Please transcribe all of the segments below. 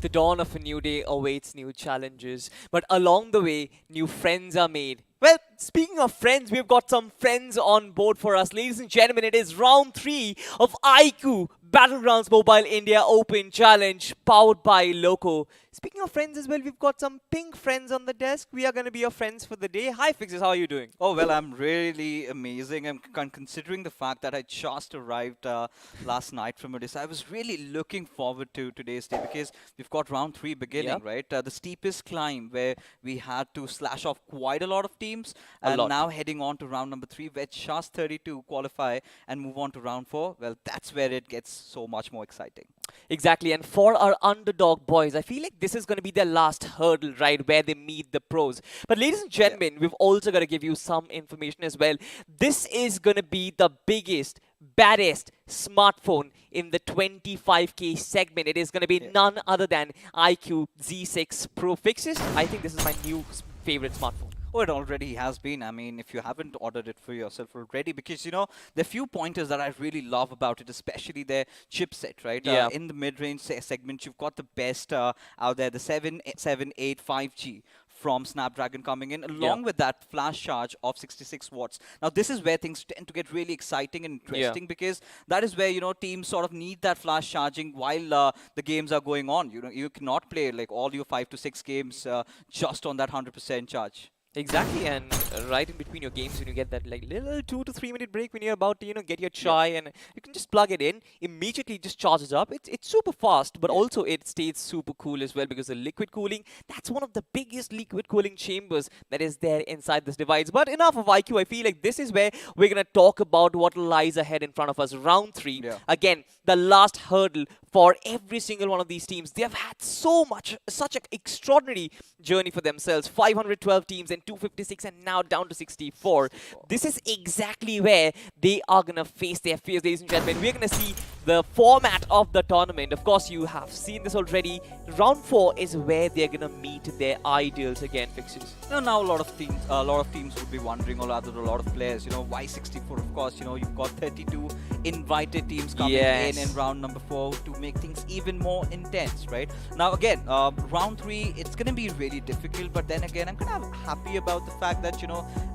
The dawn of a new day awaits new challenges, but along the way, new friends are made. Well, speaking of friends, we've got some friends on board for us. Ladies and gentlemen, it is round 3 of iQOO Battlegrounds Mobile India Open Challenge powered by Loco. Speaking of friends as well, we've got some pink friends on the desk. We are going to be your friends for the day. Hi, Fixes, how are you doing? Oh, well, I'm really amazing. I'm considering the fact that I just arrived last night from Odisha. I was really looking forward to today's day because we've got round 3 beginning, Yep, right? The steepest climb where we had to slash off quite a lot of teams. a And lot. now heading on to round number 3, where just 32 qualify and move on to round 4. Well, that's where it gets so much more exciting. Exactly, and for our underdog boys, I feel like this is going to be their last hurdle, right, where they meet the pros. But ladies and Yeah. gentlemen, we've also got to give you some information as well. This is going to be the biggest, baddest smartphone in the 25K segment. It is going to be Yeah. none other than iQOO Z6 Pro Fixes. I think this is my new favorite smartphone. Oh, it already has been. I mean, if you haven't ordered it for yourself already, because the few pointers that I really love about it, especially their chipset, right? Yeah, In the mid-range segment, you've got the best out there, the 778 5G from Snapdragon coming in, yeah, along with that flash charge of 66 watts. Now, this is where things tend to get really exciting and yeah. interesting because that is where, teams sort of need that flash charging while the games are going on. You cannot play like all your 5 to 6 games just on that 100% charge. Exactly, and right in between your games, when you get that like little 2 to 3 minute break when you're about to get your Yep. chai, and you can just plug it in, immediately it just charges up. It's super fast, but Yeah. also it stays super cool as well because the liquid cooling, that's one of the biggest liquid cooling chambers that is there inside this device. But enough of iQOO. I feel like this is where we're gonna talk about what lies ahead in front of us. Round 3, Yeah. again, the last hurdle for every single one of these teams. They have had such an extraordinary journey for themselves. 512 teams and 256, and now down to 64. 64. This is exactly where they are going to face their fears, ladies and gentlemen. We're going to see the format of the tournament. Of course, you have seen this already. Round 4 is where they're going to meet their ideals again, Fixes. Now a lot of teams would be wondering, or rather a lot of players, why 64? Of course, you've got 32 invited teams coming Yes. in round number 4 to make things even more intense, right? Now again, round 3, it's going to be really difficult, but then again, I'm kind of happy about the fact that,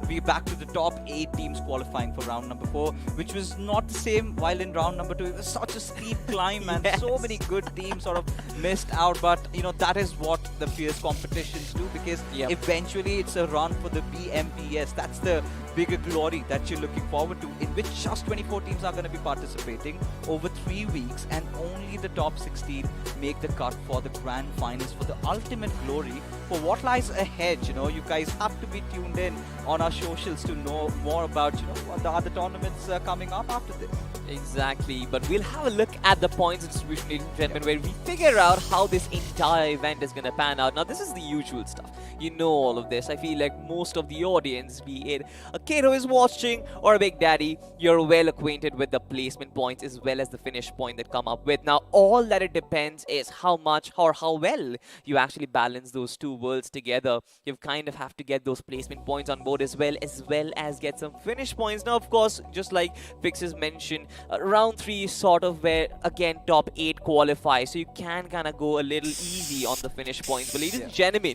we're back to the top 8 teams qualifying for round number 4, which was not the same while in round number 2. It was such a steep climb and so Yes. many good teams sort of missed out, but that is what the fierce competitions do, because Yep. eventually it's a run for the BMPS. That's the bigger glory that you're looking forward to, in which just 24 teams are going to be participating over 3 weeks, and only the top 16 make the cut for the grand finals, for the ultimate glory, for what lies ahead. You guys have to be tuned in on our socials to know more about what the other tournaments coming up after this. Exactly, but we'll have a look at the points distribution, ladies and gentlemen, where we figure out how this entire event is going to pan out. Now, this is the usual stuff. You know all of this. I feel like most of the audience, be it a kid who is watching or a big daddy, you're well acquainted with the placement points as well as the finish point that come up with. Now, all that it depends is how much or how well you actually balance those two worlds together. You kind of have to get those placement points on board as well as get some finish points. Now, of course, just like Fixes mentioned, round 3 is sort of where, again, top 8 qualify, so you can kind of go a little easy on the finish points. But ladies Yeah. and gentlemen,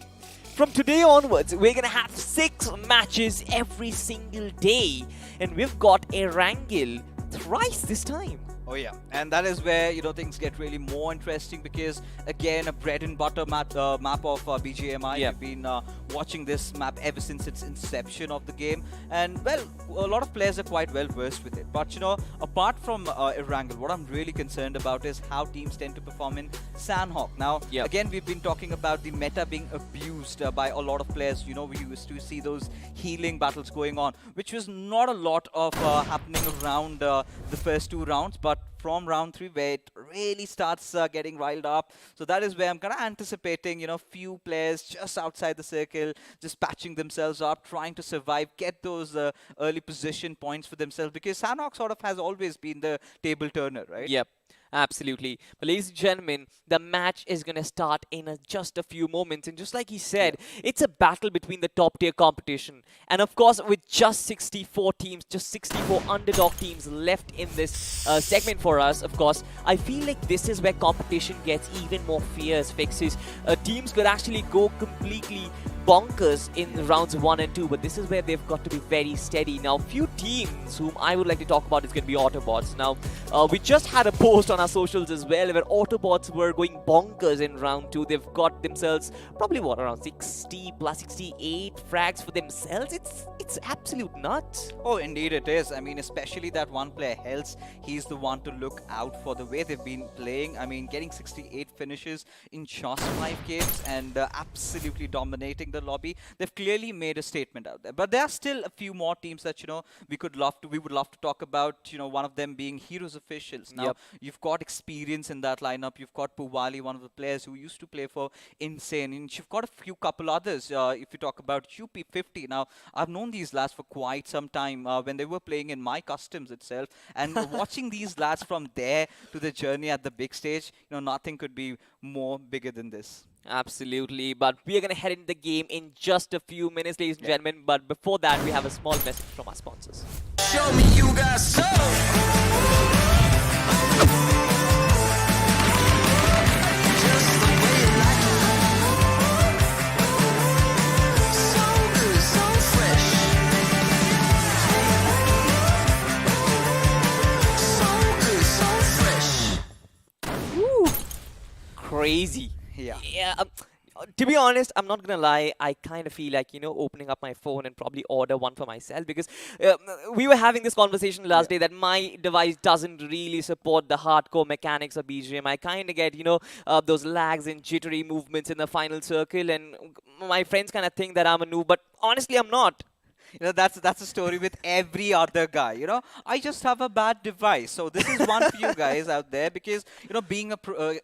from today onwards, we're going to have 6 matches every single day, and we've got Erangel thrice this time. Oh yeah, and that is where things get really more interesting, because again, a bread and butter map of BGMI. Yeah. We've been watching this map ever since its inception of the game, and well, a lot of players are quite well versed with it. But apart from Erangel, what I'm really concerned about is how teams tend to perform in Sanhok. Now, Yeah. again, we've been talking about the meta being abused by a lot of players. We used to see those healing battles going on, which was not a lot of happening around the first 2 rounds, but from round 3 where it really starts getting riled up. So that is where I'm kind of anticipating, few players just outside the circle, just patching themselves up, trying to survive, get those early position points for themselves, because Sanhok sort of has always been the table turner, right? Yep. Absolutely. But ladies and gentlemen, the match is going to start in just a few moments. And just like he Yeah. said, it's a battle between the top tier competition. And of course, with just 64 teams, just 64 underdog teams left in this segment for us, of course, I feel like this is where competition gets even more fierce. Fixes. Teams could actually go completely bonkers in rounds 1 and 2, but this is where they've got to be very steady. Now, few teams whom I would like to talk about is going to be Autobots. Now, we just had a post on our socials as well where Autobots were going bonkers in round 2. They've got themselves probably what, around 60 plus 68 frags for themselves. It's absolute nuts. Oh, indeed it is. I mean, especially that one player, Hells, he's the one to look out for the way they've been playing. I mean, getting 68 finishes in just 5 games and absolutely dominating the lobby. They've clearly made a statement out there. But there are still a few more teams that, we would love to talk about, one of them being Heroes Officials. Now, Yep. you've got experience in that lineup. You've got Puwali, one of the players who used to play for Insane. And you've got a few couple others. If you talk about UP50. Now, I've known these lads for quite some time when they were playing in my customs itself. And watching these lads from there to the journey at the big stage, nothing could be more bigger than this. Absolutely. But we are going to head into the game in just a few minutes, ladies and Yeah. gentlemen. But before that, we have a small message from our sponsors. Show me you got soul. Just the way you like it. So good, so fresh. So good, so fresh. Woo! Crazy. Yeah. Yeah. To be honest, I'm not gonna lie. I kind of feel like opening up my phone and probably order one for myself because we were having this conversation last day that my device doesn't really support the hardcore mechanics of BGMI. I kind of get those lags and jittery movements in the final circle, and my friends kind of think that I'm a noob, but honestly, I'm not. That's a story with every other guy. I just have a bad device. So this is one for you guys out there because being a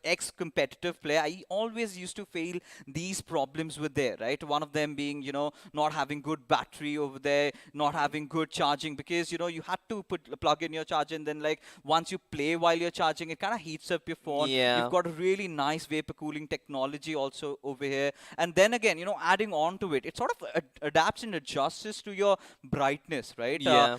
ex-competitive player, I always used to feel these problems with there, right? One of them being not having good battery over there, not having good charging because you had to plug in your charger and then like once you play while you're charging, it kind of heats up your phone. Yeah. You've got a really nice vapor cooling technology also over here, and then again, adding on to it, it sort of adapts and adjusts to your brightness, right? Yeah.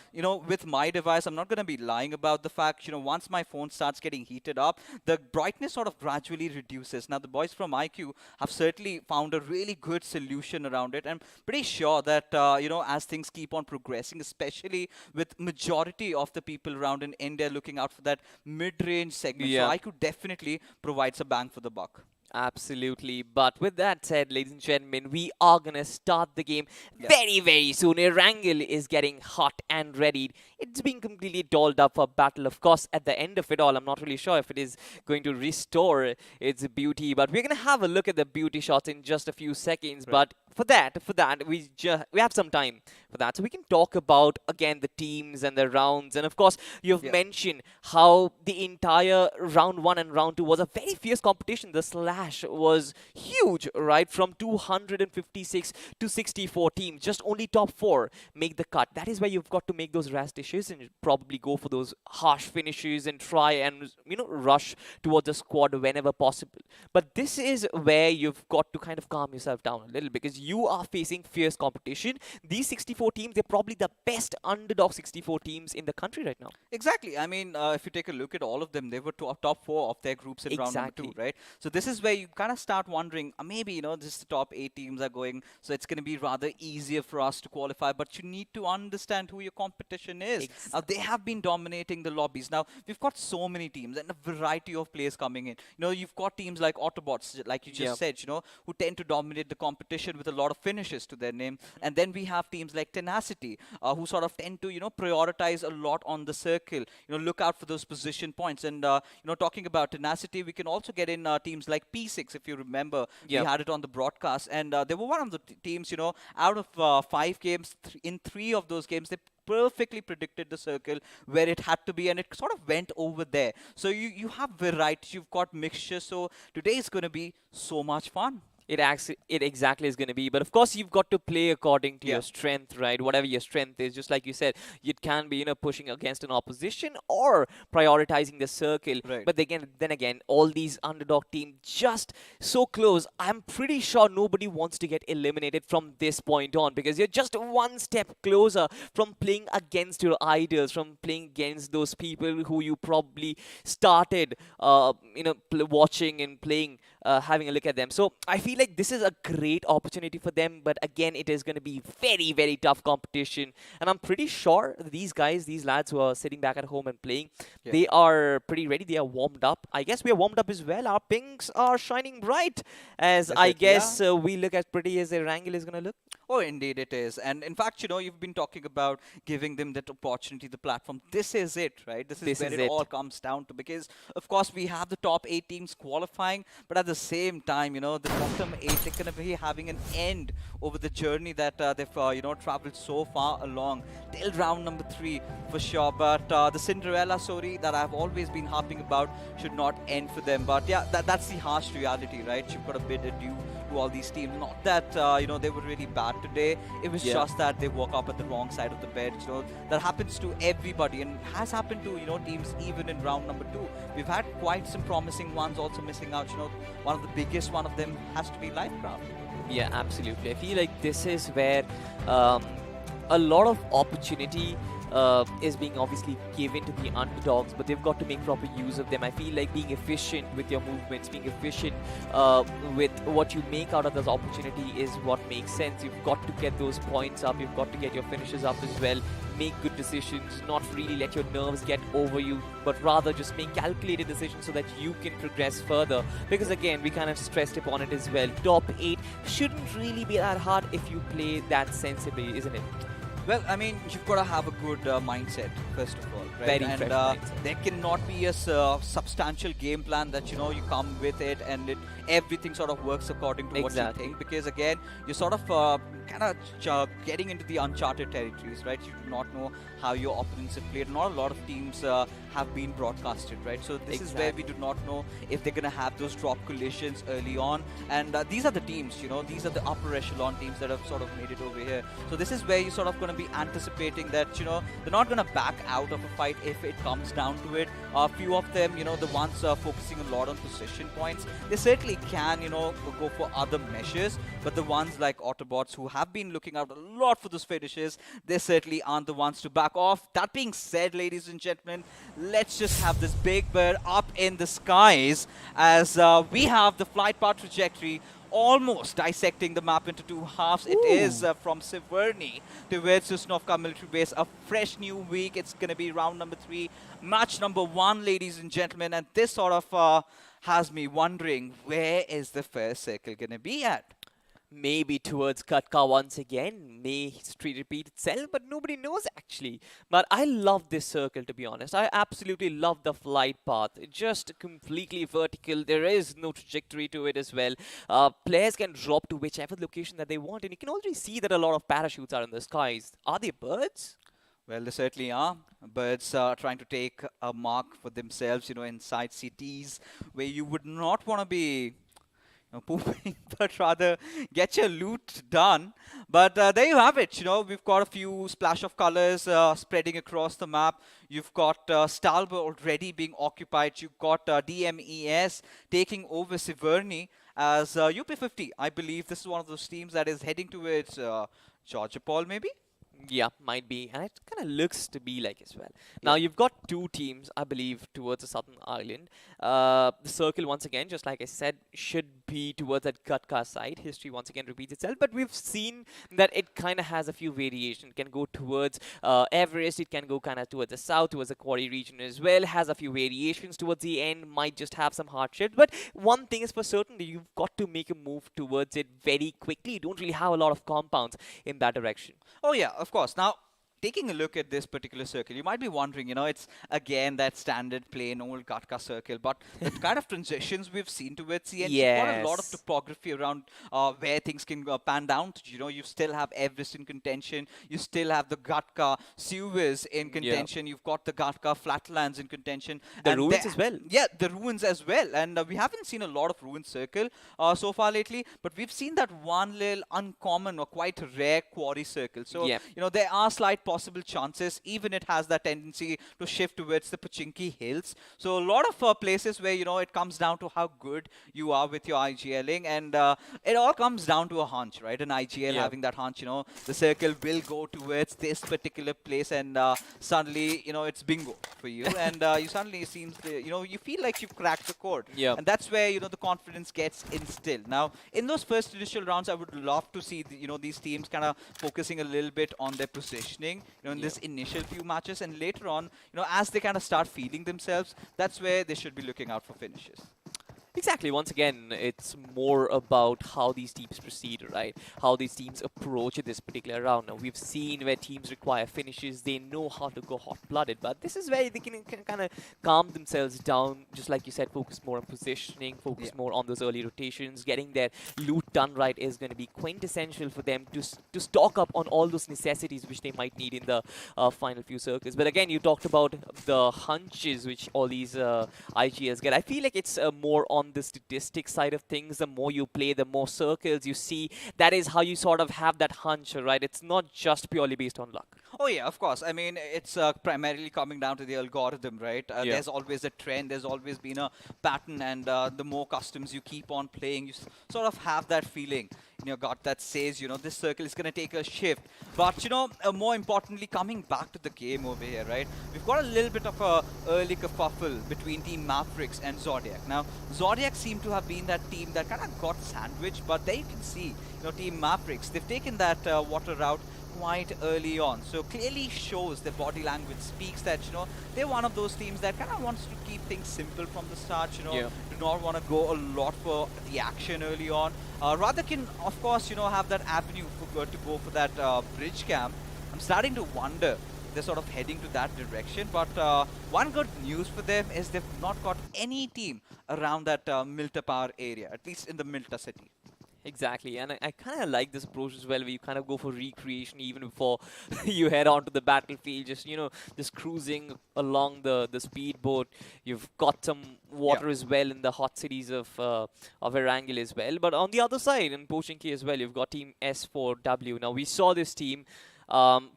With my device, I'm not going to be lying about the fact, once my phone starts getting heated up, the brightness sort of gradually reduces. Now, the boys from iQOO have certainly found a really good solution around it. I'm pretty sure that, as things keep on progressing, especially with majority of the people around in India looking out for that mid-range segment, Yeah. so iQOO definitely provides a bang for the buck. Absolutely. But with that said, ladies and gentlemen, we are going to start the game Yeah. very, very soon. Erangel is getting hot and ready. It's being completely dolled up for battle. Of course, at the end of it all, I'm not really sure if it is going to restore its beauty. But we're going to have a look at the beauty shots in just a few seconds. Right. But for that, we have some time for that. So we can talk about, again, the teams and the rounds. And of course, you've Yeah. mentioned how the entire round 1 and round 2 was a very fierce competition. The slash was huge, right? From 256 to 64 teams. Just only top 4 make the cut. That is where you've got to make those rash dishes and probably go for those harsh finishes and try and, rush towards the squad whenever possible. But this is where you've got to kind of calm yourself down a little because you are facing fierce competition. These 64 teams, they're probably the best underdog 64 teams in the country right now. Exactly. I mean, if you take a look at all of them, they were top 4 of their groups in round number 2, Exactly. right? So this is where you kind of start wondering, maybe, this the top 8 teams are going, so it's going to be rather easier for us to qualify. But you need to understand who your competition is. Now, they have been dominating the lobbies. Now, we've got so many teams and a variety of players coming in. You've got teams like Autobots, like you just said, who tend to dominate the competition with a lot of finishes to their name. And then we have teams like Tenacity, who sort of tend to, prioritize a lot on the circle, look out for those position points. And, talking about Tenacity, we can also get in teams like P6, if you remember. Yep. We had it on the broadcast. And they were one of the teams, out of 5 games, in 3 of those games, they perfectly predicted the circle where it had to be, and it sort of went over there. So you have variety, you've got mixture. So today is going to be so much fun. It exactly is going to be, but of course you've got to play according to Yeah. your strength, right? Whatever your strength is, just like you said, it can be pushing against an opposition or prioritizing the circle. Right. But then again, all these underdog teams just so close. I'm pretty sure nobody wants to get eliminated from this point on because you're just one step closer from playing against your idols, from playing against those people who you probably started, watching and playing, having a look at them. So I feel like this is a great opportunity for them, but again, it is going to be very, very tough competition. And I'm pretty sure these guys, these lads who are sitting back at home and playing, Yeah. they are pretty ready. They are warmed up. I guess we are warmed up as well. Our pings are shining bright, as I Definitely, yeah. guess we look as pretty as Erangel is going to look. Oh, indeed it is. And in fact, you've been talking about giving them that opportunity, the platform. This is it, right? This is This where is it it. all comes down to. Because, of course, we have the top 8 teams qualifying, but at the same time, the bottom 8, they're going to be having an end over the journey that they've, traveled so far along till round number 3 for sure. But the Cinderella story that I've always been harping about should not end for them. But yeah, that's the harsh reality, right? You've got a bid adieu to all these teams. Not that they were really bad today. It was Yeah. just that they woke up at the wrong side of the bed. That happens to everybody and has happened to teams even in round number 2. We've had quite some promising ones also missing out. One of the biggest one of them has to be Lifecraft. Yeah, absolutely. I feel like this is where um, a lot of opportunity is being obviously given to the underdogs, but they've got to make proper use of them. I feel like being efficient with your movements, being efficient with what you make out of this opportunity is what makes sense. You've got to get those points up. You've got to get your finishes up as well. Make good decisions, not really let your nerves get over you, but rather just make calculated decisions so that you can progress further. Because again, we kind of stressed upon it as well. Top 8 shouldn't really be that hard if you play that sensibly, isn't it? Well, I mean, you've got to have a good mindset, first of all, right? Very And fresh mindset. there cannot be a substantial game plan that, you come with it and everything sort of works according to what you Exactly. think. Because, again, you're sort of kind of getting into the uncharted territories, right? You do not know how your opponents have played. Not a lot of teams have been broadcasted, right? So this is where we do not know if they're going to have those drop collisions early on. And these are the teams, these are the upper echelon teams that have sort of made it over here. So this is where you're sort of going to be anticipating that, they're not going to back out of a fight if it comes down to it. A few of them, the ones focusing a lot on position points, they certainly can, go for other measures. But the ones like Autobots who have been looking out a lot for those finishes, they certainly aren't the ones to back off. That being said, ladies and gentlemen, let's just have this big bird up in the skies as we have the flight path trajectory almost dissecting the map into 2 halves. It is from Siverny towards Susnovka military base. A fresh new week. It's going to be round number 3, match number 1, ladies and gentlemen. And this sort of has me wondering, where is the first circle going to be at? Maybe towards Katka once again. May history repeat itself, but nobody knows actually. But I love this circle, to be honest. I absolutely love the flight path. It's just completely vertical. There is no trajectory to it as well. Players can drop to whichever location that they want, and you can already see that a lot of parachutes are in the skies. Are they birds? Well, they certainly are. Birds trying to take a mark for themselves, inside cities where you would not want to be pooping, but rather get your loot done. But there you have it. We've got a few splash of colors spreading across the map. You've got Stalber already being occupied. You've got DMES taking over Siverny as UP50. I believe this is one of those teams that is heading towards Georgia Paul, maybe? Yeah, might be. And it kind of looks to be like as well. Now, you've got 2 teams, I believe, towards the southern island. The circle, once again, just like I said, should be towards that Katka side. History, once again, repeats itself. But we've seen that it kind of has a few variations. It can go towards Everest. It can go kind of towards the south, towards the quarry region as well. Has a few variations towards the end. Might just have some hardships. But one thing is for certain, that you've got to make a move towards it very quickly. You don't really have a lot of compounds in that direction. Oh, yeah, of course. Now, taking a look at this particular circle, you might be wondering, it's again that standard plain old Gatka circle, but the kind of transitions we've seen to it, see, and you've got a lot of Yes. topography around where things can pan down to. You still have Everest in contention, you still have the Gatka Suez in contention, you've got the Gatka flatlands in contention, The and ruins as well. yeah, the ruins as well. And we haven't seen a lot of ruin circle so far lately, but we've seen that one little uncommon or quite rare quarry circle. So, Yep. there are slight possible chances, even it has that tendency to shift towards the Pachinki Hills. So, a lot of places where, it comes down to how good you are with your IGLing, and it all comes down to a hunch, right? An IGL Yep. having that hunch, the circle will go towards this particular place, and suddenly, it's bingo for you, and you suddenly seems, you feel like you've cracked the code. Yep. And that's where, the confidence gets instilled. Now, in those first initial rounds, I would love to see, these teams kind of focusing a little bit on their positioning, in this initial few matches. And later on, as they kind of start feeling themselves, that's where they should be looking out for finishes. Exactly. Once again, it's more about how these teams proceed, right? How these teams approach this particular round. Now, we've seen where teams require finishes. They know how to go hot-blooded, but this is where they can kind of calm themselves down, just like you said, focus more on positioning, focus more on those early rotations. Getting their loot done right is going to be quintessential for them to stock up on all those necessities which they might need in the final few circles. But again, you talked about the hunches which all these IGLs get. I feel like it's more on the statistic side of things. The more you play, the more circles you see. That is how you sort of have that hunch, right? It's not just purely based on luck. Oh yeah, of course. I mean, it's primarily coming down to the algorithm, right? Yeah. There's always a trend. There's always been a pattern, and the more customs you keep on playing, you sort of have that feeling in your gut that says, this circle is going to take a shift. But, more importantly, coming back to the game over here, right? We've got a little bit of a early kerfuffle between Team Mavericks and Zodiac. Now, Zodiac seem to have been that team that kind of got sandwiched, but there you can see, Team Mavericks, they've taken that water route quite early on. So clearly shows their body language speaks that, they're one of those teams that kind of wants to keep things simple from the start, Yeah. do not want to go a lot for the action early on. Rather can, of course, have that avenue to go for that bridge camp. I'm starting to wonder they're sort of heading to that direction. But one good news for them is they've not got any team around that Milta Power area, at least in the Milta city. Exactly, and I kind of like this approach as well, where you kind of go for recreation even before you head onto the battlefield. Just just cruising along the speedboat. You've got some water as well in the hot cities of Erangel as well. But on the other side, in Pochinki as well, you've got Team S4W. Now we saw this team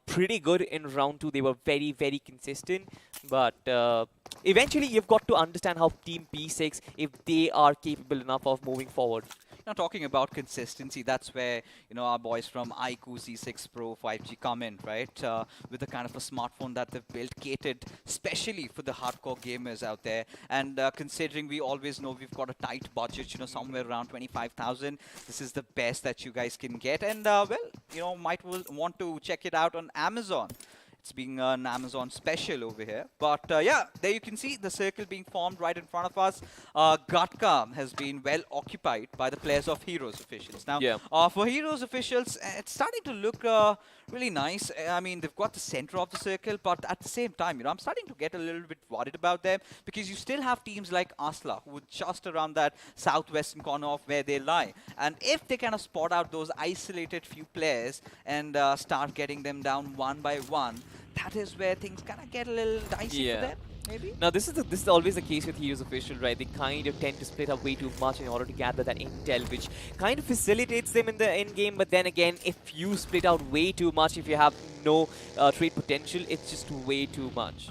pretty good in round 2. They were very, very consistent, but eventually you've got to understand how Team P6, if they are capable enough of moving forward. Now, talking about consistency, that's where, our boys from iQOO C6 Pro 5G come in, right? With the kind of a smartphone that they've built, catered specially for the hardcore gamers out there. And considering we always know we've got a tight budget, somewhere around 25,000, this is the best that you guys can get. And, well, might want to check it out on Amazon. It's being an Amazon special over here. But yeah, there you can see the circle being formed right in front of us. Gatka has been well occupied by the players of Heroes officials. Now, for Heroes officials, it's starting to look really nice. I mean, they've got the center of the circle, but at the same time, I'm starting to get a little bit worried about them, because you still have teams like Asla, who are just around that southwestern corner of where they lie. And if they kind of spot out those isolated few players and start getting them down one by one, that is where things kind of get a little dicey for them. Maybe? Now this is always the case with Heroes official, right? They kind of tend to split up way too much in order to gather that intel, which kind of facilitates them in the end game. But then again, if you split out way too much, if you have no trade potential, it's just way too much.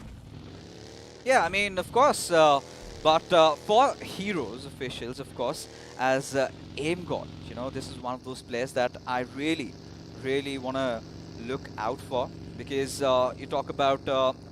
Yeah, I mean, of course. But for Heroes officials, of course, as Aim God, this is one of those players that I really, really want to look out for, because you talk about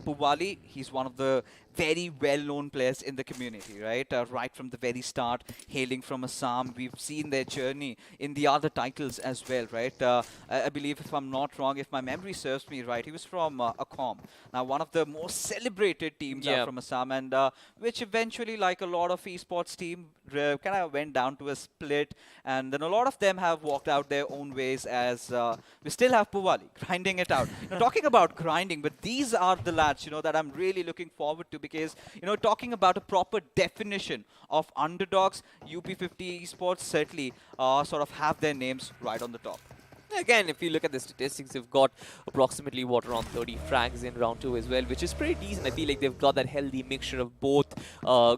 Puvali, he's one of the very well-known players in the community, right? Right from the very start, hailing from Assam. We've seen their journey in the other titles as well, right? I believe, if I'm not wrong, if my memory serves me right, he was from Akkam. Now, one of the most celebrated teams are Yeah. from Assam, and which eventually, like a lot of esports team, kind of went down to a split, and then a lot of them have walked out their own ways. As we still have Puvali grinding it out. Talking about grinding, but these are the lads, that I'm really looking forward to, because talking about a proper definition of underdogs, UP50 esports certainly sort of have their names right on the top. Again, if you look at the statistics, they've got approximately around 30 frags in round 2 as well, which is pretty decent. I feel like they've got that healthy mixture of both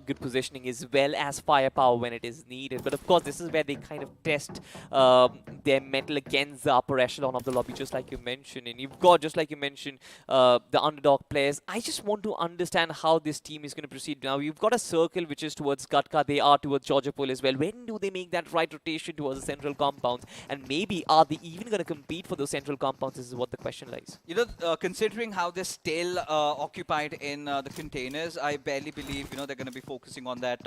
good positioning as well as firepower when it is needed. But of course, this is where they kind of test their mettle against the upper echelon of the lobby, just like you mentioned. And you've got, just like you mentioned, the underdog players. I just want to understand how this team is going to proceed. Now, you've got a circle which is towards Gatka. They are towards Georgiapol as well. When do they make that right rotation towards the central compounds? And maybe are they even going to compete for those central compounds? This is what the question lies. Considering how they're still occupied in the containers, I barely believe, they're going to be focusing on that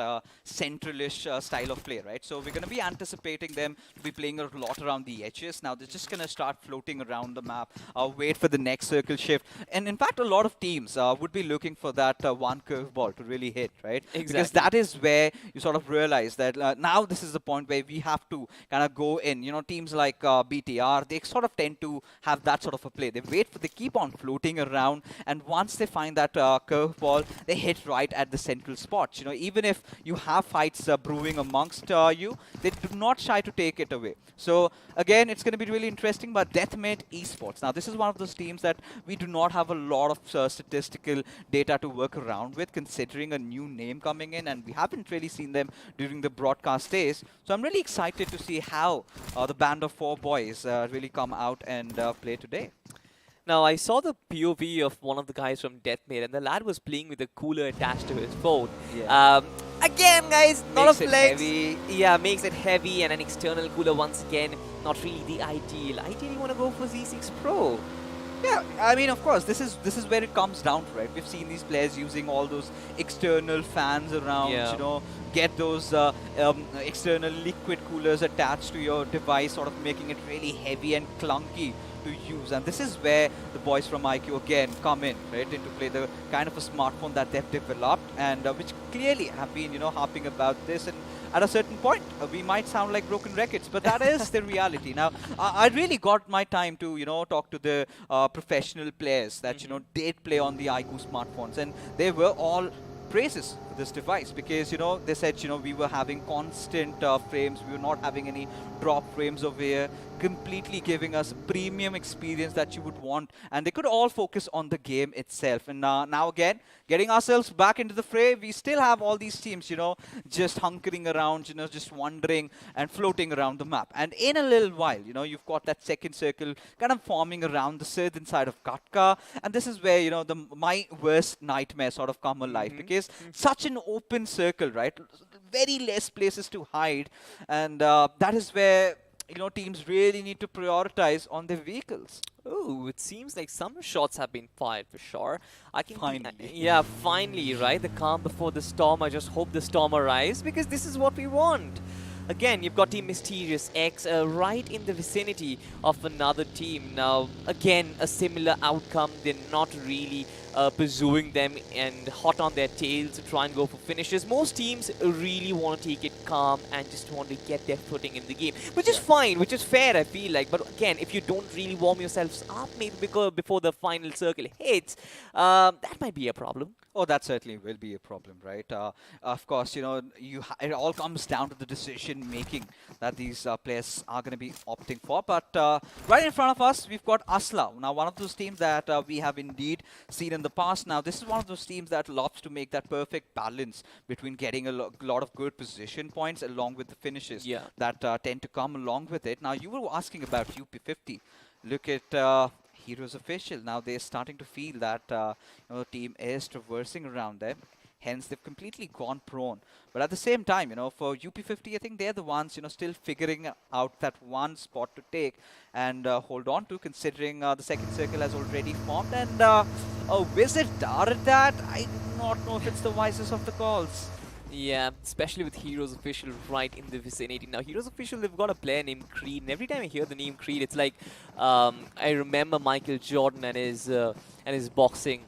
centralish style of play, right? So we're going to be anticipating them to be playing a lot around the edges. Now they're just going to start floating around the map, wait for the next circle shift. And in fact, a lot of teams would be looking for that one curveball to really hit, right? Exactly. Because that is where you sort of realize that now this is the point where we have to kind of go in. Teams like BTR, they sort of tend to have that sort of a play. They keep on floating around, and once they find that curveball, they hit right at the central spot. Even if you have fights brewing amongst you, they do not shy to take it away. So again, it's going to be really interesting. But Deathmate Esports, now this is one of those teams that we do not have a lot of statistical data to work around with, considering a new name coming in, and we haven't really seen them during the broadcast days. So I'm really excited to see how the band of 4 boys really come out and play today. Now, I saw the POV of one of the guys from Deathmate, and the lad was playing with a cooler attached to his phone. Yeah. Again, guys, lot Makes of it legs. heavy. Yeah, makes it heavy, and an external cooler once again. Not really the ideal. Ideally, you want to go for Z6 Pro. Yeah, I mean, of course, this is where it comes down to, right? We've seen these players using all those external fans around, Yeah. Get those external liquid coolers attached to your device, sort of making it really heavy and clunky to use. And this is where the boys from iQOO again come in, right, into play, the kind of a smartphone that they've developed, and which clearly have been, harping about this. And at a certain point, we might sound like broken records, but that is the reality. Now, I really got my time to, talk to the professional players that, did play on the iQOO smartphones, and they were all praises for this device, because they said we were having constant frames, we were not having any drop frames over here, completely giving us a premium experience that you would want, and they could all focus on the game itself. And now again, getting ourselves back into the fray, we still have all these teams just hunkering around, just wandering and floating around the map. And in a little while, you've got that second circle kind of forming around the southern side of Katka, and this is where my worst nightmare sort of come alive, because such an open circle, right? Very less places to hide, and that is where teams really need to prioritize on their vehicles. Oh, it seems like some shots have been fired for sure. I can Finally. Yeah, finally, right? The calm before the storm. I just hope the storm arrives, because this is what we want. Again, you've got Team Mysterious X right in the vicinity of another team. Now, again, a similar outcome. They're not really pursuing them and hot on their tails to try and go for finishes. Most teams really want to take it calm and just want to get their footing in the game, which is fine, which is fair, I feel like. But again, if you don't really warm yourselves up maybe before the final circle hits, that might be a problem. Oh, that certainly will be a problem, right? Of course, it all comes down to the decision making that these players are going to be opting for. But right in front of us, we've got Asla. Now, one of those teams that we have indeed seen in the past. Now, this is one of those teams that loves to make that perfect balance between getting a lot of good position points along with the finishes that tend to come along with it. Now, you were asking about UP50. Look at Heroes Official. Now they're starting to feel that the team is traversing around them. Hence, they've completely gone prone. But at the same time, for UP50, I think they're the ones, still figuring out that one spot to take and hold on to, considering the second circle has already formed. And a visit out at that, I do not know if it's the wisest of the calls. Yeah, especially with Heroes Official right in the vicinity. Now, Heroes Official, they've got a player named Creed, and every time I hear the name Creed, it's like I remember Michael Jordan and his boxing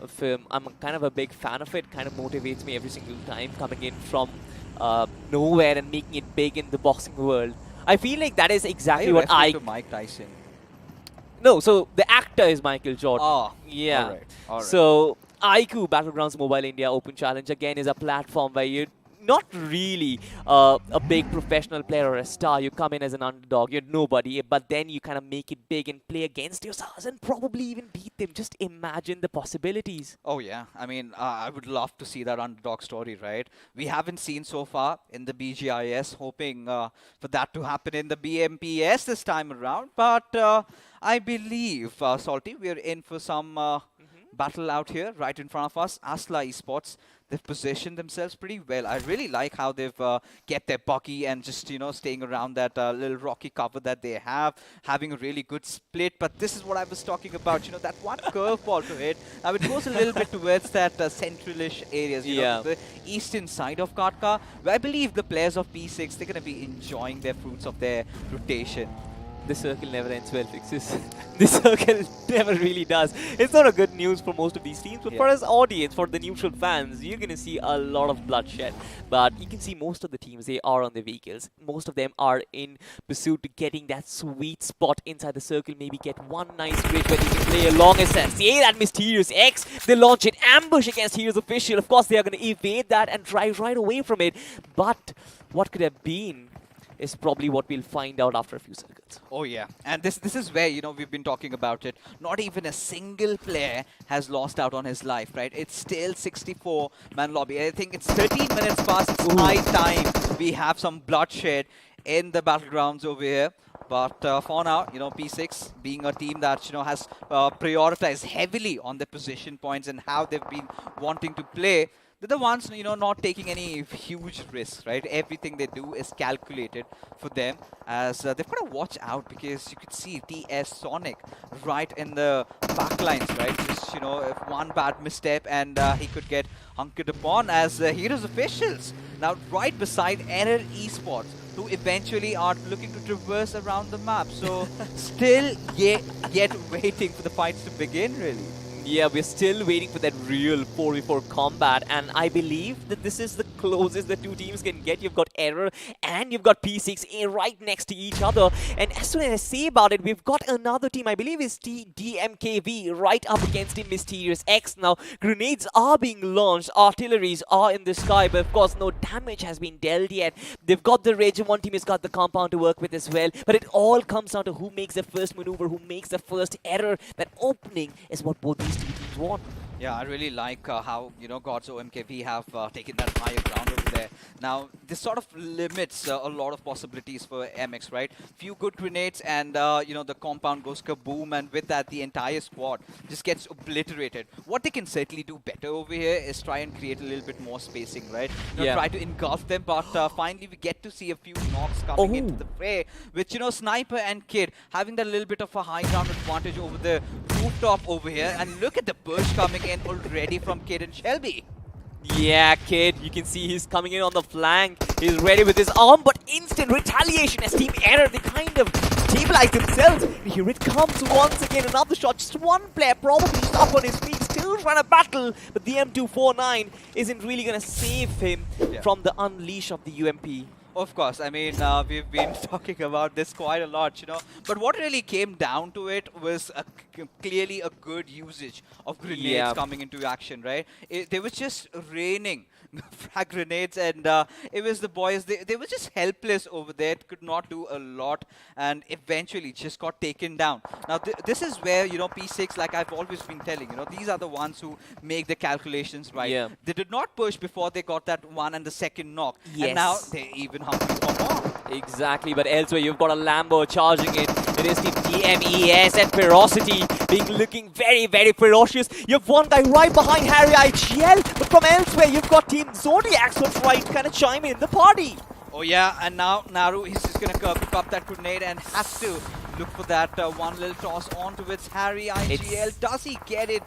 film. I'm kind of a big fan of it. Kind of motivates me every single time, coming in from nowhere and making it big in the boxing world. I feel like that is exactly what I to Mike Tyson. No, so the actor is Michael Jordan. Oh, yeah. All right. So iQOO Battlegrounds Mobile India Open Challenge again is a platform where you're not really a big professional player or a star. You come in as an underdog, you're nobody, but then you kind of make it big and play against yourselves and probably even beat them. Just imagine the possibilities. Oh, yeah. I mean, I would love to see that underdog story, right? We haven't seen so far in the BGIS, hoping for that to happen in the BMPS this time around. But I believe, Salty, we're in for some battle out here right in front of us. Asla Esports, they've positioned themselves pretty well. I really like how they've kept their buggy and just, staying around that little rocky cover that they have, having a really good split. But this is what I was talking about, that one curveball to hit. Now it goes a little bit towards that centralish areas, the eastern side of Katka, where I believe the players of P6, they're going to be enjoying their fruits of their rotation. The circle never ends well, Fixes. The circle never really does. It's not a good news for most of these teams, but for us audience, for the neutral fans, you're going to see a lot of bloodshed. But you can see most of the teams, they are on the vehicles. Most of them are in pursuit to getting that sweet spot inside the circle. Maybe get one nice bridge where they can play along as that. See that Mysterious X? They launch an ambush against Heroes Official. Of course, they are going to evade that and drive right away from it. But what could have been is probably what we'll find out after a few circles. Oh yeah, and this is where we've been talking about it. Not even a single player has lost out on his life, right? It's still 64-man lobby. I think it's 13 minutes past. It's high time we have some bloodshed in the battlegrounds over here. But for now, P6 being a team that has prioritized heavily on their position points and how they've been wanting to play. They're the ones, not taking any huge risks, right? Everything they do is calculated for them, as they've got to watch out, because you could see TS Sonic right in the backlines, right? Just, if one bad misstep and he could get hunkered upon as Heroes Officials. Now, right beside Error Esports, who eventually are looking to traverse around the map. So, still yet waiting for the fights to begin, really. Yeah, we're still waiting for that real 4v4 combat, and I believe that this is the closest the two teams can get. You've got Error and you've got P6A right next to each other, and as soon as I say about it, we've got another team, I believe is DMKV, right up against the Mysterious X. Now, grenades are being launched, artilleries are in the sky, but of course no damage has been dealt yet. They've got the Rage, and one team has got the compound to work with as well, but it all comes down to who makes the first maneuver, who makes the first error. That opening is what both these two teams want. Yeah, I really like how, Gods OMKV have taken that higher ground over there. Now, this sort of limits a lot of possibilities for MX, right? Few good grenades and, the compound goes kaboom, and with that, the entire squad just gets obliterated. What they can certainly do better over here is try and create a little bit more spacing, right? Try to engulf them, but finally we get to see a few knocks coming into the fray, which, Sniper and Kid having that little bit of a high ground advantage over the rooftop over here. And look at the burst coming in already from Kid and Shelby. Yeah, Kid, you can see he's coming in on the flank. He's ready with his arm, but instant retaliation as Team Error, they kind of stabilize themselves. And here it comes once again, another shot. Just one player probably just up on his feet, still trying to battle, but the M249 isn't really going to save him from the unleash of the UMP. Of course, I mean, we've been talking about this quite a lot, But what really came down to it was clearly a good usage of grenades coming into action, right? They were just raining frag grenades, and it was the boys, they were just helpless over there, could not do a lot, and eventually just got taken down. Now, this is where, P6, like I've always been telling, these are the ones who make the calculations right. Yeah. They did not push before they got that one and the second knock. Yes. And now they even hungry for more. Exactly, but elsewhere you've got a Lambo charging in. It is the BMES and Ferocity being looking very, very ferocious. You've one guy right behind Harry IGL, but from elsewhere you've got Team Zodiac who's trying to kind of chime in the party. Oh yeah, and now Naru, he's just gonna pick up that grenade and has to look for that one little toss onto its Harry IGL. Does he get it?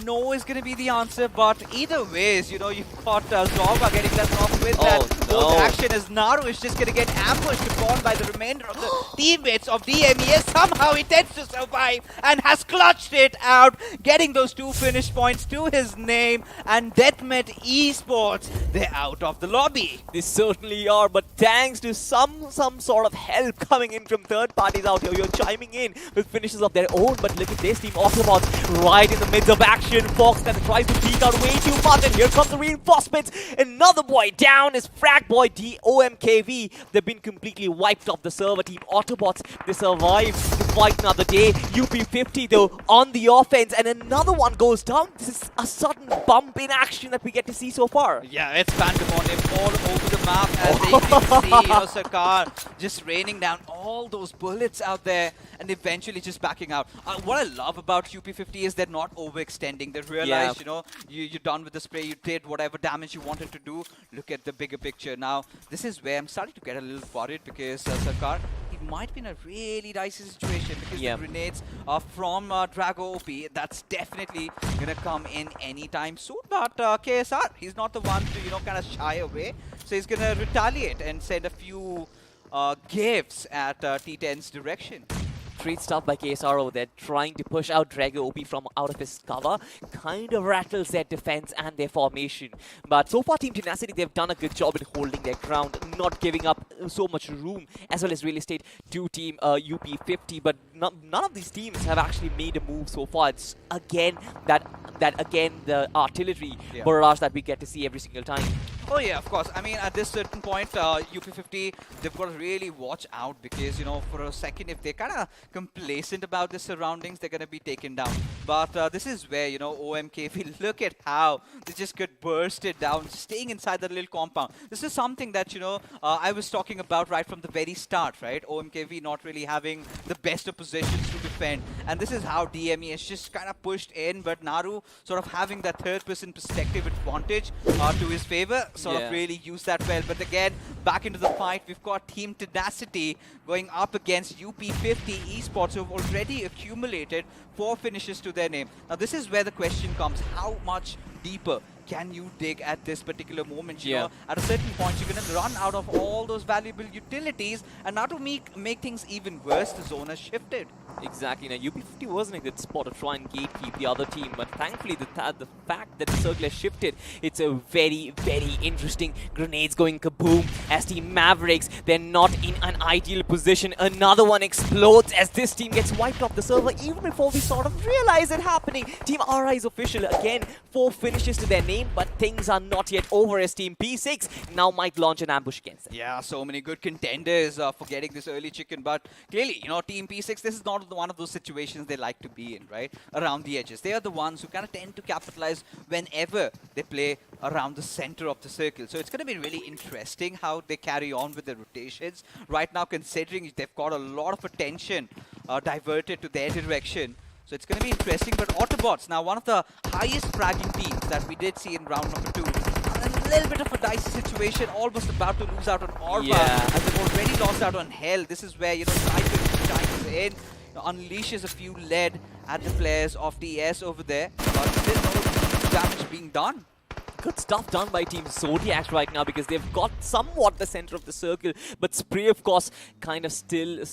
No is gonna be the answer, but either ways, you know, you've got Zorba getting left off with that bolt action as Naru is just gonna get ambushed upon by the remainder of the teammates of DMES. Somehow he tends to survive and has clutched it out, getting those 2 finish points to his name, and Deathmet Esports, they're out of the lobby. They certainly are, but thanks to some sort of help coming in from third parties out here, you're chiming in with finishes of their own. But look at this team, Autobots right in the midst of action. Fox that tries to peek out way too much, and here comes the reinforcements. Another boy down is Frag Boy DOMKV. They've been completely wiped off the server. Team Autobots, they survived to fight another day. UP50 though on the offense, and another one goes down. This is a sudden bump in action that we get to see so far. Yeah, it's pandemonium all over the map, as they can see, you know, Sarkar just raining down all those bullets out there and eventually just backing out. What I love about UP50 is they're not overextending. They realize, you know, you're done with the spray, you did whatever damage you wanted to do. Look at the bigger picture. Now, this is where I'm starting to get a little worried because Sarkar, he might be in a really dicey situation because the grenades from Drago OP, that's definitely going to come in anytime soon. But KSR, he's not the one to, you know, kind of shy away. So he's going to retaliate and send a few gifts at T10's direction. Great stuff by KSR over there, trying to push out Drago OP from out of his cover. Kind of rattles their defense and their formation. But so far, Team Tenacity, they've done a good job in holding their ground, not giving up so much room as well as real estate to Team UP50. But none of these teams have actually made a move so far. It's again the artillery barrage that we get to see every single time. Oh yeah, of course. I mean, at this certain point, UP50, they've got to really watch out because, you know, for a second, if they're kind of complacent about the surroundings, they're going to be taken down. But this is where, you know, OMKV, look at how they just get bursted down, staying inside that little compound. This is something that, you know, I was talking about right from the very start, right? OMKV not really having the best of positions to defend. And this is how DME is just kind of pushed in, but Naru sort of having that third-person perspective advantage to his favor. Sort of really use that well. But again, back into the fight, we've got Team Tenacity going up against UP50 Esports, who have already accumulated 4 finishes to their name. Now, this is where the question comes. How much deeper can you dig at this particular moment? You know, at a certain point, you're going to run out of all those valuable utilities. And now to make things even worse, the zone has shifted. Exactly. Now, UP50 was in a good spot to try and gatekeep the other team, but thankfully the fact that the circle has shifted, it's a very, very interesting grenades going kaboom as Team Mavericks, they're not in an ideal position. Another one explodes as this team gets wiped off the server even before we sort of realize it happening. Team RI is official. Again, 4 finishes to their name, but things are not yet over as Team P6 now might launch an ambush against them. Yeah, so many good contenders for getting this early chicken, but clearly, you know, Team P6, this is not one of those situations they like to be in, right? Around the edges. They are the ones who kind of tend to capitalize whenever they play around the center of the circle. So it's going to be really interesting how they carry on with the rotations. Right now, considering they've got a lot of attention diverted to their direction. So it's going to be interesting. But Autobots, now one of the highest fragging teams that we did see in round number 2. A little bit of a dicey situation, almost about to lose out on Orba, as they've already lost out on Hell. This is where, you know, Cypher chimes in, unleashes a few lead at the players of TS over there, but still no damage being done. Good stuff done by Team Zodiac right now because they've got somewhat the center of the circle, but Spray, of course, kind of still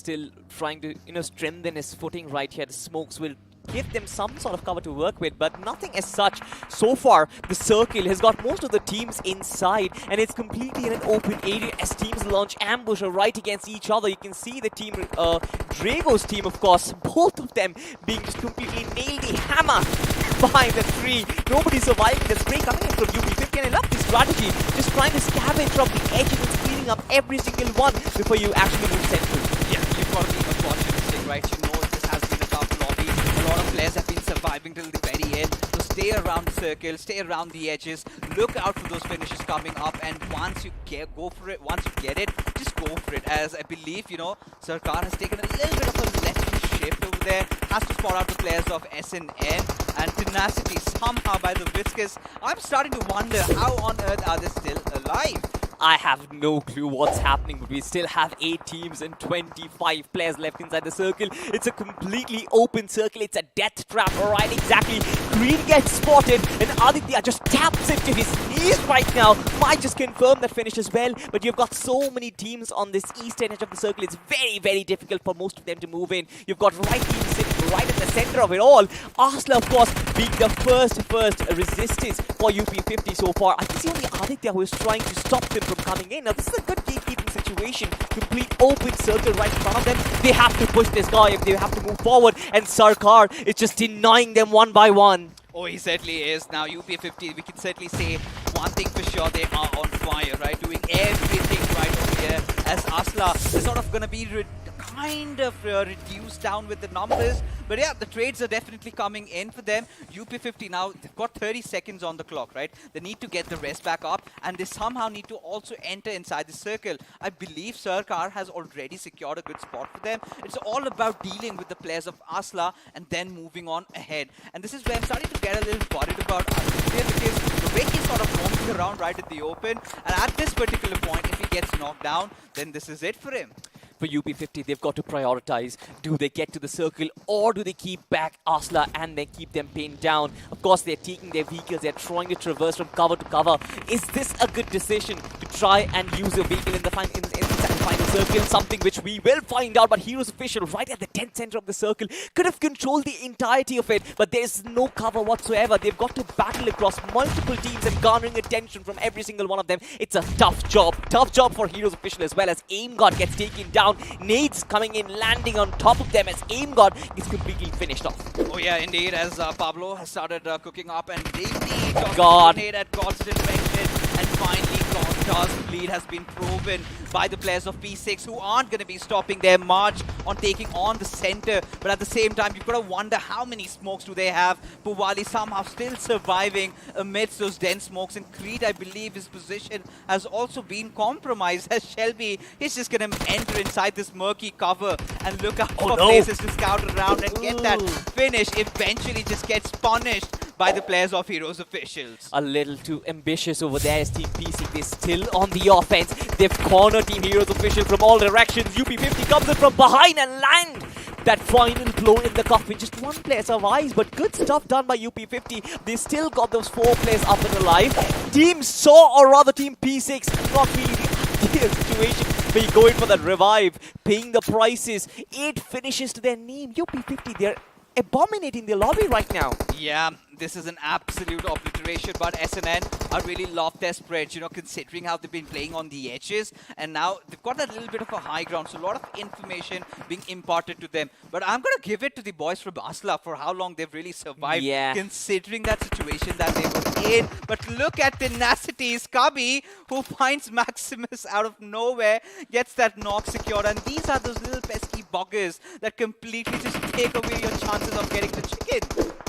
trying to, you know, strengthen his footing right here. The smokes will give them some sort of cover to work with, but nothing as such. So far, the circle has got most of the teams inside, and it's completely in an open area as teams launch ambush right against each other. You can see the team, Drago's team, of course, both of them being just completely nailed the hammer behind the tree. Nobody's surviving. The spray coming in from UP50, and I love this strategy. Just trying to scavenge from the edges and cleaning up every single one before you actually move central. Yeah, you've got to be opportunistic, right? You know this has been a tough lobby. A lot of players have been surviving till the very end. So stay around the circle, stay around the edges, look out for those finishes coming up, and once you go for it, once you get it, just go for it. As I believe, Sarkar has taken a little bit of a left shift over there, has to spot out the players of SNN, and Tenacity somehow by the Viscous. I'm starting to wonder how on earth are they still alive? I have no clue what's happening, but we still have 8 teams and 25 players left inside the circle. It's a completely open circle. It's a death trap, right? Exactly. Green gets spotted, and Aditya just taps into his knees right now. Might just confirm that finish as well, but you've got so many teams on this eastern edge of the circle. It's very, very difficult for most of them to move in. You've got right teams sitting right at the center of it all. Asla, of course, being the first resistance for UP50 so far. I can see only Aditya who is trying to stop them from coming in. Now, this is a good gatekeeping situation. Complete open circle right in front of them. They have to push this guy if they have to move forward, and Sarkar is just denying them one by one. Oh, he certainly is. Now, UP50, we can certainly say one thing for sure, they are on fire, right? Doing everything right over here. As Asla is sort of going to be reduced down with the numbers. But yeah, the trades are definitely coming in for them. UP50 now, they've got 30 seconds on the clock, right? They need to get the rest back up, and they somehow need to also enter inside the circle. I believe Sarkar has already secured a good spot for them. It's all about dealing with the players of Asla and then moving on ahead. And this is where I'm starting to get a little worried about Aditya, because the way he's sort of roaming around right in the open, and at this particular point, if he gets knocked down, then this is it for him. For UP50, they've got to prioritize. Do they get to the circle, or do they keep back Asla and then keep them pinned down? Of course, they're taking their vehicles. They're trying to traverse from cover to cover. Is this a good decision to try and use a vehicle in the final circle? Something which we will find out. But Heroes Official, right at the 10th center of the circle, could have controlled the entirety of it. But there's no cover whatsoever. They've got to battle across multiple teams and garnering attention from every single one of them. It's a tough job. Tough job for Heroes Official as well, as Aim God gets taken down. Nades coming in, landing on top of them as Aim God is completely finished off. Oh yeah, indeed, as Pablo has started cooking up, and they need at God's direction, and finally God's lead has been proven by the players of P6, who aren't going to be stopping their march on taking on the center. But at the same time, you've got to wonder how many smokes do they have. Puwali somehow still surviving amidst those dense smokes, and Creed, I believe his position has also been compromised, as Shelby is just going to enter inside this murky cover and look out for places to scout around and get that finish. Eventually just gets punished by the players of Heroes Officials. A little too ambitious over there as Team P6. They're still on the offense. They've cornered Team Heroes Official from all directions. UP50 comes in from behind and land that final blow in the coffin. Just one player survives, but good stuff done by UP50. They still got those 4 players up and alive. Team SAW, or rather Team P6, not really the ideal situation. But you're going for that revive, paying the prices. 8 finishes to their name. UP50, they're abominating the lobby right now. Yeah, this is an absolute obliteration, but SNN are really love their spreads, considering how they've been playing on the edges, and now they've got a little bit of a high ground, so a lot of information being imparted to them. But I'm going to give it to the boys from Asla for how long they've really survived, considering that situation that they were in. But look at Tenacity's Cubby, who finds Maximus out of nowhere, gets that knock secured, and these are those little pesky buggers that completely just take away your chances of getting the chicken.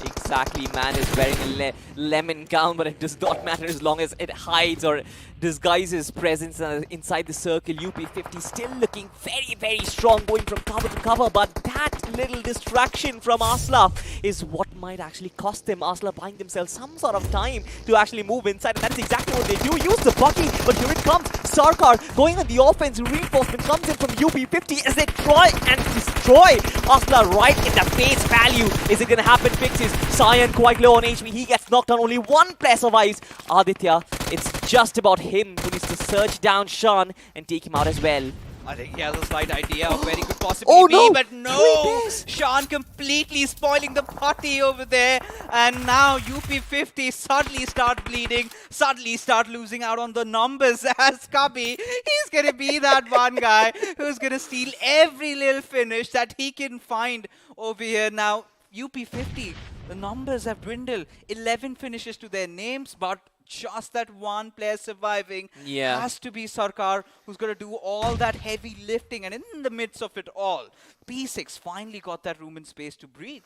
Exactly, man is wearing a lemon gown, but it does not matter as long as it hides or disguises presence inside the circle. UP50 still looking very, very strong, going from cover to cover, but that little distraction from Asla is what might actually cost them. Asla buying themselves some sort of time to actually move inside, and that's exactly what they do. Use the buggy, but here it comes. Sarkar going on the offense. Reinforcement comes in from UP50 as they try and destroy Asla right in the face value. Is it going to happen? Fixes. Cyan quite low on HP. He gets knocked down. Only 1 player survives. Aditya, it's just about him who needs to search down Sean and take him out as well. I think he has a slight idea of where he could possibly be, but no! Sean completely spoiling the party over there, and now UP50 suddenly start bleeding, suddenly start losing out on the numbers as Cubby. He's gonna be that one guy who's gonna steal every little finish that he can find over here. Now, UP50, the numbers have dwindled. 11 finishes to their names, but just that one player surviving has to be Sarkar, who's going to do all that heavy lifting. And in the midst of it all, P6 finally got that room and space to breathe.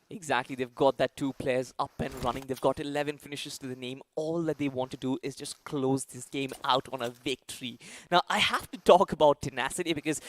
Exactly, they've got that two players up and running. They've got 11 finishes to the name. All that they want to do is just close this game out on a victory. Now, I have to talk about tenacity because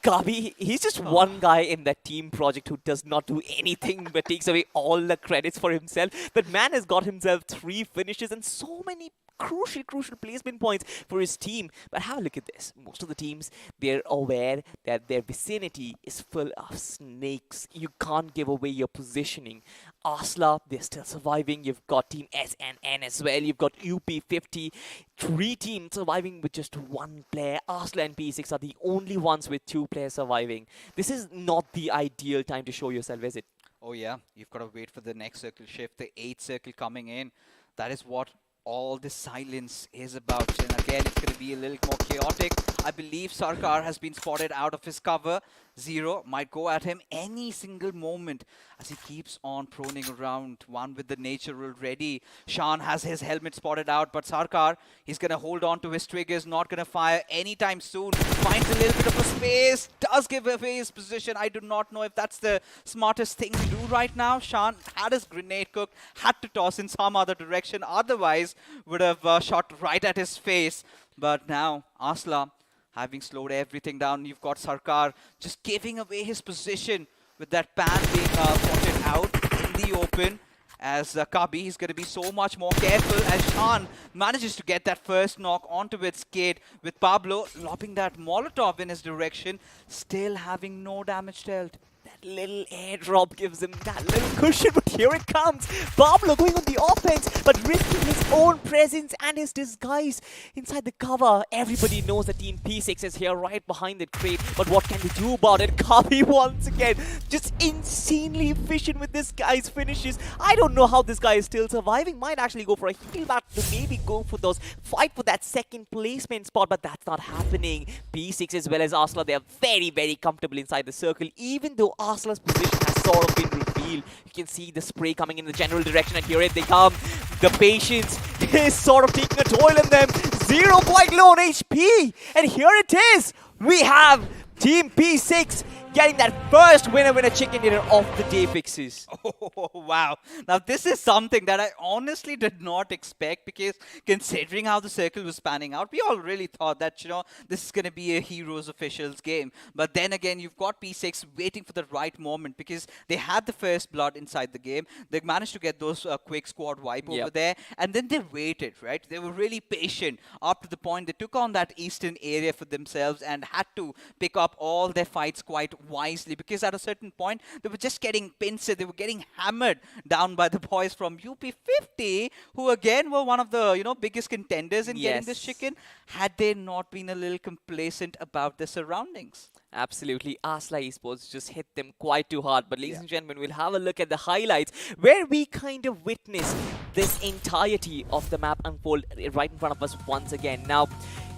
Gabi, he's just one guy in that team project who does not do anything but takes away all the credits for himself. But man has got himself 3 finishes and so many crucial placement points for his team. But have a look at this. Most of the teams, they're aware that their vicinity is full of snakes. You can't give away your positioning. Asla, they're still surviving. You've got Team SNN as well. You've got UP50. 3 teams surviving with just 1 player. Asla and P6 are the only ones with 2 players surviving. This is not the ideal time to show yourself, is it? Oh yeah, you've got to wait for the next circle shift, the 8th circle coming in. That is what all this silence is about. And again, it's going to be a little more chaotic. I believe Sarkar has been spotted out of his cover. Zero might go at him any single moment as he keeps on proning around. One with the natural ready. Shan has his helmet spotted out, but Sarkar, he's going to hold on to his triggers, not going to fire anytime soon. Finds a little bit of a space, does give away his position. I do not know if that's the smartest thing to do right now. Shan had his grenade cooked, had to toss in some other direction, otherwise would have shot right at his face. But now, Asla, having slowed everything down, you've got Sarkar just giving away his position with that pan being spotted out in the open. As Kabi, he's going to be so much more careful as Shan manages to get that first knock onto its gate with Pablo lobbing that Molotov in his direction, still having no damage dealt. That little airdrop gives him that little cushion, but here it comes. Pablo going on the offense, but risking his own presence and his disguise inside the cover. Everybody knows that Team P6 is here right behind the crate, but what can they do about it? Kabi once again, just insanely efficient with this guy's finishes. I don't know how this guy is still surviving. Might actually go for a heal battle to maybe go for those, fight for that second placement spot, but that's not happening. P6 as well as Asla, they are very comfortable inside the circle, even though Asla's position has sort of been revealed. You can see the spray coming in the general direction, and here they come. The patience is sort of taking a toll on them. 0 quite low on HP, and here it is. We have Team P6 getting that first winner chicken dinner of the day fixes. Oh, wow. Now, this is something that I honestly did not expect, because considering how the circle was panning out, we all really thought that, you know, this is going to be a Heroes Officials game. But then again, you've got P6 waiting for the right moment, because they had the first blood inside the game. They managed to get those quick squad wipe over there, and then they waited, right? They were really patient up to the point they took on that eastern area for themselves and had to pick up all their fights quite wisely, because at a certain point they were just getting pinched, they were getting hammered down by the boys from UP50, who again were one of the, you know, biggest contenders in getting this chicken, had they not been a little complacent about the surroundings. Absolutely. Asla Esports just hit them quite too hard. But ladies and gentlemen, we'll have a look at the highlights where we kind of witness this entirety of the map unfold right in front of us once again. Now,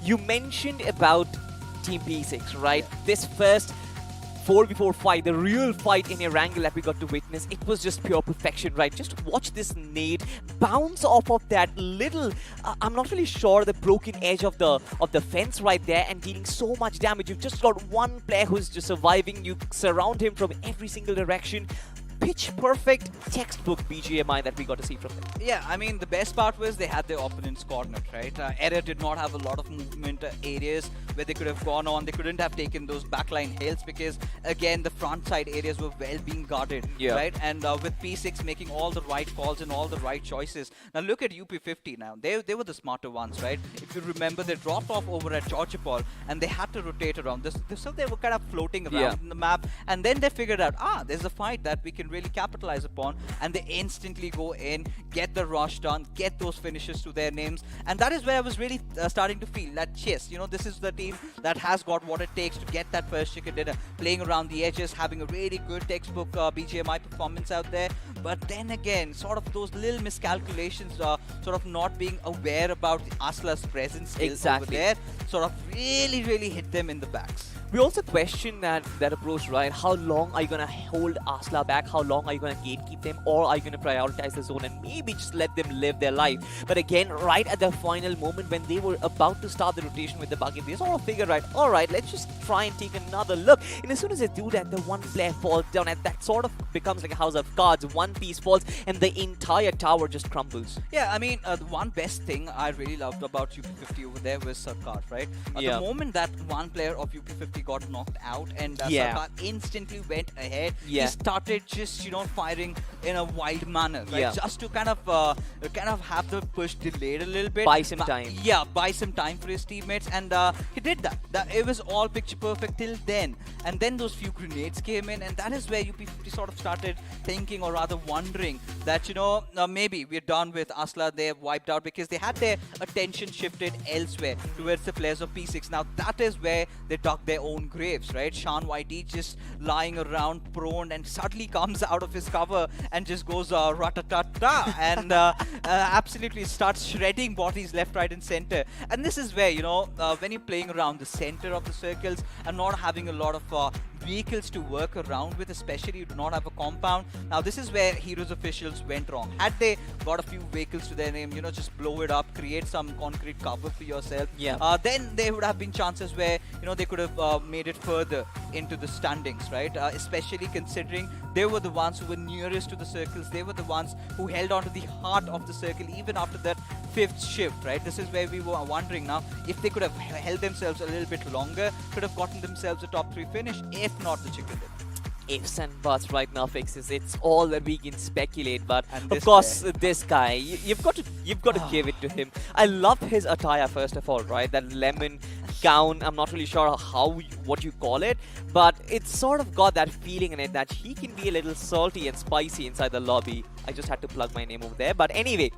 you mentioned about Team P6, right? This first 4v4 fight, the real fight in Erangel that we got to witness, it was just pure perfection, right? Just watch this nade bounce off of that little, I'm not really sure, the broken edge of the fence right there, and dealing so much damage. You've just got one player who's just surviving. You surround him from every single direction. Pitch perfect textbook BGMI that we got to see from them. Yeah, I mean, the best part was they had their opponent's cornered, right? Error did not have a lot of movement areas where they could have gone on. They couldn't have taken those backline hills, because again, the front side areas were well being guarded, right? And with P6 making all the right calls and all the right choices. Now look at UP50 now. They were the smarter ones, right? If you remember, they dropped off over at Georgopol and they had to rotate around. So they were kind of floating around in the map, and then they figured out, there's a fight that we can really capitalize upon, and they instantly go in, get the rush done, get those finishes to their names. And that is where I was really starting to feel that, yes, you know, this is the team that has got what it takes to get that first chicken dinner, playing around the edges, having a really good textbook BGMI performance out there. But then again, sort of those little miscalculations, sort of not being aware about Asla's presence over there, sort of really hit them in the backs. we also question that approach, right? How long are you gonna hold Asla back? How long are you gonna gatekeep them, or are you gonna prioritize the zone and maybe just let them live their life? But again, right at the final moment when they were about to start the rotation with the bucket, they sort of figured, right, all right, let's just try and take another look. And as soon as they do that, the one player falls down, and that sort of becomes like a house of cards. One piece falls, and the entire tower just crumbles. Yeah, I mean, the one best thing I really loved about UP50 over there was Sarkar, right? Yeah. The moment that one player of UP50 got knocked out and Yeah. Sarkar instantly went ahead, Yeah. he started just, firing in a wild manner, right? Yeah. Just to kind of have the push delayed a little bit. Buy some time. Yeah, buy some time for his teammates, and he did that. It was all picture perfect till then. And then those few grenades came in, and that is where UP50 sort of started thinking, or rather wondering, that maybe we're done with Asla. They're wiped out, because they had their attention shifted elsewhere towards the players of P6. Now that is where they dug their own graves, right? Shan YT just lying around prone, and suddenly comes out of his cover and just goes ratatata and absolutely starts shredding bodies left, right, and center. And this is where when you're playing around the center of the circles and not having a lot of vehicles to work around with, especially you do not have a compound. Now this is where Heroes officials went wrong. Had they got a few vehicles to their name, just blow it up, create some concrete cover for yourself, Yeah. then there would have been chances where they could have made it further into the standings, right? Especially considering they were the ones who were nearest to the circles. They were the ones who held on to the heart of the circle even after that fifth shift, right? This is where we were wondering now if they could have held themselves a little bit longer, could have gotten themselves a top 3 finish, if not the chicken did. Ifs and buts right now fixes. It's all that we can speculate, but And of this course, guy. this guy, you've got to give it to him. I love his attire first of all, right? That lemon gown. I'm not really sure what you call it, but it's sort of got that feeling in it that he can be a little salty and spicy inside the lobby. I just had to plug my name over there, but anyway,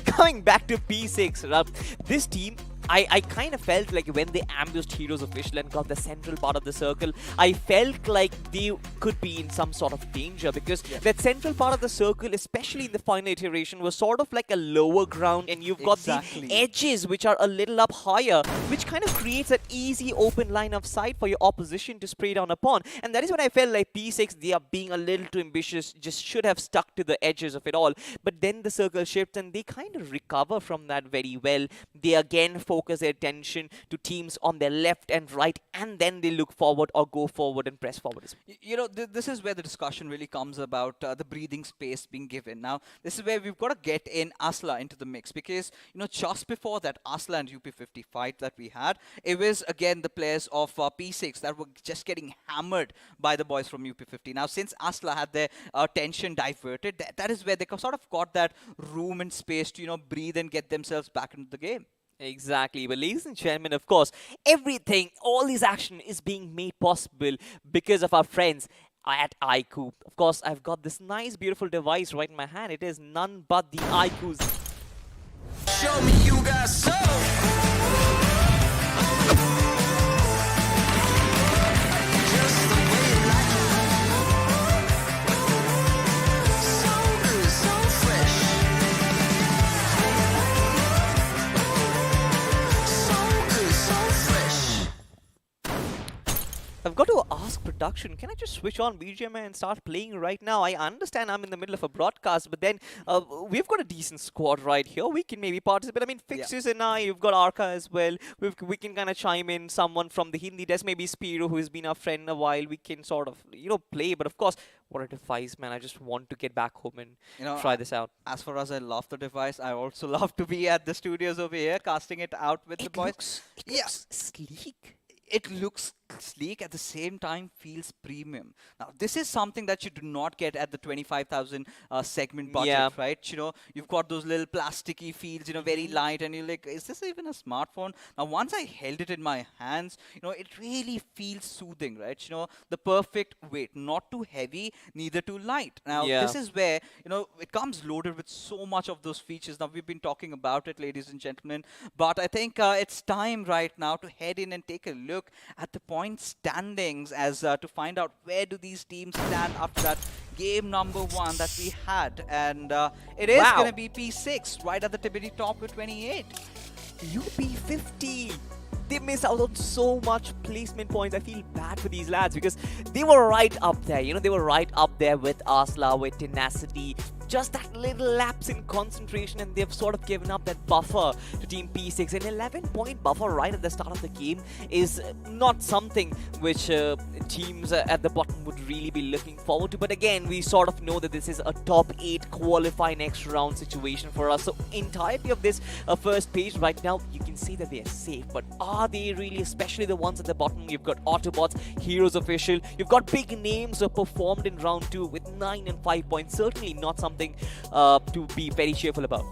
coming back to P6, this team. I kind of felt like when they ambushed Heroes official and got the central part of the circle, I felt like they could be in some sort of danger, because that central part of the circle, especially in the final iteration, was sort of like a lower ground, and you've got Exactly. the edges which are a little up higher, which kind of creates an easy open line of sight for your opposition to spray down upon. And that is when I felt like P6, they are being a little too ambitious, just should have stuck to the edges of it all. But then the circle shifts and they kind of recover from that very well. They again focus their attention to teams on their left and right, and then they look forward or go forward and press forward as well. This is where the discussion really comes about the breathing space being given. Now, this is where we've got to get in Asla into the mix, because, just before that Asla and UP50 fight that we had, it was again the players of P6 that were just getting hammered by the boys from UP50. Now, since Asla had their attention diverted, that is where they sort of got that room and space to, breathe and get themselves back into the game. Exactly. But ladies and gentlemen, of course, everything, all this action is being made possible because of our friends at iQOO. Of course, I've got this nice, beautiful device right in my hand. It is none but the iQOO's. Show me you got soul. Just the way you like it. So good, so fresh. So good, so fresh. I've got to ask production, can I just switch on BGMI and start playing right now? I understand I'm in the middle of a broadcast, but then we've got a decent squad right here. We can maybe participate. I mean, Fixes and I, you've got Arca as well. We can kind of chime in someone from the Hindi desk, maybe Spiro, who has been our friend a while. We can sort of, play. But of course, what a device, man. I just want to get back home and try this out. As far as I love the device, I also love to be at the studios over here, casting it out with the boys. It looks sleek. It looks sleek, at the same time feels premium. Now, this is something that you do not get at the 25,000 segment budget, Yeah. right? You've got those little plasticky feels, very light, and you're like, is this even a smartphone? Now, once I held it in my hands, it really feels soothing, right? The perfect weight, not too heavy, neither too light. Now, Yeah. this is where, it comes loaded with so much of those features. Now, we've been talking about it, ladies and gentlemen, but I think it's time right now to head in and take a look at the point standings as to find out where do these teams stand after that game number 1 that we had. And it is Wow. going to be P6 right at the tippity top with 28. UP50. they miss out on so much placement points. I feel bad for these lads because they were right up there. They were right up there with Asla, with Tenacity. Just that little lapse in concentration, and they've sort of given up that buffer to Team P6. An 11-point buffer right at the start of the game is not something which teams at the bottom would really be looking forward to. But again, we sort of know that this is a top 8 qualify next round situation for us. So entirety of this first page right now, you can see that they are safe. But are they really, especially the ones at the bottom? You've got Autobots, Heroes Official. You've got big names who performed in round 2 with 9 and 5 points. Certainly not something to be very cheerful about.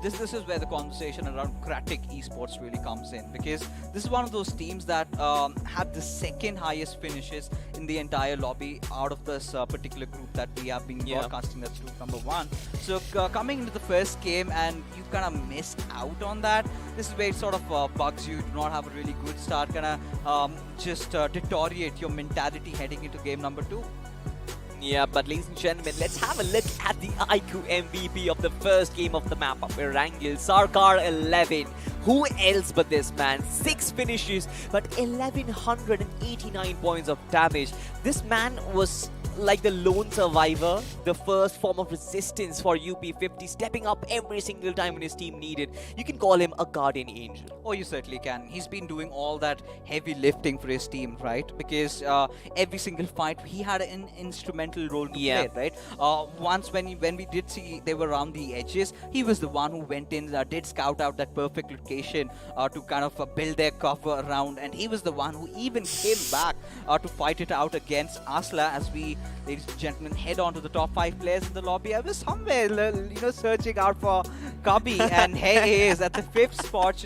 This is where the conversation around Kratic esports really comes in, because this is one of those teams that have the second highest finishes in the entire lobby out of this particular group that we have been broadcasting. That's group number 1. So coming into the first game and you kind of missed out on that, this is where it sort of bugs you. Do not have a really good start, kind of just deteriorate your mentality heading into game number 2. Yeah, but ladies and gentlemen, let's have a look at the iQOO MVP of the first game of the map of Erangel, Sarkar 11. Who else but this man? 6 finishes, but 1189 points of damage. This man was like the lone survivor, the first form of resistance for UP50, stepping up every single time when his team needed. You can call him a guardian angel. Oh, you certainly can. He's been doing all that heavy lifting for his team, right? Because every single fight, he had an instrumental role to play, right? Once when we did see they were around the edges, he was the one who went in, did scout out that perfect location to kind of build their cover around, and he was the one who even came back to fight it out against Asla. As we, ladies and gentlemen, head on to the top 5 players in the lobby. I was somewhere, searching out for Kabi, and here he is at the 5th spot.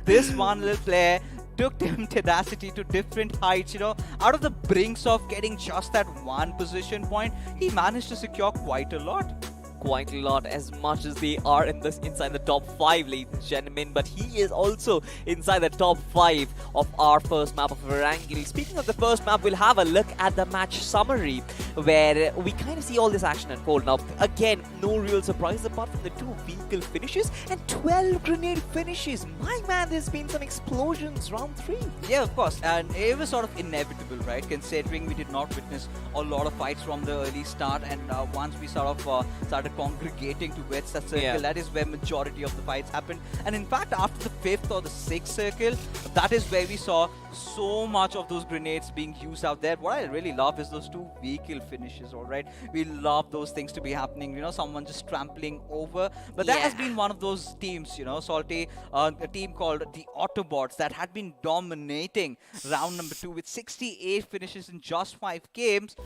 This one little player took him Tenacity to different heights. Out of the brinks of getting just that one position point, he managed to secure quite a lot. Quite a lot, as much as they are inside the top 5, ladies and gentlemen, but he is also inside the top 5 of our first map of Erangel. Speaking of the first map, we'll have a look at the match summary, where we kind of see all this action unfold. Now, again, no real surprise apart from the 2 vehicle finishes and 12 grenade finishes. My man, there's been some explosions round 3. Yeah, of course, and it was sort of inevitable, right? Considering we did not witness a lot of fights from the early start, and once we sort of started congregating towards that circle, that is where majority of the fights happened. And in fact, after the 5th or the 6th circle, that is where we saw so much of those grenades being used out there. What I really love is those 2 vehicle finishes, alright? We love those things to be happening, someone just trampling over. But that has been one of those teams, Salty, a team called the Autobots that had been dominating round number 2 with 68 finishes in just 5 games.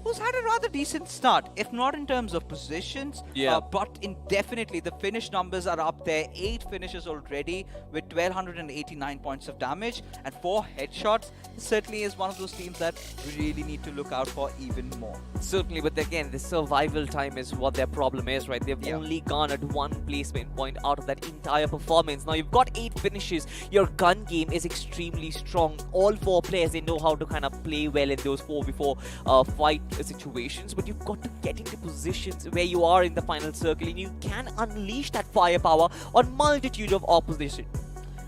Who's had a rather decent start, if not in terms of positions, but definitely the finish numbers are up there. 8 finishes already with 1289 points of damage and 4 headshots. It certainly is one of those teams that we really need to look out for even more. Certainly, but again, the survival time is what their problem is, right? They've only garnered 1 placement point out of that entire performance. Now, you've got 8 finishes. Your gun game is extremely strong. All 4 players, they know how to kind of play well in those 4v4 fight situations, but you've got to get into positions where you are in the final circle and you can unleash that firepower on multitude of opposition.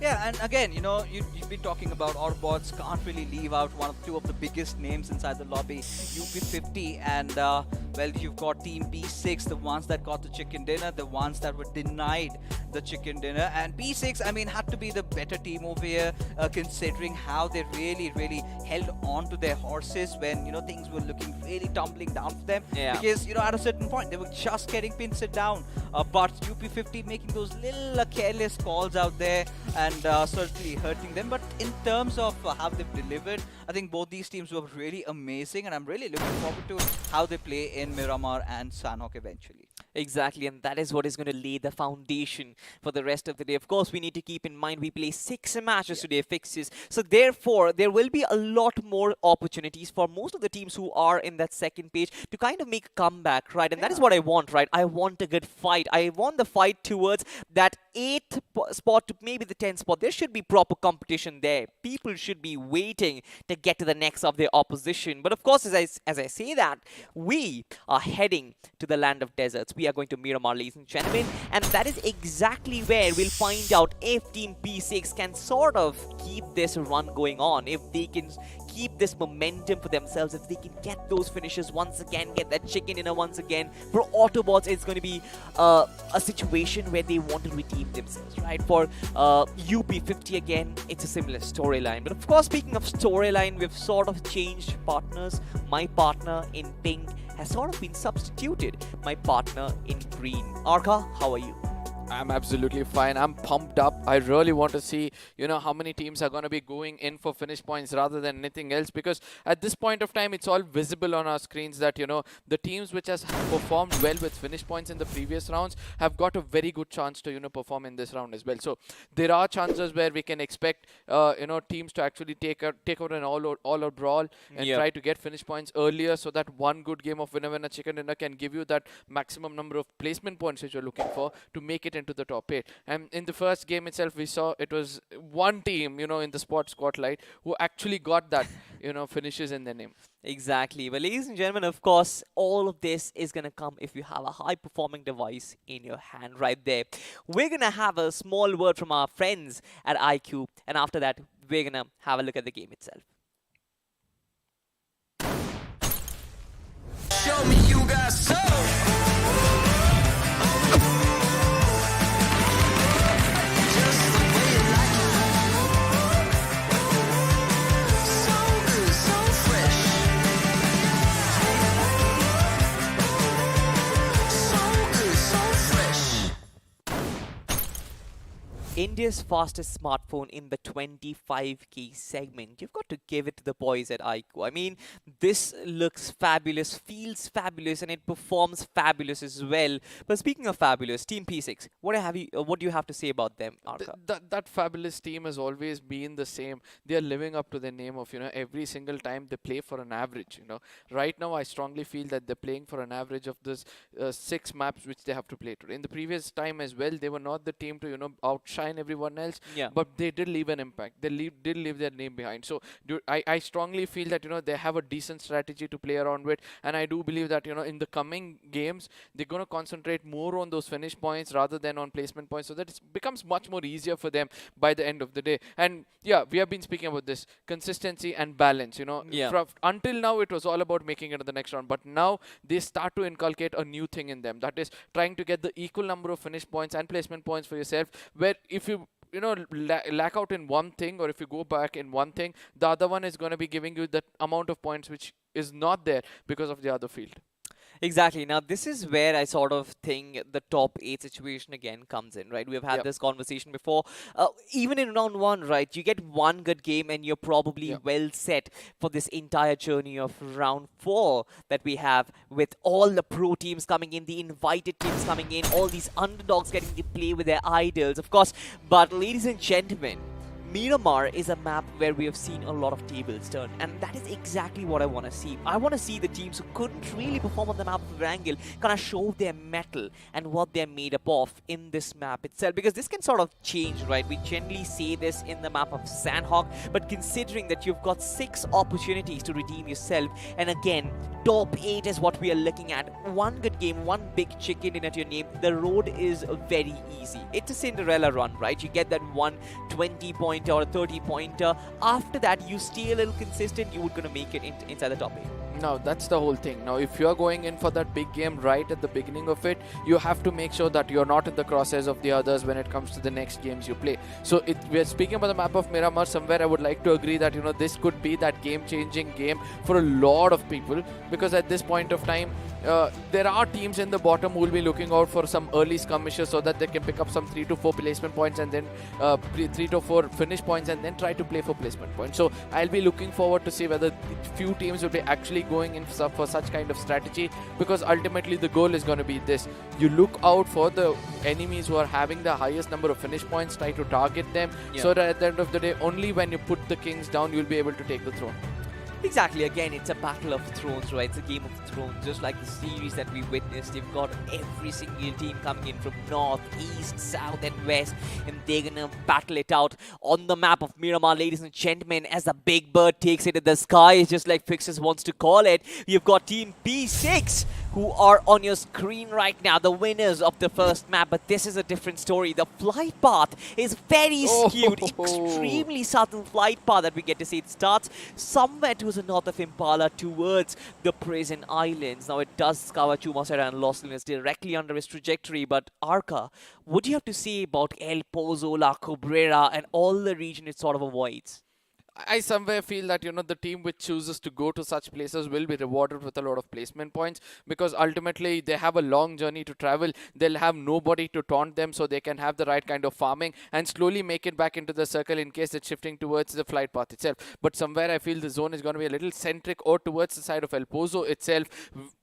Yeah, and again, you've been talking about Autobots, can't really leave out 2 of the biggest names inside the lobby, UP50 and, well, you've got Team P6, the ones that got the chicken dinner, the ones that were denied the chicken dinner. And P6, I mean, had to be the better team over here, considering how they really held on to their horses when, things were looking really tumbling down for them. Because, at a certain point, they were just getting pincered down. But UP50 making those little careless calls out there and certainly hurting them. But in terms of how they've delivered, I think both these teams were really amazing, and I'm really looking forward to how they play in Miramar and Sanhok eventually. Exactly, and that is what is going to lay the foundation for the rest of the day. Of course, we need to keep in mind we play 6 matches today, fixes. So therefore, there will be a lot more opportunities for most of the teams who are in that second page to kind of make a comeback, right? And that is what I want, right? I want a good fight. I want the fight towards that 8th spot to maybe the 10th spot. There should be proper competition there. People should be waiting to get to the next of their opposition. But of course, as I say that, we are heading to the land of deserts. We are going to Miramar, ladies and gentlemen. And that is exactly where we'll find out if Team P6 can sort of keep this run going on, if they can keep this momentum for themselves, if they can get those finishes once again, get that chicken dinner once again. For Autobots, it's going to be a situation where they want to redeem themselves, right? For UP50 again, it's a similar storyline. But of course, speaking of storyline, we've sort of changed partners. My partner in pink has sort of been substituted. My partner in green. Arka, how are you? I'm absolutely fine. I'm pumped up. I really want to see, how many teams are going to be going in for finish points rather than anything else, because at this point of time, it's all visible on our screens that, the teams which has performed well with finish points in the previous rounds have got a very good chance to, perform in this round as well. So there are chances where we can expect, teams to actually take out an all-out brawl and try to get finish points earlier, so that one good game of winner-winner chicken dinner can give you that maximum number of placement points which you're looking for to make it into the top 8. And in the first game itself, we saw it was one team, in the spotlight who actually got that, finishes in their name. Exactly. Well, ladies and gentlemen, of course, all of this is going to come if you have a high-performing device in your hand right there. We're going to have a small word from our friends at iQOO, and after that, we're going to have a look at the game itself. Show me you got soul. Just the way you like it. So good, so fresh. So good, so fresh. India's fastest smartphone in the 25K segment. You've got to give it to the boys at iQOO. I mean, this looks fabulous, feels fabulous, and it performs fabulous as well. But speaking of fabulous, Team P6, what do you have to say about them, Arka? That fabulous team has always been the same. They are living up to their name of, every single time they play for an average, Right now, I strongly feel that they're playing for an average of this 6 maps which they have to play today. In the previous time as well, they were not the team to, outshine everyone else, but they did leave an impact. They did leave their name behind. So I strongly feel that, they have a decent strategy to play around with. And I do believe that, in the coming games, they're going to concentrate more on those finish points rather than on placement points, so that it becomes much more easier for them by the end of the day. And yeah, we have been speaking about this consistency and balance, until now it was all about making it to the next round, but now they start to inculcate a new thing in them, that is trying to get the equal number of finish points and placement points for yourself, where if you lack out in one thing, or if you go back in one thing, the other one is going to be giving you that amount of points which is not there because of the other field. Exactly. Now, this is where I sort of think the top 8 situation again comes in, right? We've had this conversation before. Even in round 1, right, you get one good game and you're probably well set for this entire journey of round 4 that we have, with all the pro teams coming in, the invited teams coming in, all these underdogs getting to play with their idols, of course. But ladies and gentlemen, Miramar is a map where we have seen a lot of tables turn, and that is exactly what I want to see. I want to see the teams who couldn't really perform on the map of Erangel kind of show their mettle and what they're made up of in this map itself, because this can sort of change, right? We generally say this in the map of Sanhok, but considering that you've got 6 opportunities to redeem yourself, and again, top 8 is what we are looking at. One good game, one big chicken dinner to your name. The road is very easy. It's a Cinderella run, right? You get that one 20-pointer or a 30-pointer. After that, you stay a little consistent, you're going to make it inside the top 8. No, that's the whole thing. Now, if you're going in for that big game right at the beginning of it, you have to make sure that you're not in the crosshairs of the others when it comes to the next games you play. So, we're speaking about the map of Miramar. Somewhere I would like to agree that, this could be that game-changing game for a lot of people, because at this point of time, there are teams in the bottom who will be looking out for some early skirmishes so that they can pick up some 3 to 4 placement points and then 3 to 4 finish points and then try to play for placement points. So I'll be looking forward to see whether few teams will be actually going in for such kind of strategy, because ultimately the goal is going to be this. You look out for the enemies who are having the highest number of finish points, try to target them, so that at the end of the day, only when you put the kings down, you'll be able to take the throne. Exactly. Again, it's a battle of thrones, right? It's a game of thrones, just like the series that we witnessed. You've got every single team coming in from north, east, south, and west, and they're gonna battle it out on the map of Miramar, ladies and gentlemen, as the big bird takes it in the sky, just like Fixes wants to call it. You've got Team P6 who are on your screen right now, the winners of the first map. But this is a different story. The flight path is very skewed, extremely subtle flight path that we get to see. It starts somewhere towards the north of Impala, towards the Prison Islands. Now it does cover Chumasera and Los Lunas directly under his trajectory, but Arca, what do you have to say about El Pozo, La Cabrera, and all the region it sort of avoids? I somewhere feel that, you know, the team which chooses to go to such places will be rewarded with a lot of placement points, because ultimately they have a long journey to travel. They'll have nobody to taunt them, so they can have the right kind of farming and slowly make it back into the circle in case it's shifting towards the flight path itself. But somewhere I feel the zone is going to be a little centric or towards the side of El Pozo itself,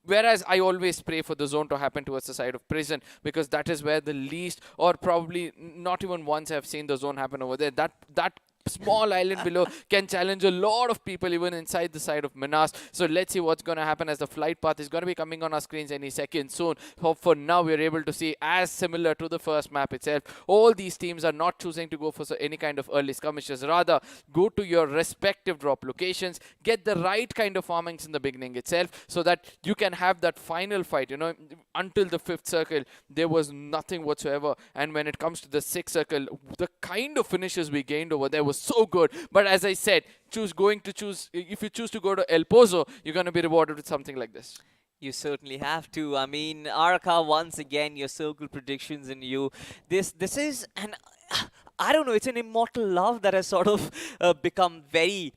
whereas I always pray for the zone to happen towards the side of Prison, because that is where the least, or probably not even once I've seen the zone happen over there. That small island below can challenge a lot of people even inside the side of Minas. So let's see what's going to happen, as the flight path is going to be coming on our screens any second soon. For now, we're able to see, as similar to the first map itself, all these teams are not choosing to go for any kind of early skirmishes. Rather, go to your respective drop locations, get the right kind of farmings in the beginning itself, so that you can have that final fight. You know, until the 5th circle, there was nothing whatsoever. And when it comes to the 6th circle, the kind of finishes we gained over there was so good. But as I said, if you choose to go to El Pozo, you're going to be rewarded with something like this. You certainly have to. I mean, Arca, once again, your circle predictions in you. This is an, I don't know, it's an immortal love that has sort of become very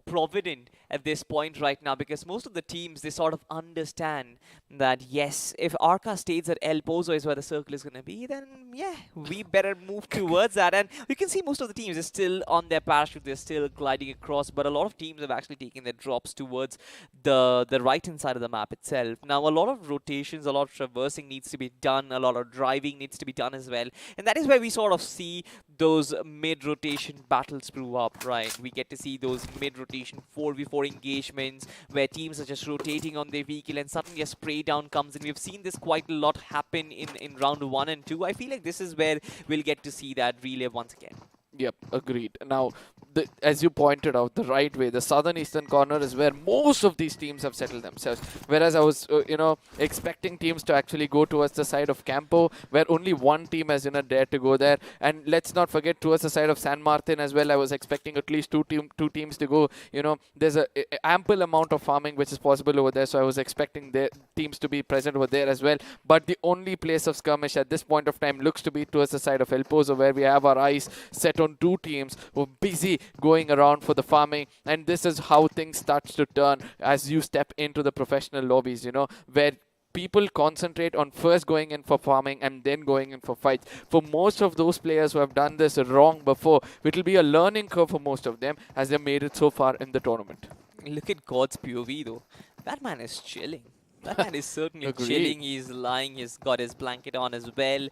provident at this point right now, because most of the teams, they sort of understand that, yes, if Arca states that El Pozo is where the circle is going to be, then yeah, we better move towards that. And you can see most of the teams are still on their parachute, they're still gliding across, but a lot of teams have actually taken their drops towards the right hand side of the map itself. Now, a lot of rotations, a lot of traversing needs to be done, a lot of driving needs to be done as well, and that is where we sort of see those mid-rotation battles brew up, right? We get to see those mid-rotation 4v4 engagements where teams are just rotating on their vehicle and suddenly a spray down comes in. We've seen this quite a lot happen in round 1 and 2. I feel like this is where we'll get to see that relive once again. Yep, agreed. Now, as you pointed out, the right way, the southern eastern corner is where most of these teams have settled themselves. Whereas I was, expecting teams to actually go towards the side of Campo, where only one team has, dared to go there. And let's not forget towards the side of San Martin as well. I was expecting at least two teams to go. There's a ample amount of farming which is possible over there. So I was expecting their teams to be present over there as well. But the only place of skirmish at this point of time looks to be towards the side of El Pozo, where we have our eyes set on two teams who are busy going around for the farming. And this is how things start to turn as you step into the professional lobbies, where people concentrate on first going in for farming and then going in for fights. For most of those players who have done this wrong before, it will be a learning curve for most of them as they made it so far in the tournament. Look at God's POV though. That man is chilling. That man is certainly chilling. He's lying. He's got his blanket on as well.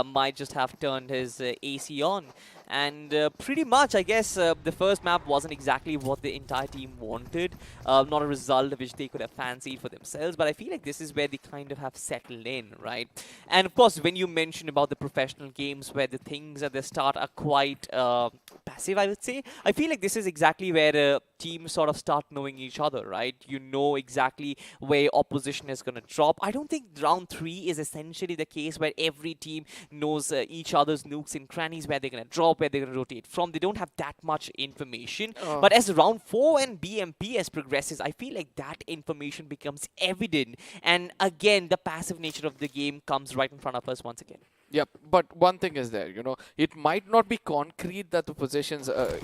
Might just have turned his AC on. And pretty much, I guess, the first map wasn't exactly what the entire team wanted. Not a result which they could have fancied for themselves. But I feel like this is where they kind of have settled in, right? And of course, when you mentioned about the professional games where the things at the start are quite passive, I would say, I feel like this is exactly where teams sort of start knowing each other, right? You know exactly where opposition is going to drop. I don't think round 3 is essentially the case where every team knows each other's nooks and crannies, where they're going to drop, where they're going to rotate from. They don't have that much information. But as round 4 and BMPS progresses, I feel like that information becomes evident. And again, the passive nature of the game comes right in front of us once again. Yep, but one thing is there, it might not be concrete that the positions, are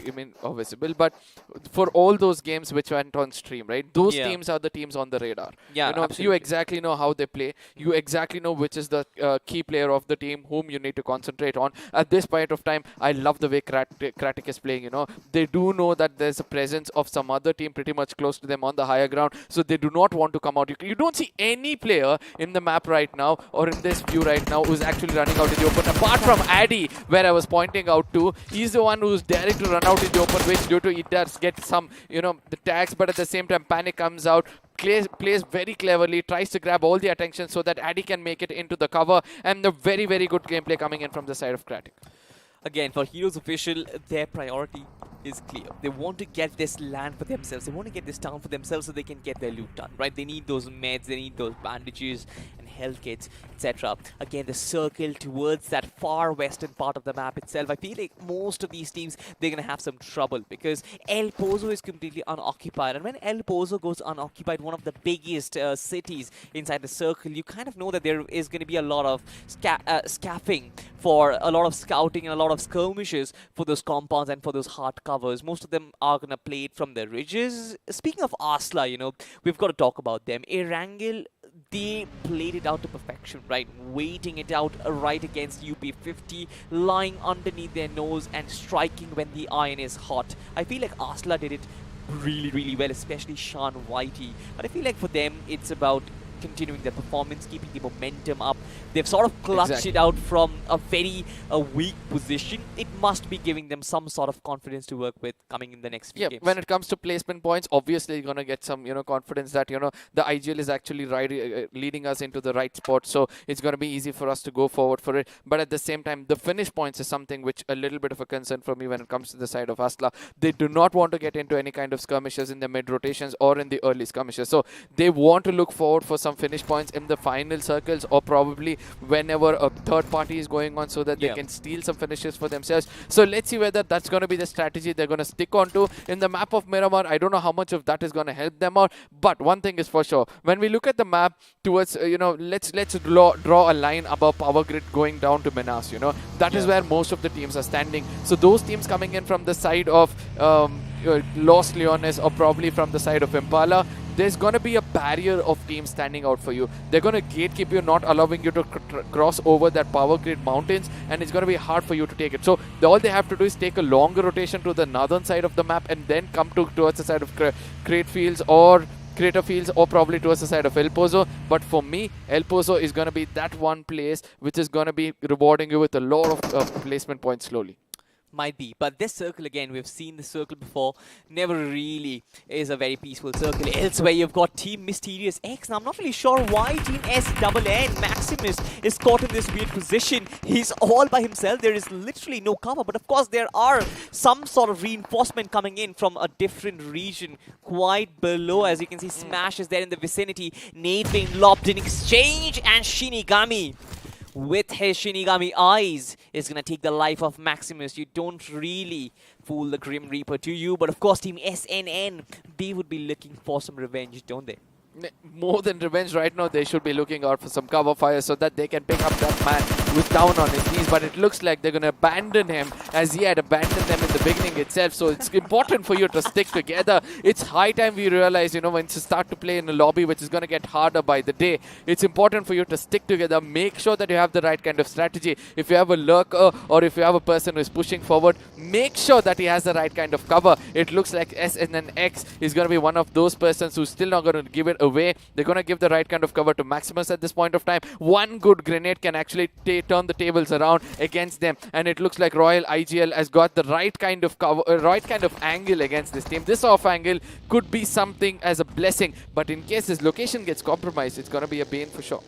visible, but for all those games which went on stream, right, those teams are the teams on the radar. Yeah, you exactly know how they play. You exactly know which is the key player of the team whom you need to concentrate on. At this point of time, I love the way Kratik is playing, They do know that there's a presence of some other team pretty much close to them on the higher ground, so they do not want to come out. You don't see any player in the map right now or in this view right now who's actually running out in the open, apart from Addy, where I was pointing out to. He's the one who's daring to run out in the open, which due to it does get some, the tags, but at the same time Panic comes out, plays very cleverly, tries to grab all the attention so that Addy can make it into the cover, and the very, very good gameplay coming in from the side of Kratik. Again, for Heroes Official, their priority is clear. They want to get this land for themselves. They want to get this town for themselves so they can get their loot done, right? They need those meds, they need those bandages and health kits, etc. Again, the circle towards that far western part of the map itself. I feel like most of these teams, they're going to have some trouble because El Pozo is completely unoccupied. And when El Pozo goes unoccupied, one of the biggest cities inside the circle, you kind of know that there is going to be a lot of scaffing for a lot of scouting and a lot of skirmishes for those compounds and for those hard covers. Most of them are going to play it from the ridges. Speaking of Asla, you know, we've got to talk about them. Erangel, they played it out to perfection, right? Waiting it out right against UP50, lying underneath their nose and striking when the iron is hot. I feel like Asla did it really, really well, especially Sean Whitey. But I feel like for them, it's about continuing their performance, keeping the momentum up. They've sort of clutched it out from a very weak position. It must be giving them some sort of confidence to work with coming in the next few games. When it comes to placement points, obviously you're going to get some, confidence that, the IGL is actually leading us into the right spot. So it's going to be easy for us to go forward for it. But at the same time, the finish points is something which a little bit of a concern for me when it comes to the side of Asla. They do not want to get into any kind of skirmishes in the mid rotations or in the early skirmishes. So they want to look forward for some finish points in the final circles or probably whenever a third party is going on so that they can steal some finishes for themselves. So let's see whether that's going to be the strategy they're going to stick on to. In the map of Miramar, I don't know how much of that is going to help them out, but one thing is for sure, when we look at the map towards, let's draw a line above Power Grid going down to Minas, that is where most of the teams are standing. So those teams coming in from the side of Los Leones or probably from the side of Impala, there's going to be a barrier of teams standing out for you. They're going to gatekeep you, not allowing you to cross over that Power Grid mountains, and it's going to be hard for you to take it. So all they have to do is take a longer rotation to the northern side of the map and then come towards the side of Crate Fields or Crater Fields or probably towards the side of El Pozo. But for me, El Pozo is going to be that one place which is going to be rewarding you with a lot of placement points slowly. Might be, but this circle again, we've seen the circle before, never really is a very peaceful circle. Elsewhere, you've got Team Mysterious X. Now, I'm not really sure why Team SNN Maximus is caught in this weird position. He's all by himself. There is literally no cover, but of course, there are some sort of reinforcement coming in from a different region quite below. As you can see, Smash is there in the vicinity. Nade being lobbed in exchange, and Shinigami, with his Shinigami eyes, is going to take the life of Maximus. You don't really fool the Grim Reaper, do you? But of course, Team SNN, they would be looking for some revenge, don't they? More than revenge right now, they should be looking out for some cover fire so that they can pick up that man who's down on his knees. But it looks like they're going to abandon him as he had abandoned them in the beginning itself. So it's important for you to stick together. It's high time we realize, when you start to play in a lobby which is going to get harder by the day, it's important for you to stick together. Make sure that you have the right kind of strategy. If you have a lurker or if you have a person who is pushing forward, make sure that he has the right kind of cover. It looks like SNNX is going to be one of those persons who's still not going to give it away. They're going to give the right kind of cover to Maximus at this point of time. One good grenade can actually turn the tables around against them, and it looks like Royal IGL has got the right kind of cover, right kind of angle against this team. This off angle could be something as a blessing, but in case this location gets compromised, it's going to be a bane for sure.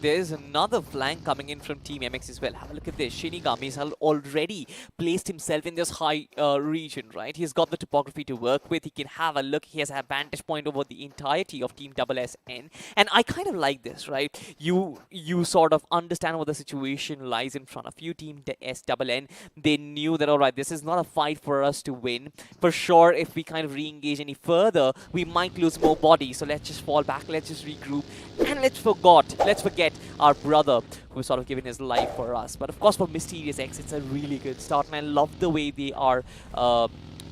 There's another flank coming in from Team MX as well. Have a look at this. Shinigami's already placed himself in this high region, right? He's got the topography to work with. He can have a look. He has a vantage point over the entirety of Team SSN. And I kind of like this, right? You sort of understand what the situation lies in front of you. Team SSN, they knew that, all right, this is not a fight for us to win. For sure, if we kind of re-engage any further, we might lose more bodies. So let's just fall back. Let's just regroup. And let's forget our brother who's sort of given his life for us. But of course, for Mysterious X, it's a really good start, and I love the way they are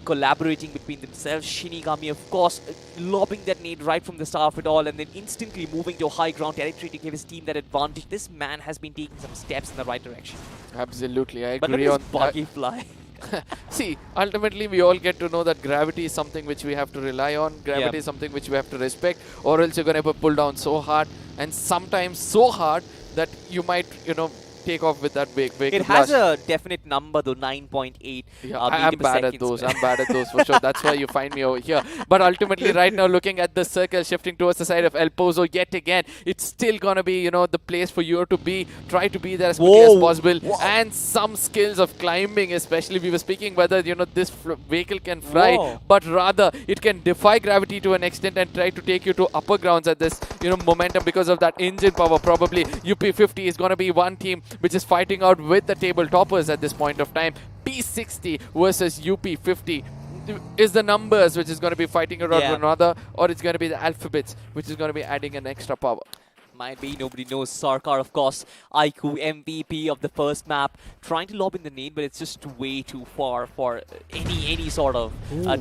collaborating between themselves. Shinigami, of course, lobbing that nade right from the start of it all, and then instantly moving to high ground territory to give his team that advantage. This man has been taking some steps in the right direction. Absolutely, I But agree look on at his buggy fly. See, ultimately we all get to know that gravity is something which we have to rely on. Gravity is something which we have to respect, or else you're going to pull down so hard, and sometimes so hard that you might, take off with that vehicle It has blast. a definite number though, 9.8 Yeah, meter I'm per bad at second those. square. I'm bad at those for sure. That's why you find me over here. But ultimately, right now, looking at the circle shifting towards the side of El Pozo yet again, it's still gonna be, you know, the place for you to be. Try to be there as quickly as Whoa. possible, Wow. and some skills of climbing. Especially, we were speaking whether this vehicle can fly, Whoa. but rather it can defy gravity to an extent and try to take you to upper grounds at this, momentum because of that engine power. Probably UP50 is gonna be one team which is fighting out with the table toppers at this point of time. P60 versus UP50 is the numbers which is going to be fighting around Yeah. one another, or it's going to be the alphabets which is going to be adding an extra power. Might be, nobody knows. Sarkar, of course, iQOO MVP of the first map, trying to lob in the nade, but it's just way too far for any sort of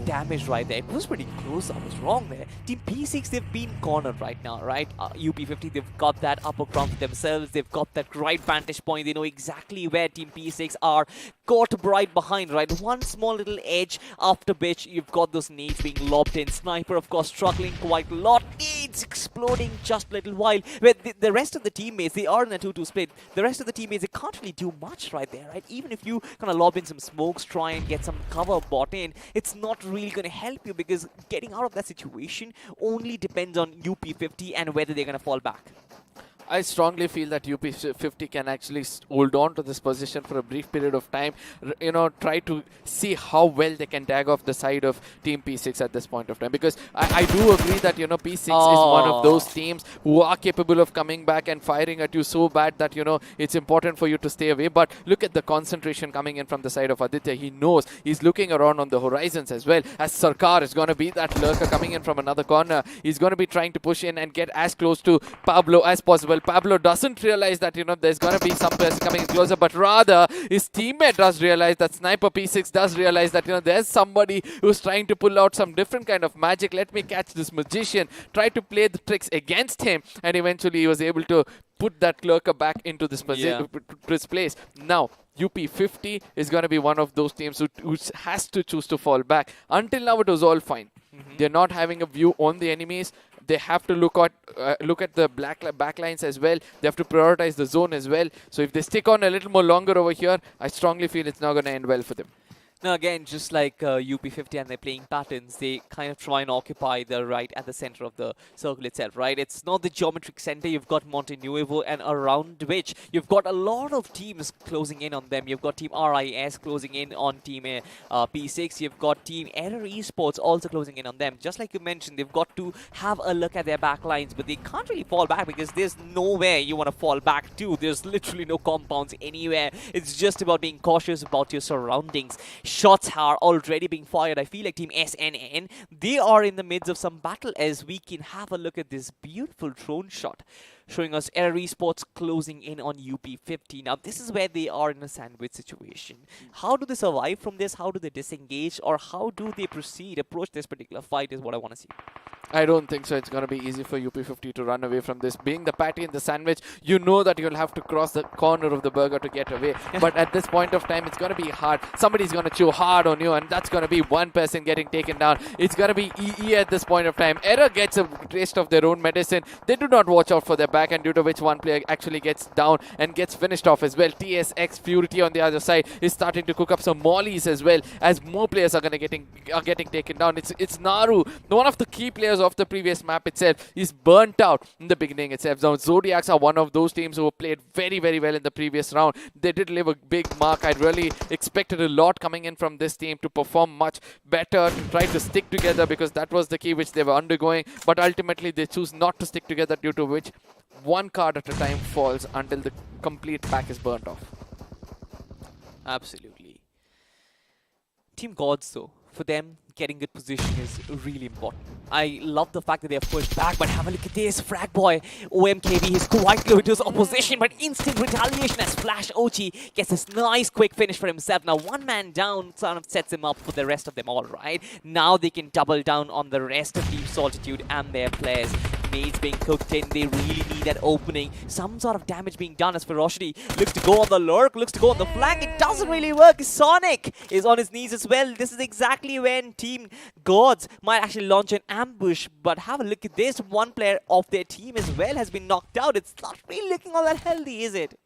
damage right there. It was pretty close. I was wrong there. Team P6, they've been cornered right now, right? UP50, they've got that upper ground for themselves. They've got that right vantage point. They know exactly where Team P6 are. Caught right behind, right? One small little edge after which you've got those nades being lobbed in. Sniper, of course, struggling quite a lot. Nades exploding just a little while. Where the rest of the teammates, they are in a 2-2 split. The rest of the teammates, they can't really do much right there, right? Even if you kind of lob in some smokes, try and get some cover bought in, it's not really going to help you because getting out of that situation only depends on UP50 and whether they're going to fall back. I strongly feel that UP50 can actually hold on to this position for a brief period of time. Try to see how well they can tag off the side of Team P6 at this point of time. Because I do agree that, P6 is one of those teams who are capable of coming back and firing at you so bad that, it's important for you to stay away. But look at the concentration coming in from the side of Aditya. He knows. He's looking around on the horizons as well. As Sarkar is going to be that lurker coming in from another corner. He's going to be trying to push in and get as close to Pablo as possible. Pablo doesn't realize that, there's going to be some person coming in closer, but rather his teammate does realize that Sniper P6 does realize that, there's somebody who's trying to pull out some different kind of magic. Let me catch this magician, try to play the tricks against him, and eventually he was able to put that lurker back into this place. Now, UP50 is going to be one of those teams who has to choose to fall back. Until now, it was all fine. They're not having a view on the enemies. They have to look at the backlines as well. They have to prioritize the zone as well. So if they stick on a little more longer over here, I strongly feel it's not going to end well for them. Now again, just like UP50 and their playing patterns, they kind of try and occupy the right at the center of the circle itself, right? It's not the geometric center. You've got Monte Nuevo, and around which you've got a lot of teams closing in on them. You've got Team RIS closing in on Team P6. You've got Team Error Esports also closing in on them. Just like you mentioned, they've got to have a look at their backlines, but they can't really fall back because there's nowhere you want to fall back to. There's literally no compounds anywhere. It's just about being cautious about your surroundings. Shots are already being fired. I feel like Team SNN, they are in the midst of some battle as we can have a look at this beautiful drone shot showing us Error Esports closing in on UP50. Now, this is where they are in a sandwich situation. How do they survive from this? How do they disengage? Or how do they approach this particular fight is what I want to see. I don't think so. It's going to be easy for UP50 to run away from this. Being the patty in the sandwich, you know that you'll have to cross the corner of the burger to get away. But at this point of time, it's going to be hard. Somebody's going to chew hard on you, and that's going to be one person getting taken down. It's going to be EE at this point of time. Error gets a taste of their own medicine. They do not watch out for their back, and due to which one player actually gets down and gets finished off as well. TSX Purity on the other side is starting to cook up some mollies as well, as more players are getting taken down. It's Naru, one of the key players of the previous map itself, is burnt out in the beginning itself. Now, Zodiacs are one of those teams who played very, very well in the previous round. They did leave a big mark. I really expected a lot coming in from this team to perform much better, to try to stick together, because that was the key which they were undergoing. But ultimately, they choose not to stick together, due to which one card at a time falls until the complete pack is burnt off. Absolutely. Team Gods, though, for them, getting good position is really important. I love the fact that they have pushed back, but have a look at this. Frag Boy, OMKB, he's quite low into his opposition, but instant retaliation as Flash Ochi gets this nice quick finish for himself. Now, one man down sort of sets him up for the rest of them all, right? Now they can double down on the rest of Team Solitude and their players. Nades being cooked in, they really need that opening. Some sort of damage being done as Ferocity looks to go on the lurk, looks to go on the flank. It doesn't really work. Sonic is on his knees as well. This is exactly when Team Gods might actually launch an ambush, but have a look at this. One player of their team as well has been knocked out. It's not really looking all that healthy, is it?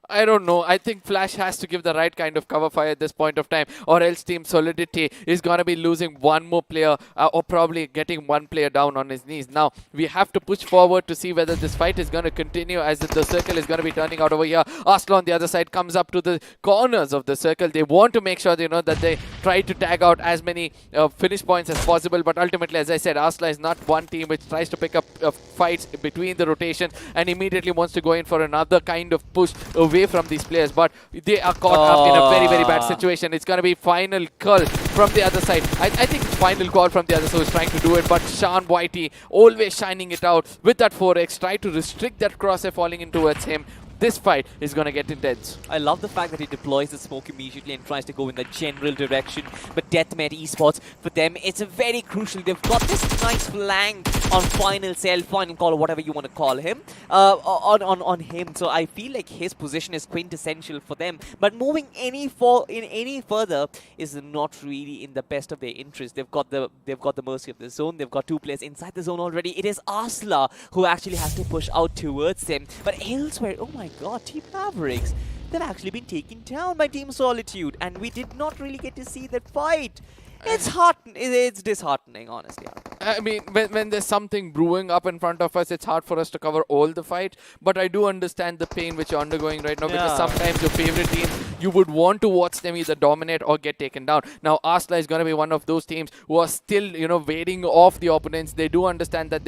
I don't know. I think Flash has to give the right kind of cover fire at this point of time, or else Team Solidity is going to be losing one more player or probably getting one player down on his knees. Now, we have to push forward to see whether this fight is going to continue as the circle is going to be turning out over here. Asla on the other side comes up to the corners of the circle. They want to make sure, that they try to tag out as many finish points as possible, but ultimately, as I said, Asla is not one team which tries to pick up fights between the rotation and immediately wants to go in for another kind of push away from these players, but they are caught up in a very, very bad situation. It's going to be final call from the other side. I think it's final call from the other side who's trying to do it, but Sean Whitey always shining it out with that 4x, try to restrict that crosshair falling in towards him. This fight is going to get intense. I love the fact that he deploys the smoke immediately and tries to go in the general direction. But Deathmatch Esports, for them, it's a very crucial. They've got this nice flank on final cell, final call, whatever you want to call him, on him. So I feel like his position is quintessential for them. But moving any further is not really in the best of their interest. They've got the mercy of the zone. They've got two players inside the zone already. It is Asla who actually has to push out towards them. But elsewhere, oh my god, Team Mavericks, they've actually been taken down by Team Solitude, and we did not really get to see that fight. It's disheartening, honestly. I mean, when there's something brewing up in front of us, it's hard for us to cover all the fight. But I do understand the pain which you're undergoing right now, because sometimes your favorite team, you would want to watch them either dominate or get taken down. Now, Asla is going to be one of those teams who are still, waiting off the opponents. They do understand that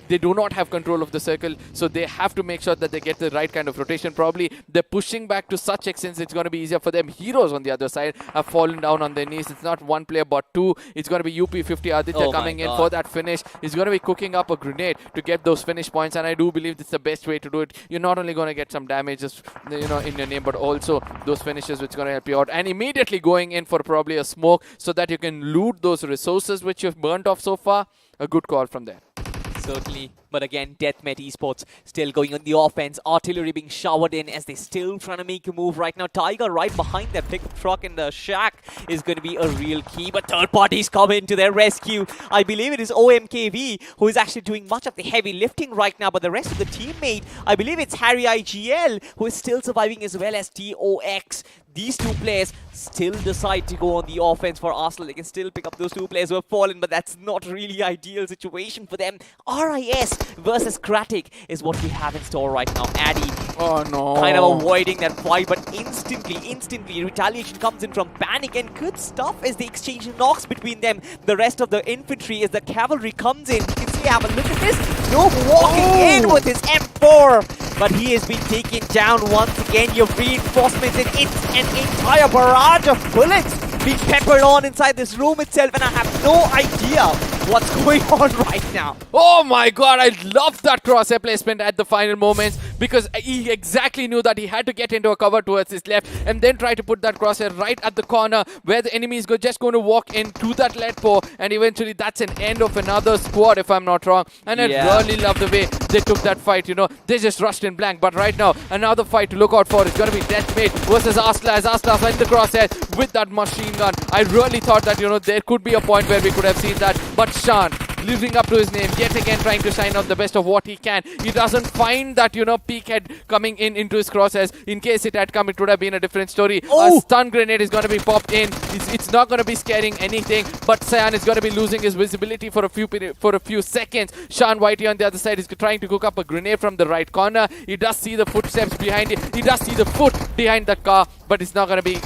they do not have control of the circle, so they have to make sure that they get the right kind of rotation. Probably they're pushing back to such extent it's going to be easier for them. Heroes on the other side have fallen down on their knees. It's not one player but two. It's going to be UP50 Aditya coming in for that finish. He's going to be cooking up a grenade to get those finish points, and I do believe it's the best way to do it. You're not only going to get some damages, in your name, but also those finishes which are going to help you out. And immediately going in for probably a smoke so that you can loot those resources which you've burnt off so far. A good call from there. Certainly. But again, Deathmatch Esports still going on the offense. Artillery being showered in as they still trying to make a move right now. Tiger right behind their pickup truck in the shack is going to be a real key. But third parties come in to their rescue. I believe it is OMKV who is actually doing much of the heavy lifting right now. But the rest of the teammate, I believe it's Harry IGL who is still surviving, as well as TOX. These two players still decide to go on the offense for Arsenal. They can still pick up those two players who have fallen, but that's not really ideal situation for them. RIS versus Kratik is what we have in store right now. Addy kind of avoiding that fight, but instantly retaliation comes in from Panic, and good stuff as they exchange knocks between them. The rest of the infantry, as the cavalry comes in, you can see, have a look at this. Nope walking in with his M4, but he has been taken down once again. Your reinforcements, and it's an entire barrage of bullets being peppered on inside this room itself, and I have no idea what's going on right now. Oh my god, I love that crosshair placement at the final moments, because he exactly knew that he had to get into a cover towards his left and then try to put that crosshair right at the corner where the enemy is just going to walk into that lead pour, and eventually that's an end of another squad, if I'm not wrong. And I really love the way they took that fight. They just rushed in blank. But right now, another fight to look out for is going to be Deathmate versus Asla, as Asla's in the crosshair with that machine gun. I really thought that, there could be a point where we could have seen that, but Shan, living up to his name, yet again trying to shine out the best of what he can. He doesn't find that, peak head coming into his crosshairs. In case it had come, it would have been a different story. A stun grenade is going to be popped in. It's not going to be scaring anything, but Cyan is going to be losing his visibility for a few seconds. Sean Whitey on the other side is trying to cook up a grenade from the right corner. He does see the footsteps behind it. He does see the foot behind the car, but it's not going to be,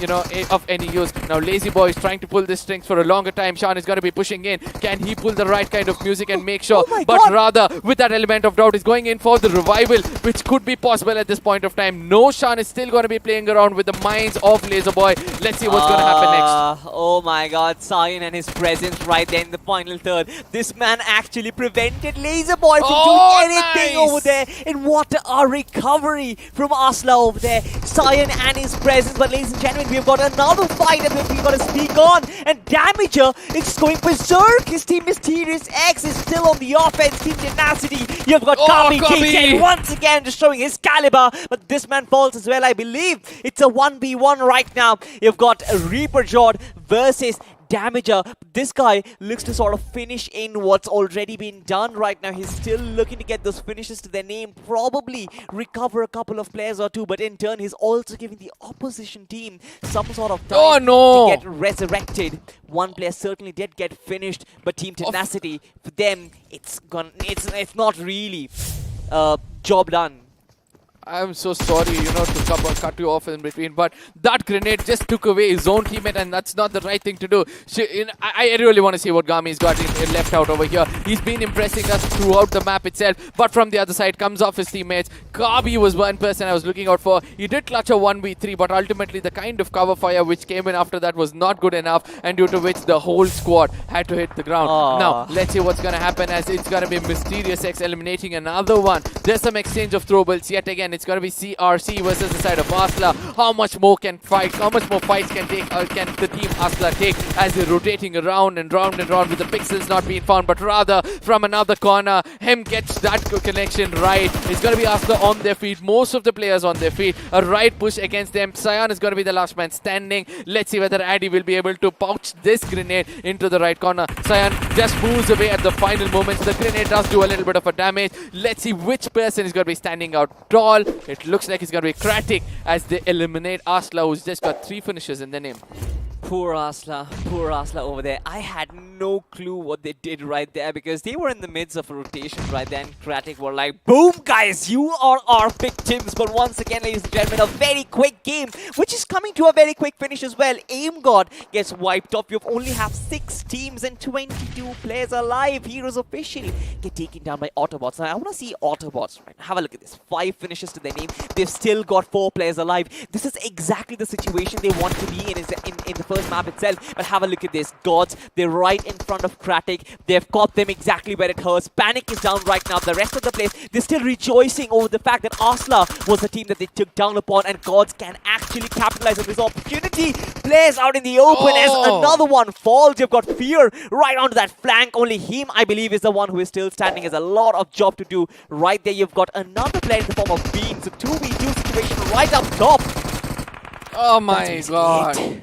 of any use. Now, Lazy Boy is trying to pull this strings for a longer time. Sean is going to be pushing in. Can he pull the right kind of music and make sure? But rather, with that element of doubt, is going in for the revival, which could be possible at this point of time. No, Sean is still going to be playing around with the minds of Laser Boy. Let's see what's going to happen next. Oh my god, Sion and his presence right there in the final third. This man actually prevented Laser Boy from doing anything over there. And what a recovery from Asla over there. Sion and his presence. But ladies and gentlemen, we've got another fight that we've got to speak on. And Damager is just going berserk. His team Mysterious X is still on the offense. Team Tenacity. You've got Kami KK once again just showing his caliber. But this man falls as well, I believe. It's a 1v1 right now. You've got Reaper Jord versus damager. This guy looks to sort of finish in what's already been done right now. He's still looking to get those finishes to their name, probably recover a couple of players or two, but in turn he's also giving the opposition team some sort of time to get resurrected. One player certainly did get finished, but Team Tenacity, for them, it's it's not really job done. I'm so sorry, to cut you off in between, but that grenade just took away his own teammate, and that's not the right thing to do. I really want to see what Gami's got left out over here. He's been impressing us throughout the map itself, but from the other side comes off his teammates. Gabi was one person I was looking out for. He did clutch a 1v3, but ultimately the kind of cover fire which came in after that was not good enough, and due to which the whole squad had to hit the ground. Now, let's see what's going to happen, as it's going to be Mysterious X eliminating another one. There's some exchange of throwables yet again. It's going to be CRC versus the side of Asla. How much more fights can the team Asla take as they're rotating around and round and round with the pixels not being found, but rather from another corner, him gets that connection right. It's going to be Asla on their feet, most of the players on their feet. A right push against them. Cyan is going to be the last man standing. Let's see whether Addy will be able to pouch this grenade into the right corner. Cyan just moves away at the final moments. The grenade does do a little bit of a damage. Let's see which person is going to be standing out tall. It looks like it's going to be Kratik as they eliminate Asla, who's just got 3 finishes in their name. Poor Asla over there. I had no clue what they did right there, because they were in the midst of a rotation right there, and Kratik were like, boom guys, you are our victims. But once again, ladies and gentlemen, a very quick game, which is coming to a very quick finish as well. Aim God gets wiped off. You only have 6 teams and 22 players alive. Heroes officially get taken down by Autobots. Now I want to see Autobots right now. Have a look at this. 5 finishes to their name. They've still got 4 players alive. This is exactly the situation they want to be in the first map itself. But have a look at this. Gods, they're right in front of Kratik. They've caught them exactly where it hurts. Panic is down right now. The rest of the place, they're still rejoicing over the fact that Asla was the team that they took down upon, and Gods can actually capitalize on this opportunity. Players out in the open as another one falls. You've got Fear right onto that flank. Only him, I believe, is the one who is still standing. Has a lot of job to do. Right there, you've got another player in the form of Beam. So 2v2 situation right up top. Oh my god.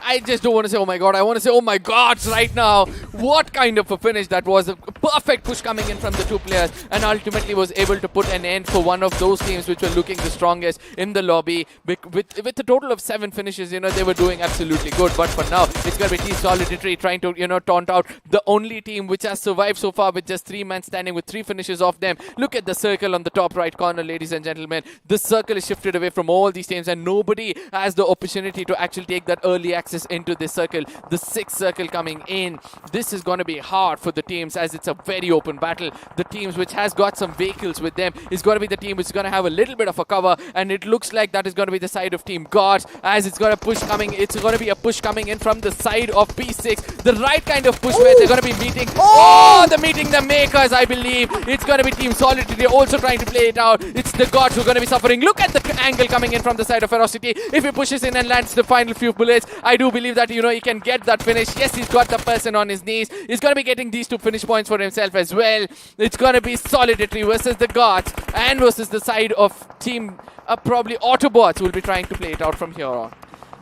I just don't want to say oh my god, I want to say oh my gods right now. What kind of a finish that was. A perfect push coming in from the 2 players, and ultimately was able to put an end for one of those teams which were looking the strongest in the lobby. With a total of 7 finishes, they were doing absolutely good. But for now, it's going to be Team Solidarity trying to, taunt out the only team which has survived so far with just 3 men standing with 3 finishes off them. Look at the circle on the top right corner, ladies and gentlemen. The circle is shifted away from all these teams, and nobody has the opportunity to actually take that early access into this circle. The 6th circle coming in. This is going to be hard for the teams, as it's a very open battle. The teams which has got some vehicles with them is going to be the team which is going to have a little bit of a cover, and it looks like that is going to be the side of Team Gods, as it's going to push coming. It's going to be a push coming in from the side of P6. The right kind of push where they're going to be meeting. They're meeting the makers, I believe. It's going to be Team Solidarity also trying to play it out. It's the Gods who are going to be suffering. Look at the angle coming in from the side of Ferocity. If he pushes in and lands the final few bullets, I do believe that, he can get that finish. Yes, he's got the person on his knees. He's going to be getting these 2 finish points for himself as well. It's going to be Solidarity versus the Gods, and versus the side of Team probably Autobots, who will be trying to play it out from here on.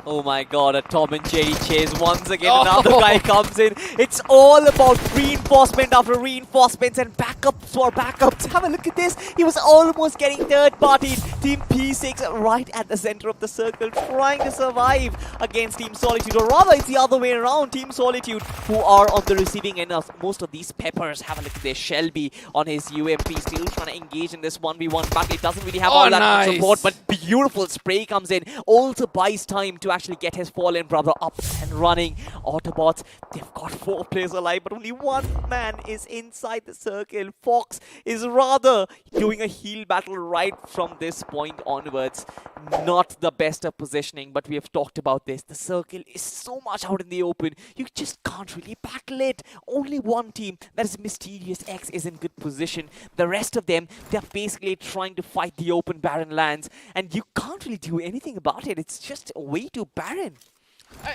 Oh my god, a Tom and Jerry chase once again. Another guy comes in. It's all about reinforcement after reinforcements and backups for backups. Have a look at this. He was almost getting third-partied. Team P6 right at the center of the circle, trying to survive against Team Solitude. Or rather, it's the other way around. Team Solitude, who are on the receiving end of most of these peppers. Have a look at this. Shelby on his UMP, still trying to engage in this 1v1 battle. It doesn't really have all that much support, but beautiful spray comes in. Also buys time to actually get his fallen brother up and running. Autobots, they've got 4 players alive, but only 1 man is inside the circle. Fox is rather doing a heal battle right from this point onwards. Not the best of positioning, but we have talked about this. The circle is so much out in the open, you just can't really battle it. Only one team, that is Mysterious X, is in good position. The rest of them, they're basically trying to fight the open barren lands, and you can't really do anything about it. It's just way too barren.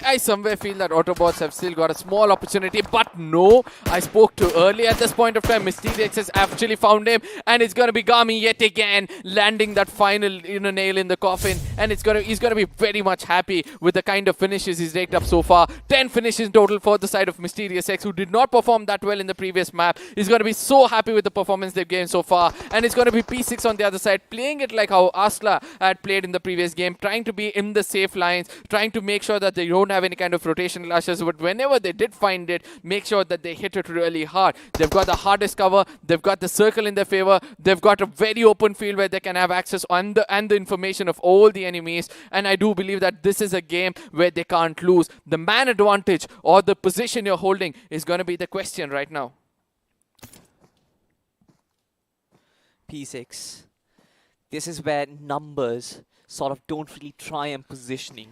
I somewhere feel that Autobots have still got a small opportunity, but no, I spoke too early at this point of time. Mysteriox has actually found him, and it's gonna be Gami yet again, landing that final nail in the coffin, and he's gonna be very much happy with the kind of finishes he's raked up so far. 10 finishes in total for the side of Mysteriox, who did not perform that well in the previous map. He's gonna be so happy with the performance they've given so far, and it's gonna be P6 on the other side, playing it like how Asla had played in the previous game, trying to be in the safe lines, trying to make sure that they don't have any kind of rotation clashes, but whenever they did find it, make sure that they hit it really hard. They've got the hardest cover, they've got the circle in their favor, they've got a very open field where they can have access on the information of all the enemies, and I do believe that this is a game where they can't lose. The man advantage or the position you're holding is going to be the question right now. P6. This is where numbers sort of don't really triumph positioning.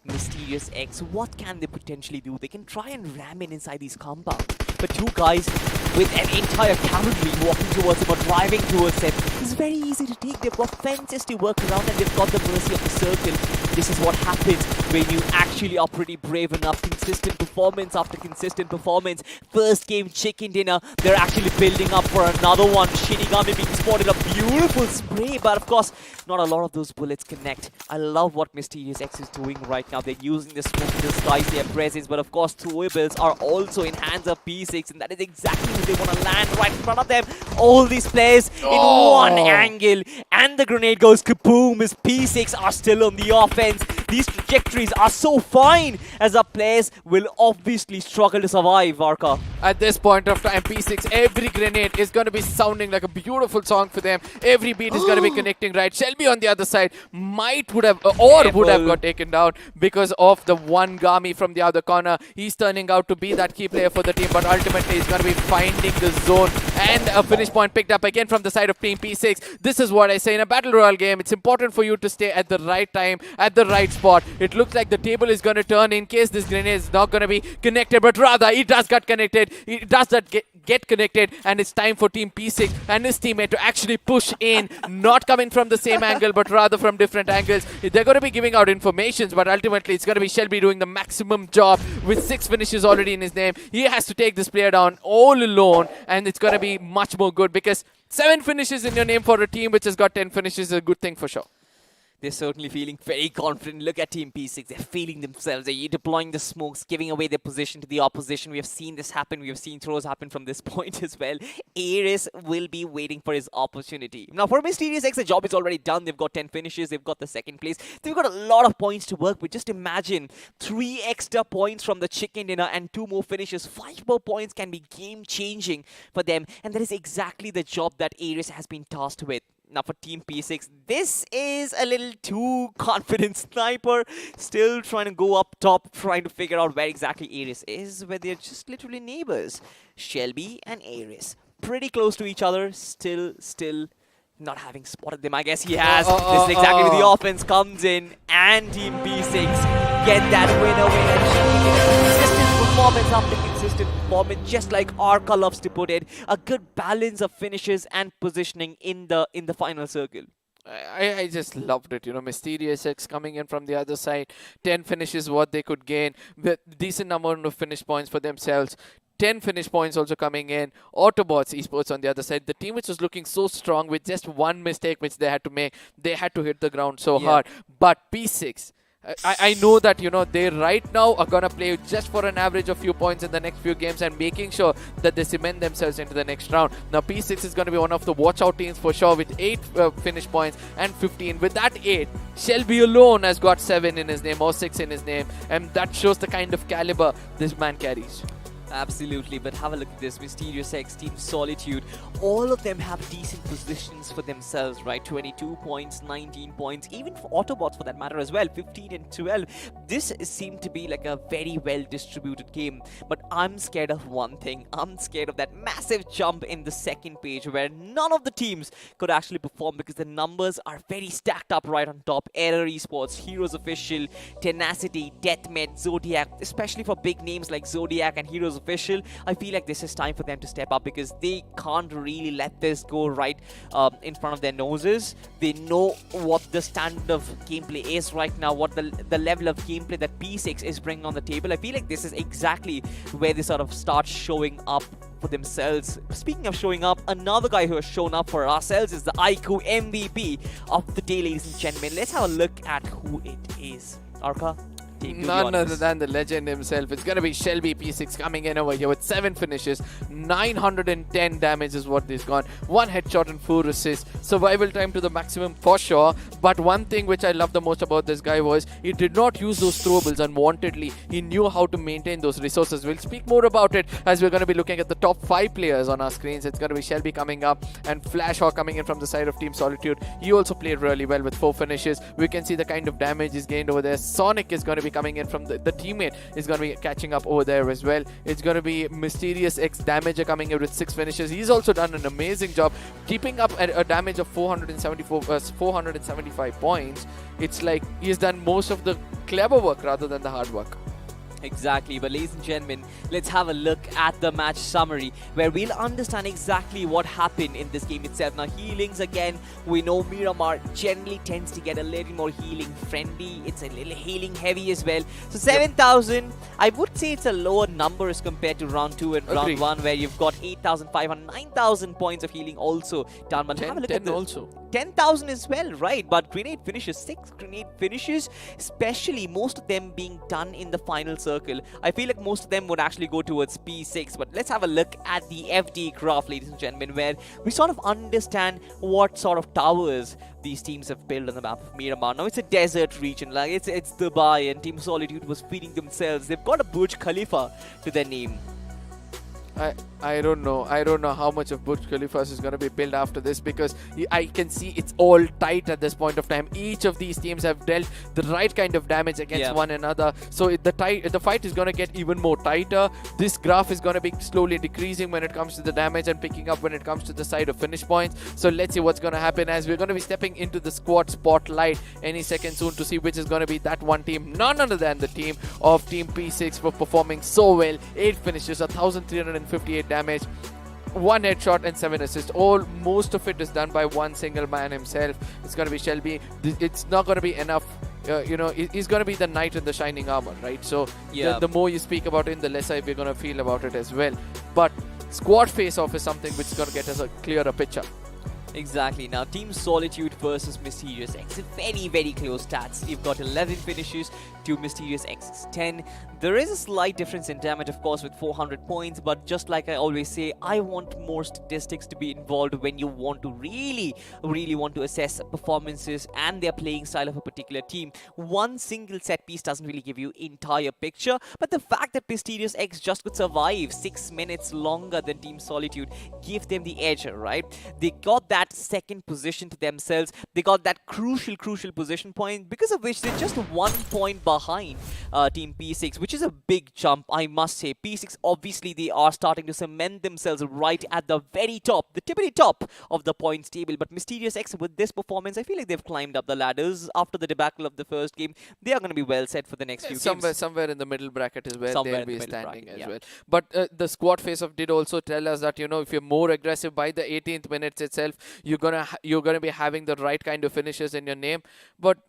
Mysteriox, what can they potentially do? They can try and ram in inside these compounds. But two guys with an entire cavalry walking towards him or driving towards him is very easy to take. They've got fences to work around and they've got the mercy of the circle. This is what happens when you actually are pretty brave enough. Consistent performance after consistent performance. First game chicken dinner. They're actually building up for another one. Shinigami being spotted, a beautiful spray, but of course not a lot of those bullets connect. I love what Mysteriox is doing right now. They're using the smoke to disguise their presence, but of course throwables are also in hands of P6, and that is exactly who they want to land right in front of them. All these players in one angle, and the grenade goes kaboom as P6 are still on the offense. These trajectories are so fine as our players will obviously struggle to survive, Varka. At this point of time, P6, every grenade is going to be sounding like a beautiful song for them. Every beat is going to be connecting right. Shelby on the other side would have got taken down because of the one Gami from the other corner. He's turning out to be that key player for the team, but ultimately he's going to be finding the zone, and a finish point picked up again from the side of Team P6. This is what I say in a Battle Royale game. It's important for you to stay at the right time, at the right spot. It looks like the table is going to turn in case this grenade is not going to be connected, but rather it does get connected. It does that get connected, and it's time for Team P6 and his teammate to actually push in, not coming from the same angle, but rather from different angles. They're going to be giving out informations, but ultimately it's going to be Shelby doing the maximum job with 6 finishes already in his name. He has to take this player down all alone, and it's going to be much more good because 7 finishes in your name for a team which has got 10 finishes is a good thing for sure. They're certainly feeling very confident. Look at Team P6. They're feeling themselves. They're deploying the smokes, giving away their position to the opposition. We have seen this happen. We have seen throws happen from this point as well. Ares will be waiting for his opportunity. Now, for Mysteriox, the job is already done. They've got 10 finishes. They've got the second place. They've got a lot of points to work with. Just imagine 3 extra points from the chicken dinner and 2 more finishes. 5 more points can be game-changing for them. And that is exactly the job that Ares has been tasked with. Now for Team P6, this is a little too confident. Sniper still trying to go up top, trying to figure out where exactly Ares is, where they're just literally neighbors. Shelby and Ares, pretty close to each other, still not having spotted them. I guess he has. This is exactly where the offense comes in, and Team P6 get that winner. Consistent performance after consistent performance, just like Arca loves to put it. A good balance of finishes and positioning in the final circle. I just loved it, Mysteriox coming in from the other side. 10 finishes what they could gain with decent amount of finish points for themselves. 10 finish points also coming in. Autobots Esports on the other side. The team which was looking so strong with just one mistake which they had to make. They had to hit the ground so hard. But P6, I know that, they right now are going to play just for an average of few points in the next few games and making sure that they cement themselves into the next round. Now, P6 is going to be one of the watch-out teams for sure with 8 finish points and 15. With that 8, Shelby alone has got 7 in his name or 6 in his name. And that shows the kind of caliber this man carries. Absolutely, but have a look at this. Mysteriox, Team Solitude, all of them have decent positions for themselves, right? 22 points, 19 points, even for Autobots for that matter as well, 15 and 12. This seemed to be like a very well-distributed game, but I'm scared of one thing. I'm scared of that massive jump in the second page where none of the teams could actually perform because the numbers are very stacked up right on top. Error Esports, Heroes Official, Tenacity, Deathmet, Zodiac, especially for big names like Zodiac and Heroes was official. I feel like this is time for them to step up because they can't really let this go right in front of their noses. They know what the standard of gameplay is right now, what the level of gameplay that P6 is bringing on the table. I feel like this is exactly where they sort of start showing up for themselves. Speaking of showing up, another guy who has shown up for ourselves is the iQOO MVP of the day, ladies and gentlemen. Let's have a look at who it is. Arka, take the None honors. other than the legend himself. It's going to be Shelby P6 coming in over here with 7 finishes. 910 damage is what he's got. 1 headshot and 4 assists. Survival time to the maximum for sure. But one thing which I love the most about this guy was he did not use those throwables unwantedly. He knew how to maintain those resources. We'll speak more about it as we're going to be looking at the top 5 players on our screens. It's going to be Shelby coming up and Flashhawk coming in from the side of Team Solitude. He also played really well with 4 finishes. We can see the kind of damage he's gained over there. Sanhok is going to be coming in from the teammate is going to be catching up over there as well. It's going to be Mysterious X Damager coming in with 6 finishes. He's also done an amazing job keeping up a damage of 475 points. It's like he's done most of the clever work rather than the hard work. Exactly, but ladies and gentlemen, let's have a look at the match summary where we'll understand exactly what happened in this game itself. Now, healings again, we know Miramar generally tends to get a little more healing friendly. It's a little healing heavy as well. So 7,000, I would say it's a lower number as compared to round 2 and round 1 where you've got 8,500, 9,000 points of healing also done. But have a look at 10 the also. 10,000 as well, right? But grenade finishes, 6 grenade finishes, especially most of them being done in the final circle. I feel like most of them would actually go towards P6, but let's have a look at the FD graph, ladies and gentlemen, where we sort of understand what sort of towers these teams have built on the map of Miramar. Now, it's a desert region, like it's Dubai, and Team Solitude was feeding themselves. They've got a Burj Khalifa to their name. I don't know. I don't know how much of Burj Khalifa is going to be built after this because I can see it's all tight at this point of time. Each of these teams have dealt the right kind of damage against one another. So the fight is going to get even more tighter. This graph is going to be slowly decreasing when it comes to the damage and picking up when it comes to the side of finish points. So let's see what's going to happen as we're going to be stepping into the squad spotlight any second soon to see which is going to be that one team. None other than the team of Team P6 for performing so well. 8 finishes, 1,358 damage, 1 headshot and 7 assists. Most of it is done by one single man himself. It's going to be Shelby. It's not going to be enough. He's going to be the knight in the shining armor, right? So the more you speak about it, the lesser we're going to feel about it as well. But squad face-off is something which is going to get us a clearer picture. Exactly. Now, Team Solitude versus Mysterious X. Very, very close stats. You've got 11 finishes to Mysterious X's 10. There is a slight difference in damage, of course, with 400 points. But just like I always say, I want more statistics to be involved when you want to really want to assess performances and their playing style of a particular team. One single set piece doesn't really give you entire picture. But the fact that Mysterious X just could survive 6 minutes longer than Team Solitude gave them the edge, right? They got that second position to themselves. They got that crucial position point, because of which they're just 1 point behind Team P6, which is a big jump, I must say. P6, obviously, they are starting to cement themselves right at the very top, the tippity top of the points table. But Mysterious X, with this performance, I feel like they've climbed up the ladders after the debacle of the first game. They are going to be well set for the next few games. Somewhere in the middle bracket is where they'll be standing as well. Yeah. But the squad face-off did also tell us that, if you're more aggressive by the 18th minutes itself, you're gonna be having the right kind of finishes in your name. But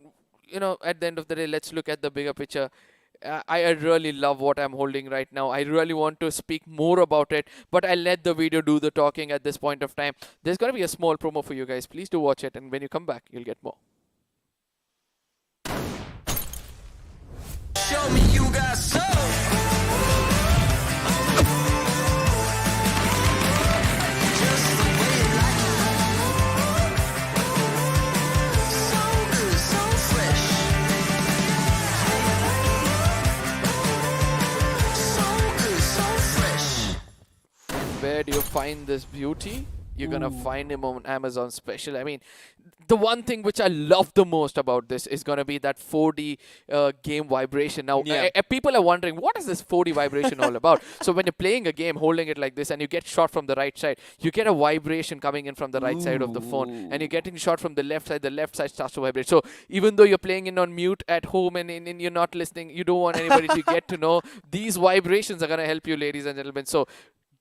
at the end of the day, let's look at the bigger picture. I really love what I'm holding right now. I really want to speak more about it, but I'll let the video do the talking at this point of time. There's gonna be a small promo for you guys. Please do watch it, and when you come back, you'll get more. Show me you got soul. Just the way you like it. So good, so fresh. So good, so fresh. Where do you find this beauty? You're gonna find him on Amazon Special. I mean, the one thing which I love the most about this is gonna be that 4D game vibration. Now, Yeah. people are wondering, what is this 4D vibration all about? So when you're playing a game, holding it like this, and you get shot from the right side, you get a vibration coming in from the right side of the phone, and you're getting shot from the left side starts to vibrate. So even though you're playing in on mute at home and you're not listening, you don't want anybody to get to know, these vibrations are gonna help you, ladies and gentlemen. So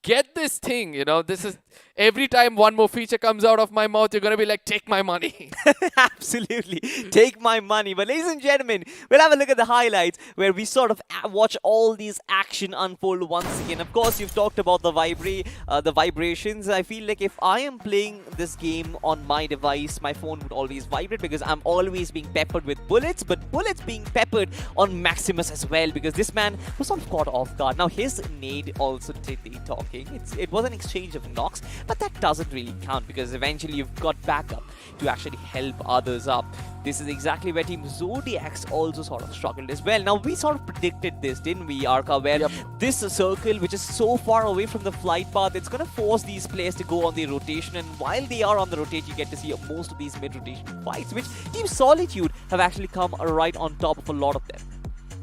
get this thing, this is every time one more feature comes out of my mouth, you're going to be like, take my money. Absolutely. Take my money. But ladies and gentlemen, we'll have a look at the highlights where we sort of watch all these action unfold once again. Of course, you've talked about the vibrations. I feel like if I am playing this game on my device, my phone would always vibrate because I'm always being peppered with bullets, but bullets being peppered on Maximus as well because this man was sort of caught off guard. Now, his nade also did the talking. It was an exchange of knocks, but that doesn't really count because eventually you've got backup to actually help others up. This is exactly where Team Zodiacs also sort of struggled as well. Now, we sort of predicted this, didn't we, Arka, where this circle, which is so far away from the flight path, it's going to force these players to go on the rotation, and while they are on the rotate, you get to see most of these mid-rotation fights, which Team Solitude have actually come right on top of a lot of them.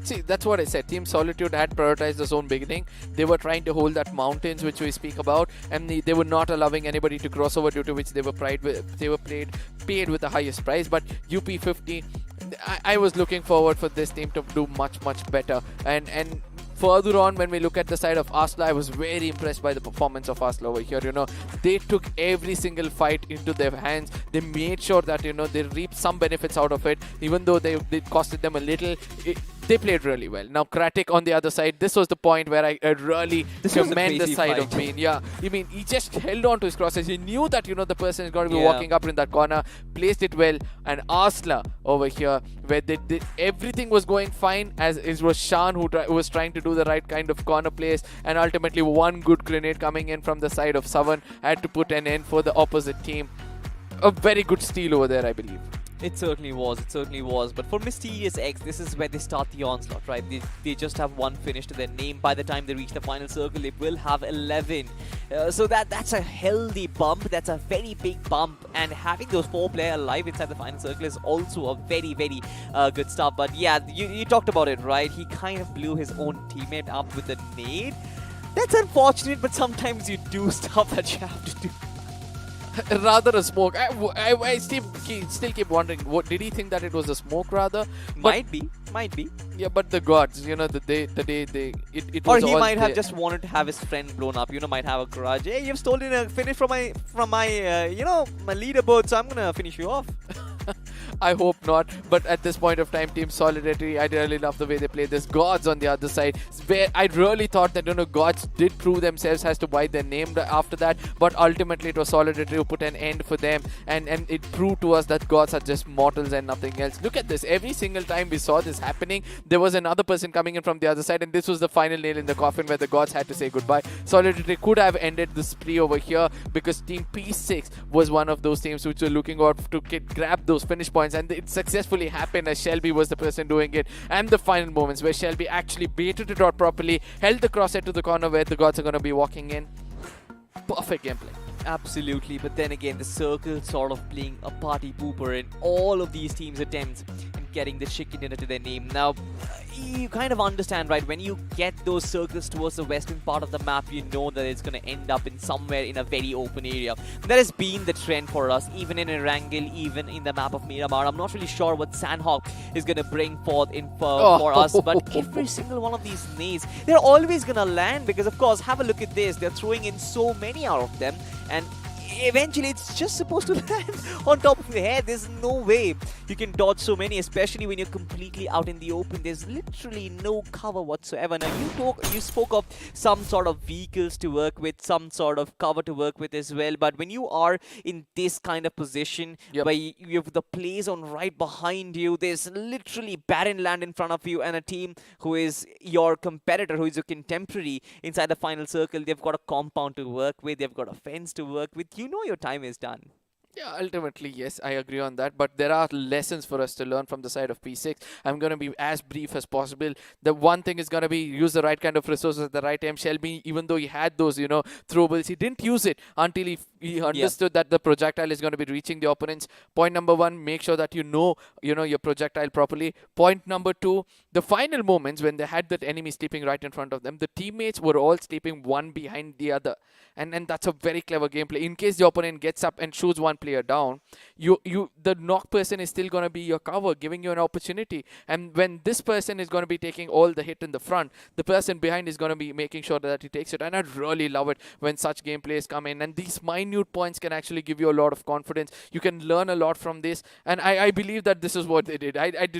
See, that's what I said. Team Solitude had prioritized the zone beginning. They were trying to hold that mountains, which we speak about, and they were not allowing anybody to cross over, due to which they were paid with the highest price. But UP50, I was looking forward for this team to do much better. And further on, when we look at the side of Asla, I was very impressed by the performance of Asla over here. They took every single fight into their hands. They made sure that they reaped some benefits out of it, even though they costed them a little. They played really well. Now, Kratik on the other side, this was the point where I really commend the side of Bean. Yeah, I mean, he just held on to his crosses. He knew that, the person is going to be walking up in that corner, placed it well, and Asla over here, where everything was going fine, as it was Shan who was trying to do the right kind of corner plays, and ultimately one good grenade coming in from the side of Savan had to put an end for the opposite team. A very good steal over there, I believe. It certainly was. But for Mysterious X, this is where they start the onslaught, right? They just have one finish to their name. By the time they reach the final circle, they will have 11. So that's a healthy bump. That's a very big bump. And having those 4 players alive inside the final circle is also a very good start. But yeah, you talked about it, right? He kind of blew his own teammate up with a nade. That's unfortunate, but sometimes you do stuff that you have to do. Rather a smoke. I still keep wondering, what did he think that it was a smoke rather? Might be. Yeah, but the gods, it Or was he all might have there. just wanted to have his friend blown up. Might have a grudge. Hey, you've stolen a finish from my my leaderboard, so I'm gonna finish you off. I hope not, but at this point of time, Team Solidarity, I really love the way they play this. Gods on the other side, where I really thought that Gods did prove themselves as to why they're named after that, but ultimately it was Solidarity who put an end for them, and it proved to us that Gods are just mortals and nothing else. Look at this, every single time we saw this happening, there was another person coming in from the other side, and this was the final nail in the coffin where the Gods had to say goodbye. Solidarity could have ended the spree over here because Team P6 was one of those teams which were looking out to grab those finish points, and it successfully happened as Shelby was the person doing it. And the final moments where Shelby actually baited it out properly, held the crosshair to the corner where the Gods are going to be walking in. Perfect gameplay. Absolutely, but then again, the circle sort of playing a party pooper in all of these teams' attempts and getting the chicken dinner to their name. Now, you kind of understand, right? When you get those circles towards the western part of the map, you know that it's going to end up in somewhere in a very open area. That has been the trend for us, even in Erangel, even in the map of Miramar. I'm not really sure what Sanhok is going to bring forth for us, but every single one of these nades, they're always going to land because, of course, have a look at this. They're throwing in so many out of them, and eventually it's just supposed to land on top of your head. There's no way you can dodge so many, especially when you're completely out in the open. There's literally no cover whatsoever. Now, you spoke of some sort of vehicles to work with, some sort of cover to work with as well, but when you are in this kind of position where you have the play zone right behind you, there's literally barren land in front of you, and a team who is your competitor, who is your contemporary inside the final circle, they've got a compound to work with, they've got a fence to work with. Your time is done. Yeah, ultimately, yes, I agree on that. But there are lessons for us to learn from the side of P6. I'm going to be as brief as possible. The one thing is going to be use the right kind of resources at the right time. Shelby, even though he had those, throwables, he didn't use it until he Yeah. understood that the projectile is going to be reaching the opponents. Point number one, make sure that your projectile properly. Point number two, the final moments when they had that enemy sleeping right in front of them, the teammates were all sleeping one behind the other. And that's a very clever gameplay. In case the opponent gets up and shoots one player down, the knock person is still going to be your cover, giving you an opportunity. And when this person is going to be taking all the hit in the front, the person behind is going to be making sure that he takes it. And I really love it when such gameplays come in. And these minute points can actually give you a lot of confidence. You can learn a lot from this. And I believe that this is what they did.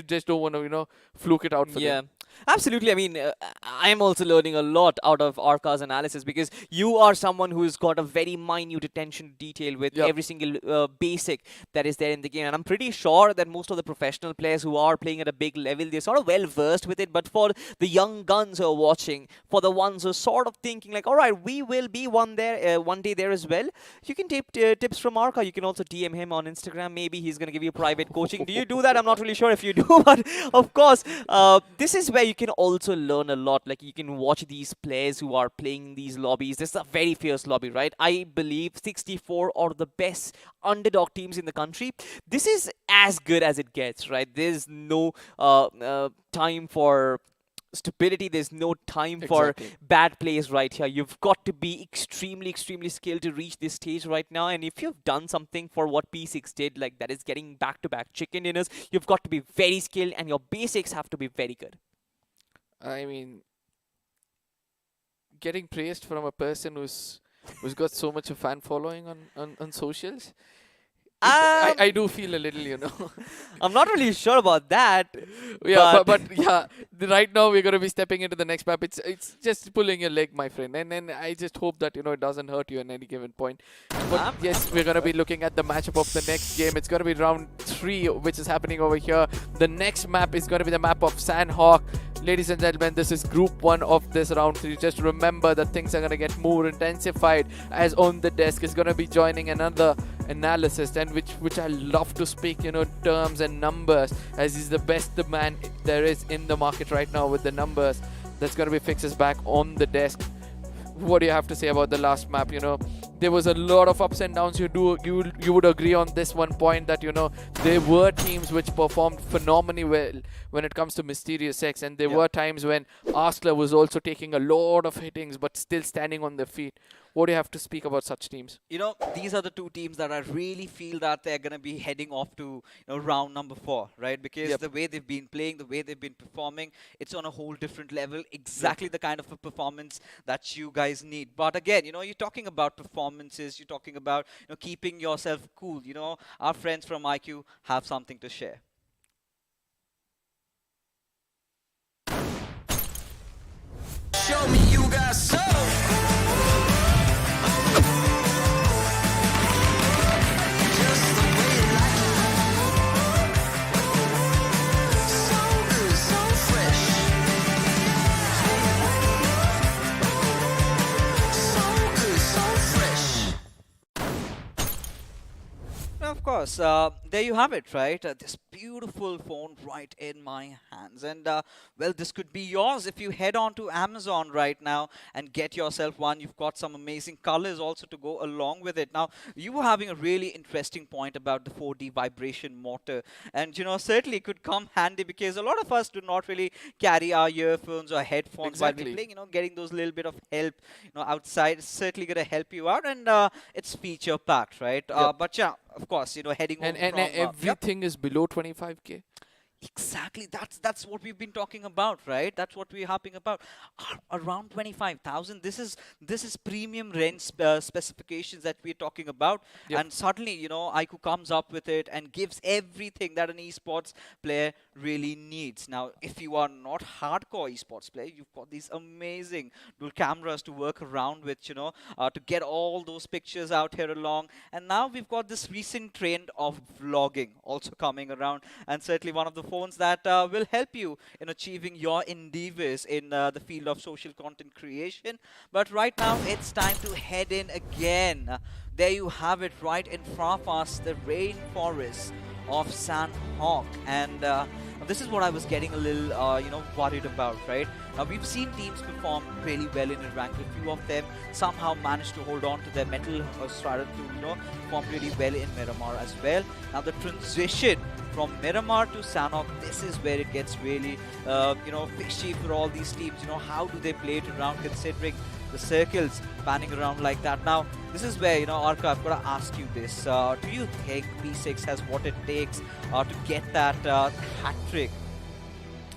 Just don't want to, fluke it out for Yeah. them. Absolutely. I mean, I'm also learning a lot out of Arca's analysis because you are someone who's got a very minute attention to detail with Yep. every single basic that is there in the game. And I'm pretty sure that most of the professional players who are playing at a big level, they're sort of well versed with it. But for the young guns who are watching, for the ones who are sort of thinking like, all right, we will be one day there as well, you can take tips from Arca. You can also DM him on Instagram. Maybe he's going to give you private coaching. Do you do that? I'm not really sure if you do, but of course, this is where you can also learn a lot. Like you can watch these players who are playing in these lobbies. This is a very fierce lobby, right? I believe 64 are the best underdog teams in the country. This is as good as it gets, right? There's no time for stupidity. There's no time for Exactly. bad plays right here. You've got to be extremely skilled to reach this stage right now. And if you've done something for what P6 did, like that is getting back-to-back chicken dinners, you've got to be very skilled and your basics have to be very good. I mean, getting praised from a person who's got so much of fan following on socials, Um, I do feel a little, I'm not really sure about that. Yeah, but yeah, right now we're gonna be stepping into the next map. It's just pulling your leg, my friend, and I just hope that it doesn't hurt you at any given point. But Um, yes, we're gonna be looking at the matchup of the next game. It's gonna be round 3, which is happening over here. The next map is gonna be the map of Sanhok. Ladies and gentlemen, this is group 1 of this round 3. Just remember that things are gonna get more intensified as On The Desk is gonna be joining another analysis, and which I love to speak terms and numbers, as he's the best man there is in the market right now with the numbers. That's gonna be Fixes back On The Desk. What do you have to say about the last map? There was a lot of ups and downs. You would agree on this one point that there were teams which performed phenomenally well when it comes to Mysterious X, and there were times when Arsler was also taking a lot of hittings but still standing on their feet. What do you have to speak about such teams? These are the two teams that I really feel that they're going to be heading off to round number 4, right? Because the way they've been playing, the way they've been performing, it's on a whole different level. Exactly the kind of a performance that you guys need. But again, you're talking about performances, you're talking about keeping yourself cool. Our friends from iQOO have something to share. Show me you got soul. Just the way you like it. So good, so fresh. So good, so fresh. Of course, there you have it, right? This beautiful phone right in my hands. And, well, this could be yours if you head on to Amazon right now and get yourself one. You've got some amazing colors also to go along with it. Now, you were having a really interesting point about the 4D vibration motor. And, certainly it could come handy because a lot of us do not really carry our earphones or headphones while we're playing. Getting those little bit of help, outside is certainly going to help you out. And it's feature packed, right? But yeah, of course, heading over And from, everything is below 25K. Exactly. That's what we've been talking about, right? That's what we're harping about. Around 25,000. This is premium rent specifications that we're talking about. And suddenly, iQOO comes up with it and gives everything that an esports player really needs. Now, if you are not hardcore esports player, you've got these amazing dual cameras to work around with, to get all those pictures out here along. And now we've got this recent trend of vlogging also coming around, and certainly one of the phones that will help you in achieving your endeavors in the field of social content creation. But right now, it's time to head in again. There you have it, right in front of us, the rainforest of Sanhok. And this is what I was getting a little, worried about, right? Now, we've seen teams perform really well in Erangel. A few of them somehow managed to hold on to their metal or started to, perform really well in Miramar as well. Now, the transition from Miramar to Sanhok, this is where it gets really, fishy for all these teams. How do they play it around considering the circles panning around like that? Now, this is where, Arka, I've got to ask you this. Do you think B6 has what it takes to get that hat trick?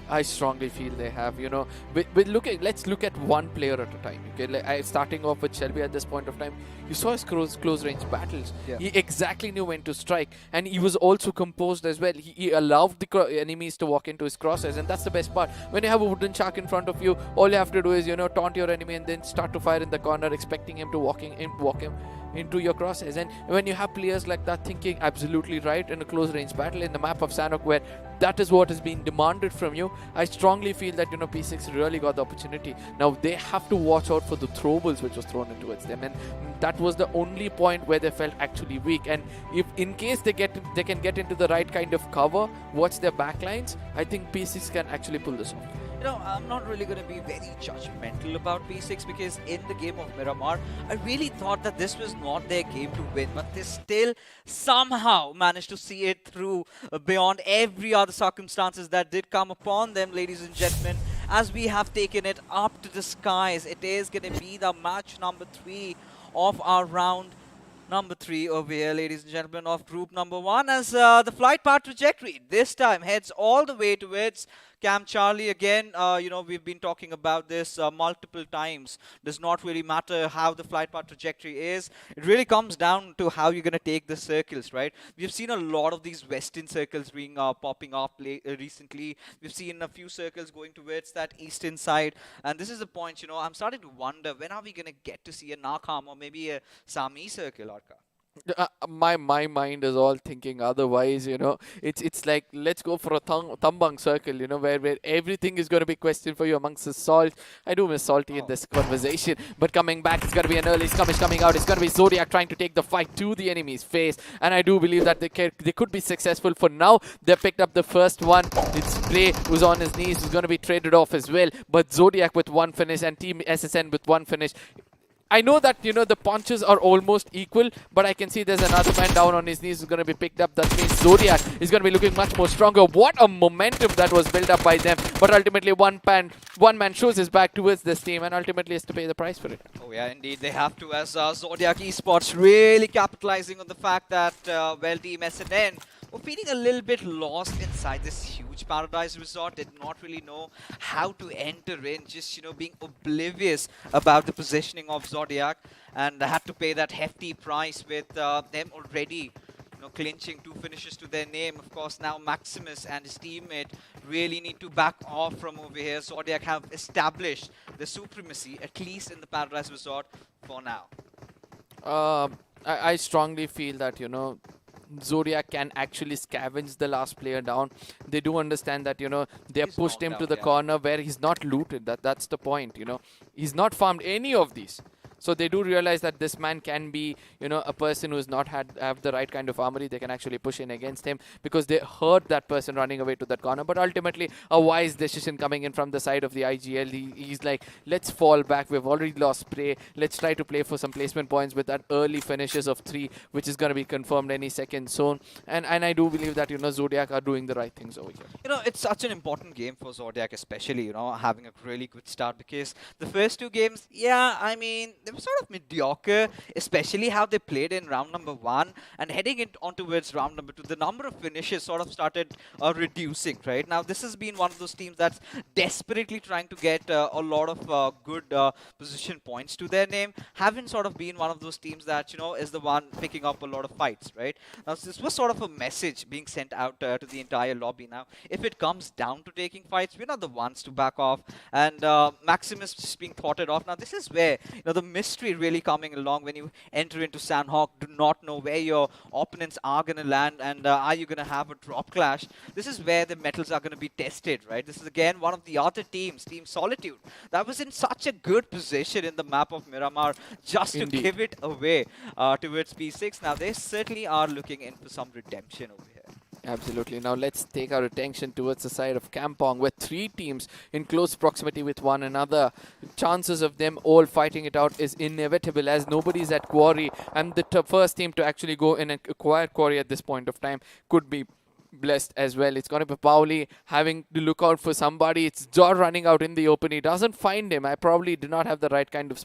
I strongly feel they have, let's look at one player at a time. Okay, starting off with Shelby at this point of time, you saw his close range battles. Yeah. He exactly knew when to strike, and he was also composed as well. He allowed the enemies to walk into his crosshairs, and that's the best part. When you have a wooden shark in front of you, all you have to do is, taunt your enemy and then start to fire in the corner, expecting him to walk him into your crosshairs. And when you have players like that thinking absolutely right in a close range battle in the map of Sanhok, where that is what is being demanded from you, I strongly feel that P6 really got the opportunity. Now they have to watch out for the throwables which was thrown in towards them, and that was the only point where they felt actually weak. And if in case they can get into the right kind of cover, watch their backlines, I think P6 can actually pull this off. I'm not really going to be very judgmental about P6 because in the game of Miramar, I really thought that this was not their game to win, but they still somehow managed to see it through beyond every other circumstances that did come upon them, ladies and gentlemen. As we have taken it up to the skies, it is going to be the match number 3 of our round number 3 over here, ladies and gentlemen, of group number 1, as the flight path trajectory this time heads all the way towards Camp Charlie. Again, we've been talking about this multiple times. Does not really matter how the flight path trajectory is. It really comes down to how you're going to take the circles, right? We've seen a lot of these western circles being popping up recently. We've seen a few circles going towards that eastern side. And this is the point, I'm starting to wonder, when are we going to get to see a Nakham or maybe a Sami circle, Arka? My mind is all thinking otherwise. It's like, let's go for a Tambang circle, where everything is going to be questioned for you amongst the salt. I do miss Salty in this conversation, but coming back, it's going to be an early skirmish coming out. It's going to be Zodiac trying to take the fight to the enemy's face, and I do believe that they could be successful. For now, they picked up the first one. It's Spray who's on his knees, who's going to be traded off as well, but Zodiac with one finish and Team SSN with one finish. I know that, the punches are almost equal, but I can see there's another man down on his knees who's going to be picked up. That means Zodiac is going to be looking much more stronger. What a momentum that was built up by them. But ultimately, one man shows his back towards this team and ultimately has to pay the price for it. Oh, yeah, indeed. They have to, as Zodiac Esports really capitalizing on the fact that, Team SNN were feeling a little bit lost inside this huge paradise resort. Did not really know how to enter in, just being oblivious about the positioning of Zodiac, and had to pay that hefty price with them already clinching 2 finishes to their name. Of course, now Maximus and his teammate really need to back off from over here. Zodiac have established the supremacy, at least in the paradise resort for now. I strongly feel that Zodiac can actually scavenge the last player down. They do understand that they have pushed him to the corner where he's not looted. That's the point. He's not farmed any of these. So they do realize that this man can be, a person who's not have the right kind of armory. They can actually push in against him because they heard that person running away to that corner. But ultimately, a wise decision coming in from the side of the IGL. He's like, let's fall back. We've already lost Spray. Let's try to play for some placement points with that early finishes of 3, which is going to be confirmed any second soon. And I do believe that, Zodiac are doing the right things over here. It's such an important game for Zodiac, especially, having a really good start, because the first 2 games, they were sort of mediocre, especially how they played in round number 1, and heading on towards round number 2, the number of finishes sort of started reducing, right? Now, this has been one of those teams that's desperately trying to get a lot of good position points to their name. Haven't sort of been one of those teams that, is the one picking up a lot of fights, right? Now, this was sort of a message being sent out to the entire lobby. Now, if it comes down to taking fights, we're not the ones to back off, and Maximus just being thwarted off. Now, this is where, the mystery really coming along when you enter into Sanhok, do not know where your opponents are going to land, and are you going to have a drop clash. This is where the metals are going to be tested, right? This is again one of the other teams, Team Solitude, that was in such a good position in the map of Miramar just to give it away towards P6. Now they certainly are looking in for some redemption over here. Absolutely. Now let's take our attention towards the side of Kampong, where three teams in close proximity with one another. Chances of them all fighting it out is inevitable, as nobody's at Quarry, and the first team to actually go in and acquire Quarry at this point of time could be blessed as well. It's going to be Pauli having to look out for somebody. It's Jor running out in the open. He doesn't find him. I probably did not have the right kind of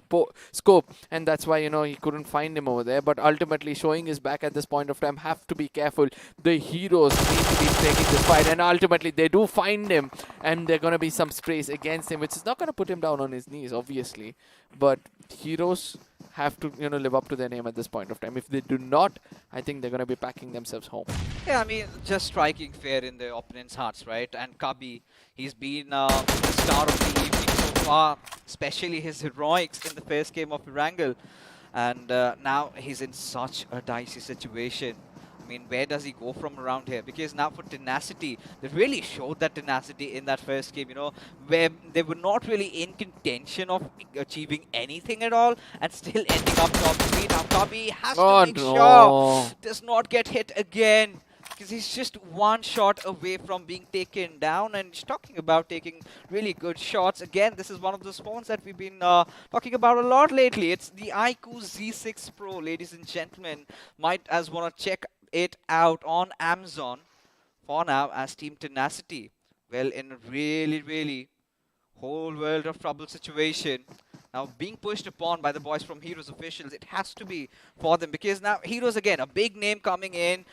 scope, and that's why, you know, he couldn't find him over there. But ultimately showing his back at this point of time. Have to be careful. The heroes need to be taking this fight, and ultimately they do find him, and they're going to be some sprays against him, which is not going to put him down on his knees, obviously. But heroes have to, you know, live up to their name at this point of time. If they do not, I think they're going to be packing themselves home. Yeah, I mean, just striking fear in the opponent's hearts, right? And Kabi, he's been the star of the evening so far, especially his heroics in the first game of Erangel. And now he's in such a dicey situation. I mean, where does he go from around here? Because now for tenacity, they really showed that tenacity in that first game, you know, where they were not really in contention of achieving anything at all and still ending up top 3. Now Kabi has to make sure does not get hit again, because he's just one shot away from being taken down, and he's talking about taking really good shots. Again, this is one of the spawns that we've been talking about a lot lately. It's the iQOO Z6 Pro, ladies and gentlemen. Might as want to check it out on Amazon for now, as Team Tenacity, well, in a really whole world of trouble situation. Now being pushed upon by the boys from Heroes officials, it has to be for them, because now Heroes, again, a big name coming in,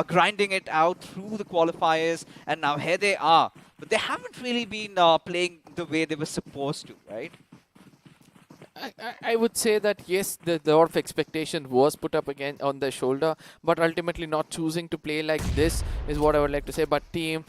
grinding it out through the qualifiers, and now here they are. But they haven't really been playing the way they were supposed to, right? I would say that yes, the lot of expectation was put up again on their shoulder, but ultimately not choosing to play like this is what I would like to say. But team,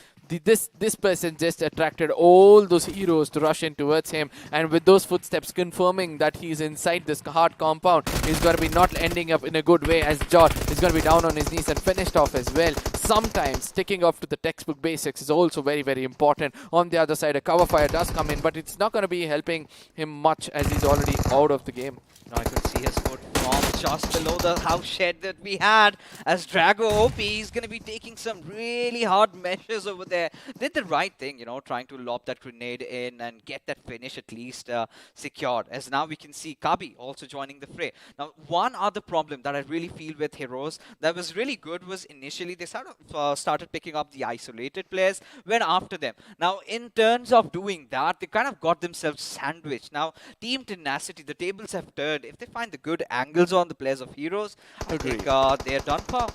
this person just attracted all those heroes to rush in towards him, and with those footsteps confirming that he's inside this hard compound, he's going to be not ending up in a good way, as Jor is going to be down on his knees and finished off as well. Sometimes sticking off to the textbook basics is also very important. On the other side, a cover fire does come in, but it's not going to be helping him much, as he's already out of the game. Now I could see his foot from just below the house shed that we had, as Drago OP is going to be taking some really hard measures over there. Did the right thing, you know, trying to lob that grenade in and get that finish at least secured. As now we can see Kabi also joining the fray. Now, one other problem that I really feel with Heroes that was really good was initially they started picking up the isolated players, went after them. Now, in terms of doing that, they kind of got themselves sandwiched. Now, Team Tenacity, the tables have turned. If they find the good angles on the players of Heroes, I think they're done for.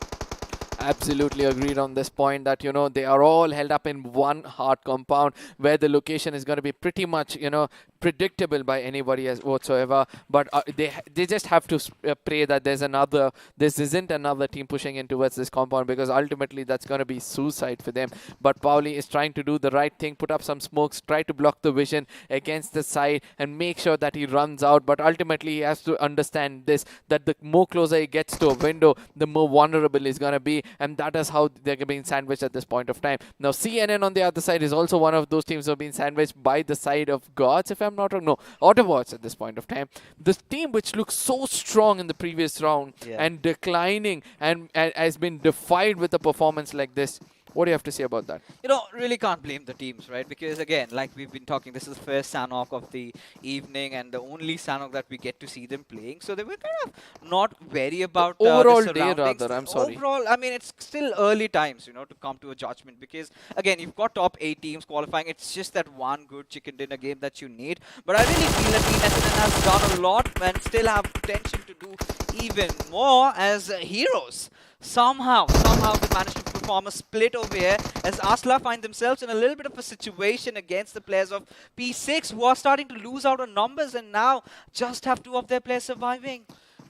Absolutely agreed on this point, that, you know, they are all held up in one hard compound where the location is going to be pretty much, you know, predictable by anybody as whatsoever. But they just have to pray that this isn't another team pushing in towards this compound, because ultimately that's going to be suicide for them. But Pauli is trying to do the right thing, put up some smokes, try to block the vision against the side and make sure that he runs out. But ultimately he has to understand this, that the more closer he gets to a window, the more vulnerable he's going to be. And that is how they're being sandwiched at this point of time. Now, CNN on the other side is also one of those teams who have been sandwiched by the side of Gods, if I'm not wrong. No, Autobots at this point of time. This team, which looked so strong in the previous round and declining and has been defied with a performance like this. What do you have to say about that? You know, really can't blame the teams, right? Because again, like we've been talking, this is the first Sanhok of the evening and the only Sanhok that we get to see them playing. So they were kind of not very about overall the day rather, I'm sorry. Overall, I mean, it's still early times, you know, to come to a judgment. Because again, you've got top 8 teams qualifying. It's just that one good chicken dinner game that you need. But I really feel that Team SNN has done a lot and still have potential to do even more as Heroes. Somehow they managed to perform a split over here, as Asla find themselves in a little bit of a situation against the players of P6, who are starting to lose out on numbers and now just have 2 of their players surviving.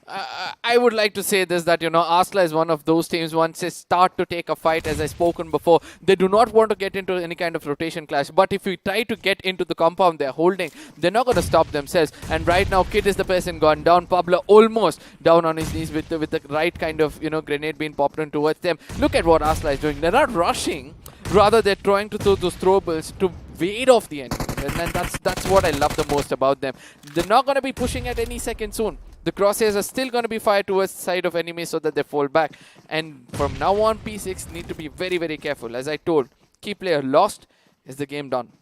I would like to say this, that Asla is one of those teams. Once they start to take a fight, as I spoken before, they do not want to get into any kind of rotation clash. But if we try to get into the compound they're holding, they're not going to stop themselves. And right now, Kid is the person gone down. Pablo almost down on his knees with the right kind of grenade being popped in towards them. Look at what Asla is doing. They're not rushing, rather they're trying to throw those throwables to ward off the enemy. And that's what I love the most about them. They're not going to be pushing at any second soon. The crosshairs are still going to be fired towards the side of enemies so that they fall back. And from now on, P6 need to be very, very careful. As I told, key player lost, is the game done.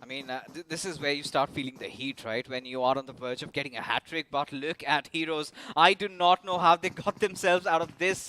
I mean, this is where you start feeling the heat, right? When you are on the verge of getting a hat-trick. But look at Heroes. I do not know how they got themselves out of this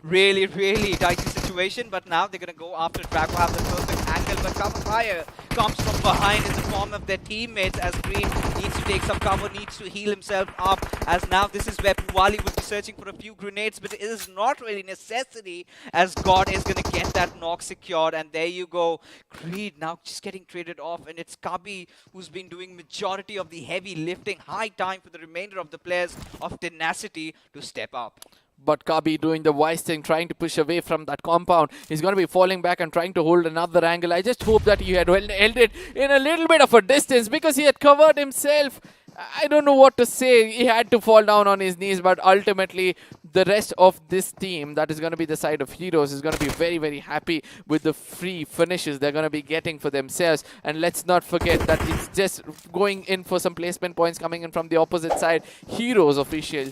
really, really dicey situation. But now they're going to go after Drago, have the perfect angle. But cover fire comes from behind in the form of their teammates, as Green needs to take some cover, needs to heal himself up. As now this is where Puwali would be searching for a few grenades. But it is not really necessity, as God is going to get that knock secured. And there you go. Creed now just getting traded off. And it's Kabi who's been doing majority of the heavy lifting. High time for the remainder of the players of Tenacity to step up. But Kabi doing the wise thing, trying to push away from that compound. He's going to be falling back and trying to hold another angle. I just hope that he had held it in a little bit of a distance, because he had covered himself. I don't know what to say. He had to fall down on his knees, but ultimately the rest of this team, that is going to be the side of Heroes, is going to be very, very happy with the free finishes they're going to be getting for themselves. And let's not forget that it's just going in for some placement points coming in from the opposite side. Heroes official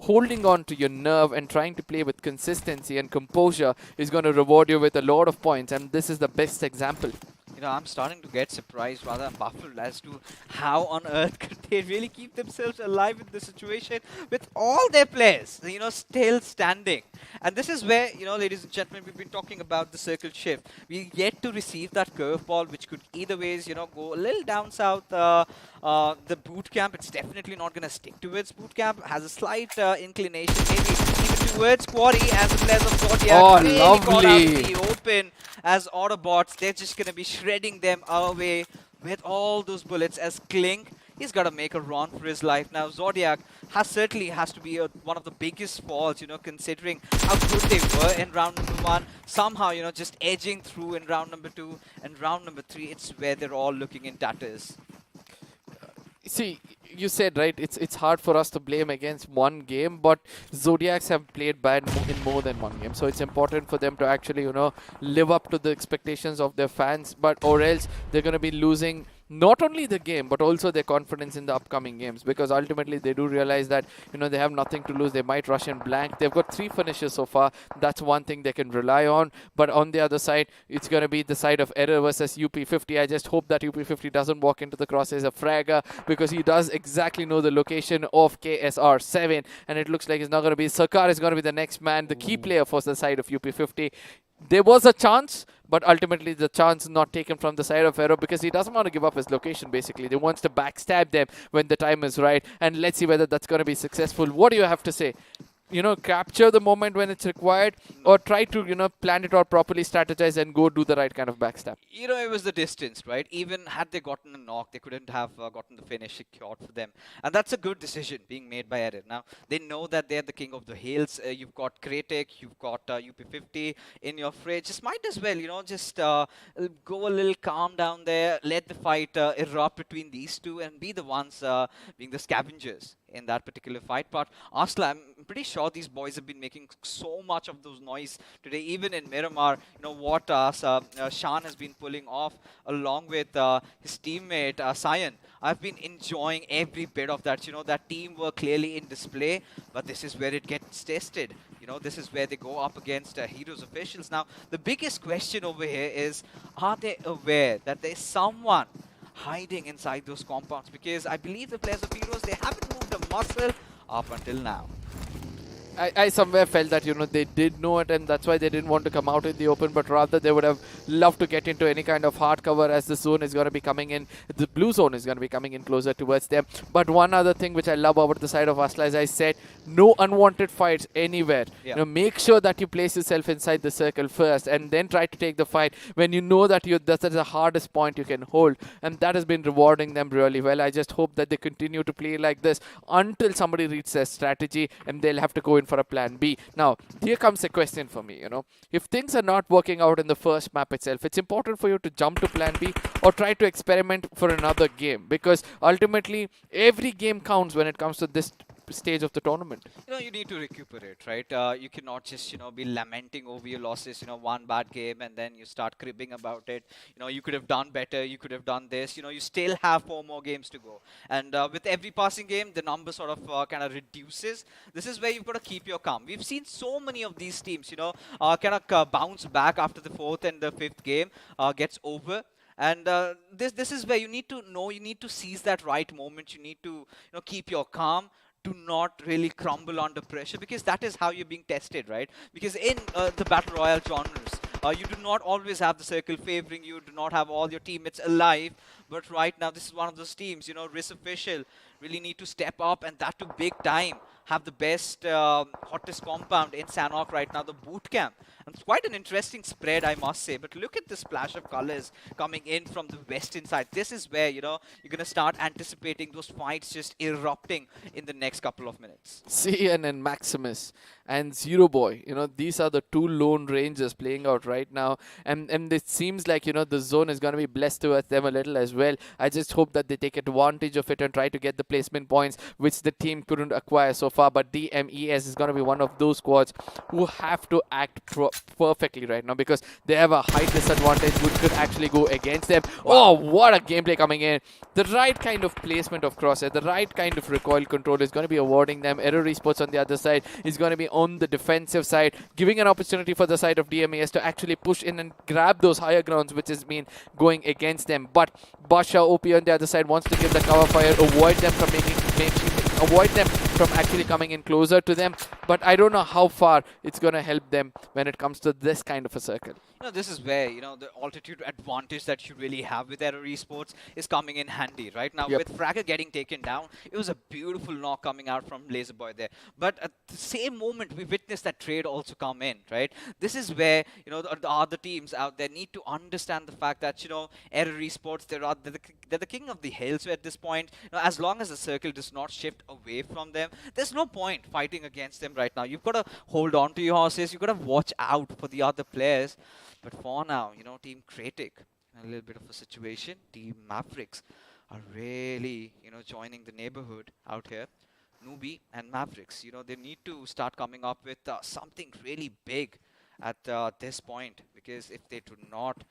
holding on to your nerve and trying to play with consistency and composure is going to reward you with a lot of points, and this is the best example. I'm starting to get surprised, rather I'm baffled as to how on earth could they really keep themselves alive in this situation with all their players, still standing. And this is where, ladies and gentlemen, we've been talking about the circle shift. We yet to receive that curveball, which could either ways, go a little down south. The boot camp, it's definitely not going to stick towards boot camp. Has a slight inclination, maybe even towards Quarry, as the players of Zodiac really got out in the open. As Autobots, they're just going to be shredding them away with all those bullets. As Klink, he's got to make a run for his life. Now, Zodiac certainly has to be one of the biggest falls, considering how good they were in round number 1. Somehow, just edging through in round number 2 and round number 3. It's where they're all looking in tatters. See, you said, right, it's hard for us to blame against one game, but Zodiacs have played bad in more than one game. So it's important for them to actually, live up to the expectations of their fans, or else they're going to be losing not only the game, but also their confidence in the upcoming games, because ultimately they do realize that, they have nothing to lose. They might rush in blank. They've got 3 finishes so far. That's one thing they can rely on. But on the other side, it's going to be the side of Error versus UP50. I just hope that UP50 doesn't walk into the crosshairs of Fragger, because he does exactly know the location of KSR7, and it looks like it's not going to be. Sarkar is going to be the next man, the key player for the side of UP50. There was a chance, but ultimately the chance not taken from the side of Aero, because he doesn't want to give up his location, basically. He wants to backstab them when the time is right, and let's see whether that's going to be successful. What do you have to say? Capture the moment when it's required, or try to, plan it out properly, strategize, and go do the right kind of backstab. It was the distance, right? Even had they gotten a knock, they couldn't have gotten the finish secured for them. And that's a good decision being made by Erin. Now, they know that they're the king of the hills. You've got Kratek, you've got UP50 in your fridge. Just might as well, just go a little calm down there, let the fight erupt between these two, and be the ones being the scavengers in that particular fight. But Asla, I'm pretty sure these boys have been making so much of those noise today, even in Miramar. What Shan has been pulling off along with his teammate Sayan. I've been enjoying every bit of that. That teamwork clearly in display, but this is where it gets tested. This is where they go up against Heroes officials. Now, the biggest question over here is, are they aware that there's someone hiding inside those compounds? Because I believe the players of Heroes, they haven't moved a muscle up until now. I somewhere felt that, they did know it, and that's why they didn't want to come out in the open, but rather they would have loved to get into any kind of hard cover, as the zone is going to be coming in. The blue zone is going to be coming in closer towards them. But one other thing which I love about the side of Asla, as I said, no unwanted fights anywhere. Yeah. Make sure that you place yourself inside the circle first, and then try to take the fight when you know that that's the hardest point you can hold. And that has been rewarding them really well. I just hope that they continue to play like this until somebody reads their strategy, and they'll have to go in for a plan B. Now, here comes a question for me. If things are not working out in the first map itself, it's important for you to jump to plan B or try to experiment for another game, because ultimately every game counts when it comes to this stage of the tournament. You need to recuperate, right? You cannot just, be lamenting over your losses, one bad game and then you start cribbing about it. You could have done better, you could have done this. You still have 4 more games to go. And with every passing game, the number sort of kind of reduces. This is where you've got to keep your calm. We've seen so many of these teams, kind of bounce back after the 4th and the 5th game gets over. And this is where you need to seize that right moment. You need to keep your calm. Do not really crumble under pressure, because that is how you're being tested, right? Because in the battle royale genres, you do not always have the circle favoring you, do not have all your teammates alive. But right now, this is one of those teams, Risk Official really need to step up, and that too big time. Have the best, hottest compound in Sanhok right now, the boot camp. And it's quite an interesting spread, I must say. But look at the splash of colors coming in from the western side. This is where, you're going to start anticipating those fights just erupting in the next couple of minutes. CN and Maximus and Zero Boy, these are the 2 lone rangers playing out right now. And it seems like, the zone is going to be blessed towards them a little as well. I just hope that they take advantage of it and try to get the placement points, which the team couldn't acquire so far. But DMES is going to be one of those squads who have to act perfectly right now, because they have a height disadvantage which could actually go against them. Wow. Oh, what a gameplay coming in. The right kind of placement of crosshair, the right kind of recoil control is going to be awarding them. Error Esports on the other side is going to be on the defensive side, giving an opportunity for the side of DMES to actually push in and grab those higher grounds, which has been going against them. But Basha OP on the other side wants to give the cover fire, avoid them from avoid them from actually coming in closer to them. But I don't know how far it's going to help them when it comes to this kind of a circle. This is where, the altitude advantage that you really have with Error Esports is coming in handy right now. Yep. With Fragger getting taken down, it was a beautiful knock coming out from Laserboy there. But at the same moment, we witnessed that trade also come in, right? This is where, the other teams out there need to understand the fact that, Error Esports, they're the king of the hills at this point. As long as the circle does not shift away from them, there's no point fighting against them right now. You've got to hold on to your horses. You've got to watch out for the other players. But for now, Team Kratic, a little bit of a situation. Team Mavericks are really, joining the neighborhood out here. Newbie and Mavericks, they need to start coming up with something really big at this point. Because if they do not,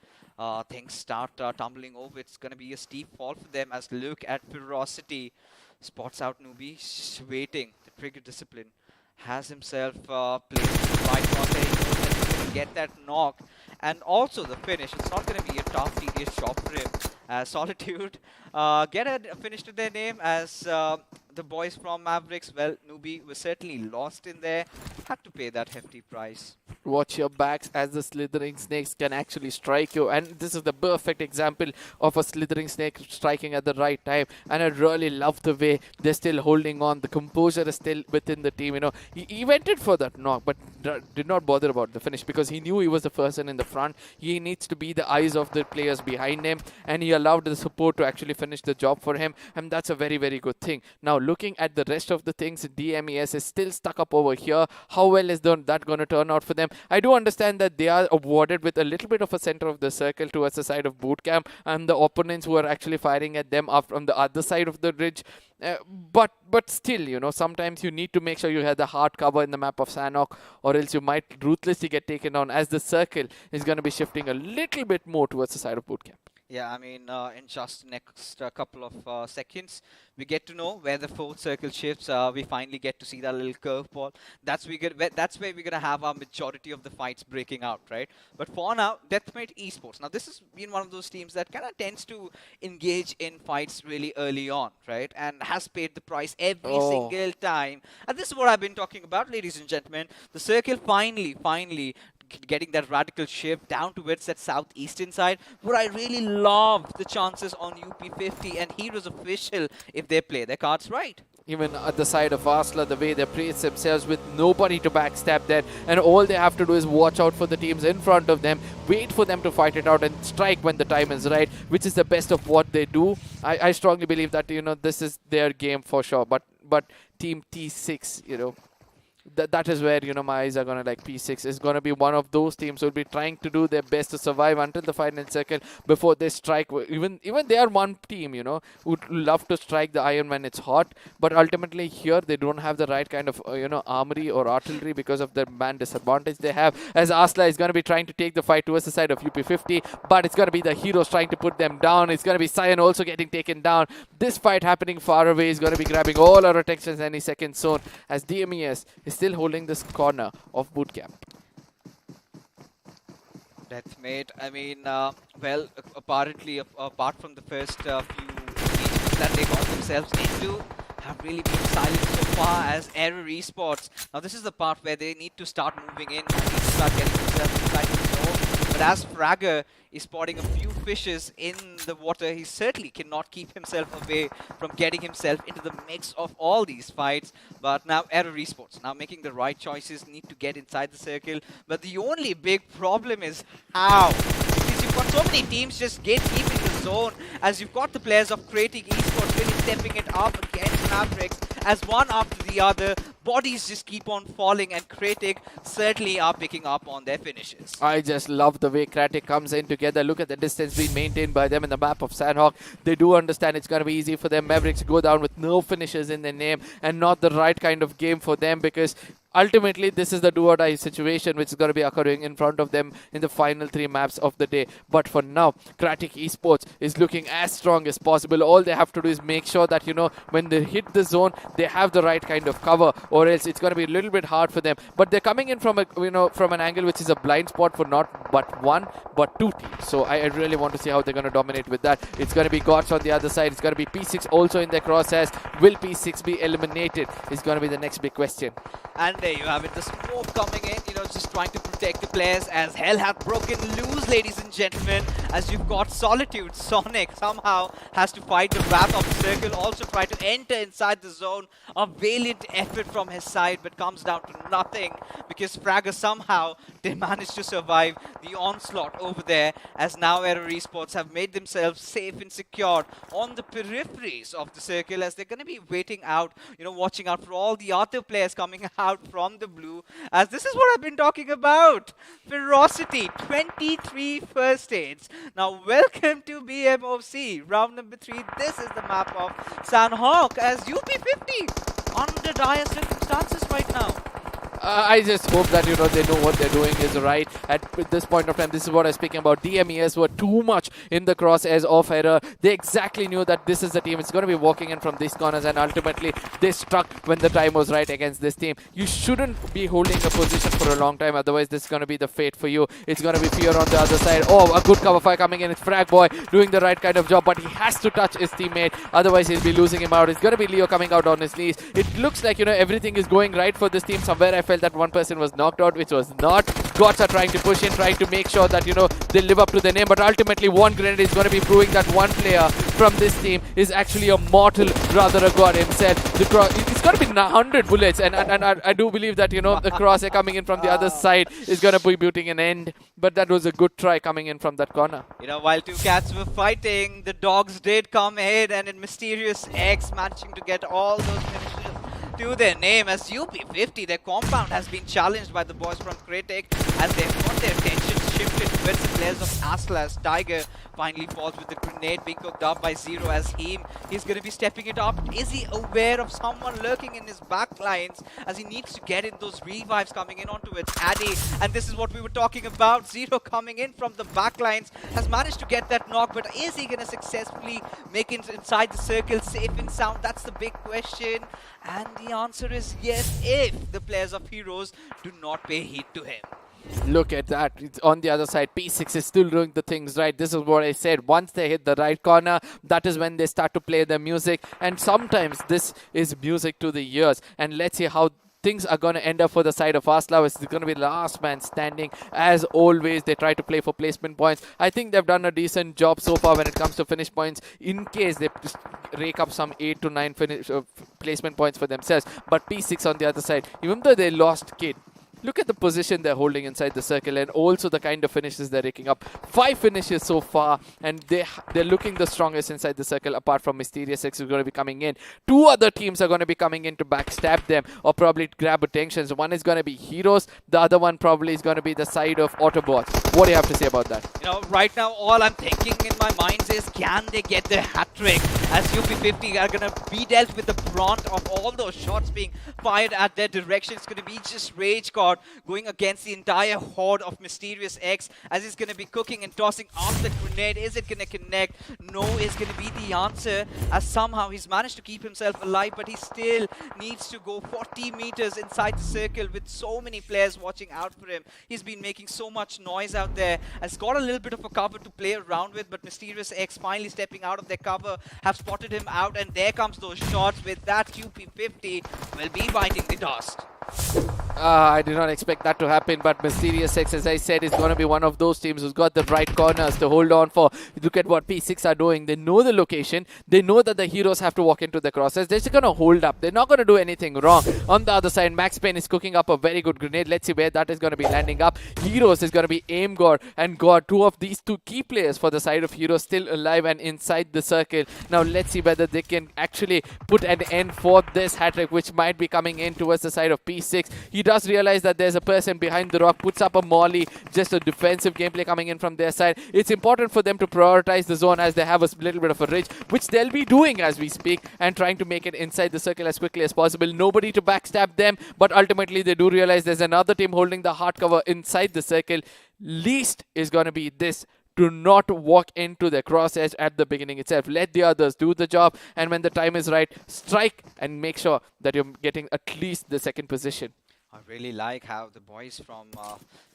things start tumbling over. It's going to be a steep fall for them. As look at Ferocity, spots out Newbie, waiting. The trigger discipline has himself placed the right crosshair. He knows that he's going to get that knock. And also the finish. It's not going to be a tough, tedious job for him. Solitude get a finish to their name, as the boys from Mavericks, well, Newbie was certainly lost in there. Had to pay that hefty price. Watch your backs, as the slithering snakes can actually strike you, and this is the perfect example of a slithering snake striking at the right time. And I really love the way they're still holding on. The composure is still within the team. He went in for that knock, but did not bother about the finish, because he knew he was the person in the front. He needs to be the eyes of the players behind him, and he allowed the support to actually finish the job for him, and that's a very, very good thing. Now, looking at the rest of the things, DMES is still stuck up over here. How well is that going to turn out for them? I do understand that they are awarded with a little bit of a center of the circle towards the side of boot camp, and the opponents who are actually firing at them are from the other side of the ridge. But still, sometimes you need to make sure you have the hard cover in the map of Sanhok, or else you might ruthlessly get taken down, as the circle is going to be shifting a little bit more towards the side of boot camp. Yeah, I mean, in just next couple of seconds, we get to know where the fourth circle shifts. We finally get to see that little curveball. That's where we're gonna have our majority of the fights breaking out, right? But for now, Deathmate Esports. Now, this has been one of those teams that kind of tends to engage in fights really early on, right? And has paid the price every single time. And this is what I've been talking about, ladies and gentlemen. The circle finally getting that radical shift down towards that southeastern side, but I really love the chances on UP50 and Heroes Official if they play their cards right. Even at the side of Asla, the way they place themselves with nobody to backstab there, and all they have to do is watch out for the teams in front of them, wait for them to fight it out and strike when the time is right, which is the best of what they do. I strongly believe that, you know, this is their game for sure, but Team T6, you know, that is where, you know, my eyes are gonna like. P6 is gonna be one of those teams who will be trying to do their best to survive until the final second before they strike. Even they are one team, you know, would love to strike the iron when it's hot, but ultimately here they don't have the right kind of you know, armory or artillery because of the man disadvantage they have. As Asla is gonna be trying to take the fight towards the side of UP50, but it's gonna be the heroes trying to put them down. It's gonna be Cyan also getting taken down. This fight happening far away is gonna be grabbing all our attention any second soon, as DMES is still holding this corner of bootcamp. Deathmate, I mean, well, apparently, apart from the first few engagements that they got themselves into, have really been silent so far as Error Esports. Now, this is the part where they need to start moving in, and need to start getting themselves inside the zone. But as Fragger is spotting a few fishes in the water, he certainly cannot keep himself away from getting himself into the mix of all these fights. But now Error Esports, now making the right choices, need to get inside the circle. But the only big problem is how. Because you've got so many teams just gatekeeping the zone, as you've got the players of Creating Esports really stepping it up against Mavericks, as one after the other, bodies just keep on falling, and Kratic certainly are picking up on their finishes. I just love the way Kratic comes in together. Look at the distance being maintained by them in the map of Sanhok. They do understand it's going to be easy for them. Mavericks go down with no finishes in their name, and not the right kind of game for them, because ultimately this is the do or die situation which is going to be occurring in front of them in the final 3 maps of the day. But for now, Kratic Esports is looking as strong as possible. All they have to do is make sure that, you know, when they hit the zone, they have the right kind of cover, or else it's going to be a little bit hard for them. But they're coming in from a, you know, from an angle which is a blind spot for not but one but 2 teams. So I really want to see how they're going to dominate with that. It's going to be Gots on the other side. It's going to be P6 also in their crosshairs. Will P6 be eliminated is going to be the next big question. And there you have it, the smoke coming in, you know, just trying to protect the players, as hell have broken loose, ladies and gentlemen, as you've got Solitude. Sonic somehow has to fight the wrath of the circle, also try to enter inside the zone. A valiant effort from his side, but comes down to nothing, because Fragger somehow they managed to survive the onslaught over there, as now Error Esports have made themselves safe and secure on the peripheries of the circle, as they're going to be waiting out, you know, watching out for all the other players coming out from the blue, as this is what I've been talking about. Ferocity, 23 first aids. Now, welcome to BMOC, round number 3. This is the map of Sanhok, as UP50 under dire circumstances right now. I just hope that, you know, they know what they're doing is right at this point of time. This is what I was speaking about. DMES were too much in the crosshairs of Error. They exactly knew that this is the team. It's going to be walking in from these corners, and ultimately they struck when the time was right against this team. You shouldn't be holding a position for a long time, otherwise this is going to be the fate for you. It's going to be Fear on the other side. Oh, a good cover fire coming in. It's Frag Boy doing the right kind of job, but he has to touch his teammate, otherwise he'll be losing him out. It's going to be Leo coming out on his knees. It looks like, you know, everything is going right for this team. Somewhere I felt that one person was knocked out, which was not. Gots are trying to push in, trying to make sure that, you know, they live up to their name, but ultimately one grenade is going to be proving that one player from this team is actually a mortal, rather a god himself. It's going to be 100 bullets, and I do believe that, you know, the crosshair coming in from the other side is going to be putting an end, but that was a good try coming in from that corner. You know, while 2 cats were fighting, the dogs did come ahead, and in Mysterious X managing to get all those finishes to their name, as UP50, their compound has been challenged by the boys from Kratic, as they've got their attention shifted towards the players players of Aslas. Tiger finally falls with the grenade being cooked up by Zero as he's going to be stepping it up. Is he aware of someone lurking in his back lines as he needs to get in those revives coming in onto it? Addy, and this is what we were talking about. Zero coming in from the back lines has managed to get that knock, but is he going to successfully make it inside the circle safe and sound? That's the big question. And the answer is yes, if the players of Heroes do not pay heed to him. Look at that. It's on the other side. P6 is still doing the things right. This is what I said. Once they hit the right corner, that is when they start to play their music. And sometimes this is music to the ears. And let's see how things are going to end up for the side of Aslav. It's going to be the last man standing. As always, they try to play for placement points. I think they've done a decent job so far when it comes to finish points, in case they just rake up some 8 to 9 placement points for themselves. But P6 on the other side, even though they lost Kid, look at the position they're holding inside the circle and also the kind of finishes they're raking up. 5 finishes so far, and they're looking the strongest inside the circle apart from Mysterious X, who's going to be coming in. 2 other teams are going to be coming in to backstab them or probably grab attention. So one is going to be Heroes, the other one probably is going to be the side of Autobots. What do you have to say about that? You know, right now all I'm thinking in my mind is, can they get the hat-trick as UP50 are going to be dealt with the brunt of all those shots being fired at their direction. It's going to be just Rage God going against the entire horde of Mysterious X as he's going to be cooking and tossing off the grenade. Is it going to connect? No is going to be the answer, as somehow he's managed to keep himself alive, but he still needs to go 40 meters inside the circle with so many players watching out for him. He's been making so much noise out there. Has got a little bit of a cover to play around with, but Mysterious X finally stepping out of their cover, have spotted him out, and there comes those shots with that UP50 will be biting the dust. I did not expect that to happen, but Mysterious X, as I said, is going to be one of those teams who's got the right corners to hold on for. Look at what P6 are doing. They know the location. They know that the Heroes have to walk into the crosses. They're just going to hold up. They're not going to do anything wrong. On the other side, Max Payne is cooking up a very good grenade. Let's see where that is going to be landing up. Heroes is going to be Aim God and God. 2 of these 2 key players for the side of Heroes still alive and inside the circle. Now let's see whether they can actually put an end for this hat-trick, which might be coming in towards the side of P6. He does realize that there's a person behind the rock, puts up a molly, just a defensive gameplay coming in from their side. It's important for them to prioritize the zone as they have a little bit of a ridge, which they'll be doing as we speak, and trying to make it inside the circle as quickly as possible. Nobody to backstab them, but ultimately they do realize there's another team holding the hard cover inside the circle. Least is going to be this: do not walk into the crosshair at the beginning itself. Let the others do the job, and when the time is right, strike and make sure that you're getting at least the second position. I really like how the boys from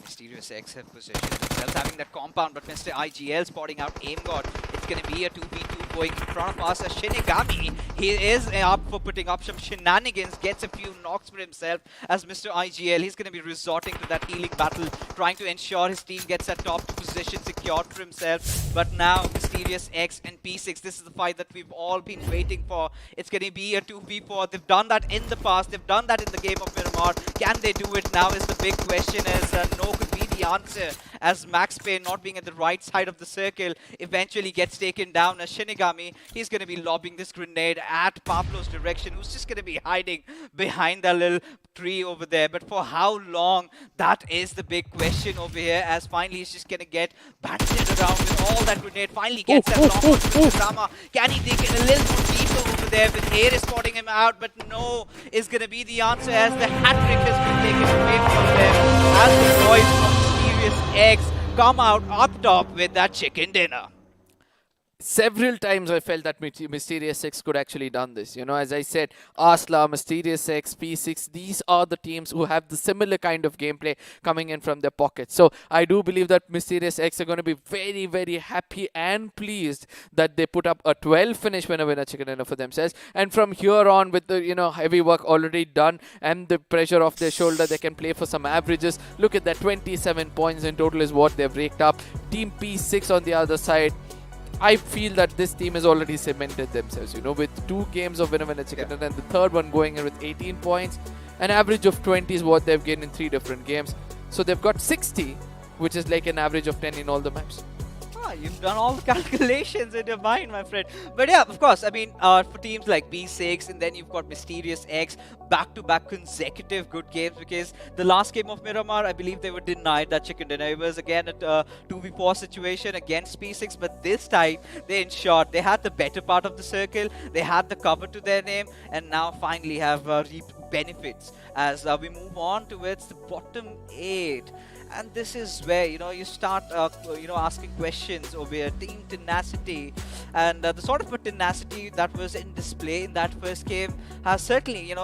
Mysterious X have positioned themselves, having that compound, but Mr. IGL spotting out Aim God. It's going to be a 2v2 going in front of us. Shinigami, he is up for putting up some shenanigans, gets a few knocks for himself as Mr. IGL. He's going to be resorting to that healing battle, trying to ensure his team gets that top position secured for himself. But now, Mysterious X and P6, this is the fight that we've all been waiting for. It's going to be a 2v4. They've done that in the past. They've done that in the game of Miramar. Can they do it now is the big question, as no could be the answer, as Max Payne, not being at the right side of the circle, eventually gets taken down. As Shinigami, he's going to be lobbing this grenade at Pablo's direction, who's just going to be hiding behind that little tree over there. But for how long, that is the big question over here, as finally he's just going to get battered around with all that grenade. Finally gets that long one with Drama. Can he take it a little more deeper over there with Air is spotting him out? But no is going to be the answer, as the hat-trick has been taken away from them, as the boys from Mysterious X come out up top with that chicken dinner. Several times I felt that Mysterious X could actually done this. You know, as I said, Asla, Mysterious X, P6, these are the teams who have the similar kind of gameplay coming in from their pockets. So I do believe that Mysterious X are going to be very, very happy and pleased that they put up a 12 finish winner chicken dinner for themselves. And from here on, with the heavy work already done and the pressure off their shoulder, they can play for some averages. Look at that, 27 points in total is what they've raked up. Team P6 on the other side, I feel that this team has already cemented themselves, with 2 games of winner chicken dinner, and the third one going in with 18 points. An average of 20 is what they've gained in 3 different games. So they've got 60, which is like an average of 10 in all the maps. You've done all the calculations in your mind, my friend. But yeah, of course, I mean, for teams like B6, and then you've got Mysterious X, back-to-back consecutive good games, because the last game of Miramar, I believe they were denied that chicken dinner. It was again a 2v4 situation against B6, but this time they ensured they had the better part of the circle, they had the cover to their name, and now finally have reaped benefits as we move on towards the bottom 8. And this is where you start asking questions over your team tenacity, and the sort of a tenacity that was in display in that first game has certainly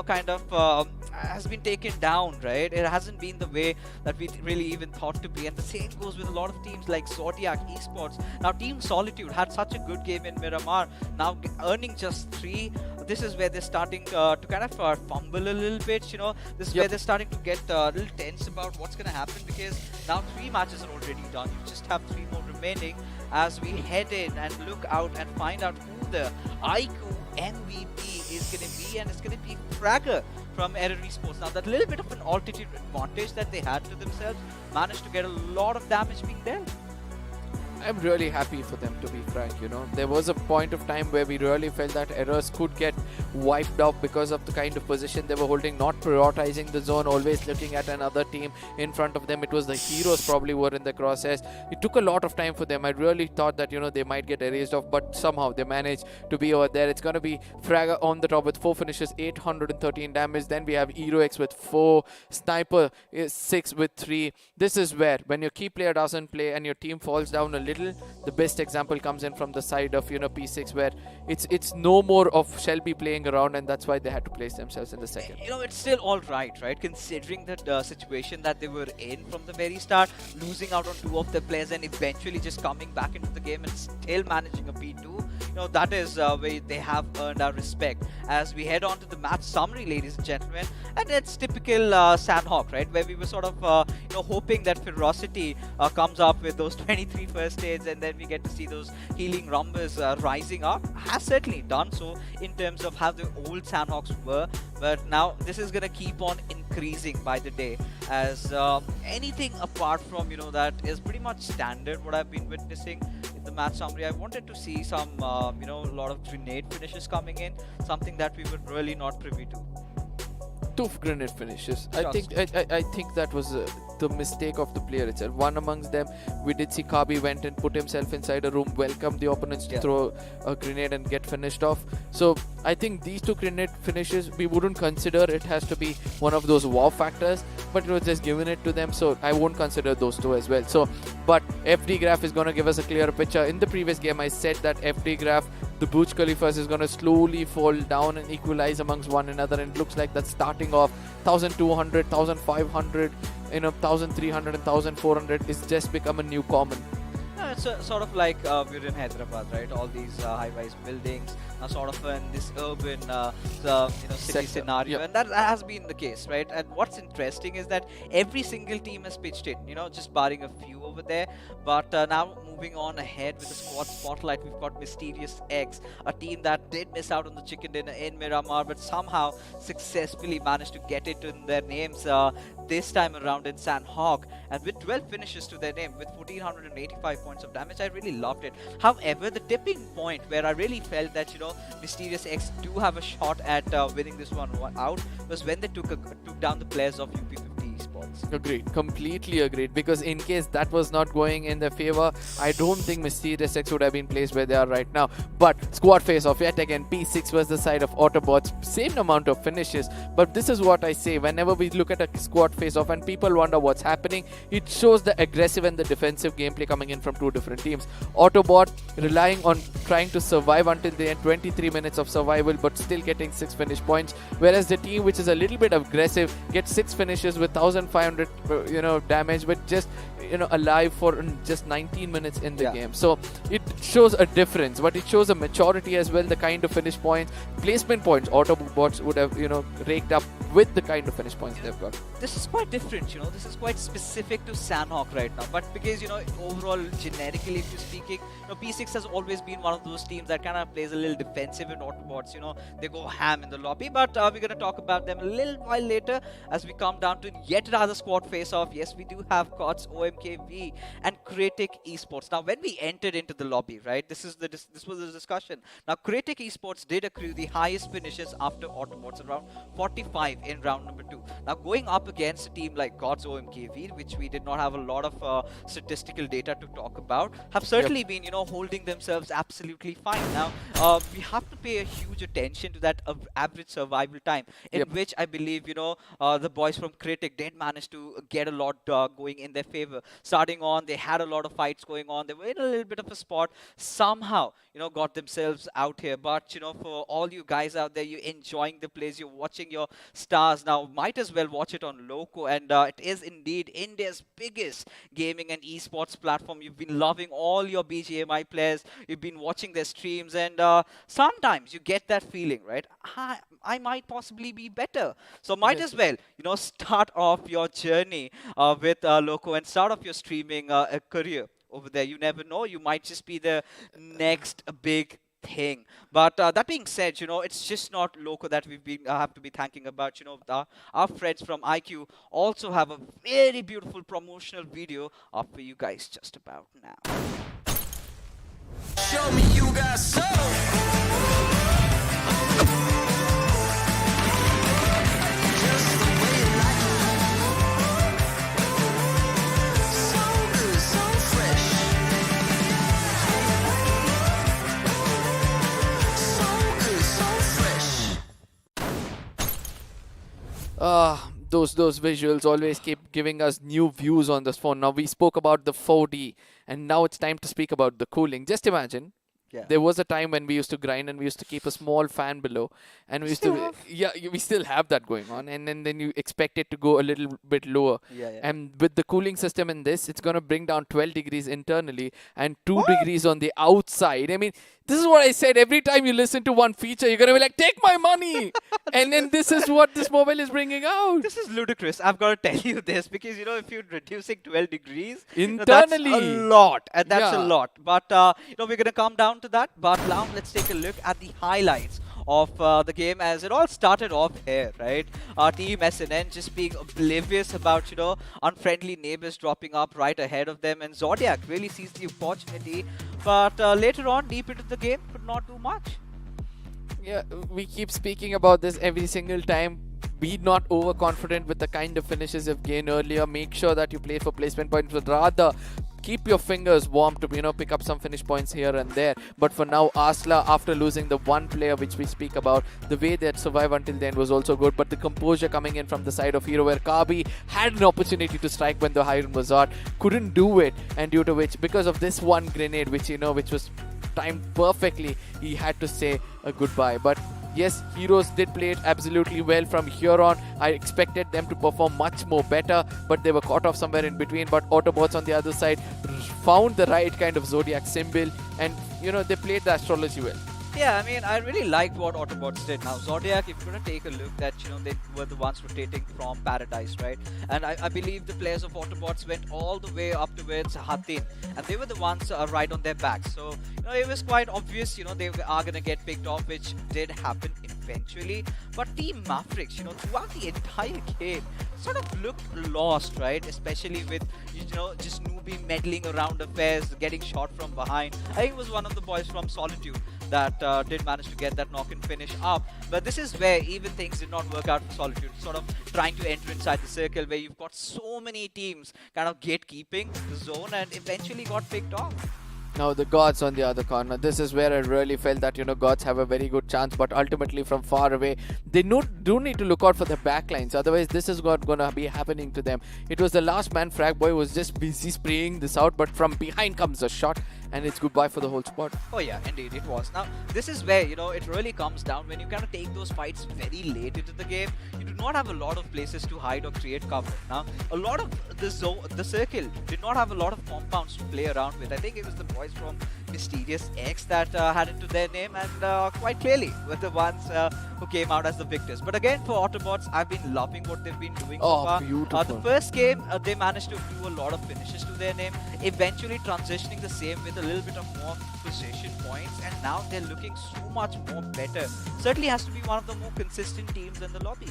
has been taken down, right? It hasn't been the way that we really even thought to be, and the same goes with a lot of teams like Zodiac Esports. Now Team Solitude had such a good game in Miramar, now earning just 3. This is where they're starting to kind of fumble a little bit, this is where they're starting to get a little tense about what's going to happen, because now 3 matches are already done. You just have 3 more remaining as we head in and look out and find out who the iQOO MVP is going to be, and it's going to be Fragger from Error Esports. Now that little bit of an altitude advantage that they had to themselves managed to get a lot of damage being dealt. I'm really happy for them, to be frank. There was a point of time where we really felt that Errors could get wiped out because of the kind of position they were holding, not prioritizing the zone, always looking at another team in front of them. It was the heroes probably were in the crosshairs. It took a lot of time for them. I really thought that they might get erased off, but somehow they managed to be over there. It's going to be Fragger on the top with 4 finishes, 813 damage. Then we have Erox with 4, Sniper is 6 with 3. This is where, when your key player doesn't play and your team falls down a little, the best example comes in from the side of P6, where it's no more of Shelby playing around, and that's why they had to place themselves in the second. It's still all right, considering the situation that they were in from the very start, losing out on 2 of their players and eventually just coming back into the game and still managing a P2. That is where they have earned our respect. As we head on to the match summary, ladies and gentlemen, and it's typical Sanhok, right, where we were sort of hoping that Ferocity comes up with those 23 first aids, and then we get to see those healing rumbas rising up. Has certainly done so in terms of how the old Sanhoks were, but now this is going to keep on increasing by the day, as anything apart from that is pretty much standard what I've been witnessing in the match summary. I wanted to see some a lot of grenade finishes coming in, something that we were really not privy to. 2 grenade finishes. I think that was the mistake of the player itself. One amongst them, we did see Kabi went and put himself inside a room, welcomed the opponents to throw a grenade and get finished off. So I think these 2 grenade finishes, we wouldn't consider it has to be one of those wow factors, but it was just given it to them, so I won't consider those 2 as well. So, but FD Graph is going to give us a clearer picture. In the previous game, I said that FD Graph, the Burj Khalifas, is going to slowly fall down and equalize amongst one another, and it looks like that's starting off 1200, 1500, 1300 and 1400 is just become a new common. It's sort of like we're in Hyderabad, right? All these high-rise buildings are sort of in this urban city scenario, and that has been the case, right? And what's interesting is that every single team has pitched in, just barring a few over there. But now moving on ahead with the squad spotlight, we've got Mysterious X, a team that did miss out on the chicken dinner in Miramar, but somehow successfully managed to get it in their names this time around in Sanhok, and with 12 finishes to their name with 1485 points of damage. I really loved it. However, the tipping point where I really felt that Mysterious X do have a shot at winning this one out was when they took down the players of UP50 Esports. Agreed, completely agreed, because in case that was not going in their favor, I don't think Mysterious X would have been placed where they are right now. But squad face off yet again, P6 was the side of Autobots, same amount of finishes, but this is what I say whenever we look at a squad face off and people wonder what's happening, it shows the aggressive and the defensive gameplay coming in from 2 different teams. Autobot relying on trying to survive until the end, 23 minutes of survival, but still getting 6 finish points, whereas the team which is a little bit aggressive gets 6 finishes with 1500 damage, but just alive for just 19 minutes in the game. So it shows a difference, but it shows a maturity as well, the kind of finish points, placement points Autobots would have raked up with the kind of finish points they've got. This is quite different, this is quite specific to Sanhok right now. But because, overall, generically, if you're speaking, P6 has always been one of those teams that kind of plays a little defensive in Autobots, they go ham in the lobby. But we're going to talk about them a little while later as we come down to yet another squad face-off. Yes, we do have COTS, OMKV, and Critic Esports. Now, when we entered into the lobby, right, this was the discussion. Now, Critic Esports did accrue the highest finishes after Autobots, around 45 in round number 2. Now, going up against a team like COTS, OMKV, which we did not have a lot of statistical data to talk about, have certainly been, holding themselves absolutely fine. Now, we have to pay a huge attention to that average survival time, in which I believe, the boys from Critic did manage to get a lot going in their favor. Starting on, they had a lot of fights going on. They were in a little bit of a spot. Somehow, got themselves out here. But, for all you guys out there, you're enjoying the plays, you're watching your stars. Now, might as well watch it on Loco. And it is indeed India's biggest gaming and esports platform. You've been loving all your BGMI players. You've been watching their streams. And sometimes you get that feeling, right? I might possibly be better. So might as well, start off your journey with Loco and start off your streaming career over there. You never know. You might just be the next big thing. But that being said, it's just not Loco that we have to be thanking about. Our friends from iQOO also have a very beautiful promotional video up for you guys just about now. Show me you got soul. Just the way you like it. So good, so fresh. So good, so fresh. Those visuals always keep giving us new views on this phone. Now, we spoke about the 4D, and now it's time to speak about the cooling. Just imagine. Yeah. There was a time when we used to grind and we used to keep a small fan below, and we used to we still have that going on, and then you expect it to go a little bit lower. And with the cooling system in this, it's going to bring down 12 degrees internally and 2 degrees on the outside. I mean, this is what I said. Every time you listen to one feature, you're going to be like, take my money. And then this is what this mobile is bringing out. This is ludicrous. I've got to tell you this because, if you're reducing 12 degrees, internally, that's a lot. And that's a lot. But, we're going to come down to that. But now let's take a look at the highlights of the game as it all started off here, right? Team SNN just being oblivious about, unfriendly neighbors dropping up right ahead of them, and Zodiac really sees the opportunity, but later on, deep into the game, could not do much. Yeah, we keep speaking about this every single time. Be not overconfident with the kind of finishes you've gained earlier. Make sure that you play for placement points, but rather keep your fingers warm to pick up some finish points here and there. But for now, Asla, after losing the one player which we speak about, the way they had survived until then was also good. But the composure coming in from the side of Hero, where Kabi had an opportunity to strike when the Hiron was out, couldn't do it, and due to which, because of this one grenade, which was timed perfectly, he had to say a goodbye. But yes, Heroes did play it absolutely well from here on. I expected them to perform much more better, but they were caught off somewhere in between. But Autobots on the other side found the right kind of Zodiac symbol, and they played the astrology well. Yeah, I mean, I really liked what Autobots did. Now, Zodiac, if you're going to take a look, that, they were the ones rotating from Paradise, right? And I believe the players of Autobots went all the way up towards Hatin, and they were the ones right on their backs. So, it was quite obvious, they are going to get picked off, which did happen eventually. But Team Mavericks, throughout the entire game, sort of looked lost, right? Especially with, just newbie meddling around affairs, getting shot from behind. I think it was one of the boys from Solitude that did manage to get that knock and finish up. But this is where even things did not work out for Solitude, sort of trying to enter inside the circle where you've got so many teams kind of gatekeeping the zone, and eventually got picked off. Now the Gods on the other corner. This is where I really felt that, Gods have a very good chance, but ultimately from far away, they do need to look out for the backlines. Otherwise, this is not going to be happening to them. It was the last man. Frag Boy was just busy spraying this out, but from behind comes a shot, and it's goodbye for the whole squad. Oh yeah, indeed it was. Now, this is where, it really comes down when you kind of take those fights very late into the game. You do not have a lot of places to hide or create cover. Now, a lot of the circle did not have a lot of compounds to play around with. I think it was the boys boys from Mysterious X that had it to their name, and quite clearly were the ones who came out as the victors. But again, for Autobots, I've been loving what they've been doing so Oh, far. beautiful. The first game, they managed to do a lot of finishes to their name, eventually transitioning the same with a little bit of more position points, and now they're looking so much more better. Certainly has to be one of the more consistent teams in the lobby.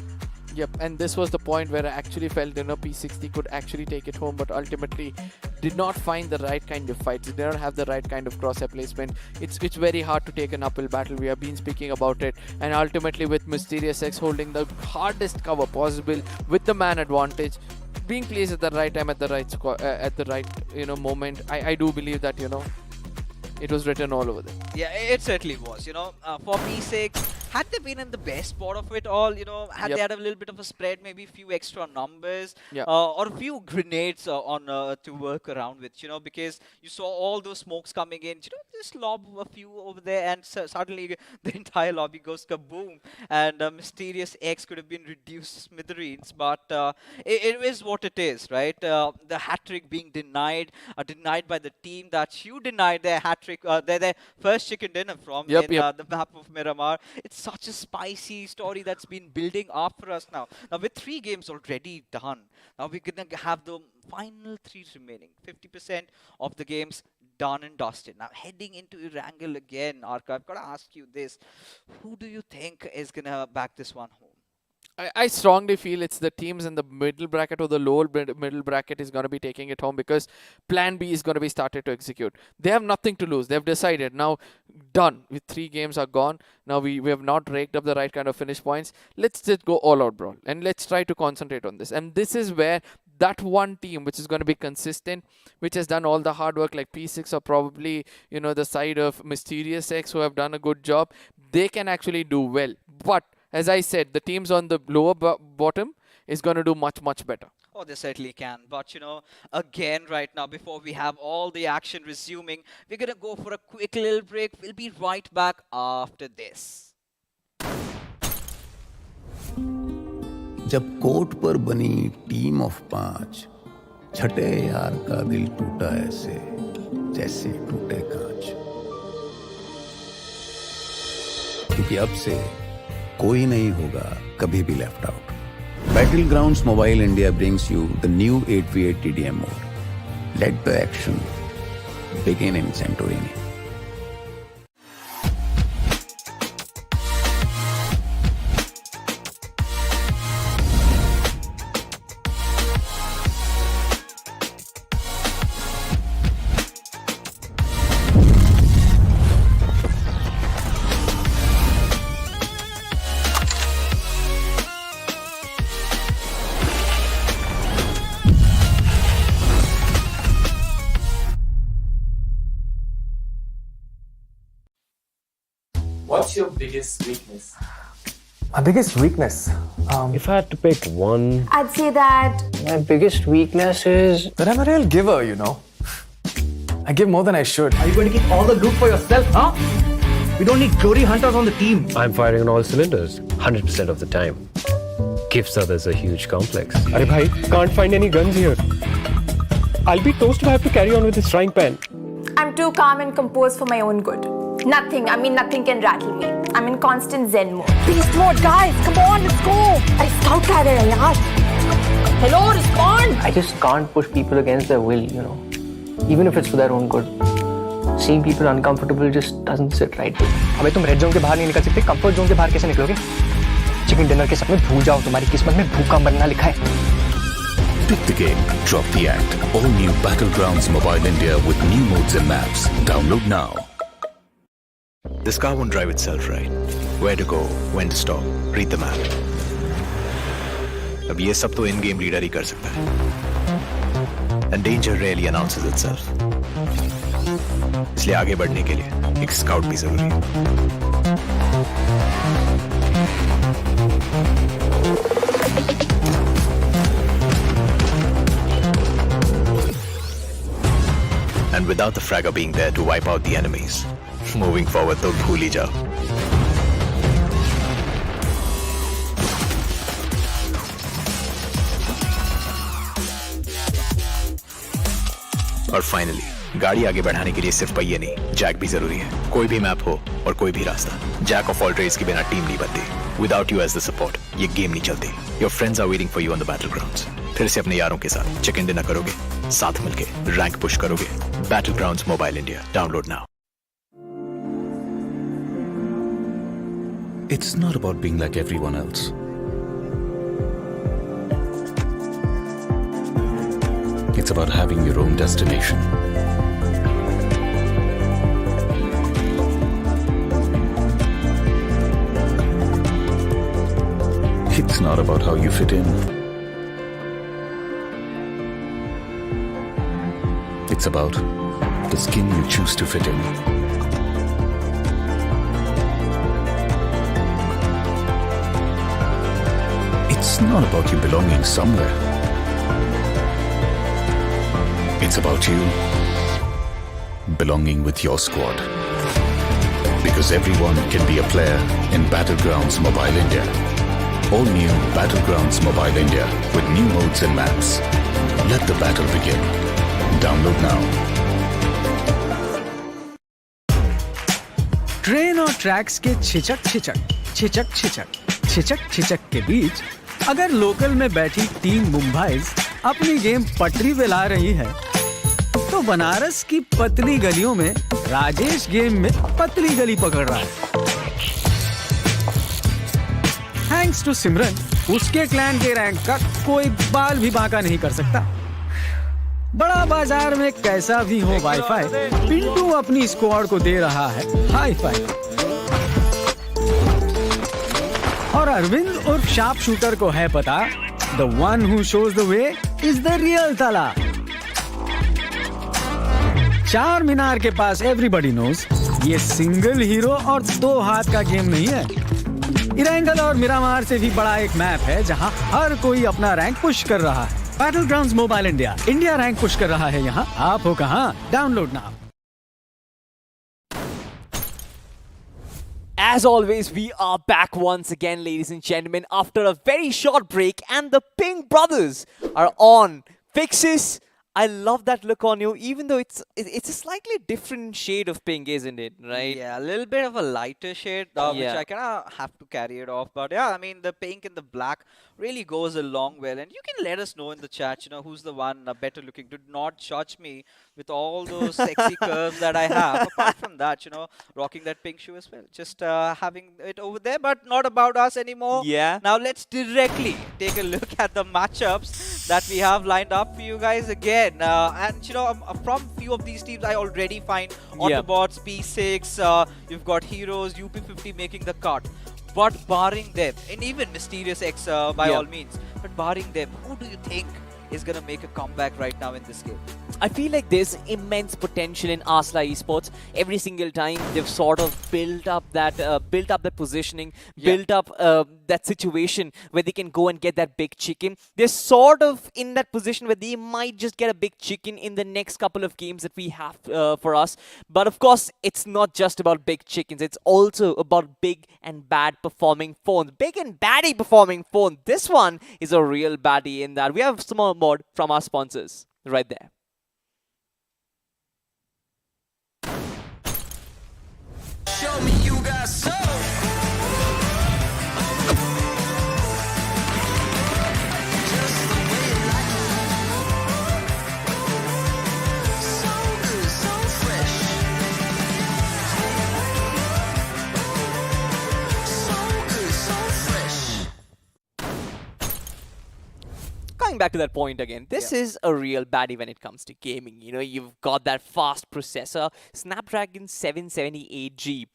Yep, and this was the point where I actually felt P60 could actually take it home, but ultimately did not find the right kind of fights. They did not have the right kind of crosshair placement. It's very hard to take an uphill battle. We have been speaking about it, and ultimately with Mysterious X holding the hardest cover possible with the man advantage, being placed at the right time at the right moment. I do believe that it was written all over there. Yeah, it certainly was. For P6, had they been in the best spot of it all, had Yep. they had a little bit of a spread, maybe a few extra numbers, Yeah. or a few grenades to work around with, because you saw all those smokes coming in, just lob a few over there, and suddenly the entire lobby goes kaboom, and Mysterious X could have been reduced to smithereens, but it is what it is, right? The hat-trick being denied by the team that you denied their hat-trick, their first chicken dinner from Yep, in yep. the map of Miramar. It's such a spicy story that's been building up for us now. Now, with 3 games already done, now we're going to have the final 3 remaining. 50% of the games done and dusted. Now, heading into Erangel again, Arka, I've got to ask you this. Who do you think is going to back this one home? I strongly feel it's the teams in the middle bracket or the lower middle bracket is going to be taking it home, because plan B is going to be started to execute. They have nothing to lose. They've decided now, done. With 3 games are gone. Now we have not raked up the right kind of finish points. Let's just go all out, bro. And let's try to concentrate on this. And this is where that one team which is going to be consistent, which has done all the hard work, like P6 or probably, the side of Mysterious X, who have done a good job, they can actually do well. But as I said, the teams on the lower bottom is going to do much, much better. Oh, they certainly can. But, again, right now, before we have all the action resuming, we're going to go for a quick little break. We'll be right back after this. जब court पर बनी team of 5, छठे यार का दिल टूटा ऐसे जैसे टूटे कांच, क्योंकि अब से कोई नहीं होगा कभी भी left out. Battlegrounds Mobile India brings you the new 8v8 TDM mode. Let the action begin in Santorini. What's your biggest weakness? My biggest weakness? If I had to pick one, I'd say that my biggest weakness is That I'm a real giver, I give more than I should. Are you going to keep all the loot for yourself, huh? We don't need glory hunters on the team. I'm firing on all cylinders 100% of the time. Gives others a huge complex. Arey bhai, can't find any guns here. I'll be toast if I have to carry on with this frying pan. I'm too calm and composed for my own good. Nothing can rattle me. I'm in constant zen mode. Beast mode, guys, come on, let's go. I scout ride hai yaar. Hello, respond. I just can't push people against their will, even if it's for their own good. Seeing people uncomfortable just doesn't sit right with me. अबे तुम red zone के बाहर नहीं निकल सकते, comfort zone के बाहर कैसे निकलोगे? चिकन डिनर के सपने भूल जाओ, तुम्हारी किस्मत में भूखा मरना लिखा है. Pick the game, drop the act. All new Battlegrounds Mobile India with new modes and maps. Download now. This car won't drive itself, right? Where to go, when to stop, read the map. अब ये सब तो in-game leader ही कर सकता है. And danger rarely announces itself. इसलिए आगे बढ़ने के लिए एक स्काउट भी जरूरी है. And without the fragger being there to wipe out the enemies, moving forward तो भूल ही जाओ. Or finally, गाड़ी आगे बढ़ाने के लिए सिर्फ पहिए नहीं, जैक भी जरूरी है। कोई भी मैप हो और कोई भी रास्ता, जैक ऑफ ऑल ट्रेड्स के बिना टीम नहीं बनती। Without you as the support ये गेम नहीं चलती। Your friends are waiting for you on the battle grounds. फिर से अपने यारों के साथ चिकन डिनर करोगे, साथ मिलके रैंक पुश करोगे। Battle grounds mobile India, download now. It's not about being like everyone else. It's about having your own destination. It's not about how you fit in. It's about the skin you choose to fit in. It's not about you belonging somewhere. It's about you belonging with your squad. Because everyone can be a player in Battlegrounds Mobile India. All new Battlegrounds Mobile India with new modes and maps. Let the battle begin. Download now. Train और tracks के छिचक छिचक के बीच अगर local में बैठी team Mumbai's अपनी game पटरी पे ला रही है, तो बनारस की पतली गलियों में राजेश गेम में पतली गली पकड़ रहा है। थैंक्स टू सिमरन, उसके क्लैन के रैंक का कोई बाल भी बांका नहीं कर सकता। बड़ा बाजार में कैसा भी हो वाईफाई, पिंटू अपनी स्क्वाड को दे रहा है हाई फाई। और अरविंद और शार्प शूटर को है पता, the one who shows the way is the real ताला। चार मीनार के पास एवरीबॉडी नोज ये सिंगल हीरो और दो हाथ का गेम नहीं है। इरेंगल और मिरामार से भी बड़ा एक मैप है जहां हर कोई अपना रैंक पुश कर रहा है। Battlegrounds mobile India, India rank push कर रहा है यहाँ। आप हो कहाँ? Download now. As always, we are back once again, ladies and gentlemen, after a very short break, and the Ping brothers are on. Fixes, I love that look on you, even though it's a slightly different shade of pink, isn't it? Right? Yeah, a little bit of a lighter shade, which I kind of have to carry it off. But yeah, I mean, the pink and the black really goes along well. And you can let us know in the chat, who's the one better looking. Do not judge me with all those sexy curves that I have. Apart from that, rocking that pink shoe as well. Just having it over there, but not about us anymore. Yeah. Now let's directly take a look at the matchups that we have lined up for you guys again. And from few of these teams, I already find Autobots, P6, you've got Heroes, UP50 making the cut. But barring them, and even Mysterious X by all means, but barring them, who do you think is going to make a comeback right now in this game? I feel like there's immense potential in Asla Esports. Every single time they've sort of built up that positioning, built up that situation where they can go and get that big chicken. They're sort of in that position where they might just get a big chicken in the next couple of games that we have for us. But of course, it's not just about big chickens. It's also about big and bad performing phones. Big and baddie performing phone. This one is a real baddie in that. We have some more from our sponsors right there. Show me you got soul. Just the way you like it. So good, so fresh. So good, so fresh. Coming back to that point again, this is a real baddie when it comes to gaming. You've got that fast processor, Snapdragon 778G.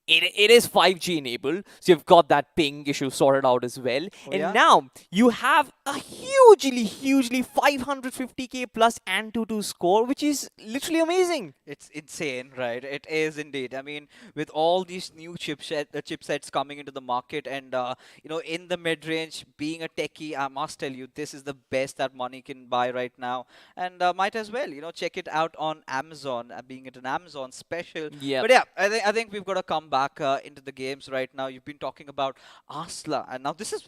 It is 5G enabled, so you've got that ping issue sorted out as well. Now you have a hugely 550k plus Antutu score, which is literally amazing. It's insane, right? It is indeed. I mean, with all these new chipsets coming into the market, and in the mid-range, being a techie, I must tell you, this is the best that money can buy right now. And might as well, check it out on Amazon, being it an Amazon special. Yeah. But yeah, I think we've got to come back into the games right now. You've been talking about Asla, and now this has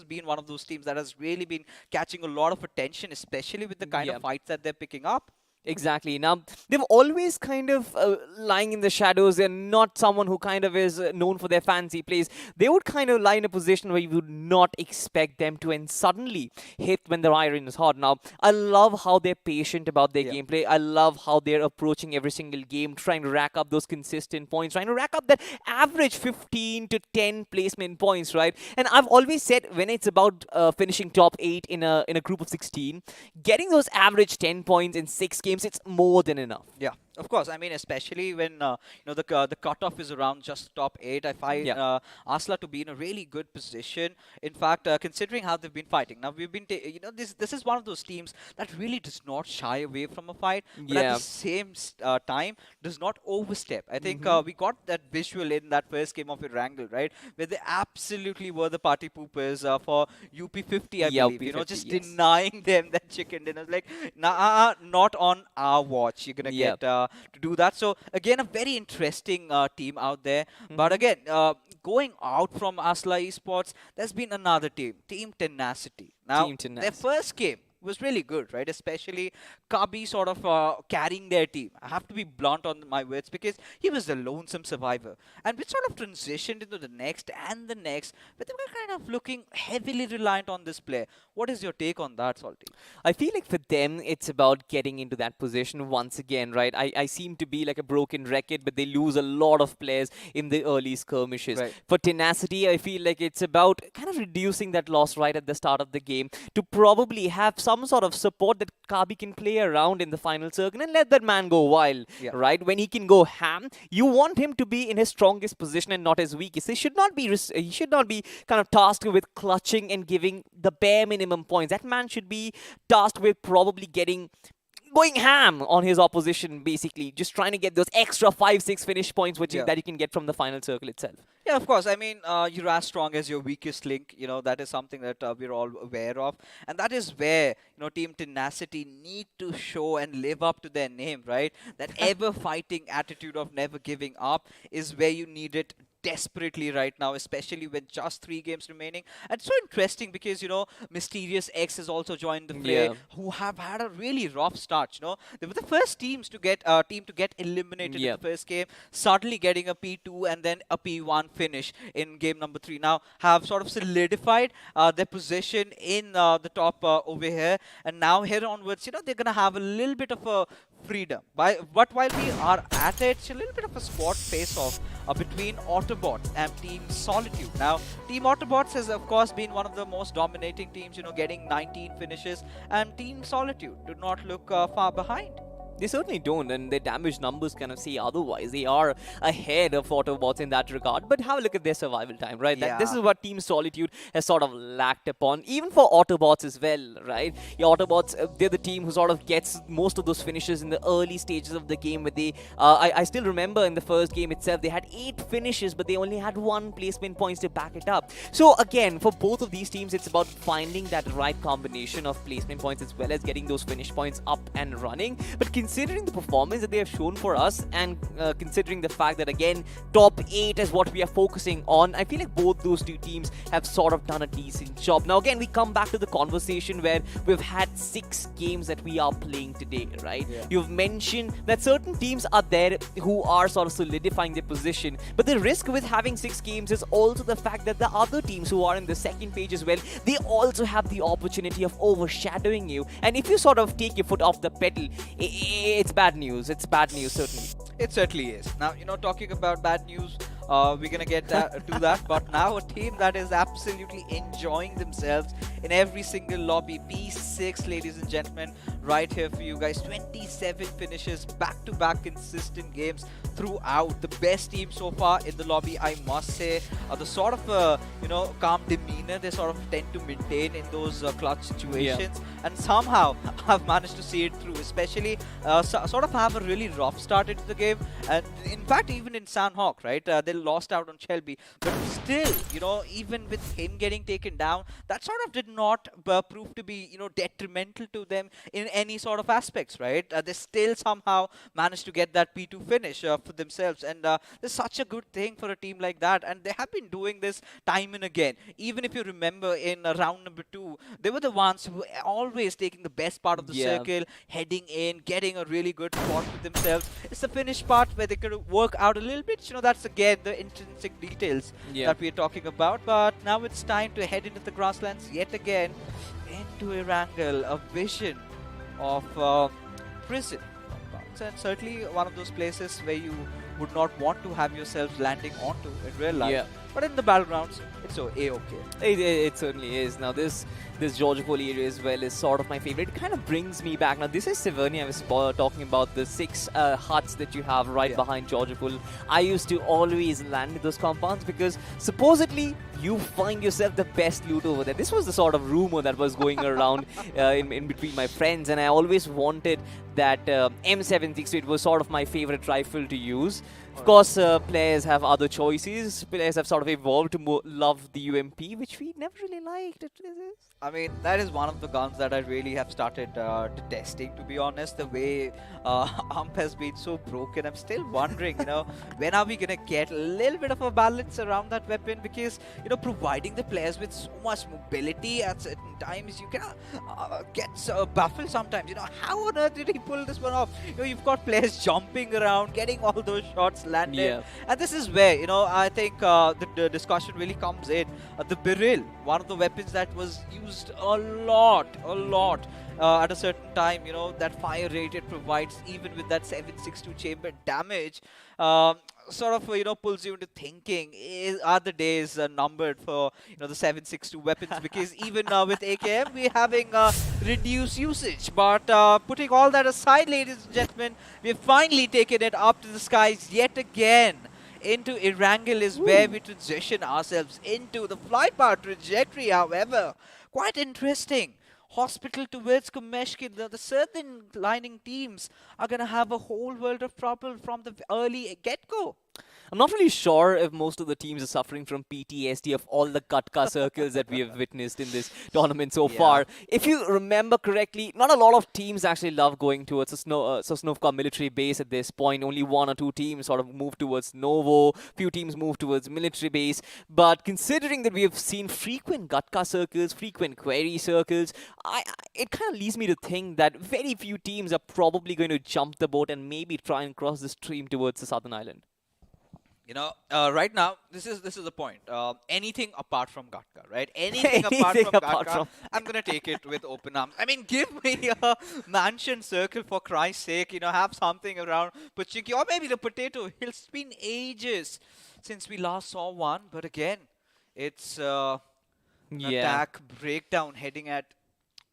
been one of those teams that has really been catching a lot of attention, especially with the kind of fights that they're picking up. Exactly. Now, they've always kind of lying in the shadows. They're not someone who kind of is known for their fancy plays. They would kind of lie in a position where you would not expect them to and suddenly hit when their iron is hot. Now, I love how they're patient about their gameplay. I love how they're approaching every single game, trying to rack up those consistent points, trying to rack up that average 15 to 10 placement points, right? And I've always said when it's about finishing top 8 in a group of 16, getting those average 10 points in 6 games, it's more than enough. Yeah, of course. I mean, especially when the cutoff is around just top 8. I find Asla to be in a really good position. In fact, considering how they've been fighting, now we've been this is one of those teams that really does not shy away from a fight, but at the same time does not overstep. I think we got that visual in that first game of Erangel, right, where they absolutely were the party poopers for UP50, I believe. You know, just denying them that chicken dinner. Like, nah, not on our watch. You're gonna get to do that. So again, a very interesting team out there. But again, going out from Asla Esports, there's been another team, Team Tenacity. Now, their first game was really good, right? Especially Kabi sort of carrying their team. I have to be blunt on my words because he was the lonesome survivor. And we sort of transitioned into the next and the next, but they were kind of looking heavily reliant on this player. What is your take on that, Salty? I feel like for them, it's about getting into that position once again, right? I seem to be like a broken record, but they lose a lot of players in the early skirmishes. Right. For Tenacity, I feel like it's about kind of reducing that loss right at the start of the game to probably have some sort of support that Kabi can play around in the final circle and let that man go wild, right? When he can go ham, you want him to be in his strongest position and not his weakest. He should not be kind of tasked with clutching and giving the bare minimum points. That man should be tasked with probably going ham on his opposition, basically just trying to get those extra 5-6 finish points that you can get from the final circle itself. Yeah, of course. I mean, you're as strong as your weakest link. You know, that is something that we're all aware of. And that is where, Team Tenacity need to show and live up to their name, right? That ever-fighting attitude of never giving up is where you need it desperately right now, especially with just 3 games remaining. And it's so interesting because, Mysterious X has also joined the fray, who have had a really rough start, They were the first team to get eliminated in the first game, suddenly getting a P2 and then a P1 finish in game number 3. Now have sort of solidified their position in the top over here. And now here onwards, they're going to have a little bit of a freedom. But while we are at it, it's a little bit of a squad face-off between Autobots and Team Solitude. Now, Team Autobots has, of course, been one of the most dominating teams, getting 19 finishes, and Team Solitude do not look far behind. They certainly don't, and their damage numbers kind of say otherwise. They are ahead of Autobots in that regard, but have a look at their survival time, right? This is what Team Solitude has sort of lacked upon, even for Autobots as well, right? Autobots, they're the team who sort of gets most of those finishes in the early stages of the game, where they, I still remember in the first game itself, they had 8 finishes, but they only had 1 placement points to back it up. So again, for both of these teams, it's about finding that right combination of placement points as well as getting those finish points up and running. But considering the performance that they have shown for us, and considering the fact that, again, top 8 is what we are focusing on, I feel like both those two teams have sort of done a decent job. Now, again, we come back to the conversation where we've had 6 games that we are playing today, right? You've mentioned that certain teams are there who are sort of solidifying their position, but the risk with having 6 games is also the fact that the other teams who are in the second page as well, they also have the opportunity of overshadowing you. And if you sort of take your foot off the pedal, it's bad news. It's bad news, certainly. It certainly is. Now, talking about bad news, we're going to get to that. But now a team that is absolutely enjoying themselves in every single lobby. P6, ladies and gentlemen, right here for you guys. 27 finishes, back-to-back consistent games throughout. The best team so far in the lobby, I must say. The sort of, calm demeanor they sort of tend to maintain in those clutch situations. And somehow have managed to see it through, especially sort of have a really rough start into the game. And in fact, even in Sanhok, right? They'll lost out on Shelby. But still, you know, even with him getting taken down, that sort of did not prove to be, you know, detrimental to them in any sort of aspects, right? They still somehow managed to get that P2 finish for themselves. And it's such a good thing for a team like that. And they have been doing this time and again. Even if you remember in round number 2, they were the ones who were always taking the best part of the circle, heading in, getting a really good spot for themselves. It's the finish part where they could work out a little bit. You know, that's again the intrinsic details that we're talking about. But now it's time to head into the grasslands yet again, into Erangel, a vision of prison. And certainly one of those places where you would not want to have yourselves landing onto in real life. But in the battlegrounds, it's A-okay. It certainly is. Now this Georgopol area as well is sort of my favorite. It kind of brings me back. Now this is Severny. I was talking about the 6 huts that you have right behind Georgopol. I used to always land in those compounds because supposedly you find yourself the best loot over there. This was the sort of rumor that was going around in between my friends, and I always wanted that M762. It was sort of my favorite rifle to use. Of course, players have other choices. Players have sort of evolved to love the UMP, which we never really liked. I mean, that is one of the guns that I really have started detesting, to be honest. The way AMP has been so broken, I'm still wondering, you know, when are we going to get a little bit of a balance around that weapon? Because, you know, providing the players with so much mobility at certain times, you can get baffled sometimes. You know, how on earth did he pull this one off? You know, you've got players jumping around, getting all those shots landed. And this is where, you know, I think the discussion really comes in. The Beryl, one of the weapons that was used a lot at a certain time, you know, that fire rate it provides, even with that 7.62 chamber damage, sort of, you know, pulls you into thinking, are the days numbered for, you know, the 7.62 weapons? Because even with AKM, we're having reduced usage. But putting all that aside, ladies and gentlemen, we've finally taken it up to the skies yet again. Into Erangel is where we transition ourselves into the flight path trajectory, however. Quite interesting. Hospital towards Kumeshkin, the southern lining teams are going to have a whole world of trouble from the early get-go. I'm not really sure if most of the teams are suffering from PTSD of all the Katka circles that we have witnessed in this tournament so far. If you remember correctly, not a lot of teams actually love going towards a Sosnovka military base at this point. Only 1 or 2 teams sort of move towards Novo. Few teams move towards military base. But considering that we have seen frequent Gatka circles, frequent query circles, it kind of leads me to think that very few teams are probably going to jump the boat and maybe try and cross the stream towards the southern island. You know, right now, this is the point. Anything apart from Gatka, right? Anything apart from Gatka, I'm going to take it with open arms. I mean, give me a mansion circle for Christ's sake. You know, have something around Pachinki or maybe the Potato Hill. It's been ages since we last saw one. But again, it's an attack breakdown heading at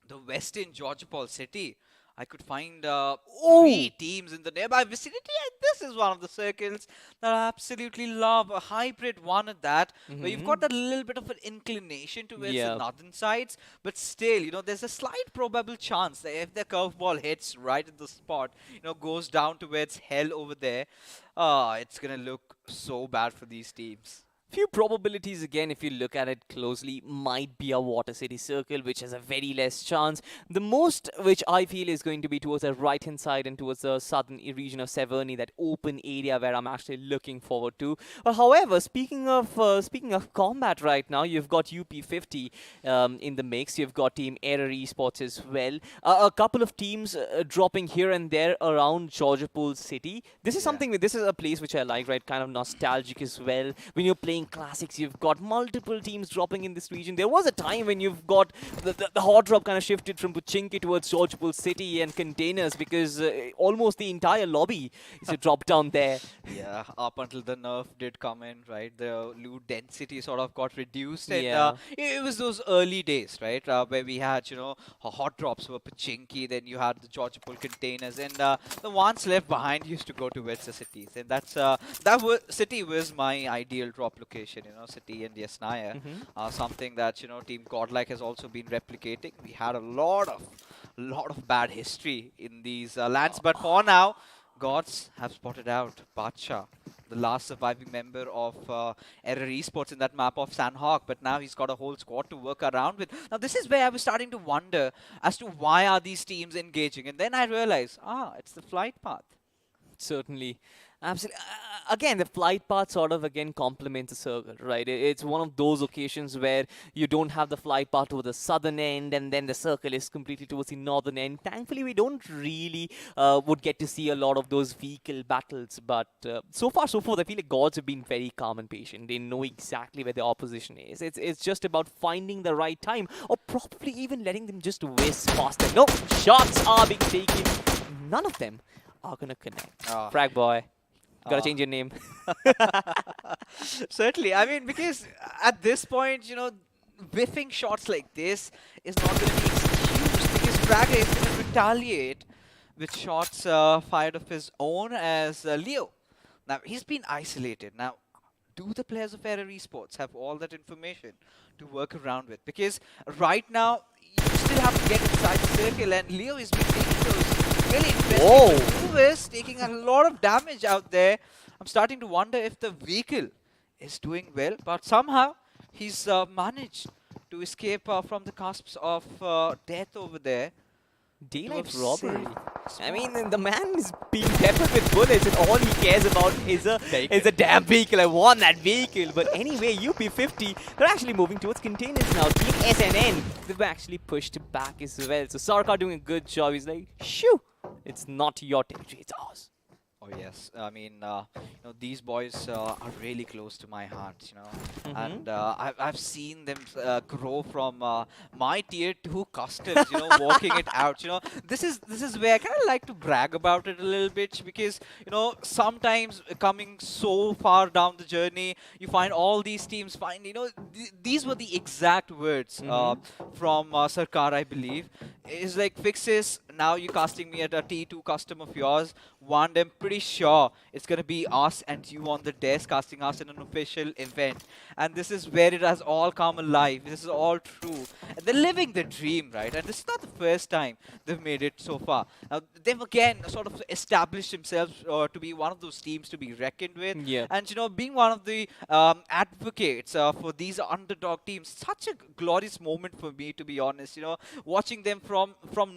the western Georgopol city. I could find 3 teams in the nearby vicinity, and this is one of the circles that I absolutely love. A hybrid one at that, where you've got that little bit of an inclination towards the northern sides, but still, you know, there's a slight probable chance that if the curveball hits right at the spot, you know, goes down towards hell over there, it's going to look so bad for these teams. Few probabilities again, if you look at it closely, might be a Water City circle, which has a very less chance. The most which I feel is going to be towards the right hand side and towards the southern region of Severny, that open area where I'm actually looking forward to. However, speaking of combat right now, you've got UP50 in the mix. You've got Team Error Esports as well. A couple of teams dropping here and there around Georgopol city. This is something. This is a place which I like, right? Kind of nostalgic as well. When you're playing classics, you've got multiple teams dropping in this region. There was a time when you've got the hot drop kind of shifted from Pachinki towards Georgopol city and containers, because almost the entire lobby is a drop down there. Yeah, up until the nerf did come in, right? The loot density sort of got reduced, and it was those early days, right, where we had, you know, hot drops were Pachinki, then you had the Georgopol containers, and the ones left behind used to go towards the cities, and city was my ideal drop location. You know, City and Yasnaya, something that, you know, Team Godlike has also been replicating. We had a lot of bad history in these lands, but for now, gods have spotted out Bacha the last surviving member of Error Esports in that map of Sanhok, but now he's got a whole squad to work around with. Now this is where I was starting to wonder as to why are these teams engaging, and then I realized, it's the flight path. Certainly. Absolutely. Again, the flight path sort of again complements the circle, right? It's one of those occasions where you don't have the flight path to the southern end and then the circle is completely towards the northern end. Thankfully, we don't really would get to see a lot of those vehicle battles, but so far, so forth, I feel like gods have been very calm and patient. They know exactly where the opposition is. It's just about finding the right time or probably even letting them just whiz past them. No, shots are being taken. None of them are going to connect. Frag boy. Gotta change your name. Certainly. I mean, because at this point, whiffing shots like this is not going to be excused, because Fragger is going to retaliate with shots fired of his own as Leo. Now, he's been isolated. Now, do the players of Error Esports have all that information to work around with? Because right now, you still have to get inside the circle, and Leo is been taking those really interesting maneuvers, taking a lot of damage out there. I'm starting to wonder if the vehicle is doing well, but somehow he's managed to escape from the cusps of death over there. Daylight robbery. I mean, the man is being peppered with bullets, and all he cares about is a damn vehicle. I want that vehicle. But anyway, UP50, they're actually moving towards containers now. Team SNN, they've actually pushed back as well. So Sarkar doing a good job. He's like, shoo, it's not your territory, it's ours. Oh yes, I mean, these boys are really close to my heart, and I've seen them grow from my tier 2 customs, working it out. This is where I kind of like to brag about it a little bit, because sometimes coming so far down the journey, you find all these teams find these were the exact words from Sarkar, I believe. It's like, Fixes, now you're casting me at a T2 custom of yours. One, I'm pretty sure it's going to be us and you on the desk casting us in an official event. And this is where it has all come alive. This is all true. And they're living the dream, right? And this is not the first time they've made it so far. Now, they've again sort of established themselves to be one of those teams to be reckoned with. Yeah. And, being one of the advocates for these underdog teams, such a glorious moment for me, to be honest. Watching them from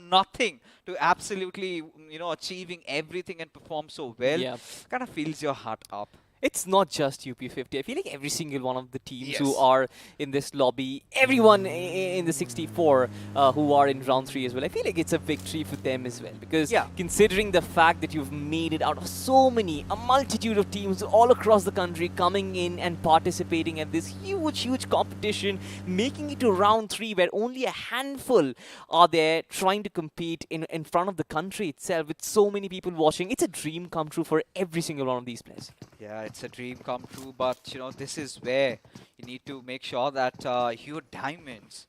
nothing to absolutely, achieving everything and perform so well, kind of fills your heart up. It's not just UP50. I feel like every single one of the teams who are in this lobby, everyone in the 64 who are in round 3 as well, I feel like it's a victory for them as well. Because considering the fact that you've made it out of a multitude of teams all across the country coming in and participating at this huge competition, making it to round 3 where only a handful are there trying to compete in front of the country itself with so many people watching. It's a dream come true for every single one of these players. Yeah, it's a dream come true, but this is where you need to make sure that your diamonds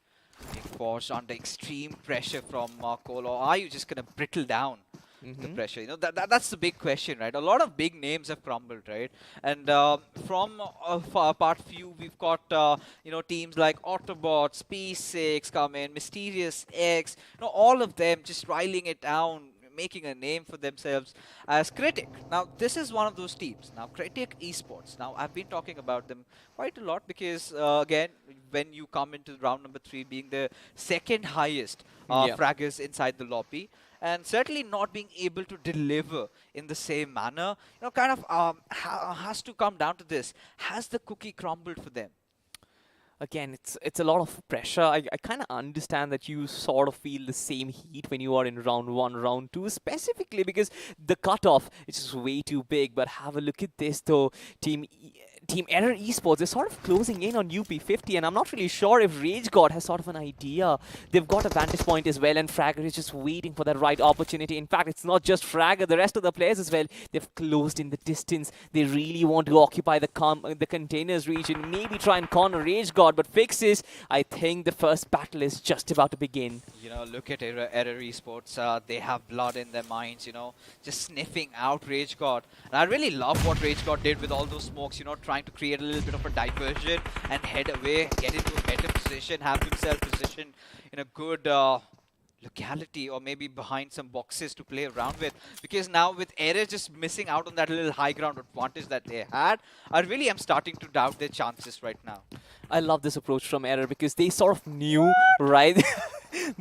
being forced under extreme pressure from Cole, or are you just gonna brittle down the pressure? That's the big question, right? A lot of big names have crumbled, right? And from part few, we've got teams like Autobots, P6 come in, Mysterious X, all of them just riling it down, making a name for themselves as Critic. Now, this is one of those teams. Now, Critic Esports. Now, I've been talking about them quite a lot because, again, when you come into round number 3 being the second highest fraggers inside the lobby, and certainly not being able to deliver in the same manner, kind of has to come down to this. Has the cookie crumbled for them? Again, it's a lot of pressure. I kind of understand that you sort of feel the same heat when you are in round 1, round 2, specifically because the cutoff is just way too big. But have a look at this, though. Team Error Esports is sort of closing in on UP50, and I'm not really sure if Rage God has sort of an idea. They've got a vantage point as well, and Fragger is just waiting for that right opportunity. In fact, it's not just Fragger, the rest of the players as well. They've closed in the distance. They really want to occupy the containers region, maybe try and corner Rage God, but Fixes, I think the first battle is just about to begin. Look at Error Esports. They have blood in their minds, just sniffing out Rage God. And I really love what Rage God did with all those smokes, trying to create a little bit of a diversion and head away, get into a better position, have himself positioned in a good locality or maybe behind some boxes to play around with, because now with Error just missing out on that little high ground advantage that they had, I really am starting to doubt their chances right now. I love this approach from Error because they sort of knew, right?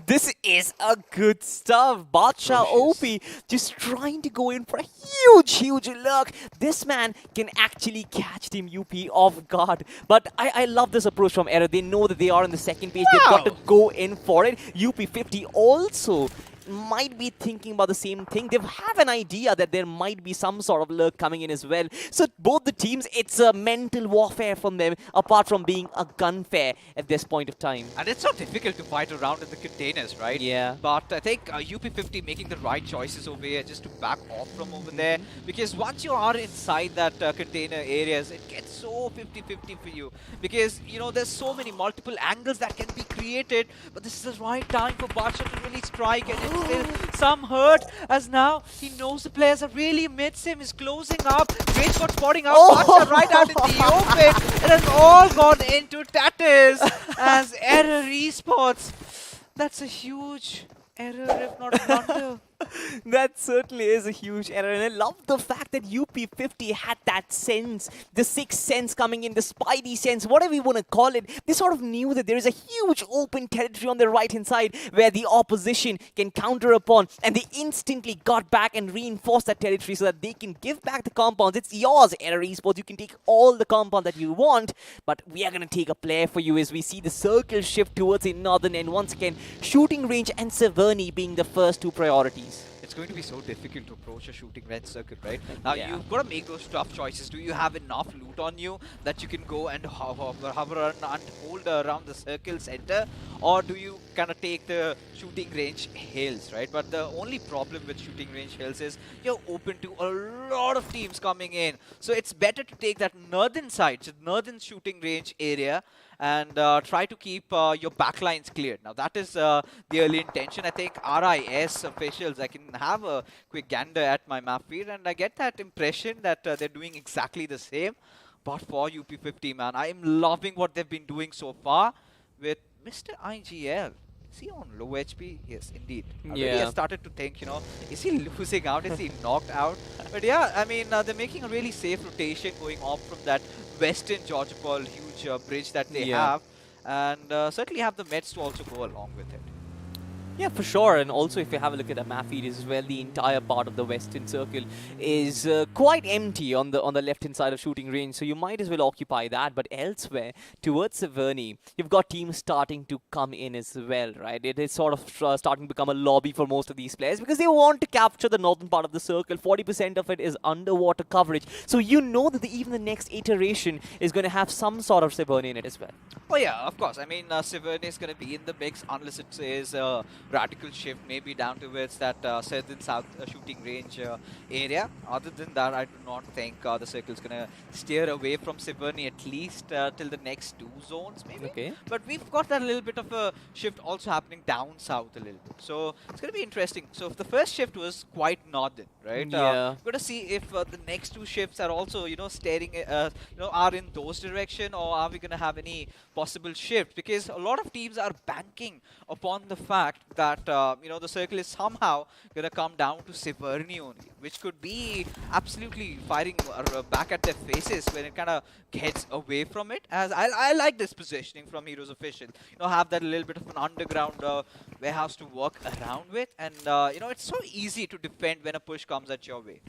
This is a good stuff. Badsha OP just trying to go in for a huge look. This man can actually catch Team UP off guard. But I love this approach from Error. They know that they are on the second page. They've got to go in for it. UP50 also might be thinking about the same thing. They have an idea that there might be some sort of lurk coming in as well. So both the teams, it's a mental warfare from them, apart from being a gunfare at this point of time. And it's not difficult to fight around in the containers, right? Yeah. But I think UP50 making the right choices over here just to back off from over there. Because once you are inside that container areas, it gets so 50-50 for you. Because, you know, there's so many multiple angles that can be created. But this is the right time for Badsha to really strike. And still some hurt, as now he knows the players are really amidst him. He's closing up. Great spot spotting out. Badsha right out in the open. It has all gone into tatters as Error esports. That's a huge error, if not a blunder. That certainly is a huge error, and I love the fact that UP50 had that sense, the sixth sense coming in, the spidey sense, whatever you want to call it. They sort of knew that there is a huge open territory on the right-hand side where the opposition can counter upon, and they instantly got back and reinforced that territory so that they can give back the compounds. It's yours, Error Esports. You can take all the compound that you want, but we are going to take a player for you as we see the circle shift towards the northern end. Once again, shooting range and Severny being the first two priorities. It's going to be so difficult to approach a shooting range circuit, right? Now you've got to make those tough choices. Do you have enough loot on you that you can go and hover and hold around the circle center, or do you kind of take the shooting range hills, right? But the only problem with shooting range hills is you're open to a lot of teams coming in. So it's better to take that northern side, so northern shooting range area, and try to keep your backlines cleared. Now that is the early intention. I think RIS officials, I can have a quick gander at my map feed, and I get that impression that they're doing exactly the same. But for UP50, man, I am loving what they've been doing so far with Mr. IGL. Is he on low HP? Yes, indeed. I started to think, you know, is he losing out? Is he knocked out? But yeah, I mean, they're making a really safe rotation going off from that western Georgia Paul huge bridge that they have. And certainly have the Mets to also go along with it. Yeah, for sure. And also, if you have a look at the map feed as well, the entire part of the western circle is quite empty on the left-hand side of shooting range. So you might as well occupy that. But elsewhere, towards Severny, you've got teams starting to come in as well, right? It is sort of starting to become a lobby for most of these players because they want to capture the northern part of the circle. 40% of it is underwater coverage. So you know that even the next iteration is going to have some sort of Severny in it as well. Oh yeah, of course. I mean, Severny is going to be in the mix unless it is radical shift, maybe down towards that south shooting range area. Other than that, I do not think the circle is going to steer away from Severny at least till the next two zones, maybe. Okay. But we've got that little bit of a shift also happening down south a little bit. So it's going to be interesting. So if the first shift was quite northern, right? Yeah. We're going to see if the next two shifts are also, you know, steering, are in those direction, or are we going to have any possible shift? Because a lot of teams are banking upon the fact that the circle is somehow going to come down to Severny only, which could be absolutely firing back at their faces when it kind of gets away from it. As I like this positioning from Heroes Official. You know, have that little bit of an underground warehouse to work around with, and it's so easy to defend when a push comes at your way.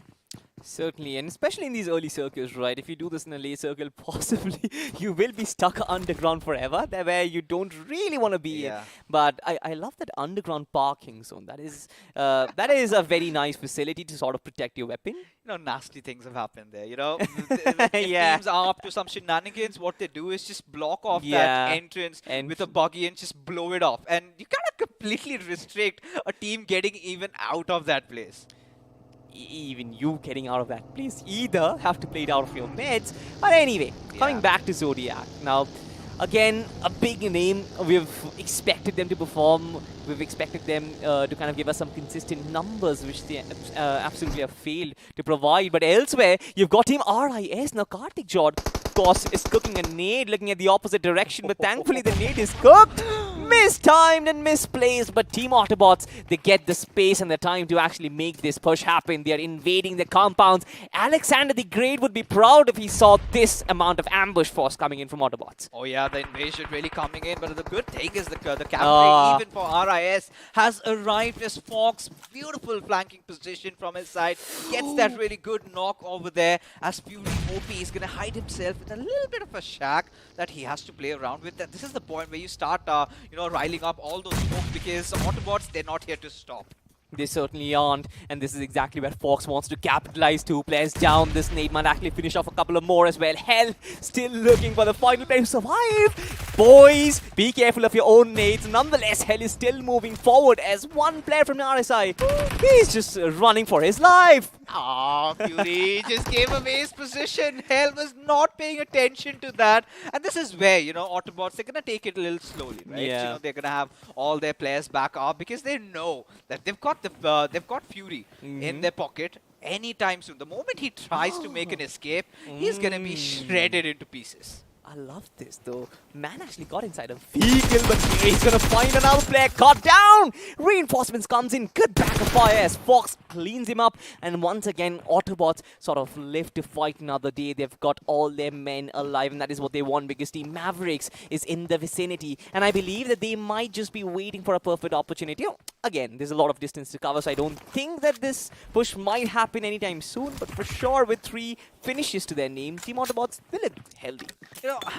Certainly, and especially in these early circles, right? If you do this in a late circle, possibly you will be stuck underground forever, where you don't really want to be. But I love that underground parking zone. That is a very nice facility to sort of protect your weapon. You know, nasty things have happened there. You know, if teams are up to some shenanigans, what they do is just block off that entrance with a buggy and just blow it off, and you cannot completely restrict a team getting even out of that place. Even you getting out of that place either have to play it out of your meds. But anyway, coming back to Zodiac. Now, again, a big name. We've expected them to perform. We've expected them to kind of give us some consistent numbers, which they absolutely have failed to provide. But elsewhere, you've got Team RIS. Now, Karthik Jod, of course, is cooking a nade, looking at the opposite direction. But thankfully, the nade is cooked. mistimed and misplaced, but Team Autobots, they get the space and the time to actually make this push happen. They are invading the compounds. Alexander the Great would be proud if he saw this amount of ambush force coming in from Autobots. Oh yeah, the invasion really coming in, but the good thing is the cavalry, even for RIS, has arrived as Fox. Beautiful flanking position from his side. Gets that really good knock over there as Fury OP is going to hide himself in a little bit of a shack that he has to play around with. This is the point where you start, riling up all those smokes, because Autobots, they're not here to stop. They certainly aren't, and this is exactly where Fox wants to capitalize. 2 players down. This nade might actually finish off a couple of more as well. Hell, still looking for the final player to survive. Boys, be careful of your own nades. Nonetheless, Hell is still moving forward as one player from the RSI. He's just running for his life. Ah, Fury just gave away his position. Hell was not paying attention to that. And this is where, Autobots, they're going to take it a little slowly, right? Yeah. They're going to have all their players back up because they know that they've got Fury in their pocket anytime soon. The moment he tries to make an escape, he's going to be shredded into pieces. I love this though. Man actually got inside a vehicle, but he's gonna find another player. Caught down! Reinforcements comes in. Good backup fire as Fox cleans him up. And once again, Autobots sort of live to fight another day. They've got all their men alive, and that is what they want because Team Mavericks is in the vicinity. And I believe that they might just be waiting for a perfect opportunity. Again, there's a lot of distance to cover, so I don't think that this push might happen anytime soon. But for sure, with 3 finishes to their name, Team Autobots, they look healthy.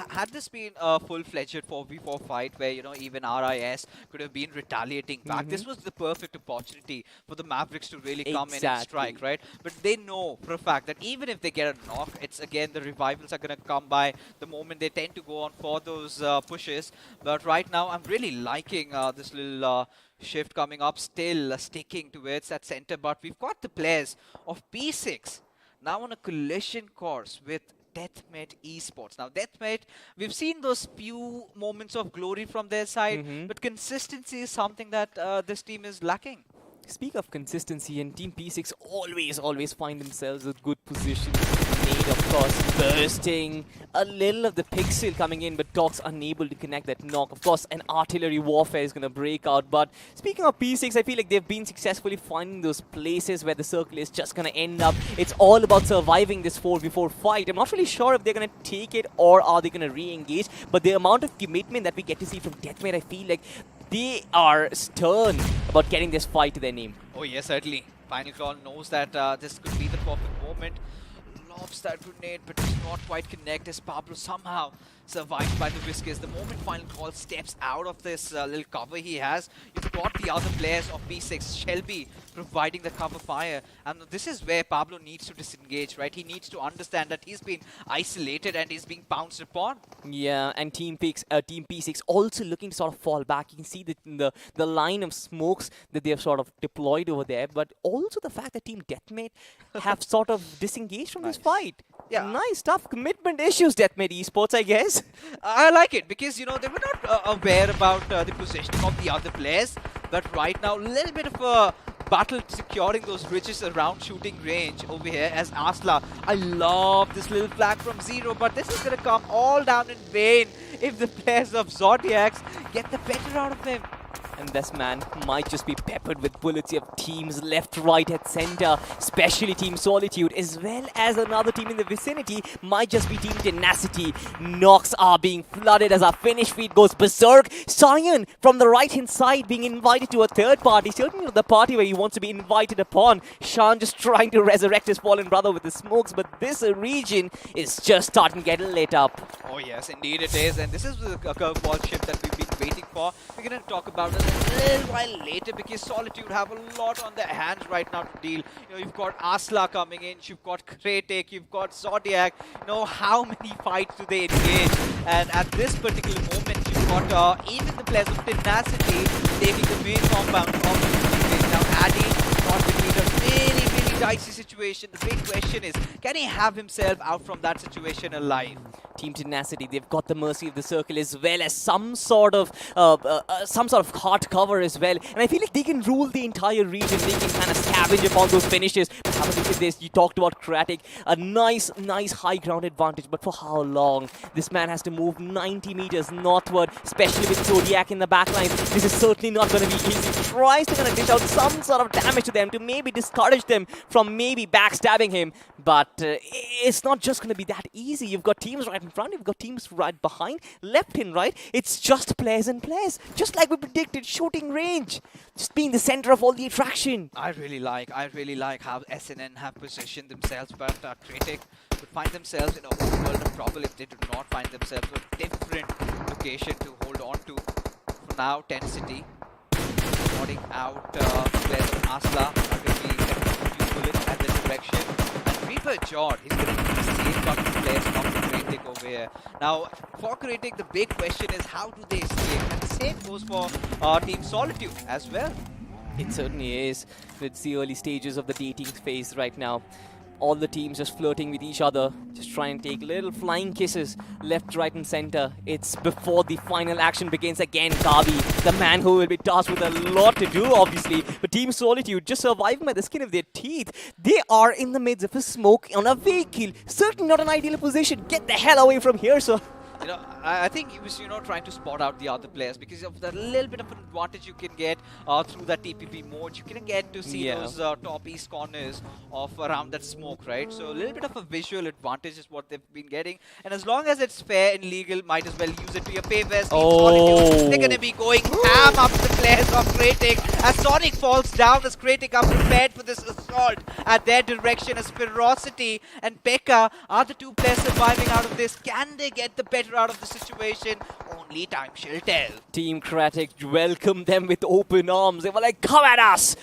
Had this been a full-fledged 4v4 fight where, even RIS could have been retaliating back, this was the perfect opportunity for the Mavericks to really come in and strike, right? But they know for a fact that even if they get a knock, it's again the revivals are going to come by the moment they tend to go on for those pushes. But right now, I'm really liking this little shift coming up, still sticking towards that center. But we've got the players of P6 now on a collision course with Deathmate Esports. Now, Deathmate, we've seen those few moments of glory from their side, but consistency is something that this team is lacking. Speak of consistency, and Team P6 always find themselves in good position. Nade, of course, bursting. A little of the pixel coming in, but Docs unable to connect that knock. Of course, an artillery warfare is going to break out. But speaking of P6, I feel like they've been successfully finding those places where the circle is just going to end up. It's all about surviving this 4v4 fight. I'm not really sure if they're going to take it or are they going to re-engage. But the amount of commitment that we get to see from Deathmate, I feel like they are stern about getting this fight to their name. Oh yes, certainly. Final Call knows that this could be the perfect moment. Lobs that grenade, but does not quite connect as Pablo somehow survived by the Whiskers. The moment Final Call steps out of this little cover he has, you've got the other players of P6, Shelby, providing the cover fire. And this is where Pablo needs to disengage, right? He needs to understand that he's been isolated and he's being pounced upon. Yeah, and Team P6 also looking to sort of fall back. You can see the line of smokes that they have sort of deployed over there, but also the fact that Team Deathmate have sort of disengaged from this fight. Yeah. Nice, tough commitment issues, Deathmate Esports, I guess. I like it because, they were not aware about the positioning of the other players. But right now, a little bit of a battle securing those ridges around shooting range over here as Asla. I love this little flag from Zero, but this is going to come all down in vain if the players of Zodiacs get the better out of him. And this man might just be peppered with bullets of teams left, right, at center, especially Team Solitude, as well as another team in the vicinity might just be Team Tenacity. Knocks are being flooded as our finish feed goes berserk. Cyan from the right-hand side being invited to a third party, certainly not the party where he wants to be invited upon. Shan just trying to resurrect his fallen brother with the smokes, but this region is just starting to get lit up. Oh yes, indeed it is, and this is the curveball shift that we've been waiting for. We're going to talk about it a little while later because Solitude have a lot on their hands right now to deal. You've got Asla coming in, you've got Kratek, you've got Zodiac. How many fights do they engage? And at this particular moment, you've got even the players of Tenacity taking the main compound of the now Addy caught between a really dicey situation. The big question is, can he have himself out from that situation alive? Team Tenacity, they've got the mercy of the circle as well as some sort of hard cover as well. And I feel like they can rule the entire region. They can kind of scavenge upon those finishes. But have a look at this. You talked about Kratik. A nice high ground advantage. But for how long? This man has to move 90 meters northward, especially with Zodiac in the backline. This is certainly not going to be easy. Tries to kind of dish out some sort of damage to them to maybe discourage them from maybe backstabbing him. But it's not just going to be that easy. You've got teams right in front. You've got teams right behind. Left and right. It's just players and players. Just like we predicted. Shooting range. Just being the center of all the attraction. I really like how SNN have positioned themselves, but Kratik would find themselves in a whole world of trouble if they do not find themselves a different location to hold on to. For now, Tenacity nodding out players of Asla are going to be few bullets at this direction. And Reaper Jord, he's going to be safeguarding the players of Kratik over here. Now, for Kratik, the big question is how do they escape? And the same goes for Team Solitude as well. It certainly is. It's the early stages of the dating phase right now. All the teams just flirting with each other, just try and take little flying kisses left, right and center. It's before the final action begins again. Kavi, the man who will be tasked with a lot to do, obviously. But Team Solitude just surviving by the skin of their teeth. They are in the midst of a smoke on a vehicle. Certainly not an ideal position. Get the hell away from here, sir. You know, I think he was, trying to spot out the other players because of the little bit of an advantage you can get through that TPP mode. You can get to see those top east corners of around that smoke, right? So a little bit of a visual advantage is what they've been getting. And as long as it's fair and legal, might as well use it to your favor. They're going to be going ham up the players of Kratik as Sonic falls down as Kratik are prepared for this assault at their direction as Ferocity and Pekka are the two players surviving out of this. Can they get the better out of the situation? Only time shall tell. Team Kratik welcomed them with open arms. They were like, come at us,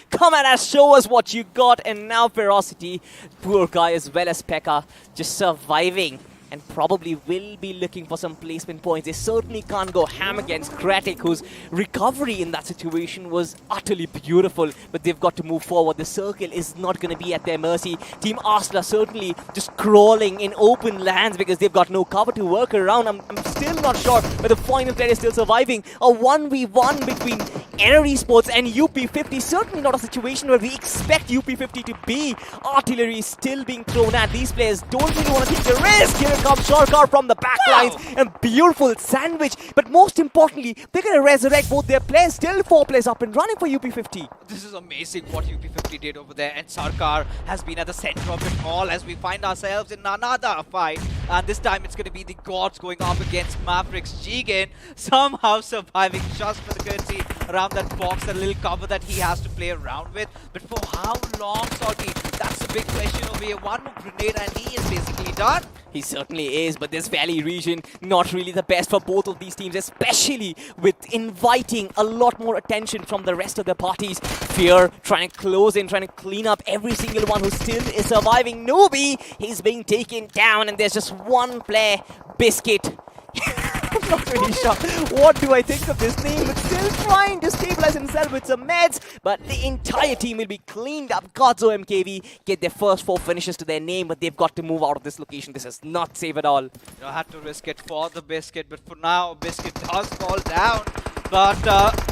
show us what you got. And now Ferocity, poor guy as well as Pekka, just surviving and probably will be looking for some placement points. They certainly can't go ham against Kratik, whose recovery in that situation was utterly beautiful, but they've got to move forward. The circle is not going to be at their mercy. Team Asla certainly just crawling in open lands because they've got no cover to work around. I'm still not sure, but the final player is still surviving. A 1v1 between Error Esports and UP50. Certainly not a situation where we expect UP50 to be. Artillery is still being thrown at. These players don't really want to take the risk. Here comes Sharkar from the backlines. And beautiful sandwich. But most importantly, they're going to resurrect both their players. Still 4 players up and running for UP50. This is amazing what UP50 did over there. And Sarkar has been at the center of it all as we find ourselves in another fight. And this time it's going to be the gods going up against Mavericks. Jigen somehow surviving just for the courtesy around that box, a little cover that he has to play around with. But for how long, Salty? That's the big question over here. One more grenade and he is basically done. He certainly is, but this Valley region, not really the best for both of these teams, especially with inviting a lot more attention from the rest of the parties. Fear trying to close in, trying to clean up every single one who still is surviving. Nobi, he's being taken down, and there's just one player, Biscuit. I'm not really sure what do I think of this name, but still trying to stabilize himself with some meds. But the entire team will be cleaned up. Godzo MKV get their first 4 finishes to their name, but they've got to move out of this location. This is not safe at all. I had to risk it for the Biscuit, but for now, Biscuit does fall down. But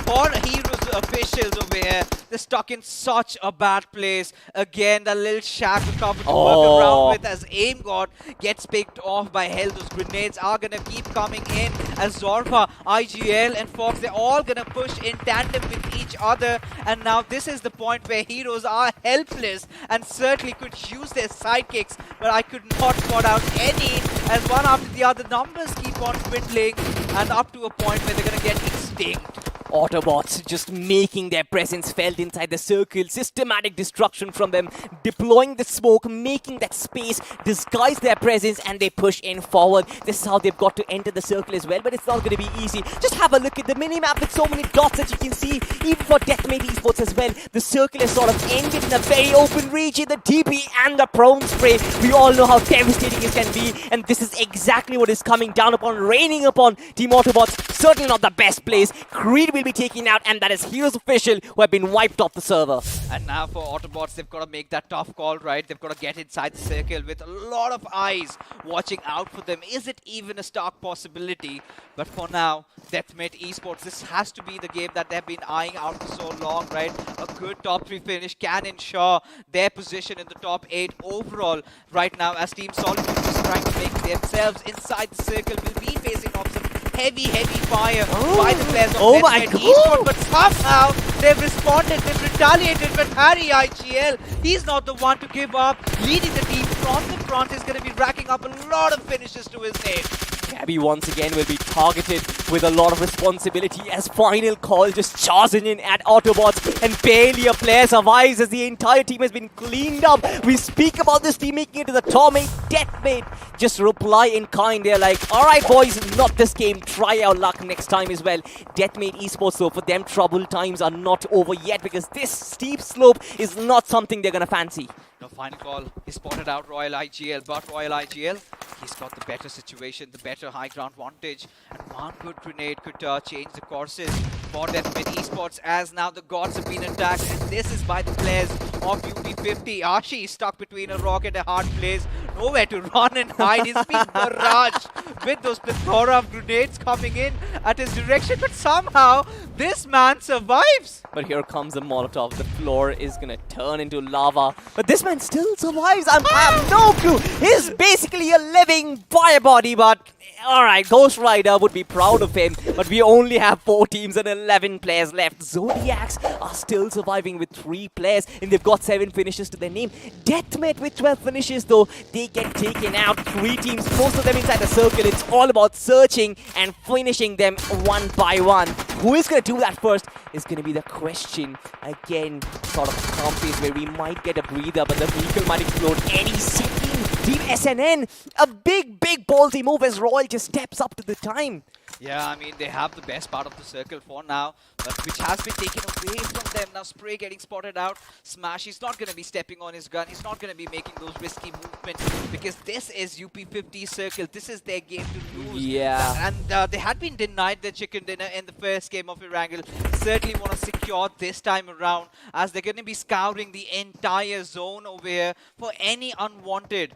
for Heroes officials over here, they're stuck in such a bad place. Again, the little shack to cover to work around with as Aim God gets picked off by Hell. Those grenades are going to keep coming in as Zorba, IGL and Fox, they're all going to push in tandem with each other. And now this is the point where Heroes are helpless and certainly could use their sidekicks. But I could not spot out any as one after the other numbers keep on dwindling and up to a point where they're going to get extinct. Autobots just making their presence felt inside the circle. Systematic destruction from them. Deploying the smoke, making that space, disguise their presence, and they push in forward. This is how they've got to enter the circle as well, but it's not going to be easy. Just have a look at the minimap with so many dots that you can see. Even for Deathmate Esports as well, the circle is sort of ended in a very open region. The TP and the prone spray. We all know how devastating it can be, and this is exactly what is coming down upon, raining upon Team Autobots. Certainly not the best place. Creed will be taken out, and that is Heroes Official, who have been wiped off the server. And now for Autobots, they've got to make that tough call, right? They've got to get inside the circle with a lot of eyes watching out for them. Is it even a stark possibility? But for now, Deathmate Esports, this has to be the game that they've been eyeing out for so long, right? A good top 3 finish can ensure their position in the top 8 overall right now, as Team Solitude is trying to make themselves inside the circle. Will be facing off some heavy fire by the players of Deathmate Esports, but somehow they've responded, they've retaliated. But Harry IGL, he's not the one to give up. Leading the team from the front is going to be racking up a lot of finishes to his name. Gabby once again will be targeted with a lot of responsibility as Final Call just charging in at Autobots, and barely a player survives as the entire team has been cleaned up. We speak about this team making it to the top 8. Deathmate just reply in kind. They're like, alright boys, not this game, try our luck next time as well. Deathmate Esports though, for them troubled times are not over yet, because this steep slope is not something they're gonna fancy. No, Final Call, he spotted out Royal IGL, but Royal IGL, he's got the better situation, the better high ground vantage, and one good grenade could change the courses for Deathmate Esports, as now the gods have been attacked, and this is by the players of UP50. Ashi is stuck between a rock and a hard place, nowhere to run and hide. He's been barraged with those plethora of grenades coming in at his direction, but somehow this man survives. But here comes a Molotov. The floor is gonna turn into lava, but this man still survives. I have no clue. He's basically a living fire body, but alright, Ghost Rider would be proud of him. But we only have 4 teams and 11 players left. Zodiacs are still surviving with 3 players, and they've got 7 finishes to their name. Deathmate with 12 finishes though, they get taken out. 3 teams, most of them inside the circle. It's all about searching and finishing them one by one. Who is going to do that first is going to be the question. Again, sort of a calm phase where we might get a breather, but the vehicle might explode any second. Team SNN, a big ballsy move as Royal just steps up to the time. Yeah, I mean, they have the best part of the circle for now, but which has been taken away from them. Now Spray getting spotted out. Smash, he's not going to be stepping on his gun. He's not going to be making those risky movements, because this is UP50 circle. This is their game to lose. Yeah. And they had been denied their chicken dinner in the first game of Erangel. Certainly want to secure this time around, as they're going to be scouring the entire zone over here for any unwanted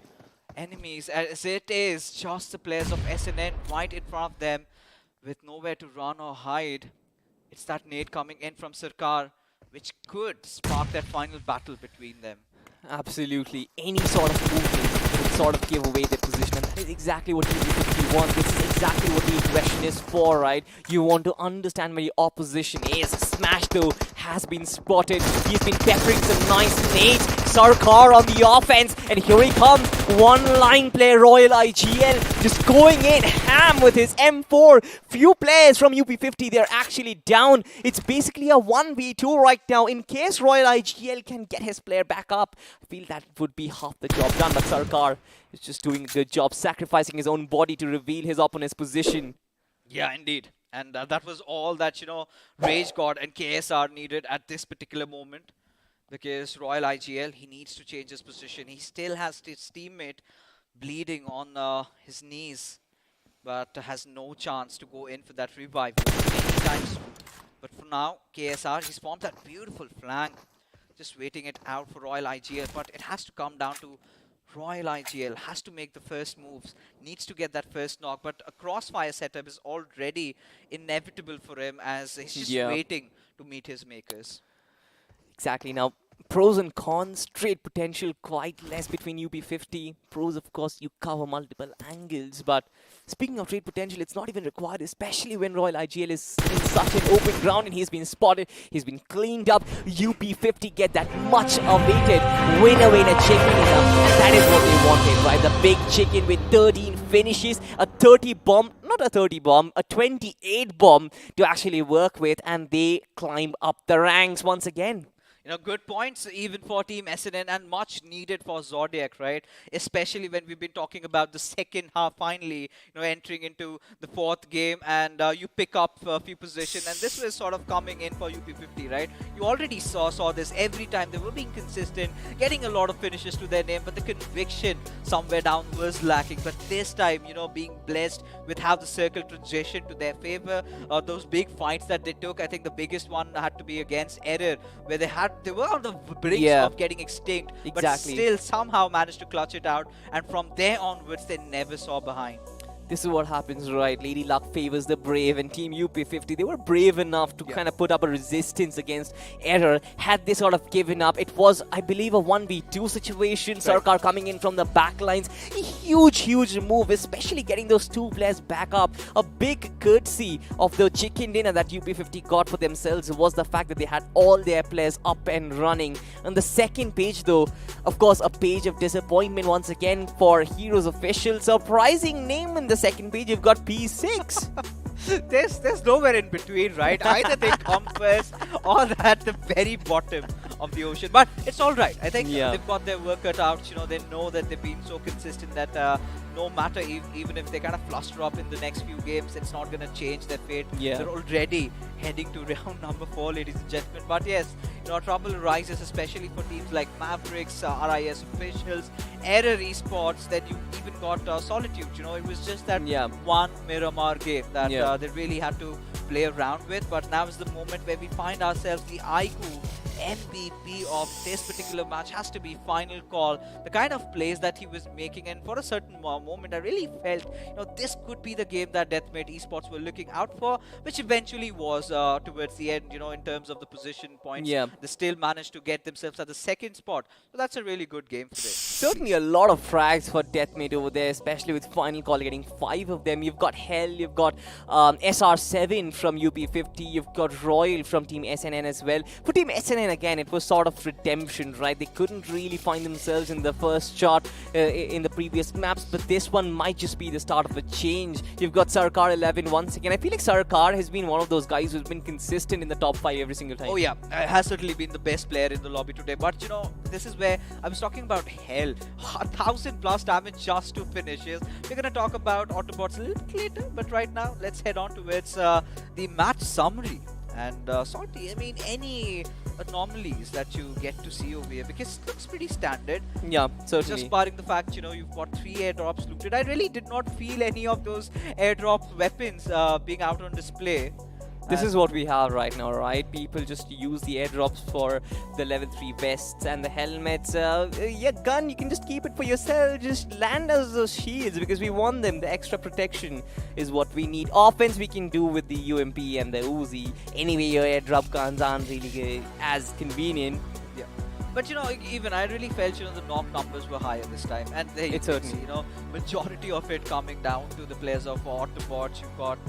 enemies, as it is just the players of SNN right in front of them with nowhere to run or hide. It's that nade coming in from Sarkar, which could spark that final battle between them. Absolutely. Any sort of movement would sort of give away their position, and that is exactly what you want. This is exactly what the aggression is for, right? You want to understand where your opposition is. Smash though has been spotted. He's been peppering some nice nades. Sarkar on the offense, and here he comes. One line player, Royal IGL, just going in ham with his M4. Few players from UP50, they're actually down. It's basically a 1v2 right now. In case Royal IGL can get his player back up, I feel that would be half the job done. But Sarkar is just doing a good job, sacrificing his own body to reveal his opponent's position. Yeah, indeed. And that was all that, you know, Rage God and KSR needed at this particular moment. Because Royal IGL, he needs to change his position. He still has his teammate bleeding on his knees, but has no chance to go in for that revive anytime soon. But for now, KSR, he's formed that beautiful flank, just waiting it out for Royal IGL. But it has to come down to Royal IGL, has to make the first moves, needs to get that first knock. But a crossfire setup is already inevitable for him, as he's just waiting to meet his makers. Exactly. Now, pros and cons, trade potential quite less between UP50. Pros, of course, you cover multiple angles. But speaking of trade potential, it's not even required, especially when Royal IGL is in such an open ground and he's been spotted, he's been cleaned up. UP50 get that much awaited winner chicken is up. And that is what they wanted, right? The big chicken with 13 finishes, a 30 bomb, not a 30 bomb, a 28 bomb to actually work with, and they climb up the ranks once again. Good points even for Team SNN and much needed for Zodiac, right? Especially when we've been talking about the second half finally, entering into the fourth game and you pick up a few positions and this was sort of coming in for UP50, right? You already saw this every time. They were being consistent, getting a lot of finishes to their name, but the conviction somewhere down was lacking. But this time, being blessed with how the circle transitioned to their favor, those big fights that they took, I think the biggest one had to be against Error, where they were on the brink of getting extinct, but still somehow managed to clutch it out, and from there onwards they never saw behind. This is what happens, right? Lady Luck favors the brave, and Team UP50, they were brave enough to kind of put up a resistance against Error. Had they sort of given up, it was, I believe, a 1v2 situation. Sarkar coming in from the backlines. A huge move, especially getting those two players back up. A big courtesy of the chicken dinner that UP50 got for themselves was the fact that they had all their players up and running. On the second page, though, of course, a page of disappointment once again for Heroes Official. Surprising name in the second page, you've got P6. There's nowhere in between, right? Either they come first or at the very bottom of the ocean. But it's all right. I think they've got their work cut out. They know that they've been so consistent that no matter even if they kind of fluster up in the next few games, it's not going to change their fate. They're already heading to round number 4, ladies and gentlemen. But yes, trouble arises, especially for teams like Mavericks, RIS Officials, Error Esports. Then you even got Solitude. It was just that one Miramar game that they really had to play around with. But now is the moment where we find ourselves. The iQOO MVP of this particular match has to be Final Call. The kind of plays that he was making, and for a certain moment I really felt this could be the game that Deathmate Esports were looking out for, which eventually was towards the end. In terms of the position points, they still managed to get themselves at the second spot. So that's a really good game for them. Certainly a lot of frags for Deathmate over there, especially with Final Call getting 5 of them. You've got Hell, you've got SR7 from UP50, you've got Royal from Team SNN as well. For Team SNN again, it was sort of redemption, right? They couldn't really find themselves in the first shot in the previous maps, but this one might just be the start of a change. You've got Sarkar 11 once again. I feel like Sarkar has been one of those guys who's been consistent in the top 5 every single time. Oh yeah, has certainly been the best player in the lobby today. But this is where I was talking about Hell. 1000+ damage just 2 finishes. We're going to talk about Autobots a little later, but right now let's head on towards the match summary. And Salty, I mean, any anomalies that you get to see over here, because it looks pretty standard. Yeah, certainly. Just barring the fact, you've got 3 airdrops looted. I really did not feel any of those airdrop weapons being out on display. This is what we have right now, right? People just use the airdrops for the level 3 vests and the helmets. Your gun, you can just keep it for yourself. Just land us those shields because we want them. The extra protection is what we need. Offense we can do with the UMP and the Uzi. Anyway, your airdrop guns aren't really as convenient. Yeah. But even I really felt the knock numbers were higher this time, and it's certainly majority of it coming down to the players of Autobots. You've got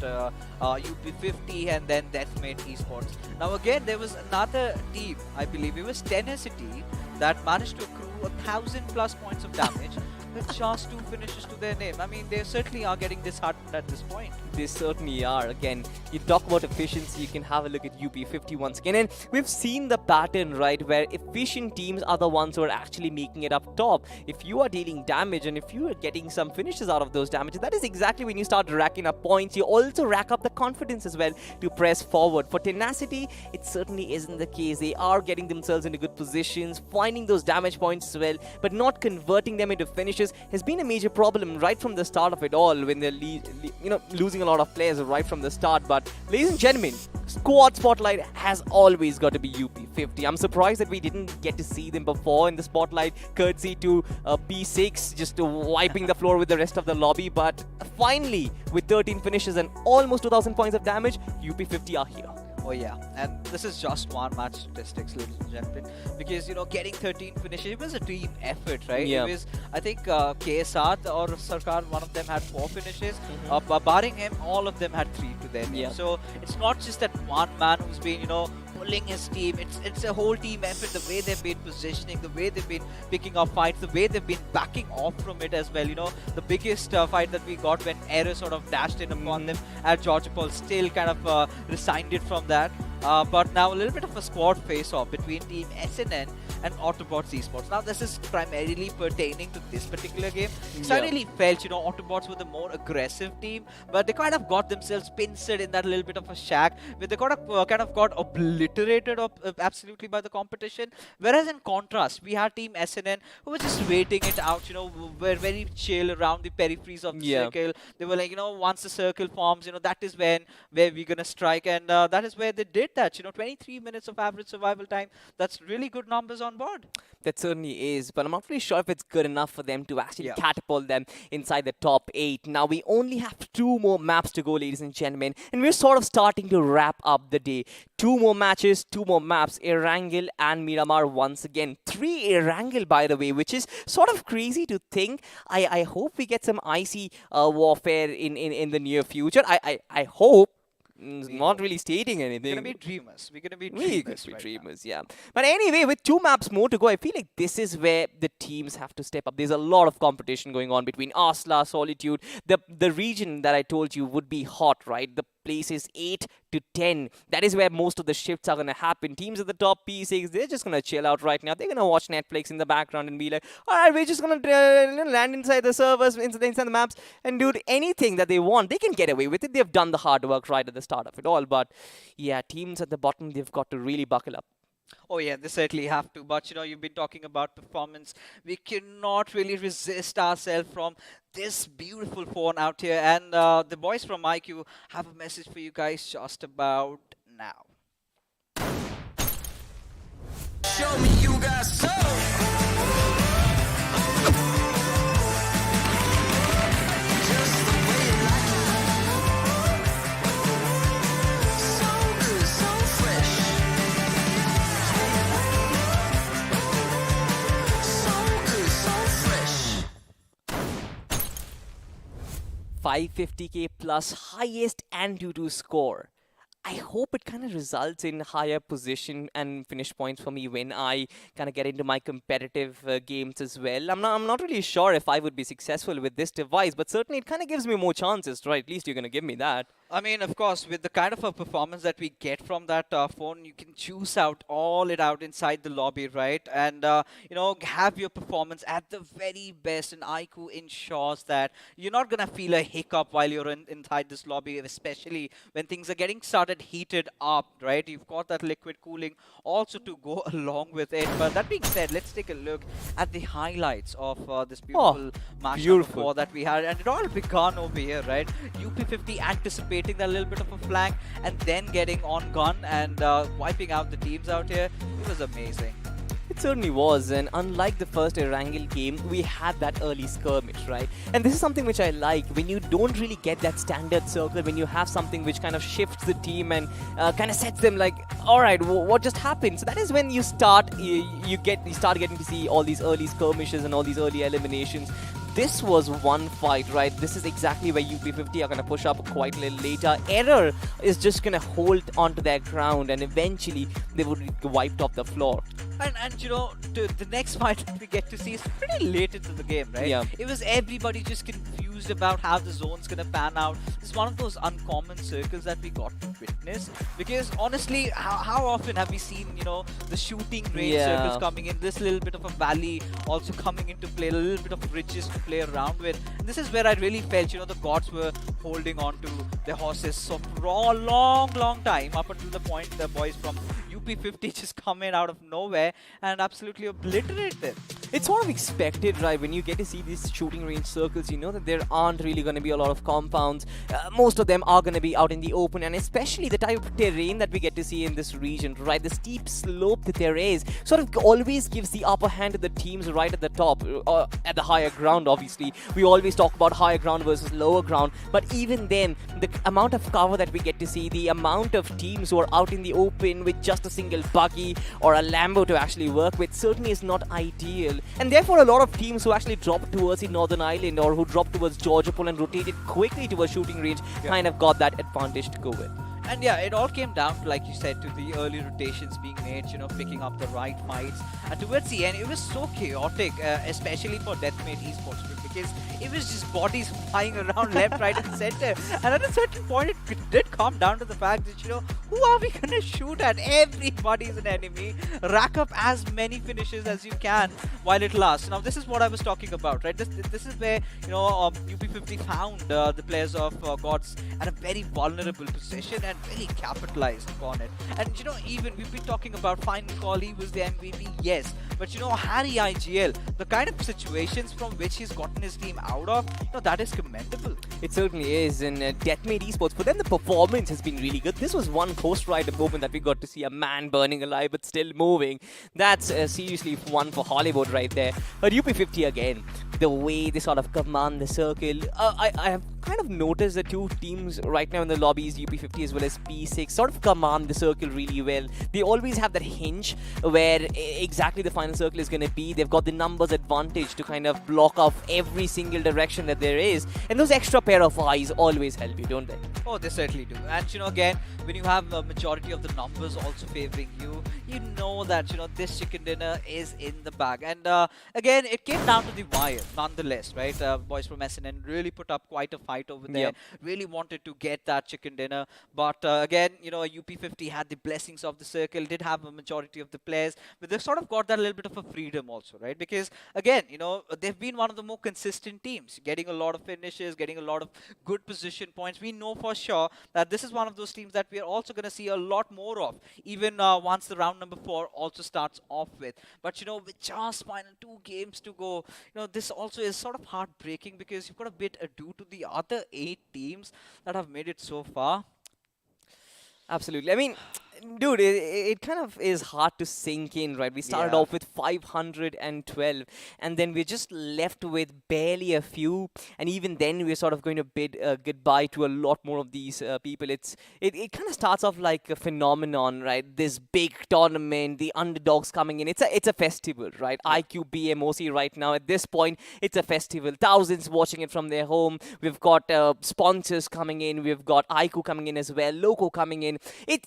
UP50 and then Deathmate Esports. Now again, there was another team, I believe it was Tenacity, that managed to accrue 1000+ points of damage with just 2 finishes to their name. I mean, they certainly are getting disheartened at this point. They certainly are. Again, you talk about efficiency, you can have a look at UP50 once again. And we've seen the pattern, right, where efficient teams are the ones who are actually making it up top. If you are dealing damage and if you are getting some finishes out of those damages, that is exactly when you start racking up points. You also rack up the confidence as well to press forward. For Tenacity, it certainly isn't the case. They are getting themselves into good positions, finding those damage points as well, but not converting them into finishes has been a major problem right from the start of it all, when they're losing a lot of players right from the start. But ladies and gentlemen, squad spotlight has always got to be UP50. I'm surprised that we didn't get to see them before in the spotlight, courtesy to P6 just wiping the floor with the rest of the lobby. But finally, with 13 finishes and almost 2000 points of damage, UP50 are here. Oh yeah, and this is just one match statistics, ladies and gentlemen, because getting 13 finishes, it was a team effort, right? Yeah. It was, I think KSR or Sarkar, one of them had 4 finishes. Barring him, all of them had 3 to their name. So it's not just that one man who's been pulling his team. It's a whole team effort. The way they've been positioning, the way they've been picking up fights, the way they've been backing off from it as well. The biggest fight that we got when Error sort of dashed in upon them, and George Paul still kind of resigned it from that. but now a little bit of a squad face-off between Team SNN and Autobots Esports. Now this is primarily pertaining to this particular game. So I really felt, Autobots were the more aggressive team, but they kind of got themselves pincered in that little bit of a shack where they kind of got obliterated absolutely by the competition. Whereas in contrast, we had Team SNN who were just waiting it out, were very chill around the peripheries of the circle. They were like, once the circle forms, that is where we're gonna strike, and that is where they did that. 23 minutes of average survival time. That's really good numbers on board. That certainly is, but I'm not really sure if it's good enough for them to actually catapult them inside the top 8. Now we only have 2 more maps to go, ladies and gentlemen, and we're sort of starting to wrap up the day. 2 more matches, 2 more maps, Erangel and Miramar once again. 3 Erangel, by the way, which is sort of crazy to think. I hope we get some icy warfare in the near future. I hope. Not really stating anything. We're gonna be dreamers. We're gonna be dreamers. Dreamers, yeah. But anyway, with 2 maps more to go, I feel like this is where the teams have to step up. There's a lot of competition going on between Asla, Solitude. The region that I told you would be hot, right? The places 8 to 10. That is where most of the shifts are going to happen. Teams at the top P6, they're just going to chill out right now. They're going to watch Netflix in the background and be like, all right, we're just going to land inside the servers, inside the maps, and do anything that they want. They can get away with it. They've done the hard work right at the start of it all. But yeah, teams at the bottom, they've got to really buckle up. Oh yeah, they certainly have to. But you've been talking about performance. We cannot really resist ourselves from this beautiful phone out here. And the boys from iQOO have a message for you guys just about now. Show me you got soul. So good, so fresh. 550k plus highest AnTuTu score. I hope it kind of results in higher position and finish points for me when I kind of get into my competitive games as well. I'm not really sure if I would be successful with this device, but certainly it kind of gives me more chances, right? At least you're going to give me that. I mean, of course, with the kind of a performance that we get from that phone, you can choose out all it out inside the lobby, right? And, have your performance at the very best. And iQOO ensures that you're not going to feel a hiccup while you're inside this lobby, especially when things are getting started heated up, right? You've got that liquid cooling also to go along with it. But that being said, let's take a look at the highlights of this beautiful match that we had. And it all began over here, right? UP50 anticipating that little bit of a flank and then getting on gun and wiping out the teams out here. It was amazing. It certainly was, and unlike the first Erangel game, we had that early skirmish, right? And this is something which I like, when you don't really get that standard circle, when you have something which kind of shifts the team and kind of sets them like, all right, what just happened? So that is when you start getting to see all these early skirmishes and all these early eliminations. This was one fight, right? This is exactly where UP50 are going to push up quite a little later. Error is just going to hold onto their ground and eventually they would get wiped off the floor. And the next fight that we get to see is pretty late into the game, right? Yeah. It was everybody just confused about how the zone's going to pan out. It's one of those uncommon circles that we got to witness. Because honestly, how often have we seen, the shooting range circles coming in, this little bit of a valley also coming into play, a little bit of ridges to play around with. And this is where I really felt, the gods were holding on to their horses so for a long time, up until the point the boys from UP50 just come in out of nowhere and absolutely obliterate them. It's sort of expected, right? When you get to see these shooting range circles, you know that there aren't really going to be a lot of compounds. Most of them are going to be out in the open, and especially the type of terrain that we get to see in this region, right? The steep slope that there is sort of always gives the upper hand to the teams right at the top, at the higher ground, obviously. We always talk about higher ground versus lower ground, but even then, the amount of cover that we get to see, the amount of teams who are out in the open with just a single buggy or a Lambo to actually work with certainly is not ideal. And therefore, a lot of teams who actually dropped towards the Northern Island or who dropped towards Georgiapol and rotated quickly to a shooting range kind of got that advantage to go with. And yeah, it all came down to, like you said, to the early rotations being made, picking up the right fights. And towards the end, it was so chaotic, especially for Deathmate Esports, because it was just bodies flying around left, right, and center. And at a certain point, it did come down to the fact that, who are we gonna shoot at? Everybody's an enemy. Rack up as many finishes as you can while it lasts. Now, this is what I was talking about, right? This is where, you know, UP50 found the players of Gods at a very vulnerable position and really capitalized upon it. And, you know, even we've been talking about Final Call, he was the MVP, yes. But, you know, Harry IGL, the kind of situations from which he's gotten his team out of, you know, that is commendable. It certainly is. And Deathmate Esports, for them, the performance has been really good. This was one Ghost Rider moment that we got to see a man burning alive but still moving. That's seriously one for Hollywood right there. But UP50 again, the way they sort of command the circle. I have kind of noticed the two teams right now in the lobbies, UP50 as well as P6, sort of command the circle really well. They always have that hinge where exactly the final circle is going to be. They've got the numbers advantage to kind of block off every single direction that there is. And those extra pair of eyes always help you, don't they? Oh, they certainly do. And, you know, again, when you have a majority of the numbers also favoring you, you know that, you know, this chicken dinner is in the bag. And again, it came down to the wire, nonetheless, right? Boys from SNN really put up quite a fight over there. Yep. Really wanted to get that chicken dinner. But again, you know, UP50 had the blessings of the circle, did have a majority of the players, but they've sort of got that little bit of a freedom also, right? Because, again, you know, they've been one of the more consistent teams, getting a lot of finishes, getting a lot of good position points. We know for sure that this is one of those teams that we are also going to see a lot more of, even once the round number 4 also starts off with. But, you know, with just final 2 games to go, you know, this also is sort of heartbreaking because you've got a bit ado to the other 8 teams that have made it so far. Absolutely. I mean, dude, it kind of is hard to sink in, right? We started off with 512, and then we're just left with barely a few, and even then we're sort of going to bid goodbye to a lot more of these people. It kind of starts off like a phenomenon, right? This big tournament, the underdogs coming in. It's a festival, right? iQOO BMOC right now, at this point, it's a festival. Thousands watching it from their home. We've got sponsors coming in. We've got iQOO coming in as well, Loco coming in. It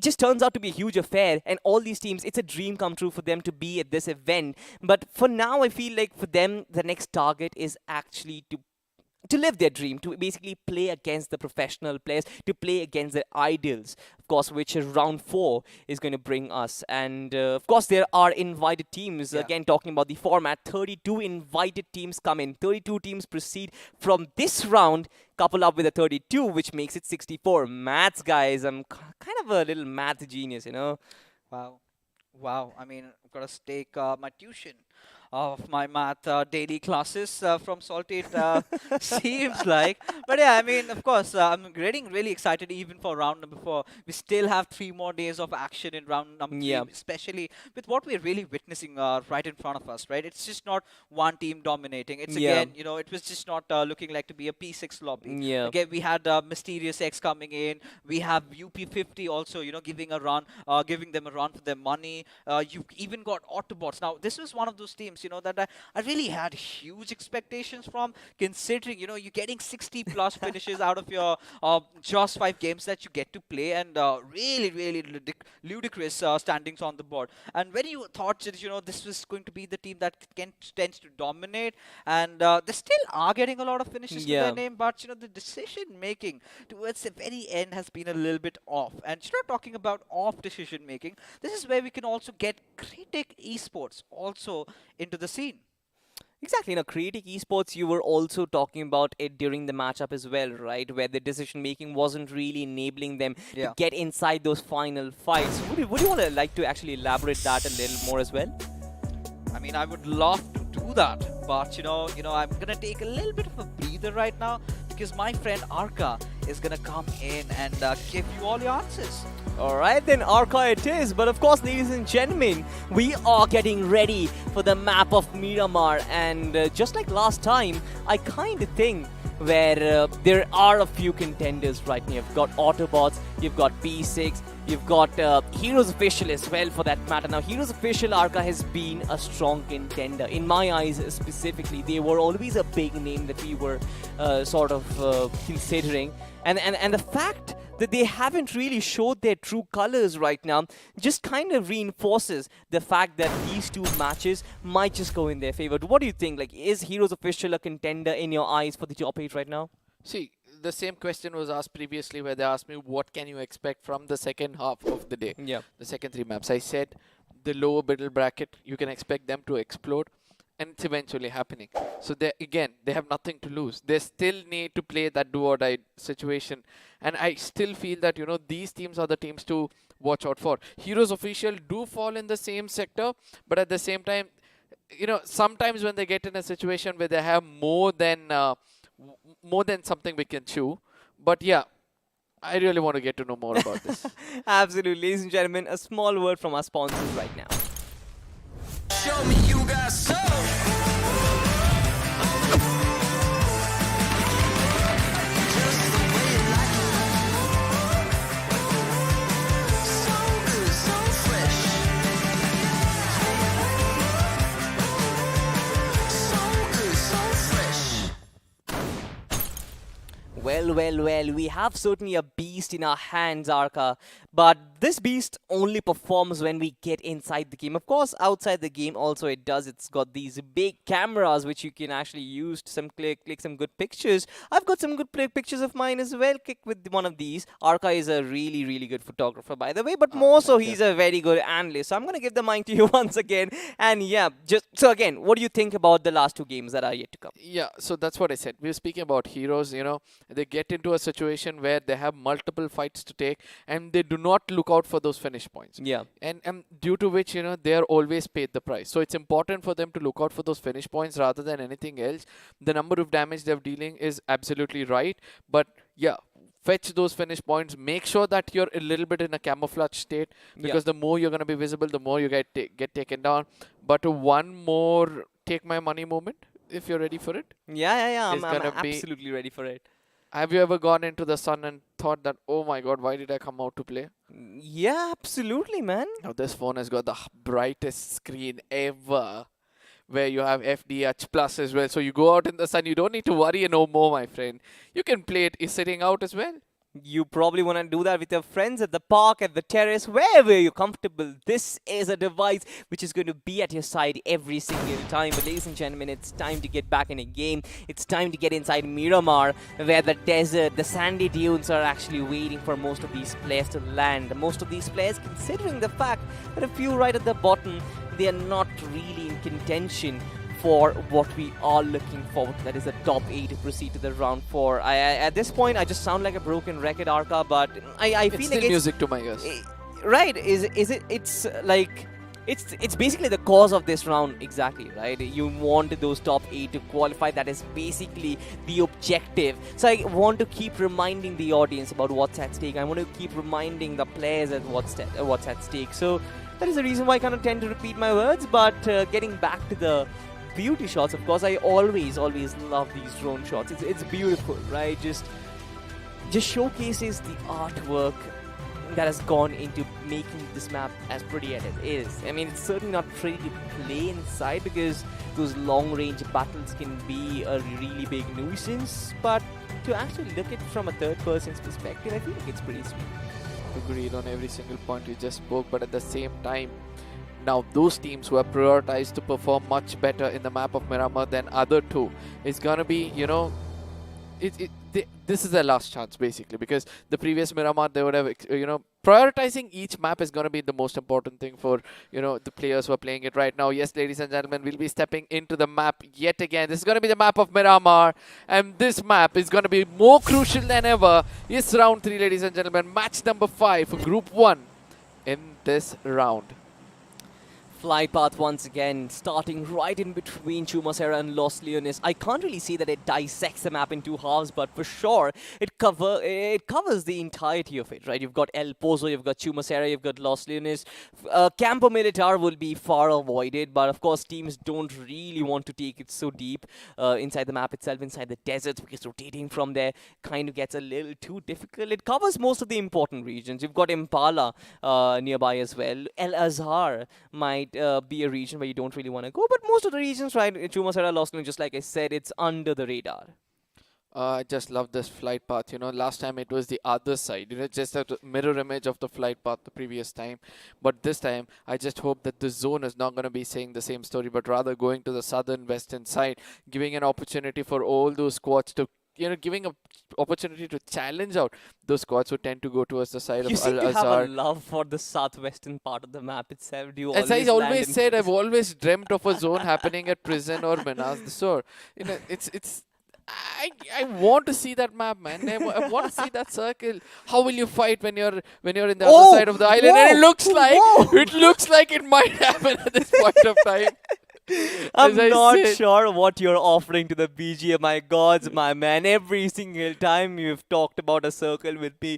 just turns out to be a huge affair, and all these teams, it's a dream come true for them to be at this event. But for now, I feel like for them, the next target is actually to live their dream, to basically play against the professional players, to play against their idols, of course, which round 4 is going to bring us. And of course, there are invited teams. Again, talking about the format, 32 invited teams come in. 32 teams proceed from this round, couple up with a 32, which makes it 64. Maths, guys. I'm kind of a little math genius, you know. Wow. I mean, I've got to take my tuition of my math daily classes from Salted, seems like. But yeah, I mean, of course, I'm getting really excited even for round number 4. We still have 3 more days of action in round number 3, especially with what we're really witnessing right in front of us, right? It's just not one team dominating. It's again, you know, it was just not looking like to be a P6 lobby. Again, we had Mysterious X coming in. We have UP50 also, you know, giving them a run for their money. You've even got Autobots. Now, this was one of those teams, you know, that I really had huge expectations from, considering, you know, you're getting 60 plus finishes out of your just 5 games that you get to play, and really ludicrous standings on the board. And when you thought that, you know, this was going to be the team that tends to dominate, and they still are getting a lot of finishes to their name, but, you know, the decision making towards the very end has been a little bit off. And you're not talking about off decision making. This is where we can also get Critic Esports also into the scene. Exactly. You know, Critic Esports, you were also talking about it during the matchup as well, right? Where the decision making wasn't really enabling them to get inside those final fights. Would you want to like to actually elaborate that a little more as well? I mean, I would love to do that, but you know, I'm gonna take a little bit of a breather right now because my friend Arka is gonna come in and give you all your answers. Alright then, Arca it is. But of course, ladies and gentlemen, we are getting ready for the map of Miramar. And just like last time, I kind of think where there are a few contenders right now. You've got Autobots, you've got P6, you've got Heroes Official as well for that matter. Now, Heroes Official Arca has been a strong contender. In my eyes specifically, they were always a big name that we were sort of considering. And the fact that they haven't really showed their true colors right now just kind of reinforces the fact that these 2 matches might just go in their favor. What do you think? Like, is Heroes Official a contender in your eyes for the top 8 right now? See, the same question was asked previously, where they asked me what can you expect from the second half of the day. Yeah. The second 3 maps. I said the lower middle bracket, you can expect them to explode, and it's eventually happening. So they have nothing to lose. They still need to play that do or die situation, and I still feel that these teams are the teams to watch out for. Heroes Official do fall in the same sector, but at the same time, sometimes when they get in a situation where they have more than something we can chew. But yeah, I really want to get to know more about this. Absolutely. Ladies and gentlemen, a small word from our sponsors right now. Show me you got soul. Just the way you like it. So good, so fresh. So good, so fresh. Well, we have certainly a beast in our hands, Arka, but this beast only performs when we get inside the game. Of course, outside the game also it does. It's got these big cameras which you can actually use to click some good pictures. I've got some good pictures of mine as well. Click with one of these. Arka is a really, really good photographer, by the way, but more so he's a very good analyst. So I'm going to give the mic to you once again. And yeah, so again, what do you think about the last 2 games that are yet to come? Yeah, so that's what I said. We were speaking about heroes, they get into a situation where they have multiple fights to take, and they do not look out for those finish points. Yeah. And due to which, they are always paid the price. So it's important for them to look out for those finish points rather than anything else. The number of damage they're dealing is absolutely right. But yeah, fetch those finish points. Make sure that you're a little bit in a camouflage state, because the more you're going to be visible, the more you get taken down. But one more take my money moment, if you're ready for it. Yeah. I'm absolutely ready for it. Have you ever gone into the sun and thought that, oh my god, why did I come out to play? Yeah, absolutely, man. Now this phone has got the brightest screen ever, where you have FDH plus as well. So you go out in the sun, you don't need to worry no more, my friend. You can play it sitting out as well. You probably want to do that with your friends at the park, at the terrace, wherever you're comfortable. This is a device which is going to be at your side every single time. But ladies and gentlemen, it's time to get back in a game. It's time to get inside Miramar, where the desert, the sandy dunes are actually waiting for most of these players to land. Most of these players, considering the fact that a few right at the bottom, they are not really in contention for what we are looking forward to, that is the top 8 to proceed to the round 4. At this point, I just sound like a broken record, Arka, but I feel it's like still music to my ears. Right? It's like it's basically the cause of this round, exactly, right? You want those top 8 to qualify. That is basically the objective. So I want to keep reminding the audience about what's at stake. I want to keep reminding the players at what's at stake. So that is the reason why I kind of tend to repeat my words. But getting back to the beauty shots, of course, I always love these drone shots. It's beautiful, right? Just showcases the artwork that has gone into making this map as pretty as it is. I mean, it's certainly not pretty to play inside, because those long range battles can be a really big nuisance, but to actually look at it from a third person's perspective, I feel like it's pretty sweet. Agreed on every single point you just spoke, but at the same time, now those teams who are prioritized to perform much better in the map of Miramar than other two, it's gonna be, this is their last chance basically, because the previous Miramar, they would have, prioritizing each map is gonna be the most important thing for, the players who are playing it right now. Yes, ladies and gentlemen, we'll be stepping into the map yet again. This is gonna be the map of Miramar, and this map is gonna be more crucial than ever. It's round 3, ladies and gentlemen, match number 5 for Group 1 in this round. Flight path once again, starting right in between Chumacera and Los Leones. I can't really see that it dissects the map in 2 halves, but for sure it covers the entirety of it, right? You've got El Pozo, you've got Chumacera, you've got Los Leones. Campo Militar will be far avoided, but of course teams don't really want to take it so deep inside the map itself, inside the deserts, because rotating from there kind of gets a little too difficult. It covers most of the important regions. You've got Impala nearby as well. El Azhar might be a region where you don't really want to go, but most of the regions, right, Chumacera, Los Leones, just like I said, it's under the radar. I just love this flight path. Last time it was the other side, just a mirror image of the flight path the previous time. But this time, I just hope that the zone is not going to be saying the same story, but rather going to the southern western side, giving an opportunity for all those squads to giving a opportunity to challenge out those squads who tend to go towards the side You of seem Al to have a Azhar. love for the southwestern part of the map itself. Do you As I always land always in said, I've always dreamt of a zone happening at Prison or Menas the Store. It's. I want to see that map, man. I want to see that circle. How will you fight when you're in the other side of the island? And it looks like it might happen at this point of time. I'm As I not said. sure what you're offering to the BGMI gods, my man. Every single time you've talked about a circle with me,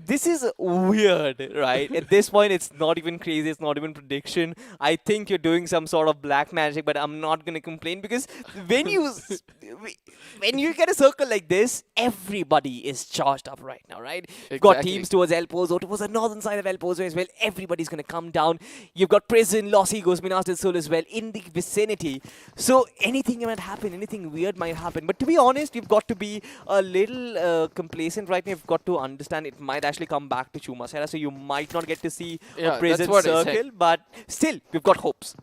this is weird, right? At this point, it's not even crazy. It's not even prediction. I think you're doing some sort of black magic, but I'm not gonna complain because when you get a circle like this, everybody is charged up right now, right? You've got Exactly. teams towards El Pozo, towards the northern side of El Pozo as well. Everybody's gonna come down. You've got Prison, Los Higos, Minas del Sol as well in the vicinity. So anything might happen. Anything weird might happen. But to be honest, you've got to be a little complacent right now. You've got to understand it might actually come back to Chumasera, so you might not get to see Yeah, a Prison that's what I said. circle, but still, we've got hopes.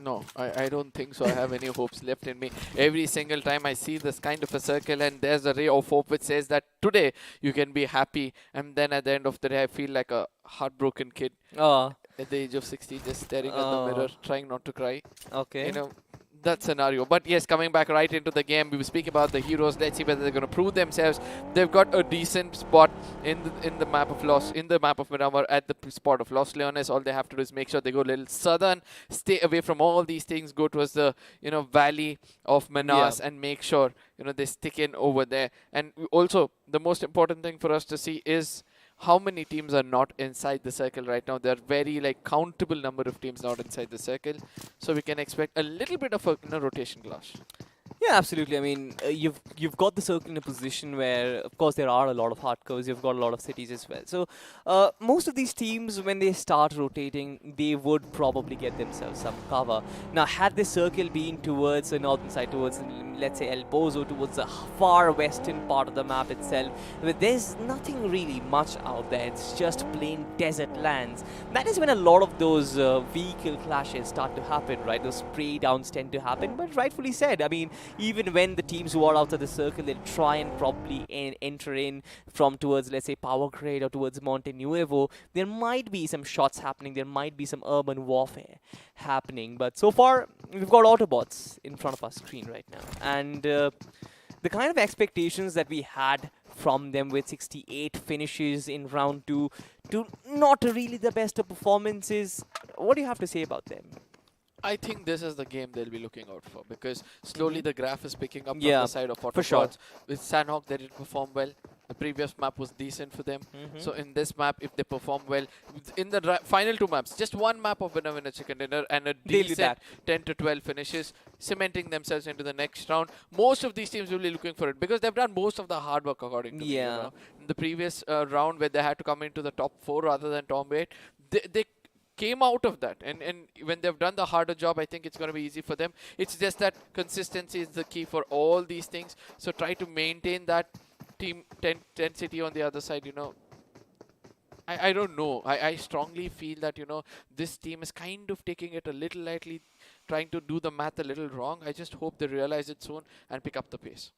No, I don't think so. I have any hopes left in me. Every single time I see this kind of a circle and there's a ray of hope which says that today you can be happy, and then at the end of the day I feel like a heartbroken kid Oh, at the age of 60 just staring at the mirror trying not to cry. okay. That scenario. But yes, coming back right into the game, we will speak about the heroes. Let's see whether they're going to prove themselves. They've got a decent spot in the map of Miramar at the spot of Los Leones. All they have to do is make sure they go a little southern, stay away from all these things, go towards the valley of Menas and make sure they stick in over there. And also the most important thing for us to see is how many teams are not inside the circle right now. There are very countable number of teams not inside the circle, so we can expect a little bit of a rotation clash. Yeah, absolutely. I mean, you've got the circle in a position where, of course, there are a lot of hardcores. You've got a lot of cities as well. So most of these teams, when they start rotating, they would probably get themselves some cover. Now, had the circle been towards the northern side, towards, let's say, El Pozo, towards the far western part of the map itself, where there's nothing really much out there. It's just plain desert lands. That is when a lot of those vehicle clashes start to happen, right? Those spray downs tend to happen. But rightfully said, I mean, even when the teams who are outside the circle, they'll try and probably enter in from towards, let's say, Power Grade or towards Monte Nuevo, there might be some shots happening. There might be some urban warfare happening. But so far, we've got Autobots in front of our screen right now. And the kind of expectations that we had from them with 68 finishes in round 2 to not really the best of performances, what do you have to say about them? I think this is the game they'll be looking out for, because slowly the graph is picking up from Yeah, the side of for sure. Autobots. With Sanhok, they did perform well. The previous map was decent for them. So in this map, if they perform well, in the final 2 maps, just one map of winner, winner, chicken dinner, and a They'll do decent that. 10 to 12 finishes, cementing themselves into the next round. Most of these teams will be looking for it, because they've done most of the hard work, according to me. Yeah. In the previous round, where they had to come into the top 4 rather than top 8, they came out of that, and when they've done the harder job, I think it's going to be easy for them. It's just that consistency is the key for all these things, so try to maintain that team intensity on the other side. I don't know, I strongly feel that this team is kind of taking it a little lightly, trying to do the math a little wrong. I just hope they realize it soon and pick up the pace.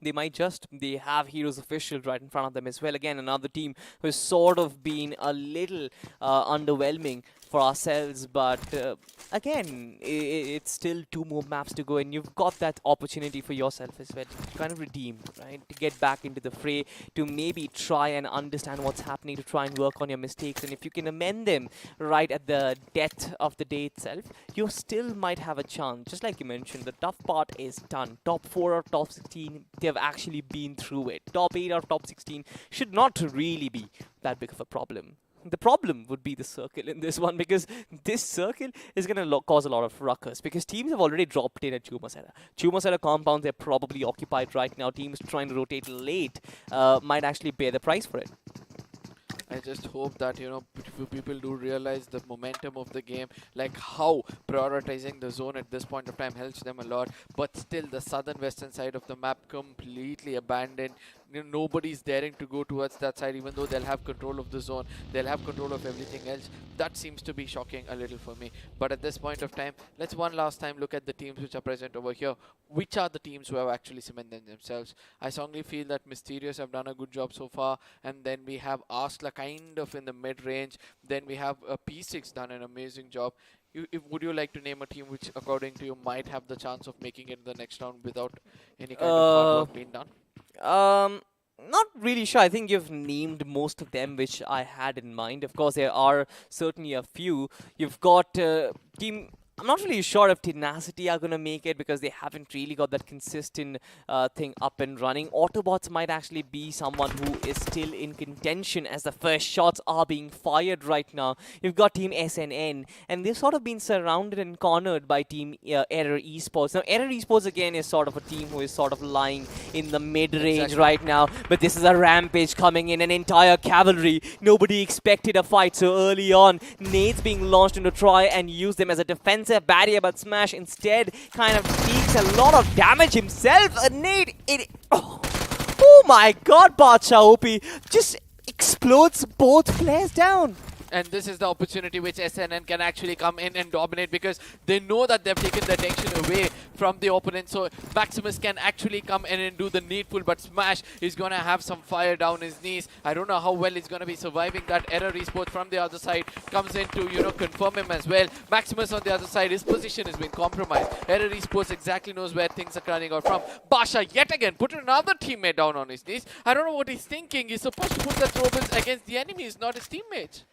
They have Heroes Official right in front of them as well. Again, another team who's sort of been a little underwhelming for ourselves, but again, it's still 2 more maps to go, and you've got that opportunity for yourself as well to kind of redeem, right? To get back into the fray, to maybe try and understand what's happening, to try and work on your mistakes, and if you can amend them right at the death of the day itself, you still might have a chance. Just like you mentioned, the tough part is done. Top 4 or top 16, they've actually been through it. Top 8 or top 16 should not really be that big of a problem. The problem would be the circle in this one, because this circle is going to cause a lot of ruckus, because teams have already dropped in at Chumasera. Chumasera compounds, they're probably occupied right now. Teams trying to rotate late might actually pay the price for it. I just hope that people do realize the momentum of the game, like how prioritizing the zone at this point of time helps them a lot, but still the southern western side of the map completely abandoned. nobody's daring to go towards that side, even though they'll have control of the zone, they'll have control of everything else. That seems to be shocking a little for me. But at this point of time, let's one last time look at the teams which are present over here. Which are the teams who have actually cemented themselves? I strongly feel that Mysterious have done a good job so far, and then we have Arsla kind of in the mid-range. Then we have P6 done an amazing job. Would you like to name a team which, according to you, might have the chance of making it in the next round without any kind of hard work being done? Not really sure. I think you've named most of them which I had in mind. Of course, there are certainly a few. You've got team... I'm not really sure if Tenacity are going to make it because they haven't really got that consistent thing up and running. Autobots might actually be someone who is still in contention as the first shots are being fired right now. You've got Team SNN, and they've sort of been surrounded and cornered by Team Error Esports. Now, Error Esports again is sort of a team who is sort of lying in the mid-range right now, but this is a rampage coming in, an entire cavalry. Nobody expected a fight so early on. Nades being launched to try and use them as a defense barrier, but Smash instead kind of takes a lot of damage himself. A nade, oh my god, Bacha OP just explodes both players down. And this is the opportunity which SNN can actually come in and dominate, because they know that they've taken the attention away from the opponent. So Maximus can actually come in and do the needful, but Smash is going to have some fire down his knees. I don't know how well he's going to be surviving that. Error Esports from the other side comes in to, confirm him as well. Maximus on the other side, his position has been compromised. Error Esports exactly knows where things are running out from. Basha yet again put another teammate down on his knees. I don't know what he's thinking. He's supposed to put the throwables against the enemies, not his teammates.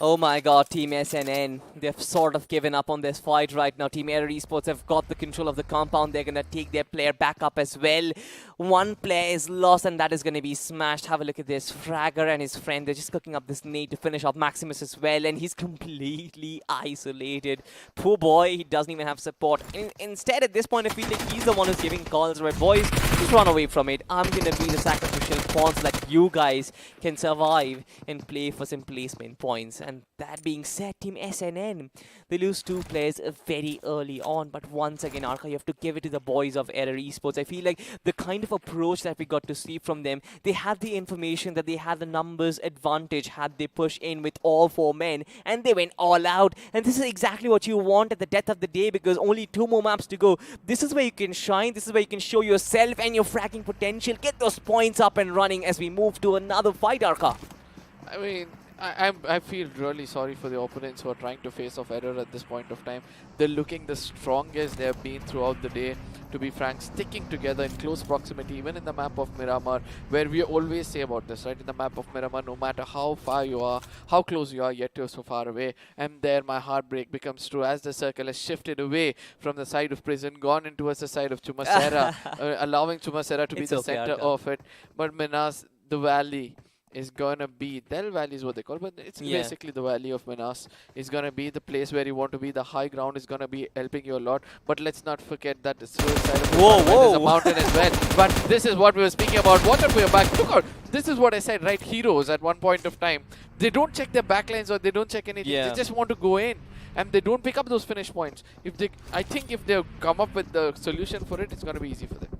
Oh my god, Team SNN, they've sort of given up on this fight right now. Team Error Esports have got the control of the compound. They're going to take their player back up as well. One player is lost, and that is going to be Smashed. Have a look at this. Fragger and his friend, they're just cooking up this nade to finish off Maximus as well, and he's completely isolated. Poor boy, he doesn't even have support. Instead, at this point, I feel like he's the one who's giving calls. Right, boys, just run away from it. I'm going to be the sacrificial pawn so that you guys can survive and play for some placement points. And that being said, Team SNN, they lose two players very early on. But once again, Arka, you have to give it to the boys of Error Esports. I feel like the kind of approach that we got to see from them, they had the information that they had the numbers advantage had they push in with all four men, and they went all out. And this is exactly what you want at the death of the day, because only 2 more maps to go. This is where you can shine. This is where you can show yourself and your fragging potential. Get those points up and running as we move to another fight, Arka. I mean, I feel really sorry for the opponents who are trying to face off Error at this point of time. They're looking the strongest they have been throughout the day, to be frank, sticking together in close proximity, even in the map of Miramar, where we always say about this, right? In the map of Miramar, no matter how far you are, how close you are, yet you're so far away. And there my heartbreak becomes true as the circle has shifted away from the side of Prison, gone in towards the side of Chumasera, allowing Chumasera to be the center of it. But Minas, the valley, is gonna be Del Valley is what they call, but it's basically the valley of Minas. Is gonna be the place where you want to be. The high ground is gonna be helping you a lot. But let's not forget that the side of there's a mountain as well. But this is what we were speaking about. Water for your back. Look out! This is what I said, right? Heroes at one point of time, they don't check their backlines or they don't check anything. They just want to go in, and they don't pick up those finish points. I think if they come up with the solution for it, it's gonna be easy for them.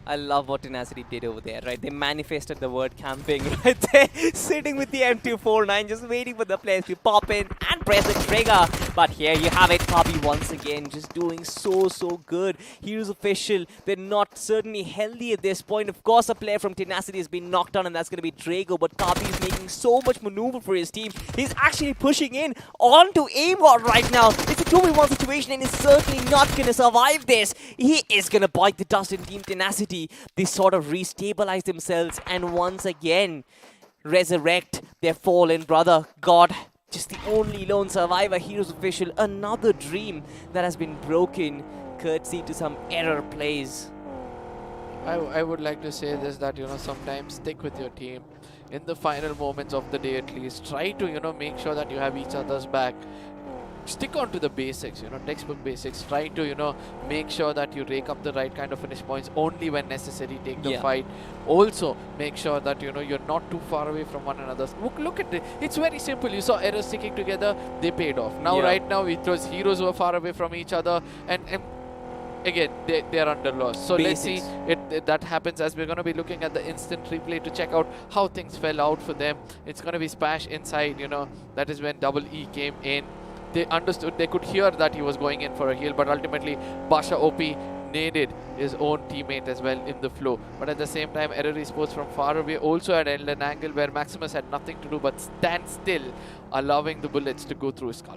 I love what Tenacity did over there, right? They manifested the word camping right there, sitting with the M249, just waiting for the players to pop in and press the trigger. But here you have it, Kabi once again, just doing so good. Heroes official, they're not certainly healthy at this point. Of course, a player from Tenacity has been knocked down, and that's going to be Drago, but Kabi is making so much maneuver for his team. He's actually pushing in onto Aimbot right now. It's a 2v1 situation, and he's certainly not going to survive this. He is going to bite the dust in Team Tenacity. They sort of restabilize themselves and once again resurrect their fallen brother. God, just the only lone survivor. Heroes official, another dream that has been broken courtesy to some error plays. I would like to say this, that sometimes stick with your team in the final moments of the day. At least try to make sure that you have each other's back. Stick on to the basics, textbook basics. Try to, make sure that you rake up the right kind of finish points only when necessary. Take the fight. Also, make sure that, you're not too far away from one another. Look at it. It's very simple. You saw Error sticking together. They paid off. Now, right now, it was heroes who are far away from each other. And again, they are under loss. So Basics. let's see that happens as we're going to be looking at the instant replay to check out how things fell out for them. It's going to be Spash inside, you know, that is when Double E came in. They understood, they could hear that he was going in for a heal, but ultimately Basha OP naded his own teammate as well in the flow. But at the same time, Error Esports from far away also had an angle where Maximus had nothing to do but stand still, allowing the bullets to go through his skull.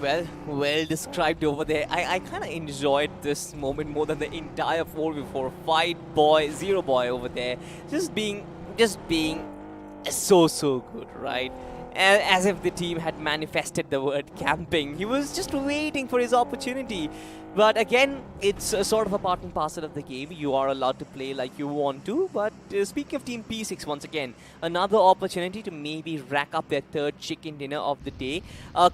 Well described over there. I kind of enjoyed this moment more than the entire 4v4 fight. Zero boy over there, just being so good, right? As if the team had manifested the word camping. He was just waiting for his opportunity. But again, it's a sort of a part and parcel of the game. You are allowed to play like you want to. But speaking of Team P6, once again, another opportunity to maybe rack up their third chicken dinner of the day.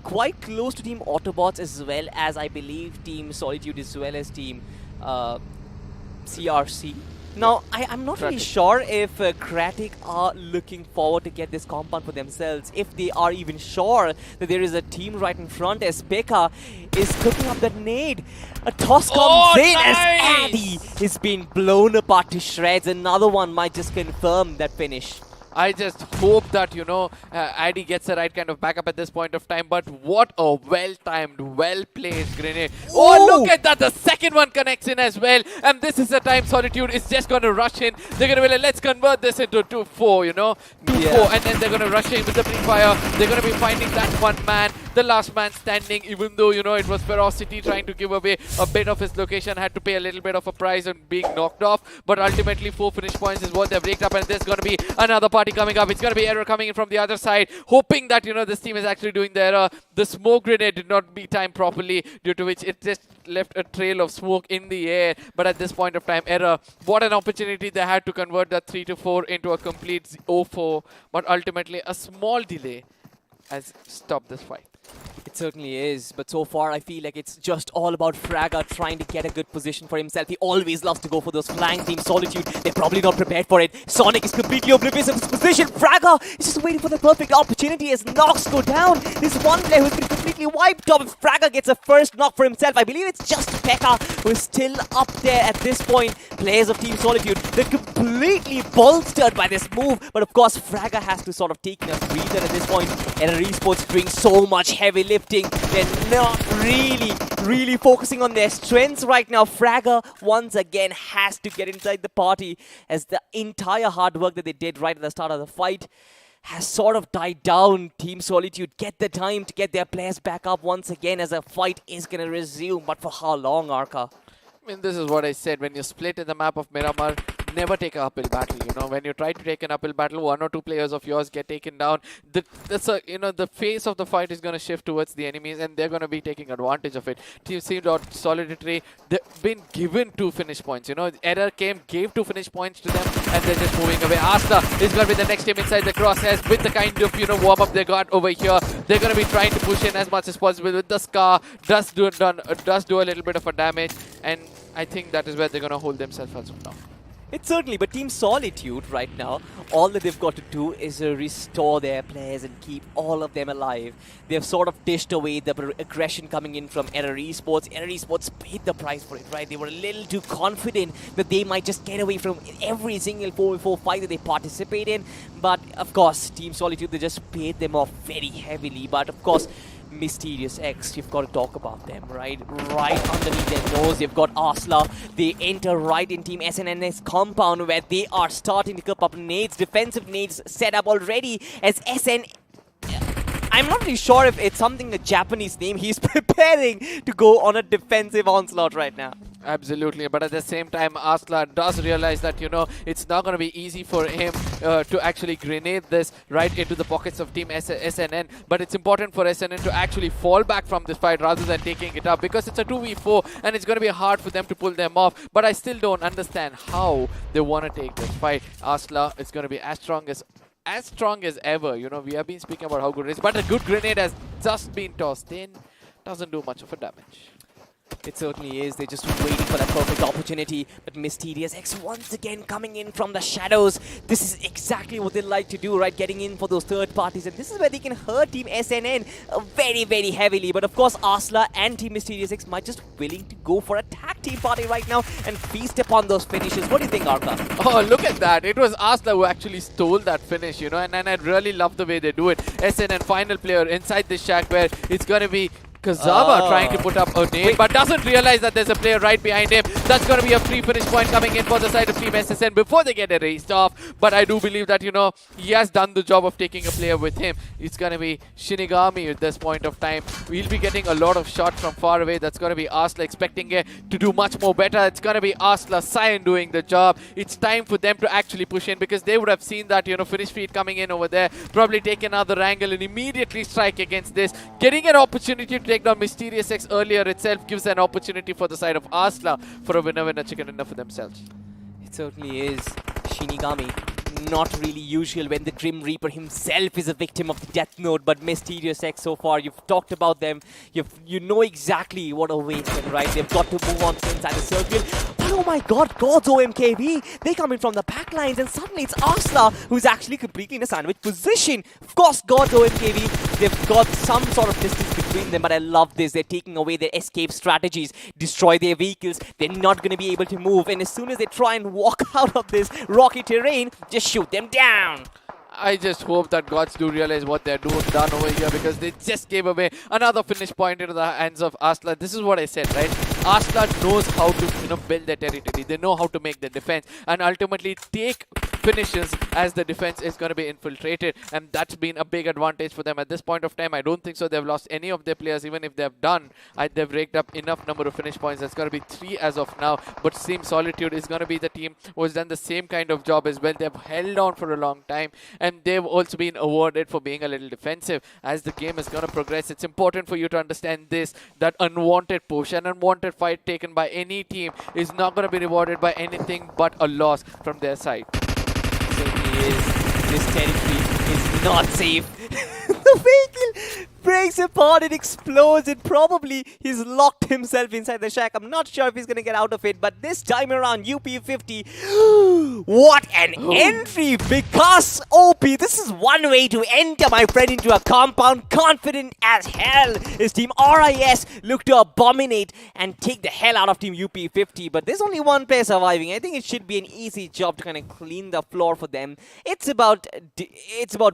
Quite close to Team Autobots as well as, I believe, Team Solitude as well as Team CRC. Now, I'm not really sure if Kratic are looking forward to get this compound for themselves, if they are even sure that there is a team right in front as Pekka is cooking up that nade. A toss comes in as Addy is being blown apart to shreds. Another one might just confirm that finish. I just hope that, you know, Addy gets the right kind of backup at this point of time. But what a well-timed, well-placed grenade. Oh, look at that. The second one connects in as well. And this is the time Solitude is just going to rush in. They're going to be like, let's convert this into 2-4, you know. 2-4. And then they're going to rush in with the pre-fire. They're going to be finding that one man, the last man standing, even though, you know, it was Ferocity trying to give away a bit of his location, had to pay a little bit of a price on being knocked off. But ultimately, 4 finish points is what they've raked up. And there's going to be another party coming up. It's going to be Error coming in from the other side, hoping that, you know, this team is actually doing the error. The smoke grenade did not be timed properly, due to which it just left a trail of smoke in the air. But at this point of time, Error, what an opportunity they had to convert that 3-4 into a complete 0-4. But ultimately, a small delay has stopped this fight. It certainly is, but so far I feel like it's just all about Fragga trying to get a good position for himself. He always loves to go for those flank Team Solitude. They're probably not prepared for it. Sonic is completely oblivious of his position. Fragga is just waiting for the perfect opportunity as knocks go down. This one player who's been completely wiped off. If Fragga gets a first knock for himself, I believe it's just Pekka who is still up there at this point. Players of Team Solitude, they're completely bolstered by this move, but of course Fragga has to sort of take a breather at this point. Error Esports doing so much heavy lifting. They're not really focusing on their strengths right now. Fragga once again has to get inside the party as the entire hard work that they did right at the start of the fight has sort of died down. Team Solitude get the time to get their players back up once again as the fight is going to resume. But for how long, Arca? I mean, this is what I said. When you split in the map of Miramar, never take an uphill battle. You know, when you try to take an uphill battle, 1 or 2 players of yours get taken down. The face of the fight is going to shift towards the enemies, and they're going to be taking advantage of it. Team Solitary, they've been given 2 finish points. You know, Error gave 2 finish points to them, and they're just moving away. Asta is going to be the next team inside the crosshairs with the kind of, you know, warm up they got over here. They're going to be trying to push in as much as possible with the Scar. Does do a little bit of a damage, and I think that is where they're going to hold themselves as of now. It's certainly, but Team Solitude right now, all that they've got to do is restore their players and keep all of them alive. They've sort of dished away the aggression coming in from Error Esports. Error Esports paid the price for it, right? They were a little too confident that they might just get away from every single 4v4 fight that they participate in. But of course, Team Solitude, they just paid them off very heavily. But of course, Mysterious X, you've got to talk about them, right? Right underneath their nose, you've got Arsla. They enter right in Team SNN's compound where they are starting to cook up nades, defensive nades set up already as SN... I'm not really sure if it's something the Japanese name. He's preparing to go on a defensive onslaught right now. Absolutely, but at the same time, Asla does realize that, you know, it's not going to be easy for him to actually grenade this right into the pockets of Team SNN. But it's important for SNN to actually fall back from this fight rather than taking it up, because it's a 2v4 and it's going to be hard for them to pull them off. But I still don't understand how they want to take this fight. Asla is going to be as strong as ever. You know, we have been speaking about how good it is, but a good grenade has just been tossed in. Doesn't do much of a damage. It certainly is. They're just waiting for that perfect opportunity. But Mysterious X once again coming in from the shadows. This is exactly what they like to do, right? Getting in for those third parties. And this is where they can hurt Team SNN very, very heavily. But of course, Arsla and Team Mysterious X might just willing to go for a tag team party right now and feast upon those finishes. What do you think, Arka? Oh, look at that. It was Arsla who actually stole that finish, you know, and I really love the way they do it. SNN final player inside this shack where it's going to be Kazama trying to put up a nade, but doesn't realize that there's a player right behind him. That's going to be a free finish point coming in for the side of Team SSN before they get erased off. But I do believe that, you know, he has done the job of taking a player with him. It's going to be Shinigami at this point of time. We'll be getting a lot of shots from far away. That's going to be Arsla expecting it to do much more better. It's going to be Arsla Cyan doing the job. It's time for them to actually push in because they would have seen that, you know, finish feed coming in over there. Probably take another angle and immediately strike against this. Getting an opportunity to take down Mysterious X earlier itself gives an opportunity for the side of Arsla for a winner-winner chicken dinner for themselves. It certainly is. Shinigami, not really usual when the Grim Reaper himself is a victim of the Death Note, but Mysterious X so far, you've talked about them, you know exactly what awaits them, right? They've got to move on to inside the circle. But oh my god, God's OMKB, they come in from the back lines and suddenly it's Arsla who's actually completely in a sandwich position. Of course, God's OMKB, they've got some sort of distance between them, but I love this. They're taking away their escape strategies, destroy their vehicles. They're not going to be able to move, and as soon as they try and walk out of this rocky terrain, just shoot them down. I just hope that gods do realize what they're done over here because they just gave away another finish point into the hands of Arsla. This is what I said, right? Arsla knows how to, you know, build their territory. They know how to make the defense and ultimately take finishes as the defense is going to be infiltrated, and that's been a big advantage for them at this point of time. I don't think so they've lost any of their players. Even if they've done, they've raked up enough number of finish points. That's going to be 3 as of now, but Team Solitude is going to be the team who has done the same kind of job as well. They've held on for a long time, and they've also been awarded for being a little defensive. As the game is going to progress, it's important for you to understand this, that unwanted push and unwanted fight taken by any team is not going to be rewarded by anything but a loss from their side. Certainly is. This territory is not safe. The vehicle breaks apart, it explodes, and probably he's locked himself inside the shack. I'm not sure if he's going to get out of it, but this time around, UP50, what an entry, because OP, this is one way to enter, my friend, into a compound, confident as hell. His team RIS look to abominate and take the hell out of team UP50, but there's only one player surviving. I think it should be an easy job to kind of clean the floor for them. It's about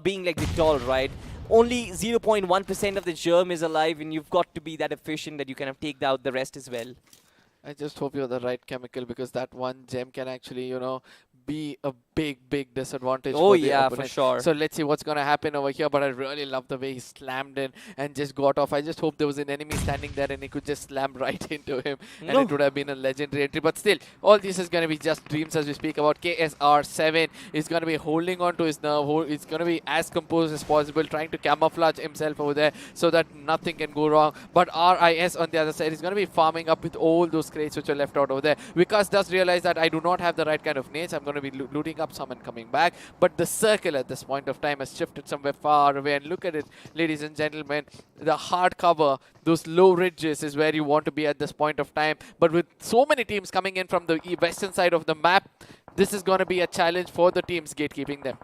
being like the doll, right? Only 0.1% of the germ is alive, and you've got to be that efficient that you kind of take out the rest as well. I just hope you're the right chemical because that one gem can actually, you know, be a big disadvantage. Oh for the yeah, opponent. for sure. So let's see what's going to happen over here, but I really love the way he slammed in and just got off. I just hope there was an enemy standing there and he could just slam right into him, and it would have been a legendary entry. But still, all this is going to be just dreams as we speak about. KSR7 is going to be holding on to his nerve. It's going to be as composed as possible, trying to camouflage himself over there so that nothing can go wrong. But RIS on the other side is going to be farming up with all those crates which are left out over there. Vikas does realize that I do not have the right kind of nades. I'm going to be looting up some and coming back. But the circle at this point of time has shifted somewhere far away. And look at it, ladies and gentlemen. The hard cover, those low ridges is where you want to be at this point of time. But with so many teams coming in from the western side of the map, this is going to be a challenge for the teams gatekeeping them.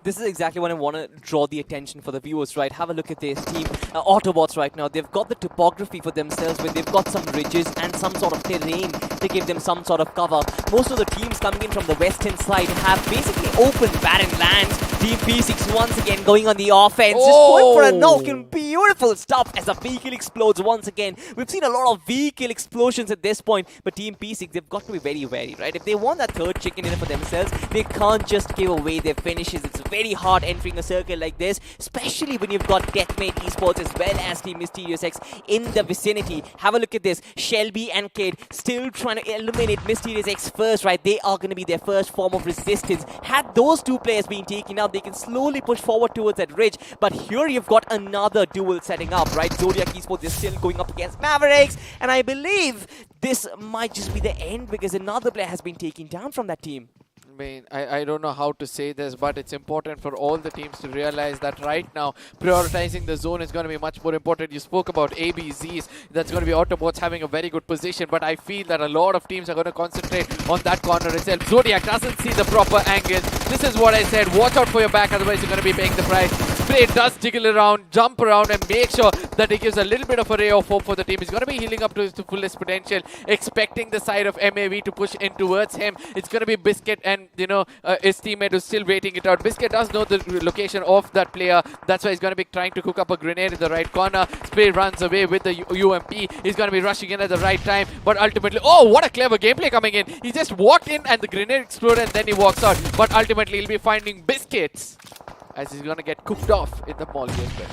This is exactly what I want to draw the attention for the viewers, right? Have a look at this team, Autobots right now. They've got the topography for themselves where they've got some ridges and some sort of terrain to give them some sort of cover. Most of the teams coming in from the western side have basically open barren lands. Team P6 once again going on the offense, just going for a knock, and beautiful stuff as the vehicle explodes once again. We've seen a lot of vehicle explosions at this point, but Team P6, they've got to be very wary, right? If they want that third chicken dinner for themselves, they can't just give away their finishes. It's very hard entering a circle like this, especially when you've got Deathmate Esports as well as Team Mysterious X in the vicinity. Have a look at this. Shelby and Kid still trying to eliminate Mysterious X first, right? They are going to be their first form of resistance. Had those two players been taken out, they can slowly push forward towards that ridge. But here you've got another duel setting up, right? Zodiac Esports is still going up against Mavericks, and I believe this might just be the end because another player has been taken down from that team. mean, I don't know how to say this, but it's important for all the teams to realize that right now, prioritizing the zone is going to be much more important. You spoke about ABZs. That's going to be Autobots having a very good position, but I feel that a lot of teams are going to concentrate on that corner itself. Zodiac doesn't see the proper angle. This is what I said. Watch out for your back, otherwise you're going to be paying the price. Spray does jiggle around, jump around, and make sure that he gives a little bit of a ray of hope for the team. He's going to be healing up to his fullest potential, expecting the side of MAV to push in towards him. It's going to be Biscuit and, his teammate who's still waiting it out. Biscuit does know the location of that player. That's why he's going to be trying to cook up a grenade in the right corner. Spray runs away with the UMP. He's going to be rushing in at the right time, but ultimately, oh, what a clever gameplay coming in. He just walked in and the grenade exploded and then he walks out. But ultimately, he'll be finding Biscuits as he's going to get cooked off in the molly as well.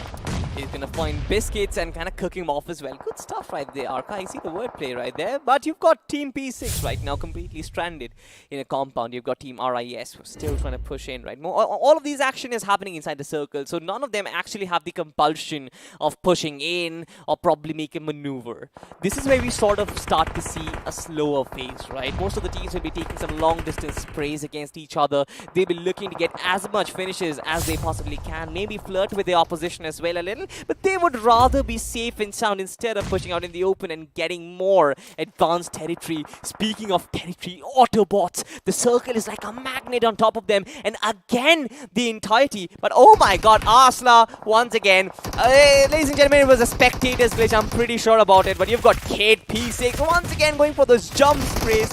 He's going to find Biscuits and kind of cook him off as well. Good stuff right there, Arca. I see the wordplay right there. But you've got Team P6 right now completely stranded in a compound. You've got Team RIS who's still trying to push in, right? All of these action is happening inside the circle. So none of them actually have the compulsion of pushing in or probably make a maneuver. This is where we sort of start to see a slower phase, right? Most of the teams will be taking some long distance sprays against each other. They'll be looking to get as much finishes as they possibly can. Maybe flirt with the opposition as well a little. But they would rather be safe and sound instead of pushing out in the open and getting more advanced territory. Speaking of territory, Autobots, the circle is like a magnet on top of them. And again, the entirety. But oh my god, Arsla, once again. Ladies and gentlemen, it was a spectator's glitch. I'm pretty sure about it. But you've got Kate P6 once again going for those jump sprays.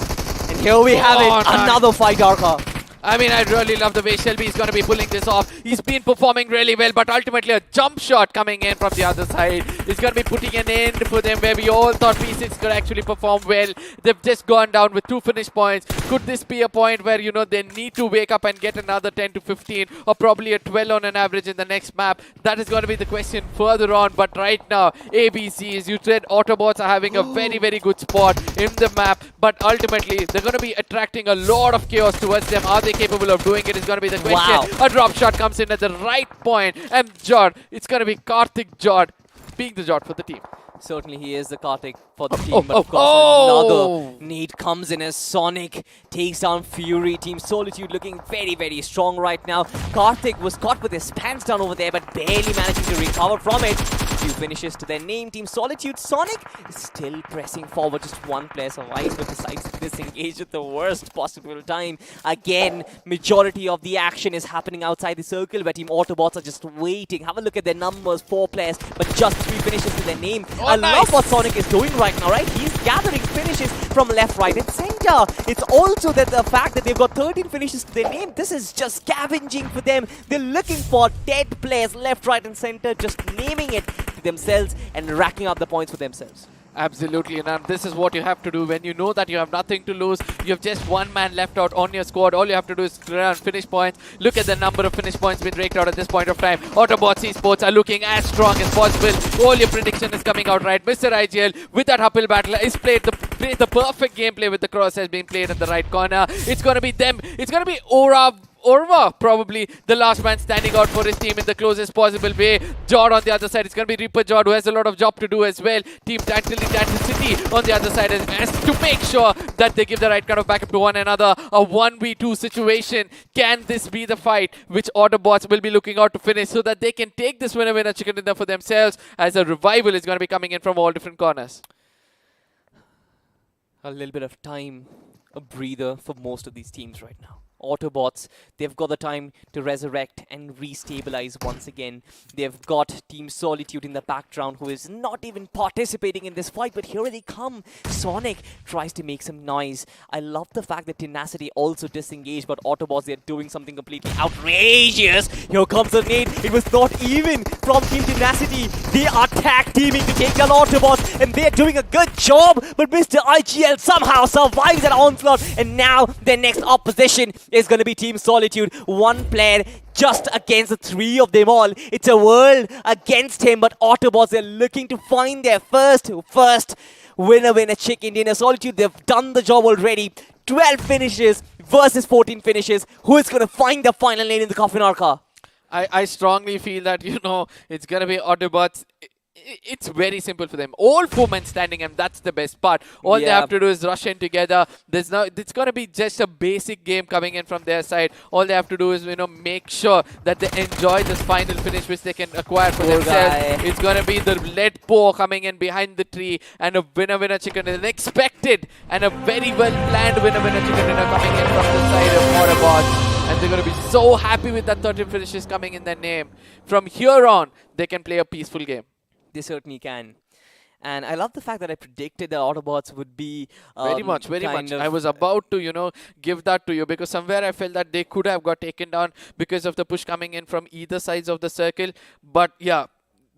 And here we have it, another fight, Arca. I mean, I really love the way Shelby is going to be pulling this off. He's been performing really well, but ultimately a jump shot coming in from the other side is going to be putting an end for them where we all thought P6 could actually perform well. They've just gone down with 2 finish points. Could this be a point where, they need to wake up and get another 10 to 15 or probably a 12 on an average in the next map? That is going to be the question further on. But right now, ABCs, you said Autobots are having a very, very good spot in the map, but ultimately they're going to be attracting a lot of chaos towards them. Are they capable of doing it is going to be the question. Wow. A drop shot comes in at the right point, and Jod, it's going to be Karthik Jod being the Jod for the team. Certainly he is the Karthik for the team, but of course another nade comes in as Sonic takes down Fury. Team Solitude looking very, very strong right now. Karthik was caught with his pants down over there, but barely managing to recover from it. Few finishes to their name. Team Solitude, Sonic is still pressing forward. Just one player survives, but decides to disengage at the worst possible time. Again, majority of the action is happening outside the circle where Team Autobots are just waiting. Have a look at their numbers, 4 players, but just 3 finishes to their name. I love what Sonic is doing right now, right? He's gathering finishes from left, right, and center. It's also that the fact that they've got 13 finishes to their name. This is just scavenging for them. They're looking for dead players left, right, and center, just naming it to themselves and racking up the points for themselves. Absolutely, and this is what you have to do when you know that you have nothing to lose. You have just one man left out on your squad. All you have to do is clear out finish points. Look at the number of finish points being raked out at this point of time. Autobots esports are looking as strong as possible. All your prediction is coming out right. Mr. IGL with that uphill battle is played the perfect gameplay with the cross has been played in the right corner. It's going to be them. It's going to be Orva, probably the last man standing out for his team in the closest possible way. Jod on the other side. It's going to be Reaper Jod, who has a lot of job to do as well. Team Tantality on the other side has to make sure that they give the right kind of backup to one another. A 1v2 situation. Can this be the fight which Autobots will be looking out to finish so that they can take this winner chicken dinner for themselves, as a revival is going to be coming in from all different corners? A little bit of time, a breather for most of these teams right now. Autobots, they've got the time to resurrect and restabilize once again. They've got Team Solitude in the background who is not even participating in this fight, but here they come. Sonic tries to make some noise. I love the fact that Tenacity also disengaged, but Autobots, they're doing something completely outrageous. Here comes a nade. It was not even from Team Tenacity. They are tag teaming to take down Autobots, and they're doing a good job, but Mr. IGL somehow survives that onslaught, and now their next opposition is going to be Team Solitude. One player just against the 3 of them all. It's a world against him, but Autobots are looking to find their first winner chicken dinner. Solitude, they've done the job already. 12 finishes versus 14 finishes. Who is going to find the final lane in the coffin, Arca? I strongly feel that, it's going to be Autobots. it's very simple for them. All 4 men standing, and that's the best part. All they have to do is rush in together. It's going to be just a basic game coming in from their side. All they have to do is, make sure that they enjoy this final finish, which they can acquire for themselves. It's going to be the lead pour coming in behind the tree, and a winner chicken, an expected and a very well planned winner chicken dinner coming in from the side of Autobots. And they're going to be so happy with that 13 finishes coming in their name. From here on, they can play a peaceful game. They certainly can. And I love the fact that I predicted the Autobots would be very much. I was about to, give that to you, because somewhere I felt that they could have got taken down because of the push coming in from either sides of the circle. But yeah,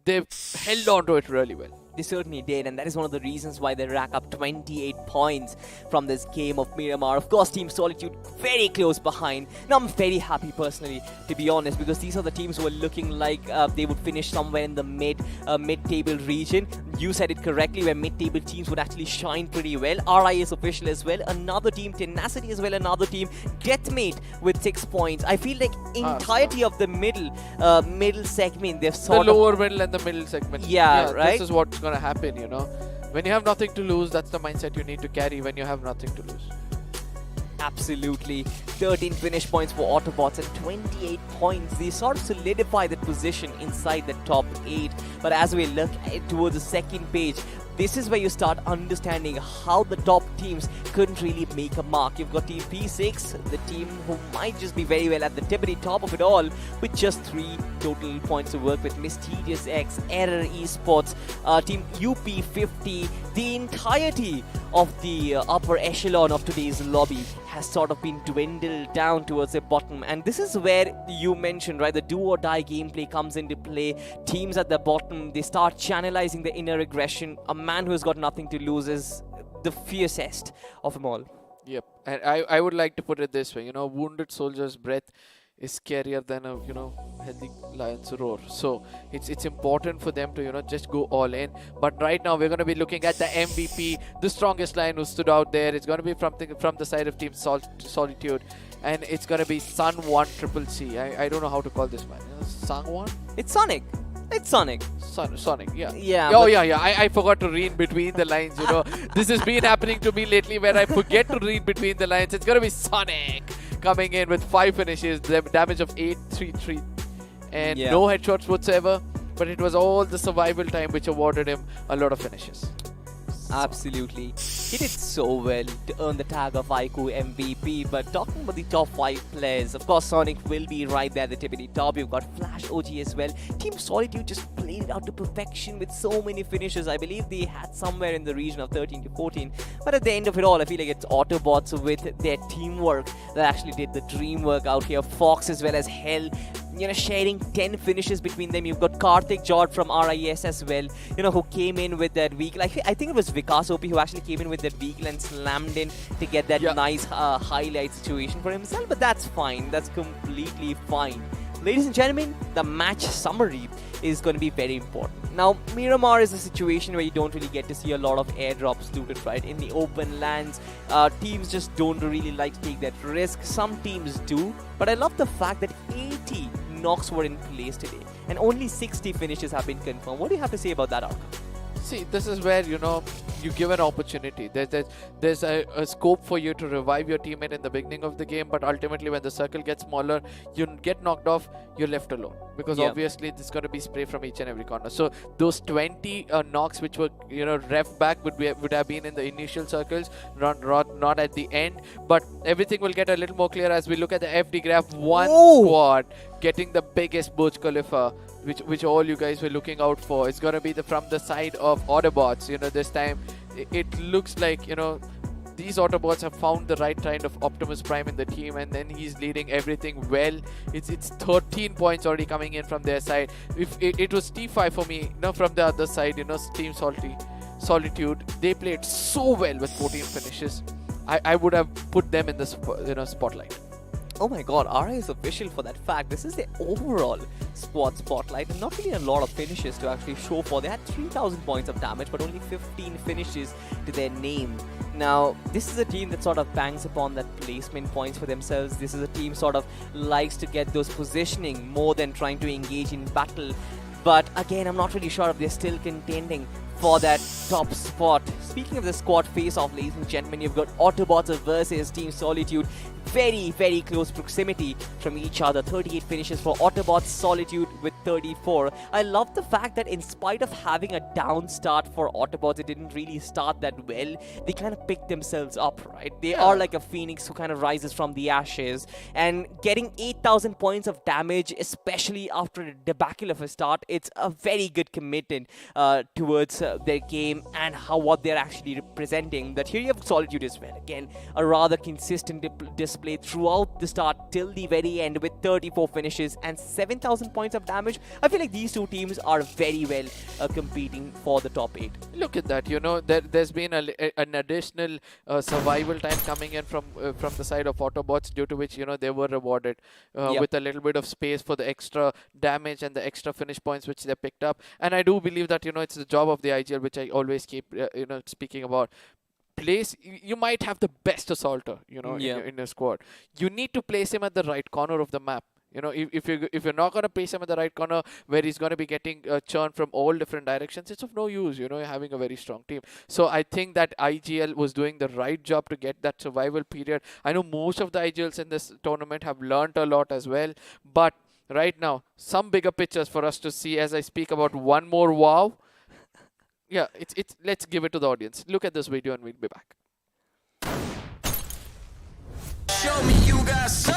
they've held on to it really well. They certainly did, and that is one of the reasons why they rack up 28 points from this game of Miramar. Of course, Team Solitude very close behind. Now, I'm very happy personally, to be honest, because these are the teams who are looking like they would finish somewhere in the mid-table region. You said it correctly, where mid-table teams would actually shine pretty well. RI is official as well. Another team, Tenacity as well. Another team, Deathmate with 6 points. I feel like entirety of the middle segment, they've sort the lower middle and the middle segment. Yeah, right. This is what's going to happen, When you have nothing to lose, that's the mindset you need to carry when you have nothing to lose. Absolutely. 13 finish points for Autobots and 28 points. They sort of solidify that position inside the top 8. But as we look towards the second page, this is where you start understanding how the top teams couldn't really make a mark. You've got Team P6, the team who might just be very well at the tippity top of it all, with just 3 total points to work with. Mysterious X, Error Esports, Team UP50, the entirety of the upper echelon of today's lobby has sort of been dwindled down towards the bottom. And this is where you mentioned, right, the do or die gameplay comes into play. Teams at the bottom, they start channelizing the inner aggression. A man who has got nothing to lose is the fiercest of them all. Yep. And I would like to put it this way, wounded soldier's breath is scarier than a healthy lion's roar. So it's important for them to just go all in. But right now we're going to be looking at the MVP, the strongest lion who stood out there. It's going to be from the side of Team Solitude, and it's going to be Sun1CCC. I don't know how to call this man. Sun1? It's Sonic. It's Sonic. Sonic, yeah. Yeah. Oh, yeah. I forgot to read between the lines, This has been happening to me lately, where I forget to read between the lines. It's going to be Sonic coming in with 5 finishes, damage of 833, and no headshots whatsoever. But it was all the survival time which awarded him a lot of finishes. Absolutely. He did so well to earn the tag of iQOO MVP. But talking about the top 5 players, of course, Sonic will be right there at the tippity top. You've got Flash OG as well. Team Solitude just played it out to perfection with so many finishes. I believe they had somewhere in the region of 13 to 14. But at the end of it all, I feel like it's Autobots with their teamwork that actually did the dream work out here. Fox as well as Hell, sharing 10 finishes between them. You've got Karthik Jord from RIS as well, who came in with that vehicle. I think it was Vikas OP who actually came in with that vehicle and slammed in to get that nice highlight situation for himself. But that's fine. That's completely fine. Ladies and gentlemen, the match summary is going to be very important. Now, Miramar is a situation where you don't really get to see a lot of airdrops looted, right? In the open lands, teams just don't really like to take that risk. Some teams do, but I love the fact that 80 knocks were in place today and only 60 finishes have been confirmed. What do you have to say about that outcome? See, this is where, you give an opportunity. There's a scope for you to revive your teammate in the beginning of the game, but ultimately when the circle gets smaller, you get knocked off, you're left alone. Because obviously there's going to be spray from each and every corner. So those 20 knocks which were, ref back would have been in the initial circles, not at the end. But everything will get a little more clear as we look at the FD graph. One squad getting the biggest Burj Khalifa, which all you guys were looking out for. It's going to be from the side of Autobots. This time it looks like, these Autobots have found the right kind of Optimus Prime in the team, and then he's leading everything well. It's 13 points already coming in from their side. If it was T5 for me, from the other side, Team Solitude, they played so well with 14 finishes. I would have put them in the spotlight. Oh my god, RI is official for that fact. This is the overall squad spotlight and not really a lot of finishes to actually show for. They had 3,000 points of damage but only 15 finishes to their name. Now, this is a team that sort of bangs upon that placement points for themselves. This is a team sort of likes to get those positioning more than trying to engage in battle. But again, I'm not really sure if they're still contending for that top spot. Speaking of the squad face-off, ladies and gentlemen, you've got Autobots versus Team Solitude. Very, very close proximity from each other. 38 finishes for Autobots, Solitude with 34. I love the fact that in spite of having a down start for Autobots, it didn't really start that well. They kind of picked themselves up, right? They are like a phoenix who kind of rises from the ashes. And getting 8,000 points of damage, especially after a debacle of a start, it's a very good commitment towards their game and what they're actually representing. That here you have Solitude as well. Again, a rather consistent display throughout the start till the very end with 34 finishes and 7,000 points of damage. I feel like these two teams are very well competing for the top 8. Look at that, there's been an additional survival time coming in from the side of Autobots, due to which, they were rewarded with a little bit of space for the extra damage and the extra finish points which they picked up. And I do believe that, it's the job of the IGL, which I always keep, speaking about. You might have the best assaulter, in your squad. You need to place him at the right corner of the map. If you're not going to place him at the right corner where he's going to be getting churn from all different directions, it's of no use, having a very strong team. So I think that IGL was doing the right job to get that survival period. I know most of the IGLs in this tournament have learnt a lot as well, but right now, some bigger pictures for us to see as I speak about one more WoW. Yeah, let's give it to the audience. Look at this video and we'll be back. Show me you got soul.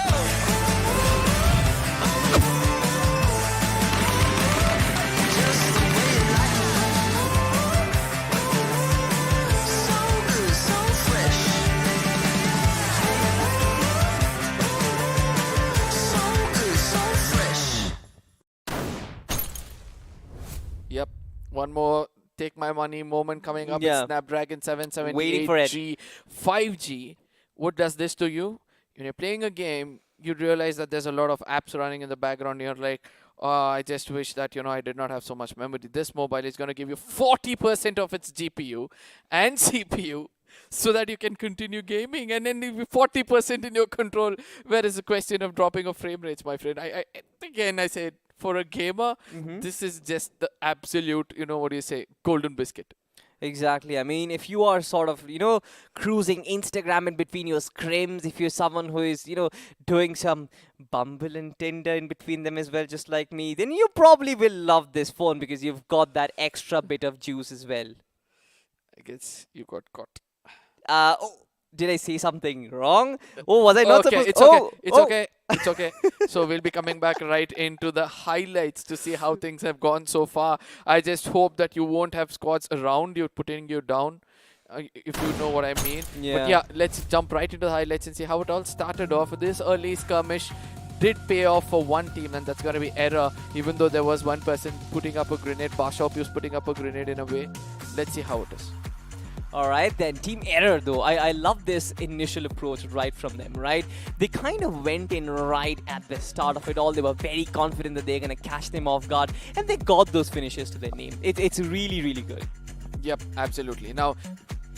Just the way you like it. So good, so fresh. So good, so fresh. Yep, one more take my money moment coming up. It's Snapdragon 778G Waiting for it. 5G. What does this to you? When you're playing a game, you realize that there's a lot of apps running in the background. You're like, oh, I just wish that, I did not have so much memory. This mobile is going to give you 40% of its GPU and CPU so that you can continue gaming, and then 40% in your control. Where is the question of dropping of frame rates, my friend? I said, for a gamer, this is just the absolute, golden biscuit. Exactly. I mean, if you are sort of, cruising Instagram in between your scrims, if you're someone who is, doing some Bumble and Tinder in between them as well, just like me, then you probably will love this phone because you've got that extra bit of juice as well. I guess you got caught. Did I say something wrong? Oh, was I not supposed to? It's okay. So we'll be coming back right into the highlights to see how things have gone so far. I just hope that you won't have squads around you putting you down, if you know what I mean. But yeah, let's jump right into the highlights and see how it all started off. This early skirmish did pay off for one team, and that's going to be Error, even though there was one person putting up a grenade. Bashop was putting up a grenade in a way. Let's see how it is. Alright then, Team Error though, I love this initial approach right from them, right? They kind of went in right at the start of it all. They were very confident that they're going to catch them off guard, and they got those finishes to their name. It's really, really good. Yep, absolutely. Now,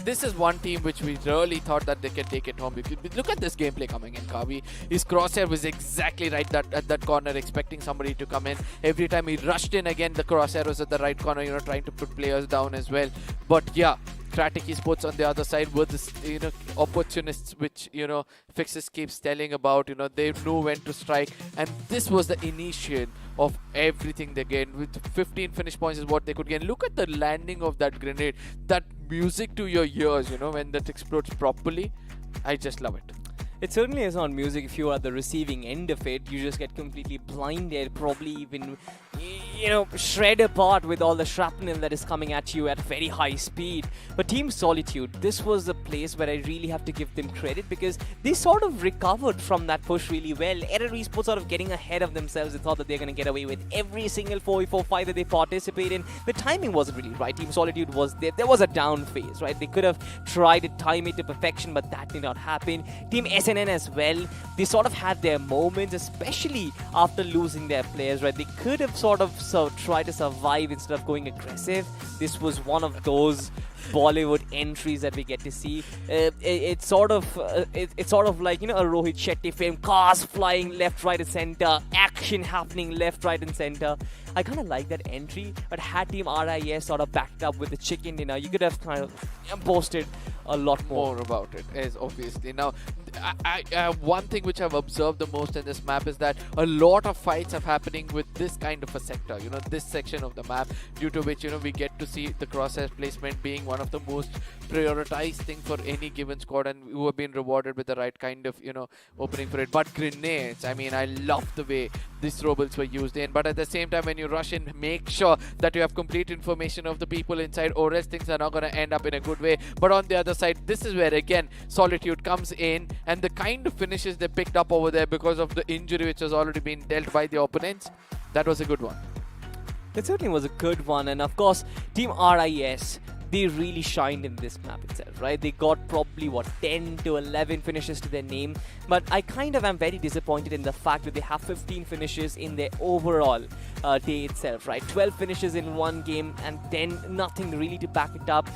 this is one team which we really thought that they could take it home. If you look at this gameplay coming in, Kavi, his crosshair was exactly right at that corner, expecting somebody to come in. Every time he rushed in again, the crosshair was at the right corner, trying to put players down as well. But yeah, Kratic Esports on the other side were this, opportunists which, Fixes keeps telling about, they knew when to strike. And this was the initial of everything they gained. With 15 finish points is what they could gain. Look at the landing of that grenade. That music to your ears, when that explodes properly. I just love it. It certainly is not music. If you are at the receiving end of it, you just get completely blinded, probably even, shred apart with all the shrapnel that is coming at you at very high speed. But Team Solitude, this was a place where I really have to give them credit because they sort of recovered from that push really well. Error Esports sort of getting ahead of themselves. They thought that they're going to get away with every single 4v4 fight that they participate in. The timing wasn't really right. Team Solitude was there. There was a down phase, right? They could have tried to time it to perfection, but that did not happen. Team SNN as well, they sort of had their moments, especially after losing their players, right? They could have sort of tried to survive instead of going aggressive. This was one of those Bollywood entries that we get to see. It's sort of like, you know, a Rohit Shetty film, cars flying left, right, and center, action happening left, right, and center. I kind of like that entry, but had Team RIS sort of backed up with the chicken dinner, you could have kind of posted a lot more about it, is obviously. Now, one thing which I've observed the most in this map is that a lot of fights are happening with this kind of a sector, you know, this section of the map, due to which, you know, we get to see the crosshair placement being one of the most prioritized thing for any given squad, and who have been rewarded with the right kind of, you know, opening for it. But grenades, I mean, I love the way these throwables were used in, but at the same time, when you rush in, make sure that you have complete information of the people inside, or else things are not going to end up in a good way. But on the other side, this is where again Solitude comes in, and the kind of finishes they picked up over there because of the injury which has already been dealt by the opponents, that was a good one. It certainly was a good one, and of course, Team RIS, they really shined in this map itself, right? They got probably, what, 10 to 11 finishes to their name, but I kind of am very disappointed in the fact that they have 15 finishes in their overall day itself, right? 12 finishes in one game, and then nothing really to back it up.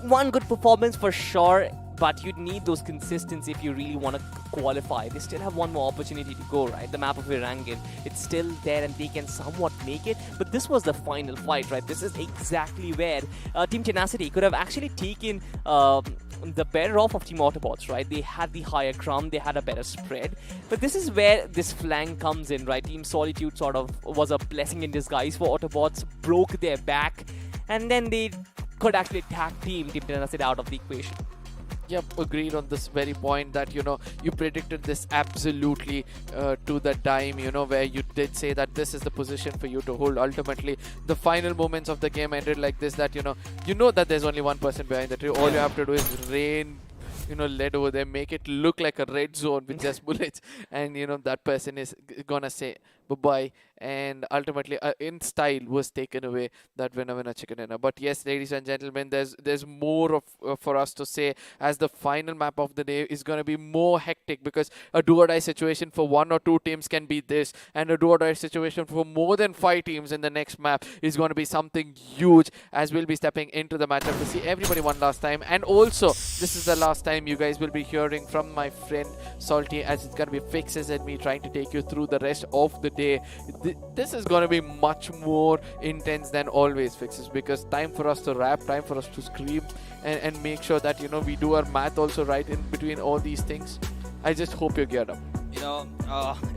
One good performance for sure, but you'd need those consistency if you really want to qualify. They still have one more opportunity to go, right? The map of Erangel, it's still there and they can somewhat make it, but this was the final fight, right? This is exactly where Team Tenacity could have actually taken the better off of Team Autobots, right? They had the higher ground, they had a better spread, but this is where this flank comes in, right? Team Solitude sort of was a blessing in disguise for Autobots, broke their back, and then they could actually tag Team Tenacity out of the equation. Yep, agreed on this very point that, you know, you predicted this absolutely to the dime, you know, where you did say that this is the position for you to hold. Ultimately, the final moments of the game ended like this, that, you know that there's only one person behind the tree. All you have to do is rain, you know, lead over there, make it look like a red zone with just bullets, and, you know, that person is gonna say bye-bye, and ultimately in style was taken away that winner chicken dinner. But yes, ladies and gentlemen, there's more of for us to say, as the final map of the day is going to be more hectic, because a do-or-die situation for one or two teams can be this, and a do-or-die situation for more than 5 teams in the next map is going to be something huge, as we'll be stepping into the matchup to see everybody one last time. And also, this is the last time you guys will be hearing from my friend Salty, as it's going to be Fixes and me trying to take you through the rest of the day. This is going to be much more intense than always, Fixes, because time for us to rap, time for us to scream, and make sure that, you know, we do our math also right in between all these things. I just hope you're geared up. You know,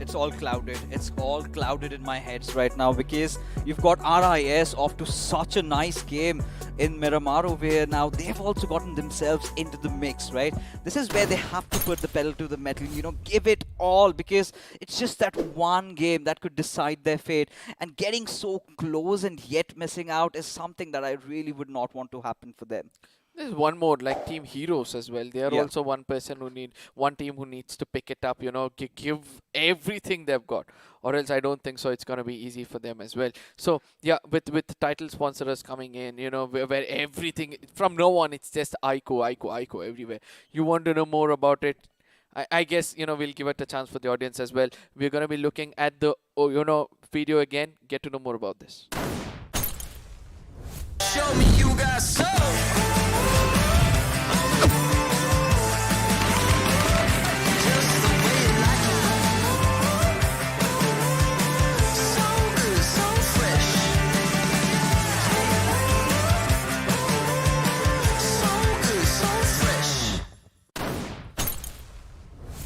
it's all clouded. It's all clouded in my heads right now, because you've got RIS off to such a nice game in Miramar over here. Now they've also gotten themselves into the mix, right? This is where they have to put the pedal to the metal, you know, give it all, because it's just that one game that could decide their fate. And getting so close and yet missing out is something that I really would not want to happen for them. There's one more, like Team Heroes as well. They are also one team who needs to pick it up, you know, give everything they've got, or else I don't think so it's going to be easy for them as well. So yeah, with title sponsors coming in, you know, where everything from now on, it's just iQOO everywhere. You want to know more about it? I guess, you know, we'll give it a chance for the audience as well. We're going to be looking at the video again. Get to know more about this. Show me you got soul.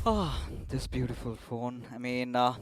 Oh, this beautiful phone. I mean, of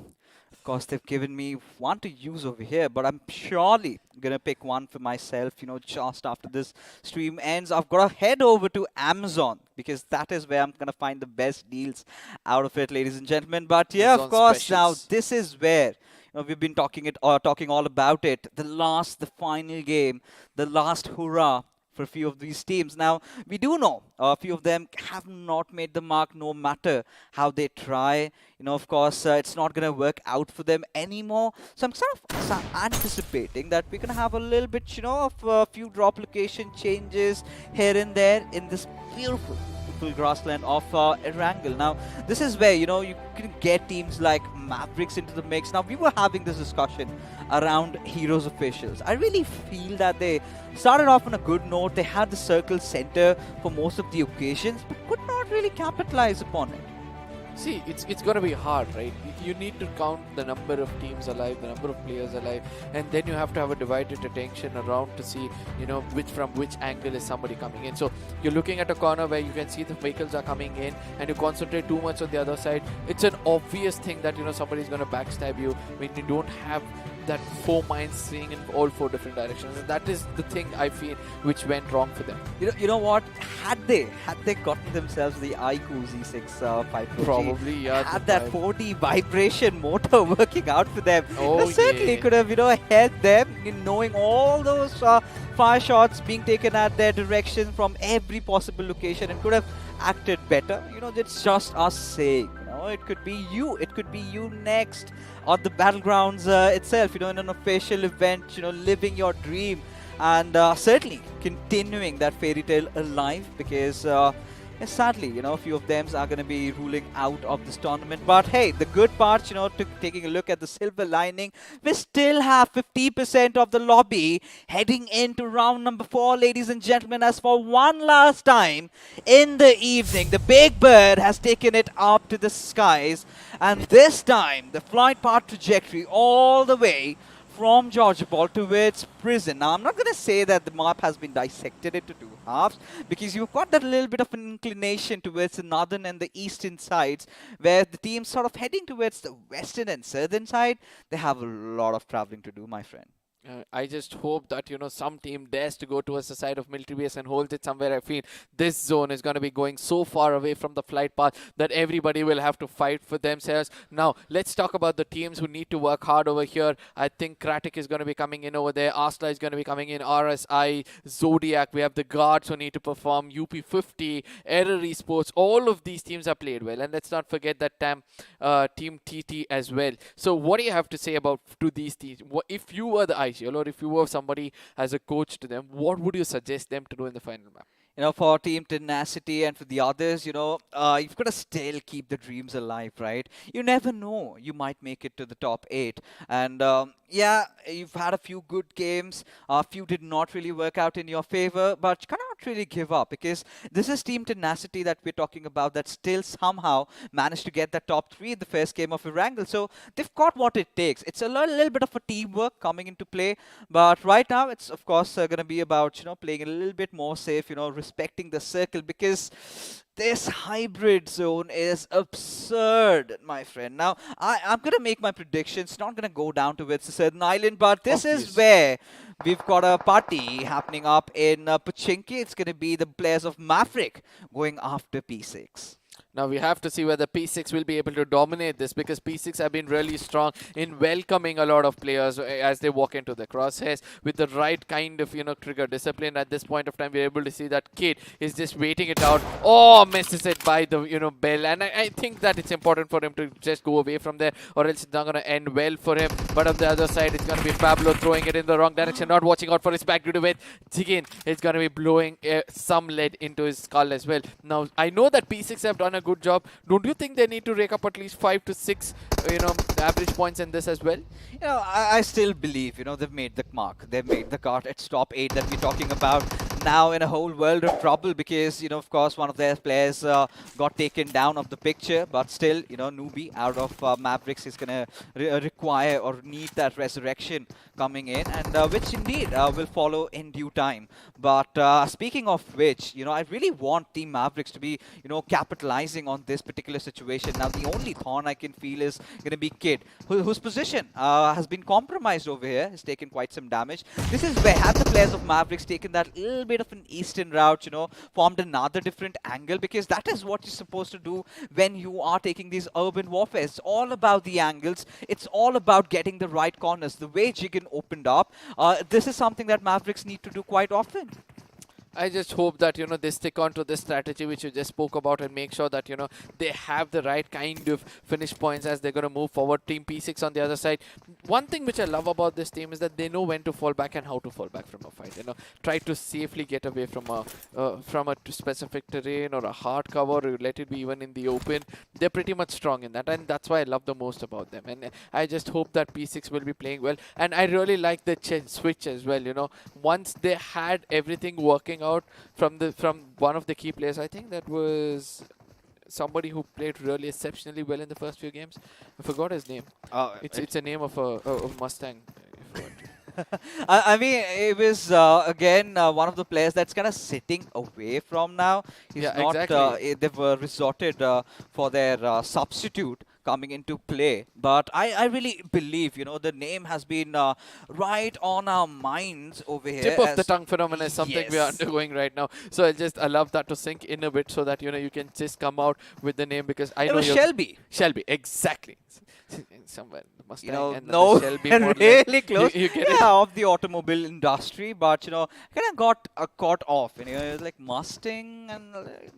course, they've given me one to use over here, but I'm surely going to pick one for myself, you know, just after this stream ends. I've got to head over to Amazon, because that is where I'm going to find the best deals out of it, ladies and gentlemen. But yeah, Amazon of course, specials. now this is where, you know, we've been talking all about it. The final game, the last hurrah for a few of these teams. Now, we do know a few of them have not made the mark, no matter how they try. You know, of course, it's not going to work out for them anymore. So I'm sort of anticipating that we're going to have a little bit, you know, of a few drop location changes here and there in this beautiful, beautiful grassland of Erangel. Now, this is where, you know, you can get teams like Mavericks into the mix. Now, we were having this discussion around Heroes officials. I really feel that they started off on a good note. They had the circle center for most of the occasions, but could not really capitalize upon it. See, it's going to be hard, right? You need to count the number of teams alive, the number of players alive, and then you have to have a divided attention around to see, you know, from which angle is somebody coming in. So you're looking at a corner where you can see the vehicles are coming in, and you concentrate too much on the other side. It's an obvious thing that, you know, somebody's going to backstab you when you don't have that 4 minds seeing in all 4 different directions. And that is the thing I feel which went wrong for them. You know what? Had they gotten themselves the iQOO Z6 540, Probably, yeah. had that 4D vibration motor working out for them, Oh, it certainly yeah. could have, you know, helped them in knowing all those fire shots being taken at their direction from every possible location, and could have acted better. You know, it's just us saying, you know, it could be you next on the battlegrounds itself, you know, in an official event, you know, living your dream, and certainly continuing that fairy tale alive, because sadly, you know, a few of them are going to be ruling out of this tournament. But hey, the good part, you know, taking a look at the silver lining, we still have 50% of the lobby heading into round number 4, ladies and gentlemen. As for one last time in the evening, the Big Bird has taken it up to the skies, and this time the flight path trajectory all the way from Georgia Ball towards prison. Now, I'm not going to say that the map has been dissected into 2 halves, because you've got that little bit of an inclination towards the northern and the eastern sides, where the teams sort of heading towards the western and southern side. They have a lot of traveling to do, my friend. I just hope that, you know, some team dares to go towards the side of military base and holds it somewhere. I feel this zone is going to be going so far away from the flight path that everybody will have to fight for themselves. Now, let's talk about the teams who need to work hard over here. I think Kratic is going to be coming in over there. Arsla is going to be coming in. RSI, Zodiac. We have the guards who need to perform. UP50, Error Esports. All of these teams are played well. And let's not forget that Team TT as well. So what do you have to say about to these teams? If you were the ICL, or if you were somebody as a coach to them, what would you suggest them to do in the final map? You know, for Team Tenacity and for the others, you know, you've got to still keep the dreams alive, right? You never know. You might make it to the top 8. And yeah, you've had a few good games. A few did not really work out in your favor, but you cannot really give up, because this is Team Tenacity that we're talking about that still somehow managed to get that top 3 in the first game of Erangel. So they've got what it takes. It's a little bit of a teamwork coming into play, but right now it's of course going to be about, you know, playing a little bit more safe, you know, respecting the circle, because this hybrid zone is absurd, my friend. Now, I'm going to make my predictions. Not going to go down towards a certain island, but this is where we've got a party happening up in Pochinki. It's going to be the players of Maverick going after P6. Now we have to see whether P6 will be able to dominate this, because P6 have been really strong in welcoming a lot of players as they walk into the crosshairs with the right kind of, you know, trigger discipline. At this point of time, we're able to see that Kid is just waiting it out. Oh, misses it by the, you know, bell. And I think that it's important for him to just go away from there, or else it's not going to end well for him. But on the other side, it's going to be Pablo throwing it in the wrong direction, not watching out for his back due to it. Again, it's going to be blowing some lead into his skull as well. Now, I know that P6 have done a good job. Don't you think they need to rake up at least 5 to 6, you know, average points in this as well? You know, I still believe, you know, they've made the mark. They've made the cut. It's top 8 that we're talking about. Now in a whole world of trouble, because, you know, of course, one of their players got taken down of the picture, but still, you know, newbie out of Mavericks is going to require or need that resurrection coming in, and which indeed will follow in due time. But speaking of which, you know, I really want Team Mavericks to be, you know, capitalizing on this particular situation. Now, the only thorn I can feel is going to be Kid, whose position has been compromised over here, has taken quite some damage. This is where, had the players of Mavericks taken that little bit of an eastern route, you know, formed another different angle, because that is what you're supposed to do when you are taking these urban warfare. It's all about the angles. It's all about getting the right corners. The way Jigen opened up, this is something that Mavericks need to do quite often. I just hope that, they stick on to this strategy which you just spoke about and make sure that, they have the right kind of finish points as they're going to move forward. Team P6 on the other side. One thing which I love about this team is that they know when to fall back and how to fall back from a fight. Try to safely get away from a specific terrain or a hard cover, or let it be even in the open. They're pretty much strong in that, and that's why I love the most about them. And I just hope that P6 will be playing well. And I really like the switch as well. Once they had everything working out from one of the key players, I think that was somebody who played really exceptionally well in the first few games. I forgot his name. It's a name of a Mustang. I mean, it was again one of the players that's kind of sitting away from now. He's not. Exactly. They've resorted for their substitute coming into play, but I really believe the name has been right on our minds over here. Tip of the tongue phenomenon is something we are Yes. undergoing right now. So I love that to sink in a bit so that you can just come out with the name, because I It know was Shelby. Shelby, exactly. Somewhere Mustang and no, the Shelby model. really close. You get Yeah, of the automobile industry, but kind of got caught off. It was like Mustang and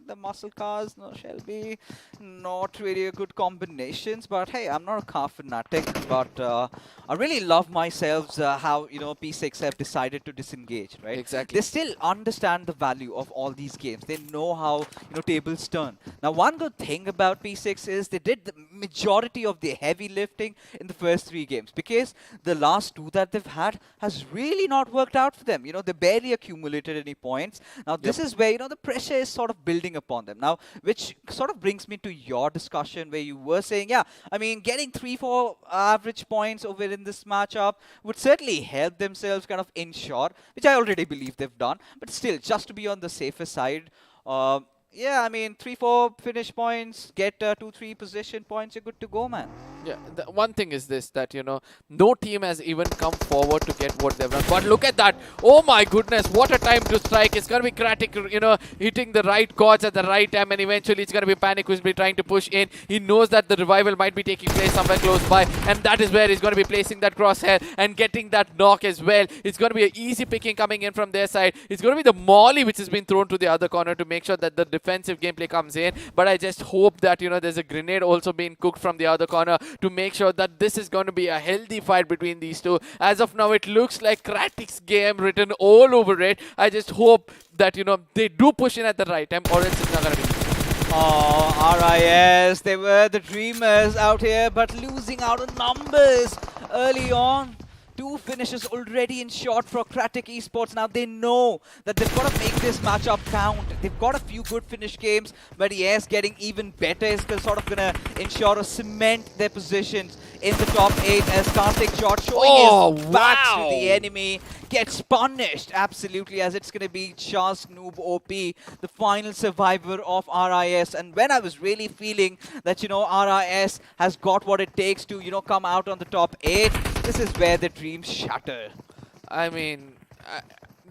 the muscle cars. No, Shelby, not really a good combinations. But hey, I'm not a car fanatic, but I really love myself how P6 have decided to disengage. Right? Exactly. They still understand the value of all these games. They know how tables turn. Now, one good thing about P6 is they did the majority of the heavy lifting in the first 3 games, because the last 2 that they've had has really not worked out for them. They barely accumulated any points. Now, this is where the pressure is sort of building upon them. Now, which sort of brings me to your discussion where you were saying, yeah, I mean, getting 3-4 average points over in this matchup would certainly help themselves kind of ensure, which I already believe they've done, but still, just to be on the safer side, yeah, I mean, 3-4 finish points, get 2-3 position points, you're good to go, man. Yeah, the one thing is this, that, no team has even come forward to get what they've done. But look at that. Oh my goodness, what a time to strike. It's going to be Kratik, hitting the right chords at the right time, and eventually it's going to be Panic who's be trying to push in. He knows that the revival might be taking place somewhere close by, and that is where he's going to be placing that crosshair and getting that knock as well. It's going to be an easy picking coming in from their side. It's going to be the molly which has been thrown to the other corner to make sure that the defensive gameplay comes in. But I just hope that, there's a grenade also being cooked from the other corner to make sure that this is going to be a healthy fight between these two. As of now, it looks like Kratik's game written all over it. I just hope that, they do push in at the right time, or else it's not going to be. Oh, RIS, they were the dreamers out here, but losing out on numbers early on. 2 finishes already in short for Kratik Esports. Now they know that they've got to make this matchup count. They've got a few good finish games, but yes, getting even better is sort of going to ensure or cement their positions in the top 8 as Karthik Shot showing his back to the enemy. Gets punished, absolutely, as it's going to be just Noob OP, the final survivor of RIS. And when I was really feeling that, RIS has got what it takes to, come out on the top 8, this is where the dreams shatter. I mean,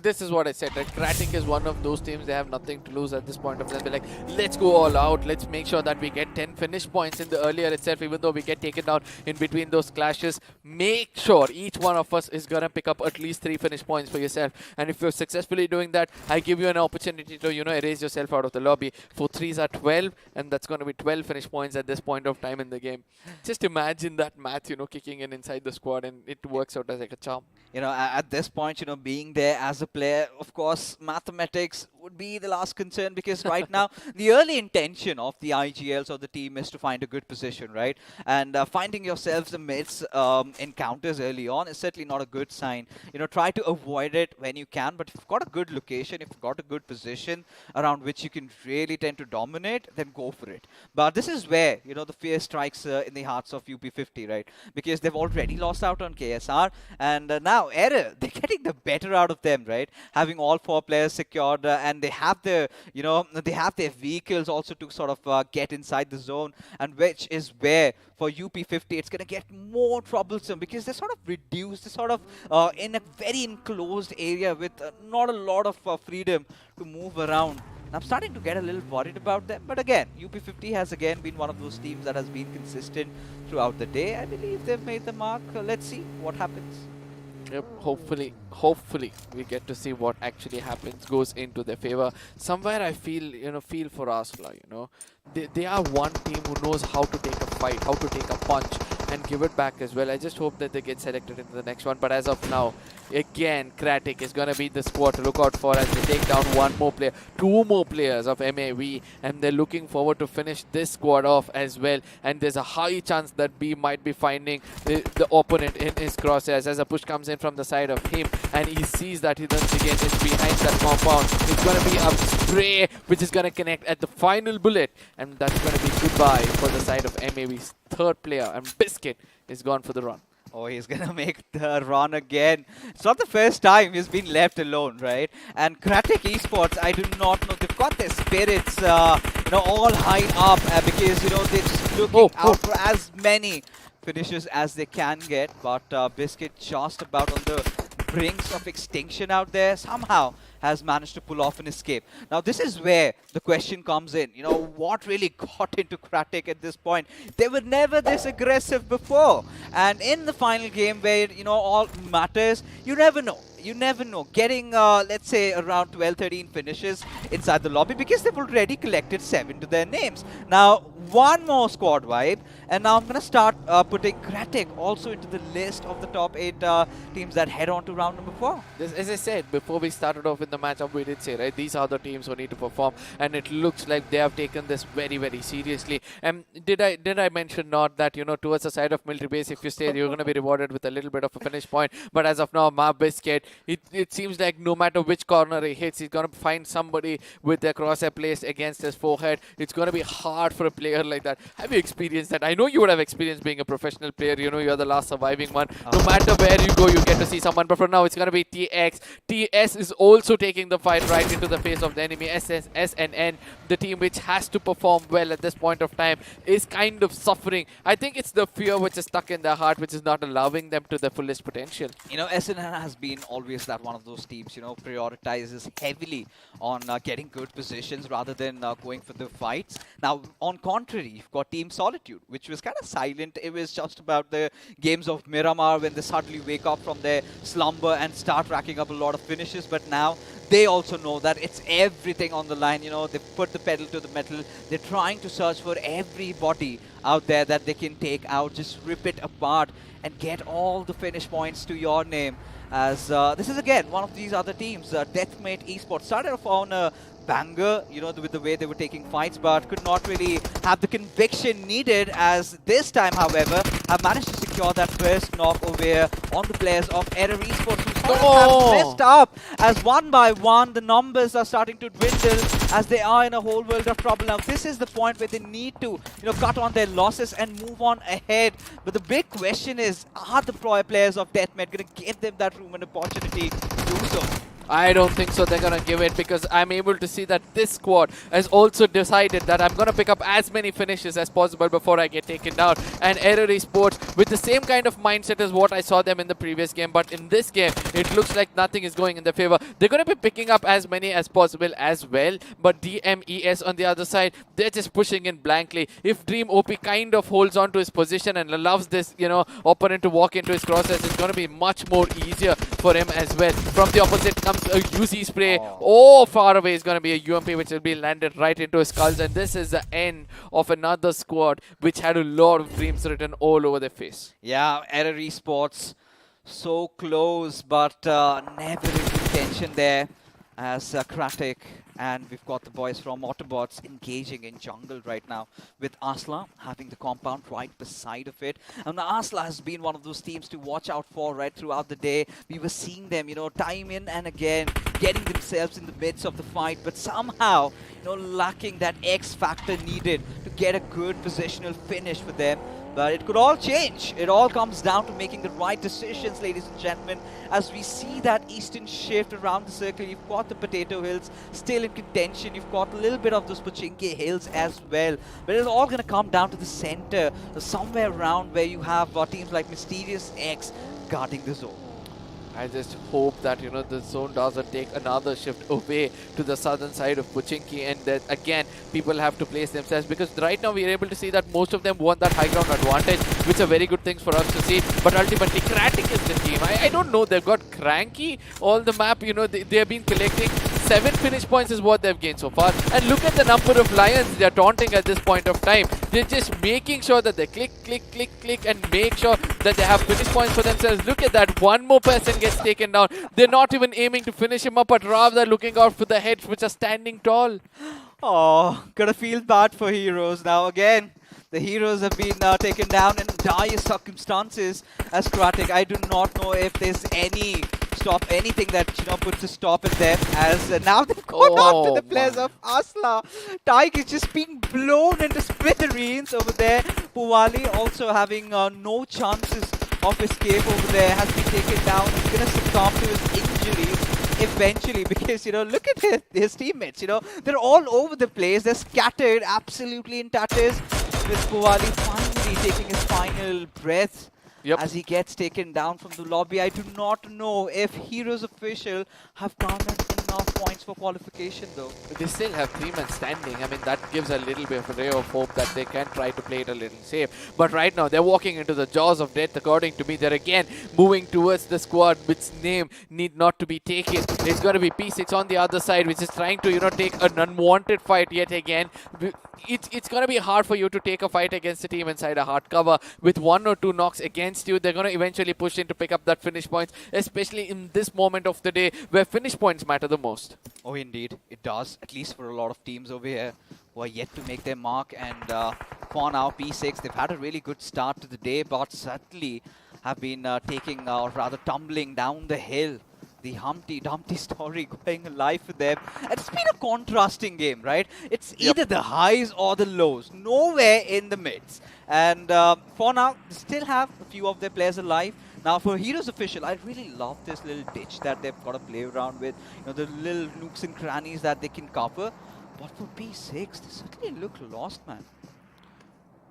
this is what I said, that Kratik is one of those teams, they have nothing to lose at this point of time. They're like, let's go all out, let's make sure that we get 10 finish points in the earlier itself, even though we get taken down in between those clashes. Make sure each one of us is going to pick up at least 3 finish points for yourself. And if you're successfully doing that, I give you an opportunity to, erase yourself out of the lobby. For 3s are 12, and that's going to be 12 finish points at this point of time in the game. Just imagine that math, kicking in inside the squad, and it works out as like a charm. At this point, being there as a player, of course, mathematics would be the last concern, because right now, the early intention of the IGLs or the team is to find a good position, right? And finding yourselves amidst encounters early on is certainly not a good sign. Try to avoid it when you can, but if you've got a good location, if you've got a good position around which you can really tend to dominate, then go for it. But this is where, the fear strikes in the hearts of UP50, right? Because they've already lost out on KSR, and now Error, they're getting the better out of them, right? Having all 4 players secured, and they have the, they have their vehicles also to sort of get inside the zone, and which is where for UP50 it's going to get more troublesome, because they're sort of reduced, they're sort of in a very enclosed area with not a lot of freedom to move around. And I'm starting to get a little worried about them, but again, UP50 has again been one of those teams that has been consistent throughout the day. I believe they've made the mark. Let's see what happens. Yep, hopefully we get to see what actually happens, goes into their favor. Somewhere I feel for Asla, they are one team who knows how to take a fight, how to take a punch and give it back as well. I just hope that they get selected into the next one. But as of now, again, Kratik is going to be the squad to look out for as they take down one more player, two more players of MAV, and they're looking forward to finish this squad off as well. And there's a high chance that B might be finding the opponent in his crosshairs as a push comes in from the side of him, and he sees that he once again is behind that compound. It's going to be a spray which is going to connect at the final bullet, and that's going to be goodbye for the side of MAV's third player, and Biscuit is gone for the run. Oh, he's going to make the run again. It's not the first time he's been left alone, right? And Kratik Esports, I do not know. They've got their spirits, all high up because, they're just looking out for as many finishes as they can get. But Biscuit just about on the brinks of extinction out there, somehow has managed to pull off an escape. Now this is where the question comes in. What really got into Kratik at this point? They were never this aggressive before. And in the final game where, all matters, you never know. You never know. Getting, let's say, around 12-13 finishes inside the lobby because they've already collected 7 to their names. Now, one more squad wipe, and now I'm going to start putting Kratik also into the list of the top 8 teams that head on to round number 4. As I said, before we started off in the matchup, we did say, right, these are the teams who need to perform, and it looks like they have taken this very, very seriously. And did I mention not that, towards the side of military base, if you stay, you're going to be rewarded with a little bit of a finish point. But as of now, Biscuit, it seems like no matter which corner he hits, he's going to find somebody with their crosshair placed against his forehead. It's going to be hard for a player like that. Have you experienced that? I know you would have experienced being a professional player. You're the last surviving one. No matter where you go, you get to see someone. But for now, it's going to be TX. TS is also taking the fight right into the face of the enemy. SNN, the team which has to perform well at this point of time, is kind of suffering. I think it's the fear which is stuck in their heart, which is not allowing them to their fullest potential. SNN has been always that one of those teams, prioritizes heavily on getting good positions rather than going for the fights. Now, on contrary, you've got Team Solitude, which was kind of silent. It was just about the games of Miramar when they suddenly wake up from their slumber and start racking up a lot of finishes. But now they also know that it's everything on the line. They've put the pedal to the metal. They're trying to search for everybody out there that they can take out, just rip it apart and get all the finish points to your name. As this is again one of these other teams, Deathmate Esports started off on a banger, with the way they were taking fights, but could not really have the conviction needed, as this time, however, have managed to secure that first knock over on the players of Error Esports, who have messed up, as one by one the numbers are starting to dwindle as they are in a whole world of trouble. Now this is the point where they need to cut on their losses and move on ahead. But the big question is, are the pro players of Deathmate going to give them that room and opportunity to do so? I don't think so they're going to give it, because I'm able to see that this squad has also decided that I'm going to pick up as many finishes as possible before I get taken down. And Error Esports, with the same kind of mindset as what I saw them in the previous game, but in this game, it looks like nothing is going in their favor. They're going to be picking up as many as possible as well, but DMES on the other side, they're just pushing in blankly. If Dream OP kind of holds on to his position and allows this, opponent to walk into his crosshairs, it's going to be much more easier for him as well. From the opposite comes a UC spray. Far away is going to be a UMP which will be landed right into his skulls, and this is the end of another squad which had a lot of dreams written all over their face. Yeah, Error Esports so close, but never in contention there as Kratik, and we've got the boys from Autobots engaging in jungle right now, with Asla having the compound right beside of it. And Asla has been one of those teams to watch out for right throughout the day. We were seeing them, time in and again, getting themselves in the midst of the fight, but somehow, lacking that X factor needed to get a good positional finish for them. But it could all change. It all comes down to making the right decisions, ladies and gentlemen. As we see that eastern shift around the circle, you've got the Potato Hills still in contention. You've got a little bit of those Pochinki Hills as well. But it's all going to come down to the center, somewhere around where you have teams like Mysterious X guarding the zone. I just hope that, the zone doesn't take another shift away to the southern side of Pochinki, and that again people have to place themselves, because right now we are able to see that most of them want that high ground advantage, which are very good things for us to see. But ultimately Kratic is the team. I don't know, they've got cranky all the map, they have been collecting 7 finish points is what they've gained so far. And look at the number of lions they're taunting at this point of time. They're just making sure that they click, and make sure that they have finish points for themselves. Look at that, one more person gets taken down. They're not even aiming to finish him up, but rather looking out for the heads, which are standing tall. Oh, gotta feel bad for Heroes now again. The Heroes have been taken down in dire circumstances as Kratic. I do not know if there's anything that puts a stop at them, as now they've gone after the players of Asla. Tyke is just being blown into smithereens over there. Puwali also having no chances of escape over there, has been taken down. He's gonna succumb to his injuries eventually, because look at his teammates. They're all over the place. They're scattered absolutely in tatters, with Puwali finally taking his final breath as he gets taken down from the lobby. I do not know if Heroes official have garnered enough points for qualification though. They still have 3 men standing. I mean, that gives a little bit of a ray of hope that they can try to play it a little safe. But right now, they're walking into the jaws of death. According to me, they're again moving towards the squad, which name need not to be taken. It's going to be P6 on the other side, which is trying to, take an unwanted fight yet again. It's going to be hard for you to take a fight against a team inside a hard cover with 1 or 2 knocks against you. They're going to eventually push in to pick up that finish points, especially in this moment of the day where finish points matter the most. Oh, indeed, it does, at least for a lot of teams over here who are yet to make their mark. And for now, P6, they've had a really good start to the day, but certainly have been taking, or rather tumbling down the hill. The Humpty Dumpty story going alive for them. And it's been a contrasting game, right? It's either the highs or the lows, nowhere in the mids. And for now, they still have a few of their players alive. Now for Heroes official, I really love this little ditch that they've got to play around with. The little nooks and crannies that they can cover. But for P6, they certainly look lost, man.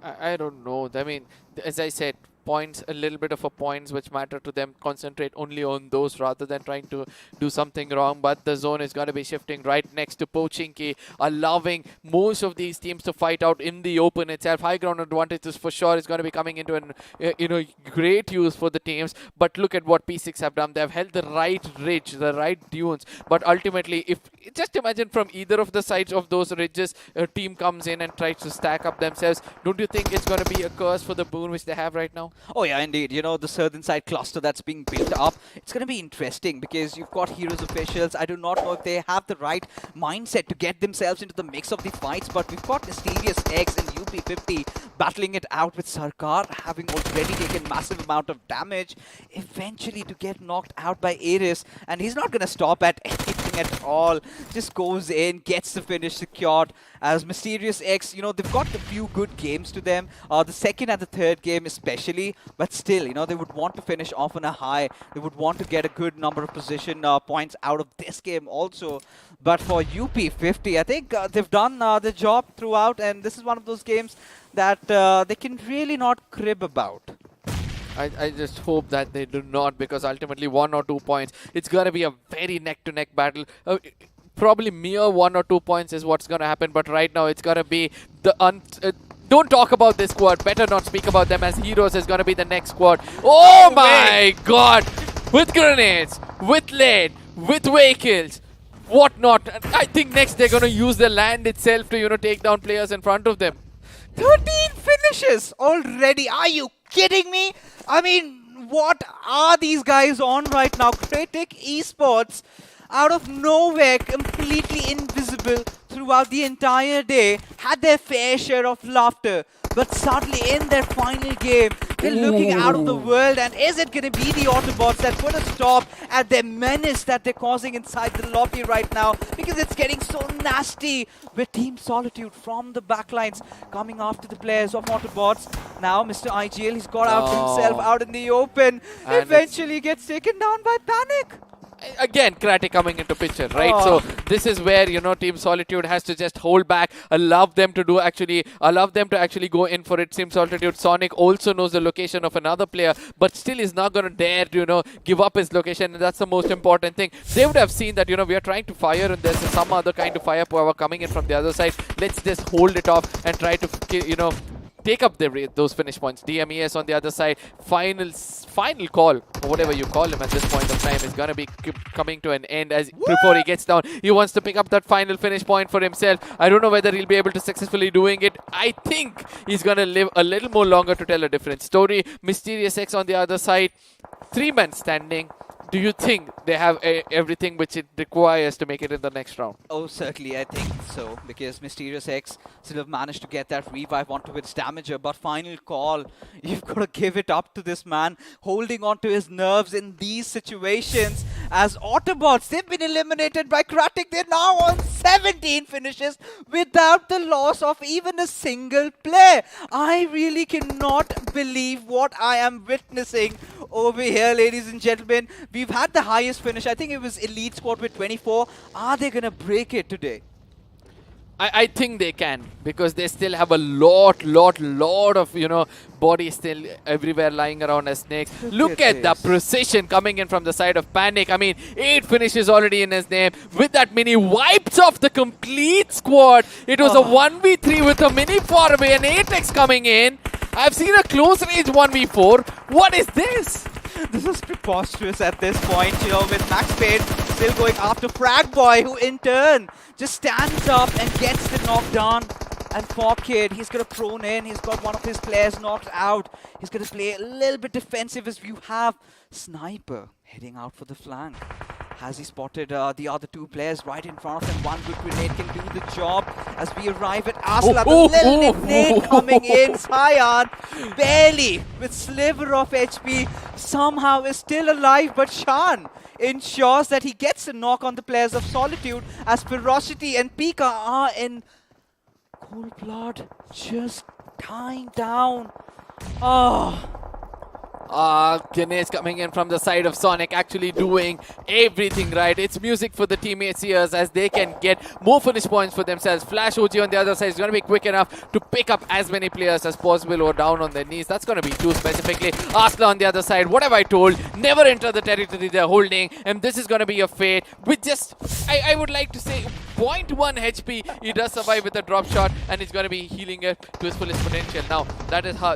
I don't know. I mean, as I said, points, a little bit of a points which matter to them, concentrate only on those rather than trying to do something wrong. But the zone is going to be shifting right next to Pochinki, allowing most of these teams to fight out in the open itself. High ground advantages for sure is going to be coming into an great use for the teams. But look at what P6 have done. They have held the right ridge, the right dunes, but ultimately, if just imagine from either of the sides of those ridges a team comes in and tries to stack up themselves, don't you think it's going to be a curse for the boon which they have right now? Oh yeah, indeed. The southern side cluster that's being built up, it's going to be interesting because you've got Heroes officials. I do not know if they have the right mindset to get themselves into the mix of the fights, but we've got Mysterious X and UP50 battling it out with Sarkar, having already taken massive amount of damage, eventually to get knocked out by Ares, and he's not going to stop at anything at all. Just goes in, gets the finish secured, as Mysterious X, they've got a few good games to them. The second and the third game especially, but still, they would want to finish off on a high. They would want to get a good number of position points out of this game also. But for UP50, I think they've done the job throughout, and this is one of those games that they can really not crib about. I just hope that they do not, because ultimately 1 or 2 points, it's going to be a very neck-to-neck battle. Probably mere 1 or 2 points is what's going to happen, but right now it's going to be the don't talk about this squad. Better not speak about them, as Heroes is going to be the next squad. Oh my god! With grenades, with lead, with vehicles, whatnot. I think next they're going to use the land itself to, take down players in front of them. 13 finishes already. Are you kidding me? I mean, what are these guys on right now? Kratic Esports, out of nowhere, completely invisible throughout the entire day, had their fair share of laughter, but suddenly in their final game, they're looking out of the world. And is it going to be the Autobots that put a stop at their menace that they're causing inside the lobby right now? Because it's getting so nasty with Team Solitude from the backlines coming after the players of Autobots. Now Mr. IGL, he's got out himself out in the open, and eventually gets taken down by Panic. Again, Kratik coming into picture, right? So this is where, you know, Team Solitude has to just hold back, allow them to actually go in for it. Team Solitude, Sonic also knows the location of another player, but still is not going to dare to, you know, give up his location, and that's the most important thing. They would have seen that, you know, we are trying to fire and there's some other kind of firepower coming in from the other side. Let's just hold it off and try to, you know, take up those finish points. DMES on the other side, final call, or whatever you call him at this point of time, is going to be coming to an end as before he gets down. He wants to pick up that final finish point for himself. I don't know whether he'll be able to successfully doing it. I think he's going to live a little more longer to tell a different story. Mysterious X on the other side, 3 men standing. Do you think they have everything which it requires to make it in the next round? Oh, certainly, I think so, because Mysterious X still have managed to get that revive onto its damager, but final call, you've got to give it up to this man, holding on to his nerves in these situations, as Autobots, they've been eliminated by Kratik. They're now on 17 finishes without the loss of even a single play. I really cannot believe what I am witnessing over here, ladies and gentlemen. We've had the highest finish. I think it was Elite Squad with 24. Are they going to break it today? I think they can, because they still have a lot of, you know, bodies still everywhere lying around as snakes. Look at the precision coming in from the side of Panic. I mean, 8 finishes already in his name. With that mini, wipes off the complete squad. It was a 1v3 with a mini far away and 8x coming in. I've seen a close range 1v4. What is this? This is preposterous at this point, you know, with Max Payne still going after Frag Boy, who in turn just stands up and gets the knockdown. And for Kid, he's going to prone in. He's got one of his players knocked out. He's going to play a little bit defensive as you have Sniper heading out for the flank. Has he spotted the other 2 players right in front of him? One good grenade can do the job as we arrive at Asla. The little nade coming in. Cyan barely with sliver of HP somehow is still alive, but Shan ensures that he gets a knock on the players of Solitude as Ferocity and Pika are in cold blood, just dying down. Ganesh coming in from the side of Sonic, actually doing everything right. It's music for the teammates' ears as they can get more finish points for themselves. Flash OG on the other side is going to be quick enough to pick up as many players as possible or down on their knees. That's going to be 2 specifically. Asla on the other side, what have I told? Never enter the territory they're holding, and this is going to be a fate with just, I would like to say, 0.1 HP. He does survive with a drop shot, and he's going to be healing it to his fullest potential. Now,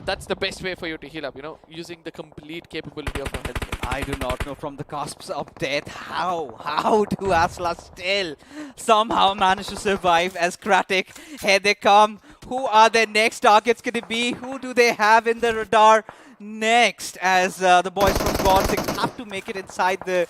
that's the best way for you to heal up, you know, using the complete capability of your health. I do not know from the cusps of death how do Asla still somehow manage to survive as Kratik. Here they come. Who are their next targets going to be? Who do they have in the radar next? As the boys from Godsing have to make it inside the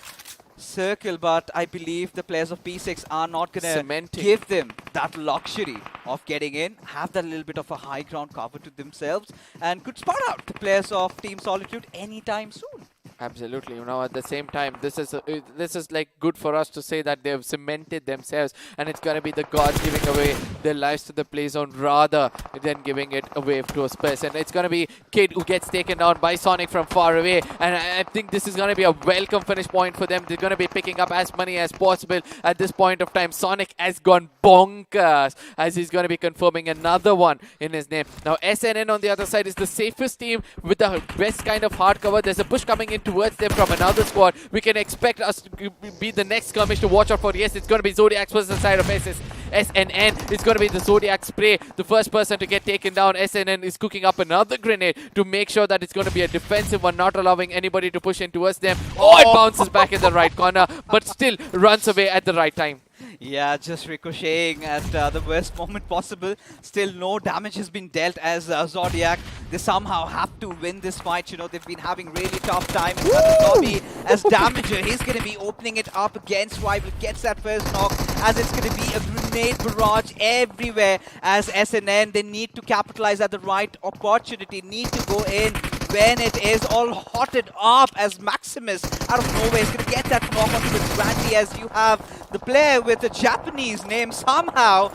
circle, but I believe the players of P6 are not going to give them that luxury of getting in, have that little bit of a high ground cover to themselves, and could spot out the players of Team Solitude anytime soon. Absolutely. You know, at the same time, this is like good for us to say that they've cemented themselves, and it's going to be the gods giving away their lives to the play zone rather than giving it away to a space. And it's going to be Kid who gets taken down by Sonic from far away, and I think this is going to be a welcome finish point for them. They're going to be picking up as many as possible at this point of time. Sonic has gone bonkers as he's going to be confirming another one in his name. Now SNN on the other side is the safest team with the best kind of hard cover. There's a push coming in towards them from another squad. We can expect us to be the next skirmish to watch out for. Yes, it's going to be Zodiac versus the side of SNN. It's going to be the Zodiac spray. The first person to get taken down. SNN is cooking up another grenade to make sure that it's going to be a defensive one, not allowing anybody to push in towards them. Oh, it bounces back in the right corner, but still runs away at the right time. Yeah, just ricocheting at the worst moment possible. Still no damage has been dealt as Zodiac. They somehow have to win this fight. You know, they've been having really tough time. As Damager, he's going to be opening it up against Rival. Gets that first knock as it's going to be a grenade barrage everywhere as SNN. They need to capitalize at the right opportunity. Need to go in when it is all hotted up as Maximus out of nowhere is going to get that knock onto the Grandy as you have the player with a Japanese name somehow,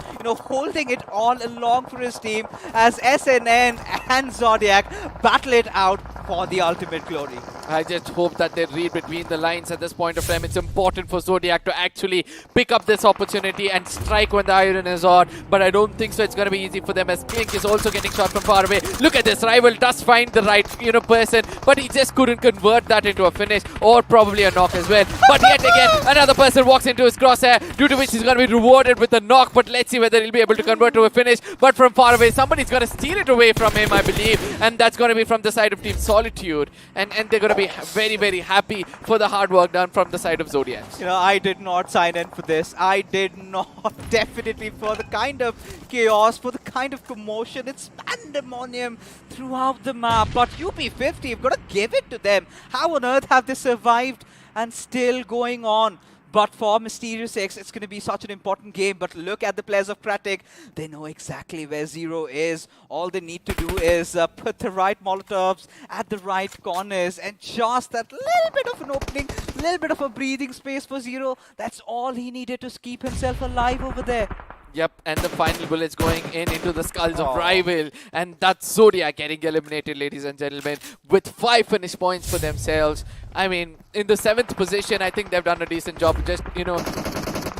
holding it all along for his team as SNN and Zodiac battle it out for the ultimate glory. I just hope that they read between the lines at this point of time. It's important for Zodiac to actually pick up this opportunity and strike when the iron is on, but I don't think so it's going to be easy for them as Klink is also getting shot from far away. Look at this, Rival does find the right person, but he just couldn't convert that into a finish or probably a knock as well. But yet again, another person walks into his crosshair, due to which he's going to be rewarded with a knock, but let's see whether he'll be able to convert to a finish. But from far away, somebody's going to steal it away from him, I believe, and that's going to be from the side of Team Solitude, and they're going to be very, very happy for the hard work done from the side of Zodiac. I did not sign in for this. I did not. Definitely for the kind of chaos, for the kind of commotion. It's pandemonium throughout the map. But UP50, you've got to give it to them. How on earth have they survived and still going on? But for Mysterious X, it's going to be such an important game. But look at the players of Kratik. They know exactly where Zero is. All they need to do is put the right Molotovs at the right corners. And just that little bit of an opening, little bit of a breathing space for Zero. That's all he needed to keep himself alive over there. Yep, and the final bullets going into the skulls of Rival. And that's Zodiac getting eliminated, ladies and gentlemen, with 5 finish points for themselves. I mean, in the 7th position, I think they've done a decent job. Just,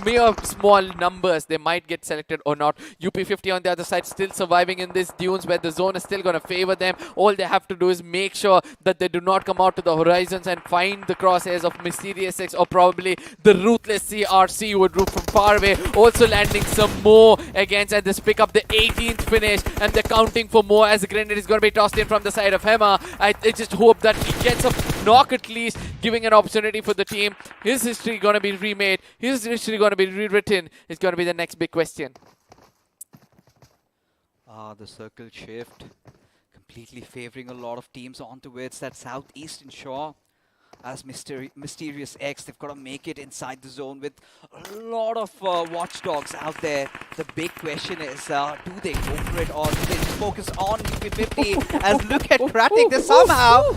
mere small numbers, they might get selected or not. UP50 on the other side still surviving in these dunes where the zone is still going to favor them. All they have to do is make sure that they do not come out to the horizons and find the crosshairs of Mysterious X or probably the ruthless CRC would root from far away. Also landing some more against, and this pick up the 18th finish, and they're counting for more as the grenade is going to be tossed in from the side of Hema. I just hope that he gets a knock at least, giving an opportunity for the team. His history going to be remade. His history going to be rewritten. It's going to be the next big question. The circle shift completely favoring a lot of teams on towards that southeastern shore. As Mysterious X, they've got to make it inside the zone with a lot of watchdogs out there. The big question is, do they go for it or do they just focus on UP50? As look at Kratik, they're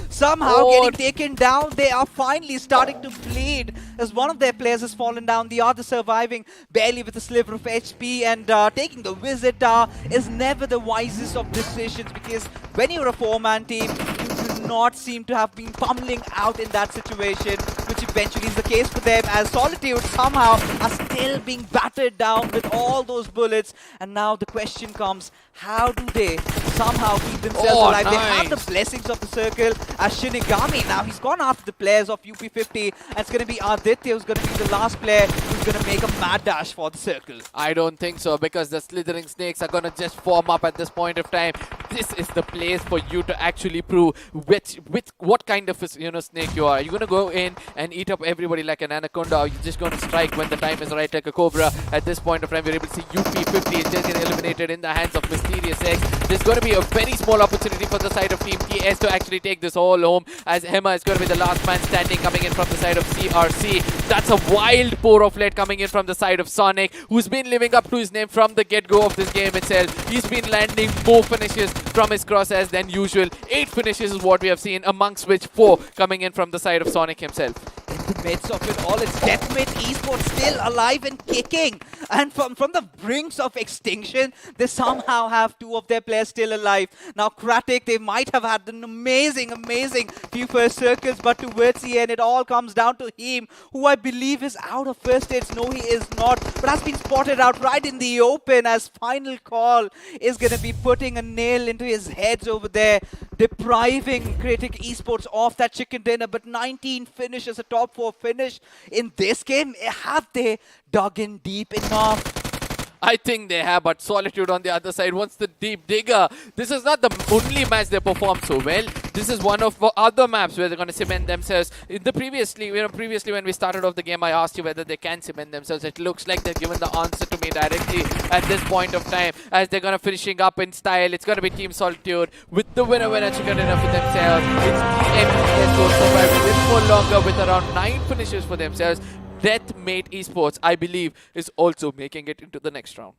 somehow getting taken down. They are finally starting to bleed as one of their players has fallen down. The other surviving barely with a sliver of HP, and taking the Wizard Tower is never the wisest of decisions, because when you're a 4-man team, you do not seem to have been pummeling out in that situation, which eventually is the case for them, as Solitude somehow are still being battered down with all those bullets. And now the question comes, how do they somehow keep themselves alive? They have the blessings of the circle as Shinigami. Now he's gone after the players of UP50, and it's going to be Aditya who's going to be the last player who's going to make a mad dash for the circle. I don't think so, because the slithering snakes are going to just form up at this point of time. This is the place for you to actually prove what kind of snake you are. You're going to go in and eat up everybody like an anaconda, or you're just going to strike when the time is right like a cobra. At this point of time, we're able to see UP50 is just getting eliminated in the hands of Mysterious X. There's going to be a very small opportunity for the side of Team TS to actually take this all home, as Hema is going to be the last man standing, coming in from the side of CRC. That's a wild pour of lead coming in from the side of Sonic, who's been living up to his name from the get-go of this game itself. He's been landing more finishes from his crosshairs than usual. 8 finishes is what we have seen, amongst which 4 coming in from the side of Sonic himself. In the midst of it all, it's Deathmate Esports still alive and kicking. And from the brinks of extinction, they somehow have 2 of their players still alive. Now Kratik, they might have had an amazing few first circles, but towards the end, it all comes down to him, who I believe is out of first aids. No, he is not, but has been spotted out right in the open, as Final Call is going to be putting a nail into his heads over there, depriving Kratik Esports of that chicken dinner. But 19 finishes, a top 4 finish in this game. Have they dug in deep enough? I think they have, but Solitude on the other side wants the deep digger. This is not the only match they performed so well. This is one of other maps where they're going to cement themselves. Previously when we started off the game, I asked you whether they can cement themselves. It looks like they've given the answer to me directly at this point of time, as they're going to finishing up in style. It's going to be Team Solitude with the winner chicken dinner for themselves. It's BMOC going to survive a little more longer with around 9 finishes for themselves. Deathmate Esports, I believe, is also making it into the next round.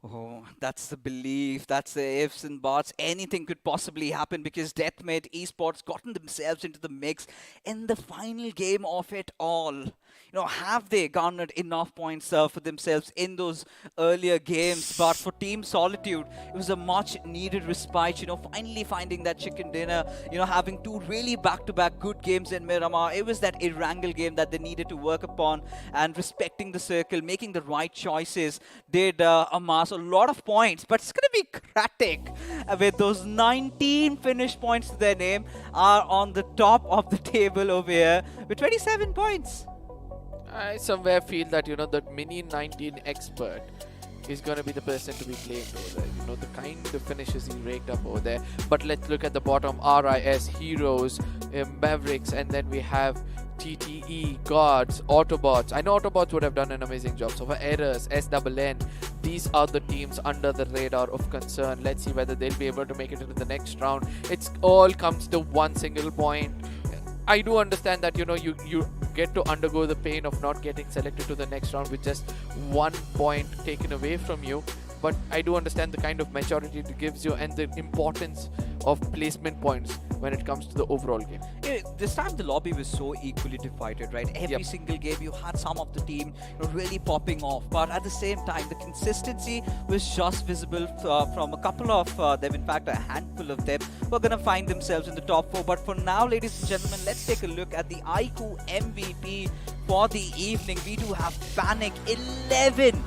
Oh, that's the belief, that's the ifs and buts. Anything could possibly happen because Deathmate Esports gotten themselves into the mix in the final game of it all. Have they garnered enough points for themselves in those earlier games? But for Team Solitude, it was a much needed respite. Finally finding that chicken dinner. Having two really back-to-back good games in Miramar. It was that Erangel game that they needed to work upon, and respecting the circle, making the right choices, did amass a lot of points. But it's going to be Kratic with those 19 finished points to their name, are on the top of the table over here with 27 points. I somewhere feel that, that mini 19 expert is going to be the person to be blamed over there. The kind of finishes he raked up over there. But let's look at the bottom. RIS, Heroes, Mavericks, and then we have TTE, Gods, Autobots. I know Autobots would have done an amazing job. So for Errors, SNN, these are the teams under the radar of concern. Let's see whether they'll be able to make it into the next round. It's all comes to one single point. I do understand that, you get to undergo the pain of not getting selected to the next round with just 1 point taken away from you. But I do understand the kind of maturity it gives you and the importance of placement points when it comes to the overall game. This time the lobby was so equally divided, right? Every single game you had some of the team really popping off, but at the same time the consistency was just visible from a couple of them. In fact, a handful of them were going to find themselves in the top 4. But for now, ladies and gentlemen, let's take a look at the iQOO MVP for the evening. We do have Panic, 11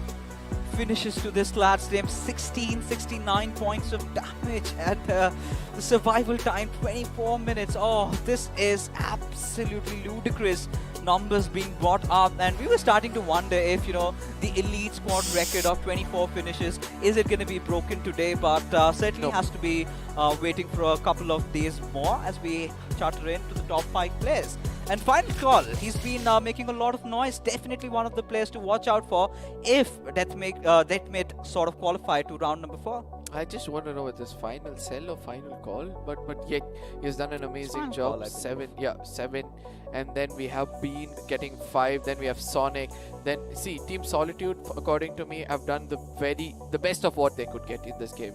finishes to this lad's name, 69 points of damage, and the survival time 24 minutes. Oh, this is absolutely ludicrous numbers being brought up, and we were starting to wonder if the elite squad record of 24 finishes, is it going to be broken today? But certainly has to be waiting for a couple of days more as we charter into the top 5 players. And final call, he's been making a lot of noise. Definitely one of the players to watch out for if Deathmate sort of qualify to round number 4. I just want to know if this final sell or final call, but yet he's done an amazing job. Call, 7, and then we have been getting 5. Then we have Sonic. Then see, Team Solitude, according to me, have done the best of what they could get in this game.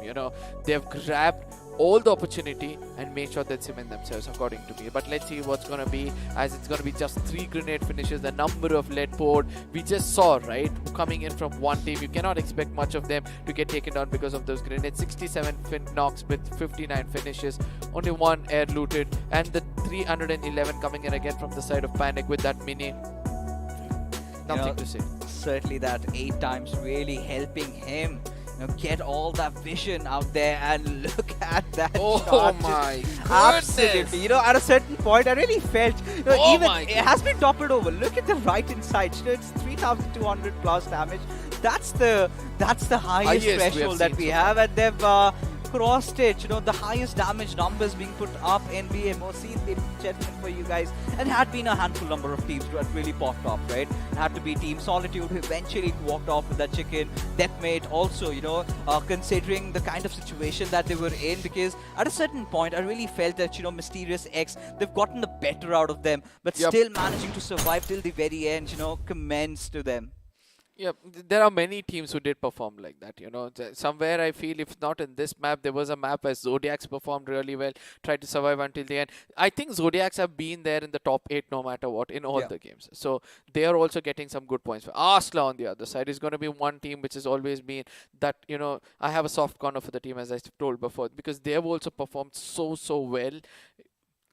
They have grabbed all the opportunity and made sure they cement themselves, according to me. But let's see what's going to be, as it's going to be just 3 grenade finishes. The number of lead poured, we just saw, right, coming in from one team. You cannot expect much of them to get taken down because of those grenades. 67 knocks with 59 finishes, only 1 air looted, and the 311 coming in again from the side of Panic with that mini. Nothing to say. Certainly that 8 times really helping him get all that vision out there, and look at that shot. Oh my goodness. Absolutely. At a certain point, I really felt, it has been toppled over. Look at the right inside. It's 3,200 plus damage. That's the highest threshold that we have, and they've crossed it. The highest damage numbers being put up in BMOC, ladies and gentlemen, for you guys. And had been a handful number of teams who had really popped off, right? It had to be Team Solitude, who eventually walked off with that chicken. Deathmate also, considering the kind of situation that they were in, because at a certain point, I really felt that, Mysterious X, they've gotten the better out of them, but still managing to survive till the very end, commends to them. Yeah, there are many teams who did perform like that, Somewhere I feel, if not in this map, there was a map where Zodiacs performed really well, tried to survive until the end. I think Zodiacs have been there in the top 8 no matter what in all the games. So they are also getting some good points. Arsla on the other side is going to be one team which has always been that, I have a soft corner for the team, as I told before, because they have also performed so well.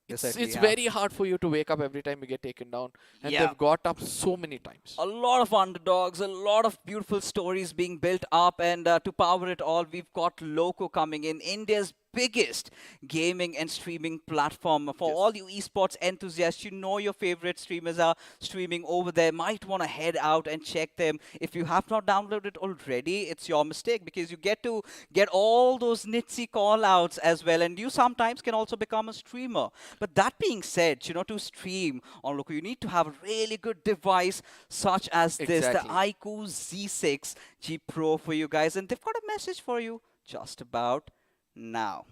It's very hard for you to wake up every time you get taken down, and they've got up so many times. A lot of underdogs, a lot of beautiful stories being built up, and to power it all, we've got Loco coming in, India's biggest gaming and streaming platform. For all you esports enthusiasts, your favorite streamers are streaming over there. Might want to head out and check them. If you have not downloaded already, it's your mistake, because you get to get all those nitsy call outs as well, and you sometimes can also become a streamer. But that being said, to stream on Loco, you need to have a really good device such as this, the iQOO Z6 G Pro for you guys, and they've got a message for you just about now.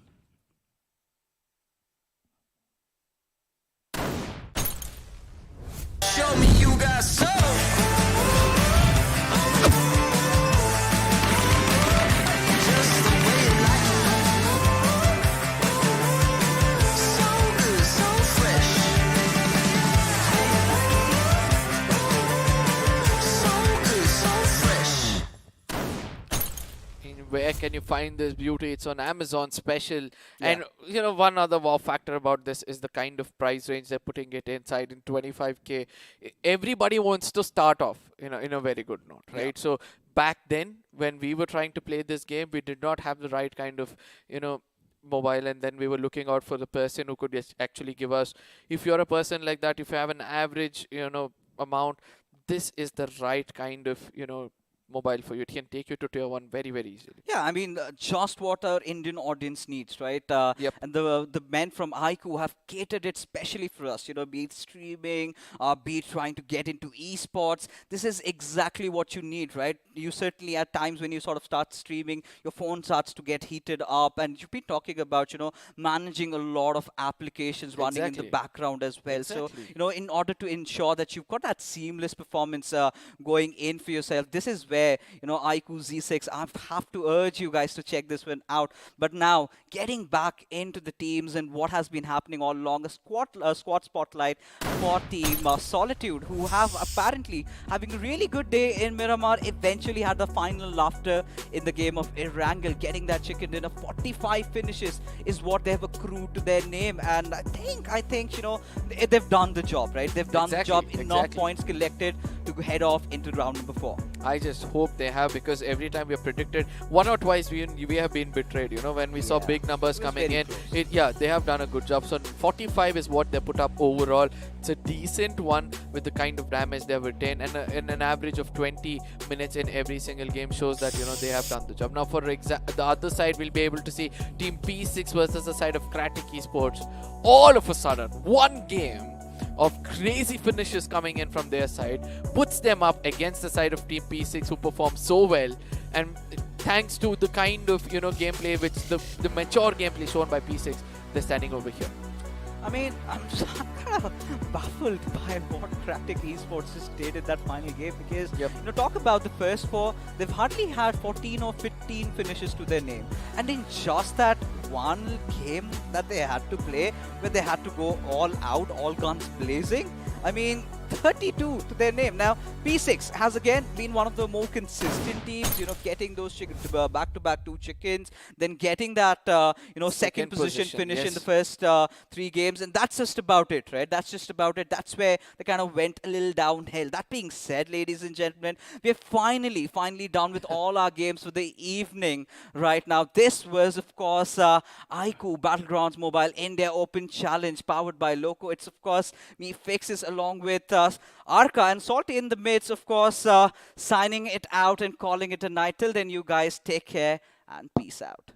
Show me you got soul. can you find this beauty? It's on Amazon special. And one other wow factor about this is the kind of price range they're putting it inside in 25k. Everybody wants to start off in a very good note, right? So back then when we were trying to play this game, we did not have the right kind of mobile, and then we were looking out for the person who could actually give us, if you're a person like that, if you have an average amount, this is the right kind of mobile for you. It can take you to tier 1 very, very easily. Yeah, I mean, just what our Indian audience needs, right? And the men from iQOO have catered it specially for us, be it streaming, be it trying to get into esports. This is exactly what you need, right? You certainly, at times when you sort of start streaming, your phone starts to get heated up, and you've been talking about, managing a lot of applications running in the background as well. So, in order to ensure that you've got that seamless performance going in for yourself, this is where iQOO Z6, I have to urge you guys to check this one out. But now, getting back into the teams and what has been happening all along, a squad spotlight for Team Solitude, who have apparently having a really good day in Miramar, eventually had the final laughter in the game of Erangel, getting that chicken dinner. 45 finishes is what they have accrued to their name, and I think they've done the job, right? They've done the job, enough points collected to head off into round number 4. I just hope they have, because every time we have predicted, one or twice we have been betrayed. When we saw big numbers coming in, they have done a good job. So 45 is what they put up overall. It's a decent one with the kind of damage they have retained, and an average of 20 minutes in every single game shows that they have done the job. Now for the other side, we'll be able to see Team P6 versus the side of Kratic Esports. All of a sudden, one game of crazy finishes coming in from their side puts them up against the side of Team P6, who perform so well, and thanks to the kind of gameplay, which the mature gameplay shown by P6, they're standing over here. I mean, I'm kind of baffled by what Kratic Esports just did in that final game, because talk about the first 4, they've hardly had 14 or 15 finishes to their name, and in just that one game that they had to play, where they had to go all out, all guns blazing, I mean, 32 to their name. Now, P6 has again been one of the more consistent teams, getting those back-to-back 2 chickens, then getting that, second position finish in the first 3 games, and that's just about it, right? That's just about it. That's where they kind of went a little downhill. That being said, ladies and gentlemen, we're finally done with all our games for the evening right now. This was, of course, iQOO Battlegrounds Mobile India Open Challenge powered by Loco. It's, of course, me Fixes along with Arka and Salty in the midst, of course, signing it out and calling it a night. Till then, you guys take care and peace out.